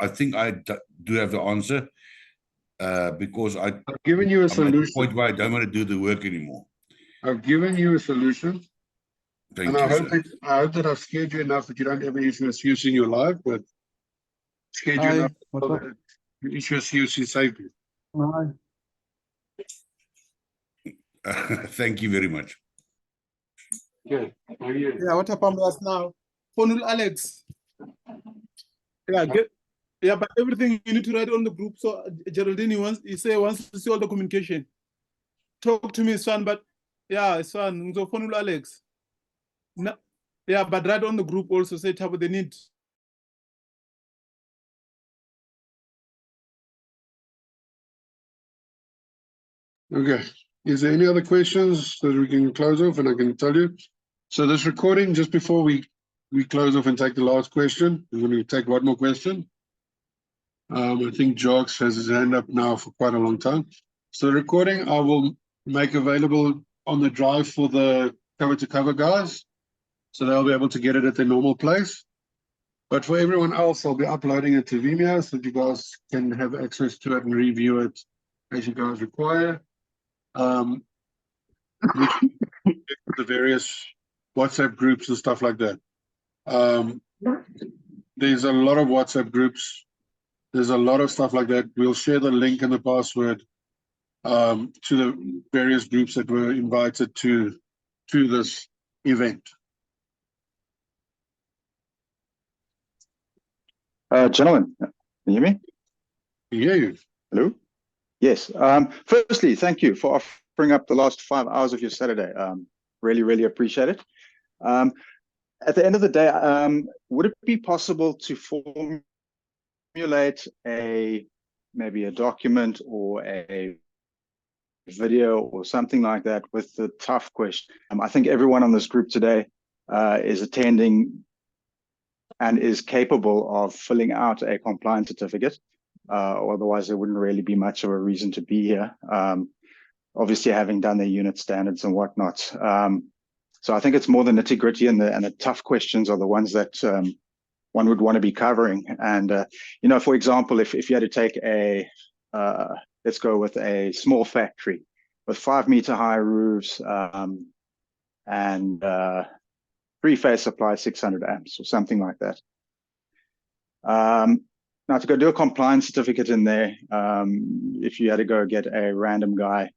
I think I do have the answer, because I've given you a I'm at the solution. point where I don't want to do the work anymore. I've given you a solution. Thank And you, I hope sir. that I've scared you enough that you don't ever issue a COC in your life, but scared you enough that you issue a COC safely. Thank you very much. Okay. Yeah, what happened last now? Phone Alex. Yeah, but everything you need to write on the group. So Geraldine, he wants to see all the communication. Talk to me, son, but yeah, son, so phone Alex. No, yeah, but write on the group also, say what they need. Okay. Is there any other questions that we can close off and I can tell you? So this recording, just before we close off and take the last question, we're going to take one more question. I think Jogs has his hand up now for quite a long time. So the recording I will make available on the drive for the cover to cover guys. So they'll be able to get it at their normal place. But for everyone else, I'll be uploading it to Vimeo so that you guys can have access to it and review it as you guys require. The various WhatsApp groups and stuff like that. There's a lot of WhatsApp groups. There's a lot of stuff like that. We'll share the link and the password to the various groups that were invited to this event. Gentlemen, can you hear me? Yeah, you. Hello? Yes. Firstly, thank you for offering up the last 5 hours of your Saturday. Really, really appreciate it. At the end of the day, would it be possible to formulate maybe a document or a video or something like that with the tough question? I think everyone on this group today is attending and is capable of filling out a compliance certificate. Otherwise, there wouldn't really be much of a reason to be here. Obviously, having done their unit standards and whatnot. So I think it's more the nitty gritty and the tough questions are the ones that one would want to be covering. And, you know, for example, if you had to take let's go with a small factory with 5-meter high roofs and 3-phase supply 600 amps or something like that. Now to go do a compliance certificate in there, if you had to go get a random guy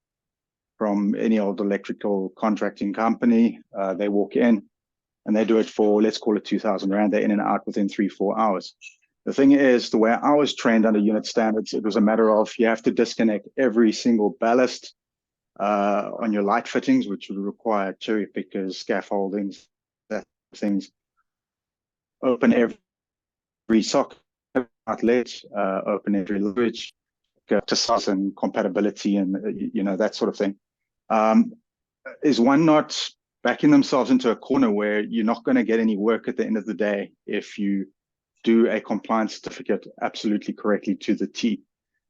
from any old electrical contracting company, they walk in and they do it for, let's call it 2,000 Rand. They're in and out within 3-4 hours. The thing is, the way I was trained under unit standards, it was a matter of you have to disconnect every single ballast on your light fittings, which would require cherry pickers, scaffoldings, that things. Open every socket outlet, open every language, to size and compatibility and you know, that sort of thing. Is one not backing themselves into a corner where you're not going to get any work at the end of the day if you do a compliance certificate absolutely correctly to the T?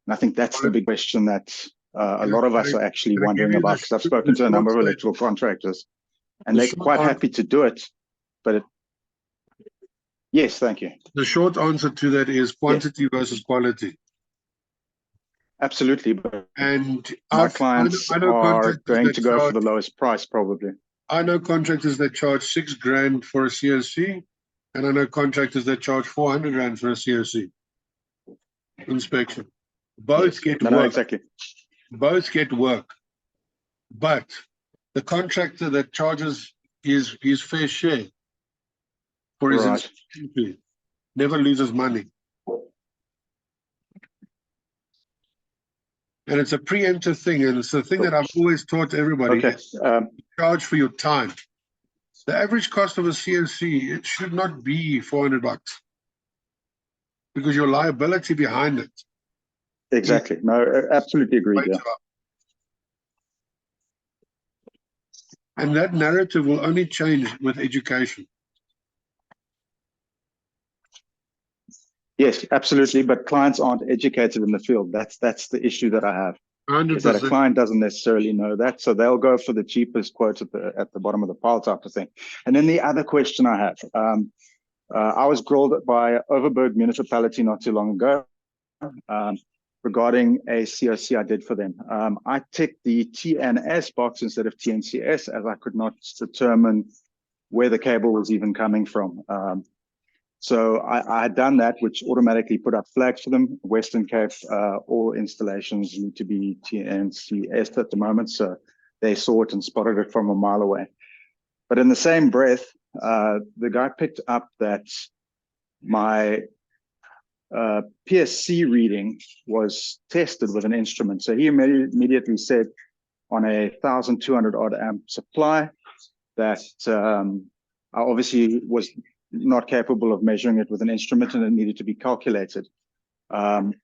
And I think that's the big question that a lot of us are actually wondering about, because I've spoken to a number of electrical contractors and they're quite happy to do it, but Yes, thank you. The short answer to that is quantity versus quality. Absolutely, but And my clients I know are contractors going that to go for charge, the lowest price, probably. I know contractors that charge 6 grand for a COC, and I know contractors that charge 400 rand for a COC inspection. Both get No, work. no, exactly. Both get work. But the contractor that charges his fair share for his Right. inspection fee never loses money. And it's a preemptive thing, and it's the thing that I've always taught everybody. Okay. Charge for your time. The average cost of a CNC, it should not be 400 bucks because your liability behind it. Exactly. No, absolutely agreed. Yeah. And that narrative will only change with education. Yes, absolutely. But clients aren't educated in the field. That's the issue that I have. 100%. Is that a client doesn't necessarily know that, so they'll go for the cheapest quote at the bottom of the pile type of thing. And then the other question I have, I was grilled by Overberg Municipality not too long ago regarding a COC I did for them. I ticked the TNS box instead of TNCS as I could not determine where the cable was even coming from. So I had done that, which automatically put up flags for them. Western Cape, all installations need to be TNCS at the moment. So they saw it and spotted it from a mile away. But in the same breath, the guy picked up that my PSC reading was tested with an instrument. So he immediately said on a 1,200 odd amp supply that I obviously was not capable of measuring it with an instrument and it needed to be calculated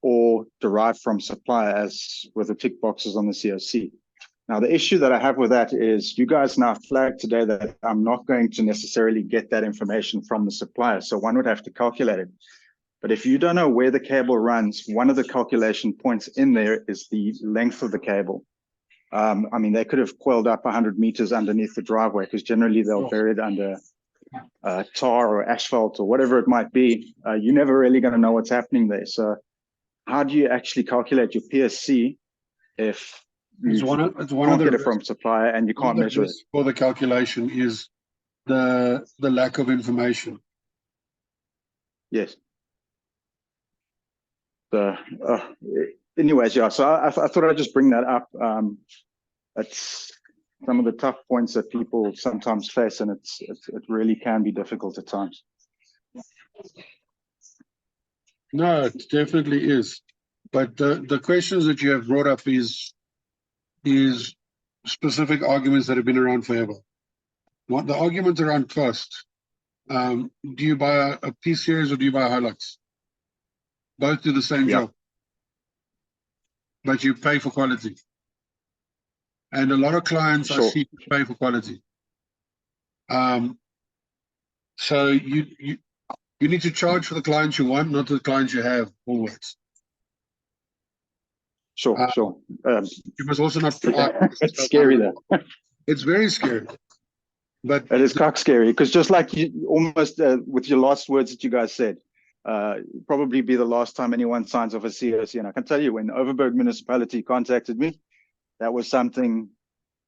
or derived from supply as with the tick boxes on the COC. Now, the issue that I have with that is you guys now flagged today that I'm not going to necessarily get that information from the supplier. So one would have to calculate it. But if you don't know where the cable runs, one of the calculation points in there is the length of the cable. I mean, they could have coiled up 100 meters underneath the driveway because generally they'll bury it under tar or asphalt or whatever it might be. You're never really going to know what's happening there. So how do you actually calculate your PSC if you can't get it from supplier and you can't measure it? For the calculation is the lack of information. Yes. So, anyways, yeah. So I thought I'd just bring that up. It's some of the tough points that people sometimes face, and it really can be difficult at times. No, it definitely is. But the questions that you have brought up is specific arguments that have been around forever. What the argument around cost? Do you buy a P series or do you buy a Hilux? Both do the same job, but you pay for quality. And a lot of clients I see pay for quality. So you need to charge for the clients you want, not the clients you have always. Sure. You must also not. It's scary though. It's very scary. But it is cock scary because just like you almost with your last words that you guys said, probably be the last time anyone signs off a COC. And I can tell you, when Overberg Municipality contacted me, that was something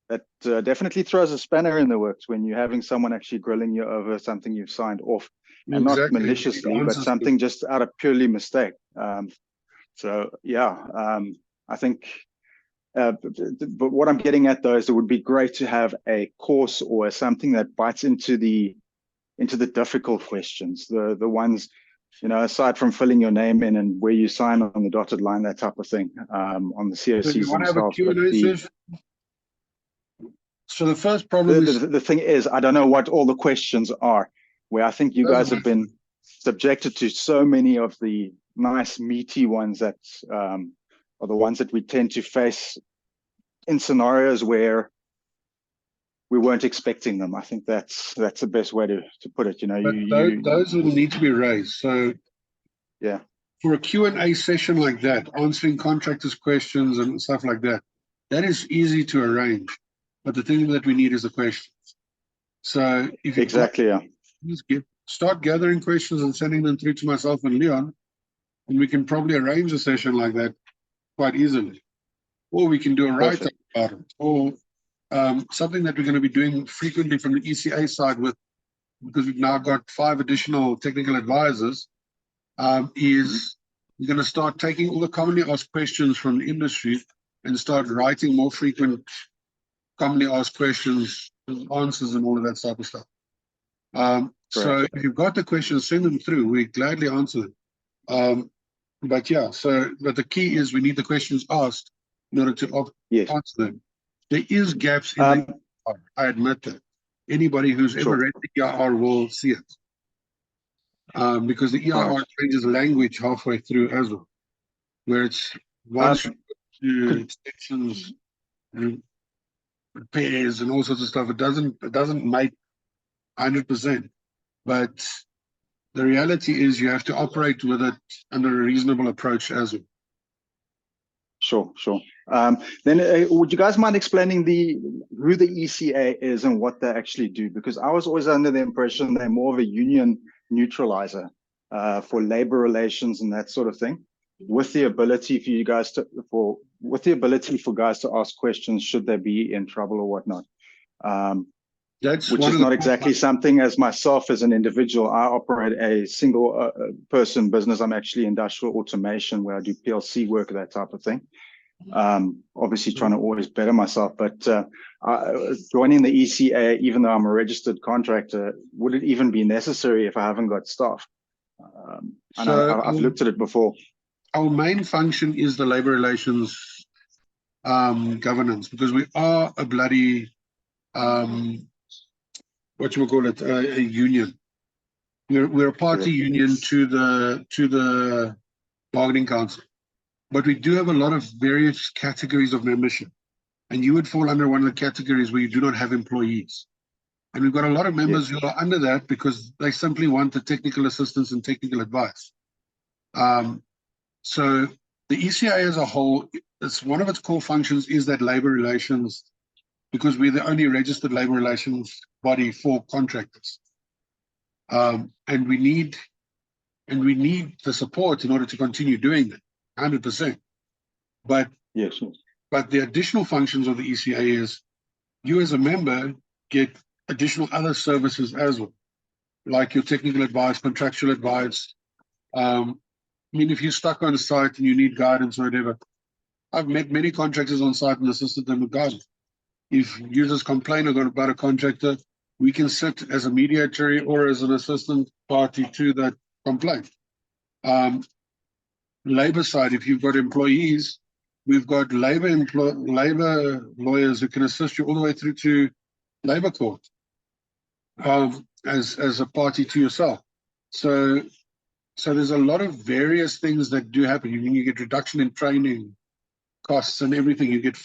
that definitely throws a spanner in the works when you're having someone actually grilling you over something you've signed off, and not maliciously, but something just out of purely mistake. So yeah, I think. But what I'm getting at though is it would be great to have a course or something that bites into the difficult questions, the ones, you know, aside from filling your name in and where you sign on the dotted line, that type of thing, on the COCs so you want to have a themselves. Q&A session? So the first problem is the thing is, I don't know what all the questions are, where I think you guys have been subjected to so many of the nice meaty ones that are the ones that we tend to face in scenarios where we weren't expecting them. I think that's the best way to put it. You know, those will need to be raised. So yeah, for a Q&A session like that, answering contractors' questions and stuff like that, that is easy to arrange. But the thing that we need is the questions. So if you start gathering questions and sending them through to myself and Leon, and we can probably arrange a session like that quite easily. Or we can do a write-up about it, or something that we're going to be doing frequently from the ECA side with, because we've now got 5 additional technical advisors, is we're going to start taking all the commonly asked questions from the industry and start writing more frequent commonly asked questions, answers, and all of that type of stuff. So if you've got the questions, send them through. We gladly answer them. But yeah, but the key is we need the questions asked in order to answer them. There is gaps in the EIR, I admit that. Anybody who's ever read the EIR will see it. Because the EIR changes language halfway through as well, where it's once sections and repairs and all sorts of stuff. It doesn't make 100%, but the reality is you have to operate with it under a reasonable approach as well. Sure. Then would you guys mind explaining who the ECA is and what they actually do? Because I was always under the impression they're more of a union neutralizer for labor relations and that sort of thing, with the ability for you guys for guys to ask questions should they be in trouble or whatnot. Which is not exactly something as myself as an individual. I operate a single person business. I'm actually industrial automation where I do PLC work, that type of thing. Obviously trying to always better myself, but joining the ECA, even though I'm a registered contractor, would it even be necessary if I haven't got staff? I've looked at it before. Our main function is the labor relations governance, because we are a bloody a union. We're a party union to the bargaining council, but we do have a lot of various categories of membership, and you would fall under one of the categories where you do not have employees. And we've got a lot of members who are under that because they simply want the technical assistance and technical advice. So the ECA as a whole, it's one of its core functions is that labor relations, because we're the only registered labor relations body for contractors. And we need the support in order to continue doing that, 100%. But the additional functions of the ECA is you as a member get additional other services as well, like your technical advice, contractual advice. I mean, if you're stuck on a site and you need guidance or whatever, I've met many contractors on site and assisted them with guidance. If users complain about a contractor, we can sit as a mediatory or as an assistant party to that complaint. Labor side, if you've got employees, we've got labor lawyers who can assist you all the way through to labor court as a party to yourself. So there's a lot of various things that do happen. You get reduction in training costs and everything. You get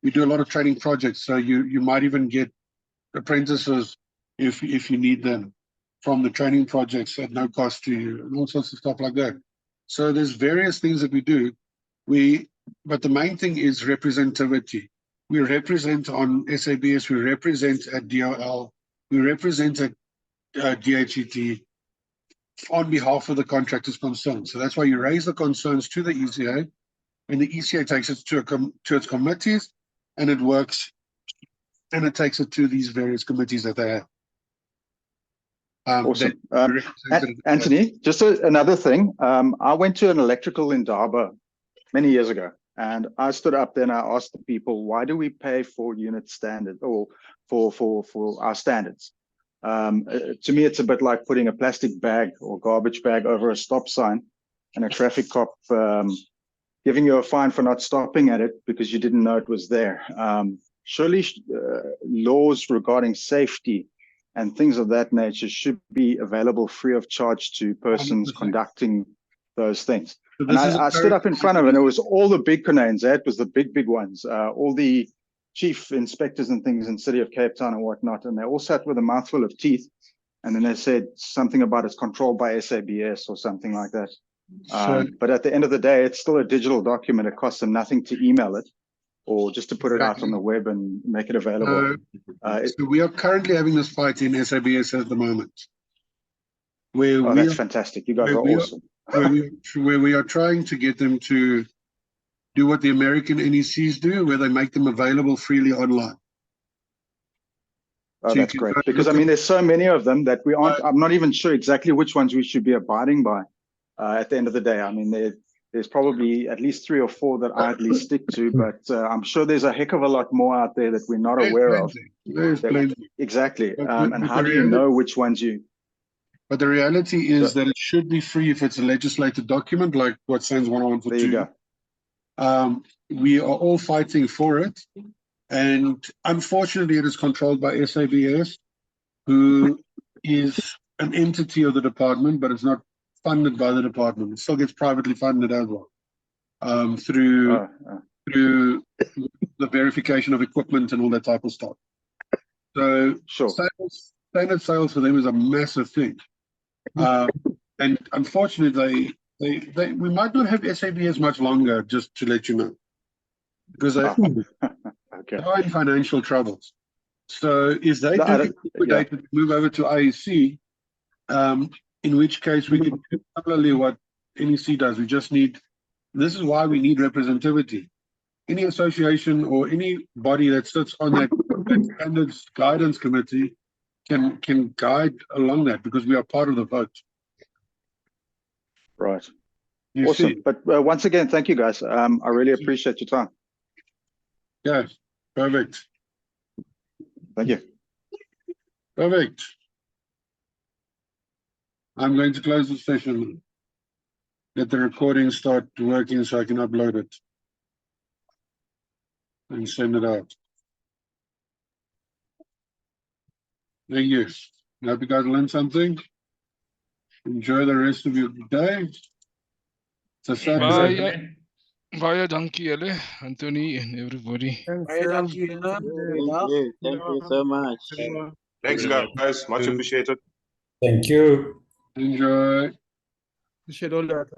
we do a lot of training projects, so you might even get apprentices if you need them from the training projects at no cost to you, and all sorts of stuff like that. So there's various things that we do. But the main thing is representativity. We represent on SABS, we represent at DOL, we represent at DHET on behalf of the contractors concerned. So that's why you raise the concerns to the ECA, and the ECA takes it to its committees, and it works, and it takes it to these various committees that they have. Awesome. Anthony, just another thing. I went to an electrical in Durban many years ago, and I stood up there and I asked the people, why do we pay for unit standard or for our standards? To me, it's a bit like putting a plastic bag or garbage bag over a stop sign and a traffic cop giving you a fine for not stopping at it because you didn't know it was there. Surely laws regarding safety and things of that nature should be available free of charge to persons 100%. Conducting those things. So and I stood up in front of it, and it was all the big cananes, it was the big ones, all the chief inspectors and things in the city of Cape Town and whatnot, and they all sat with a mouthful of teeth, and then they said something about it's controlled by SABS or something like that. But at the end of the day, it's still a digital document. It costs them nothing to email it or just to put it out on the web and make it available. So we are currently having this fight in SABS at the moment. where Oh, we that's are, fantastic. You guys where are we are- awesome. where we are trying to get them to do what the American NECs do, where they make them available freely online. Oh, So you that's can great. go Because I look mean, at- there's so many of them that we aren't, I'm not even sure exactly which ones we should be abiding by at the end of the day. I mean, there's probably at least 3 or 4 that I at least stick to, but I'm sure there's a heck of a lot more out there that we're not There's aware of. plenty. There's That- plenty. Exactly. But And the how do you reality- know which ones you? But the reality is So- that it should be free if it's a legislated document, like what SANS 10142. There you go. We are all fighting for it. And unfortunately, it is controlled by SABS, who is an entity of the department, but it's not funded by the department. It still gets privately funded as well, through the verification of equipment and all that type of stuff. So Sure. standard sales for them is a massive thing. And unfortunately, we might not have SABS much longer, just to let you know, because they Okay. are in financial troubles. So if they No, I do don't- liquidate and move over to IEC, in which case we can do similarly what NEC does. We just need, this is why we need representativity. Any association or any body that sits on that standards guidance committee can guide along that, because we are part of the vote. Right. You Awesome. see? But once again, thank you guys. I really appreciate your time. Yes, perfect. Thank you. Perfect. I'm going to close the session. Let the recording start working so I can upload it and send it out. Thank you. I hope you guys learned something. Enjoy the rest of your day. It's a Saturday. Baie dankie julle, Anthony and everybody. Thank you so much. Thanks, guys. Much appreciated. Thank you. Enjoy. Appreciate all that.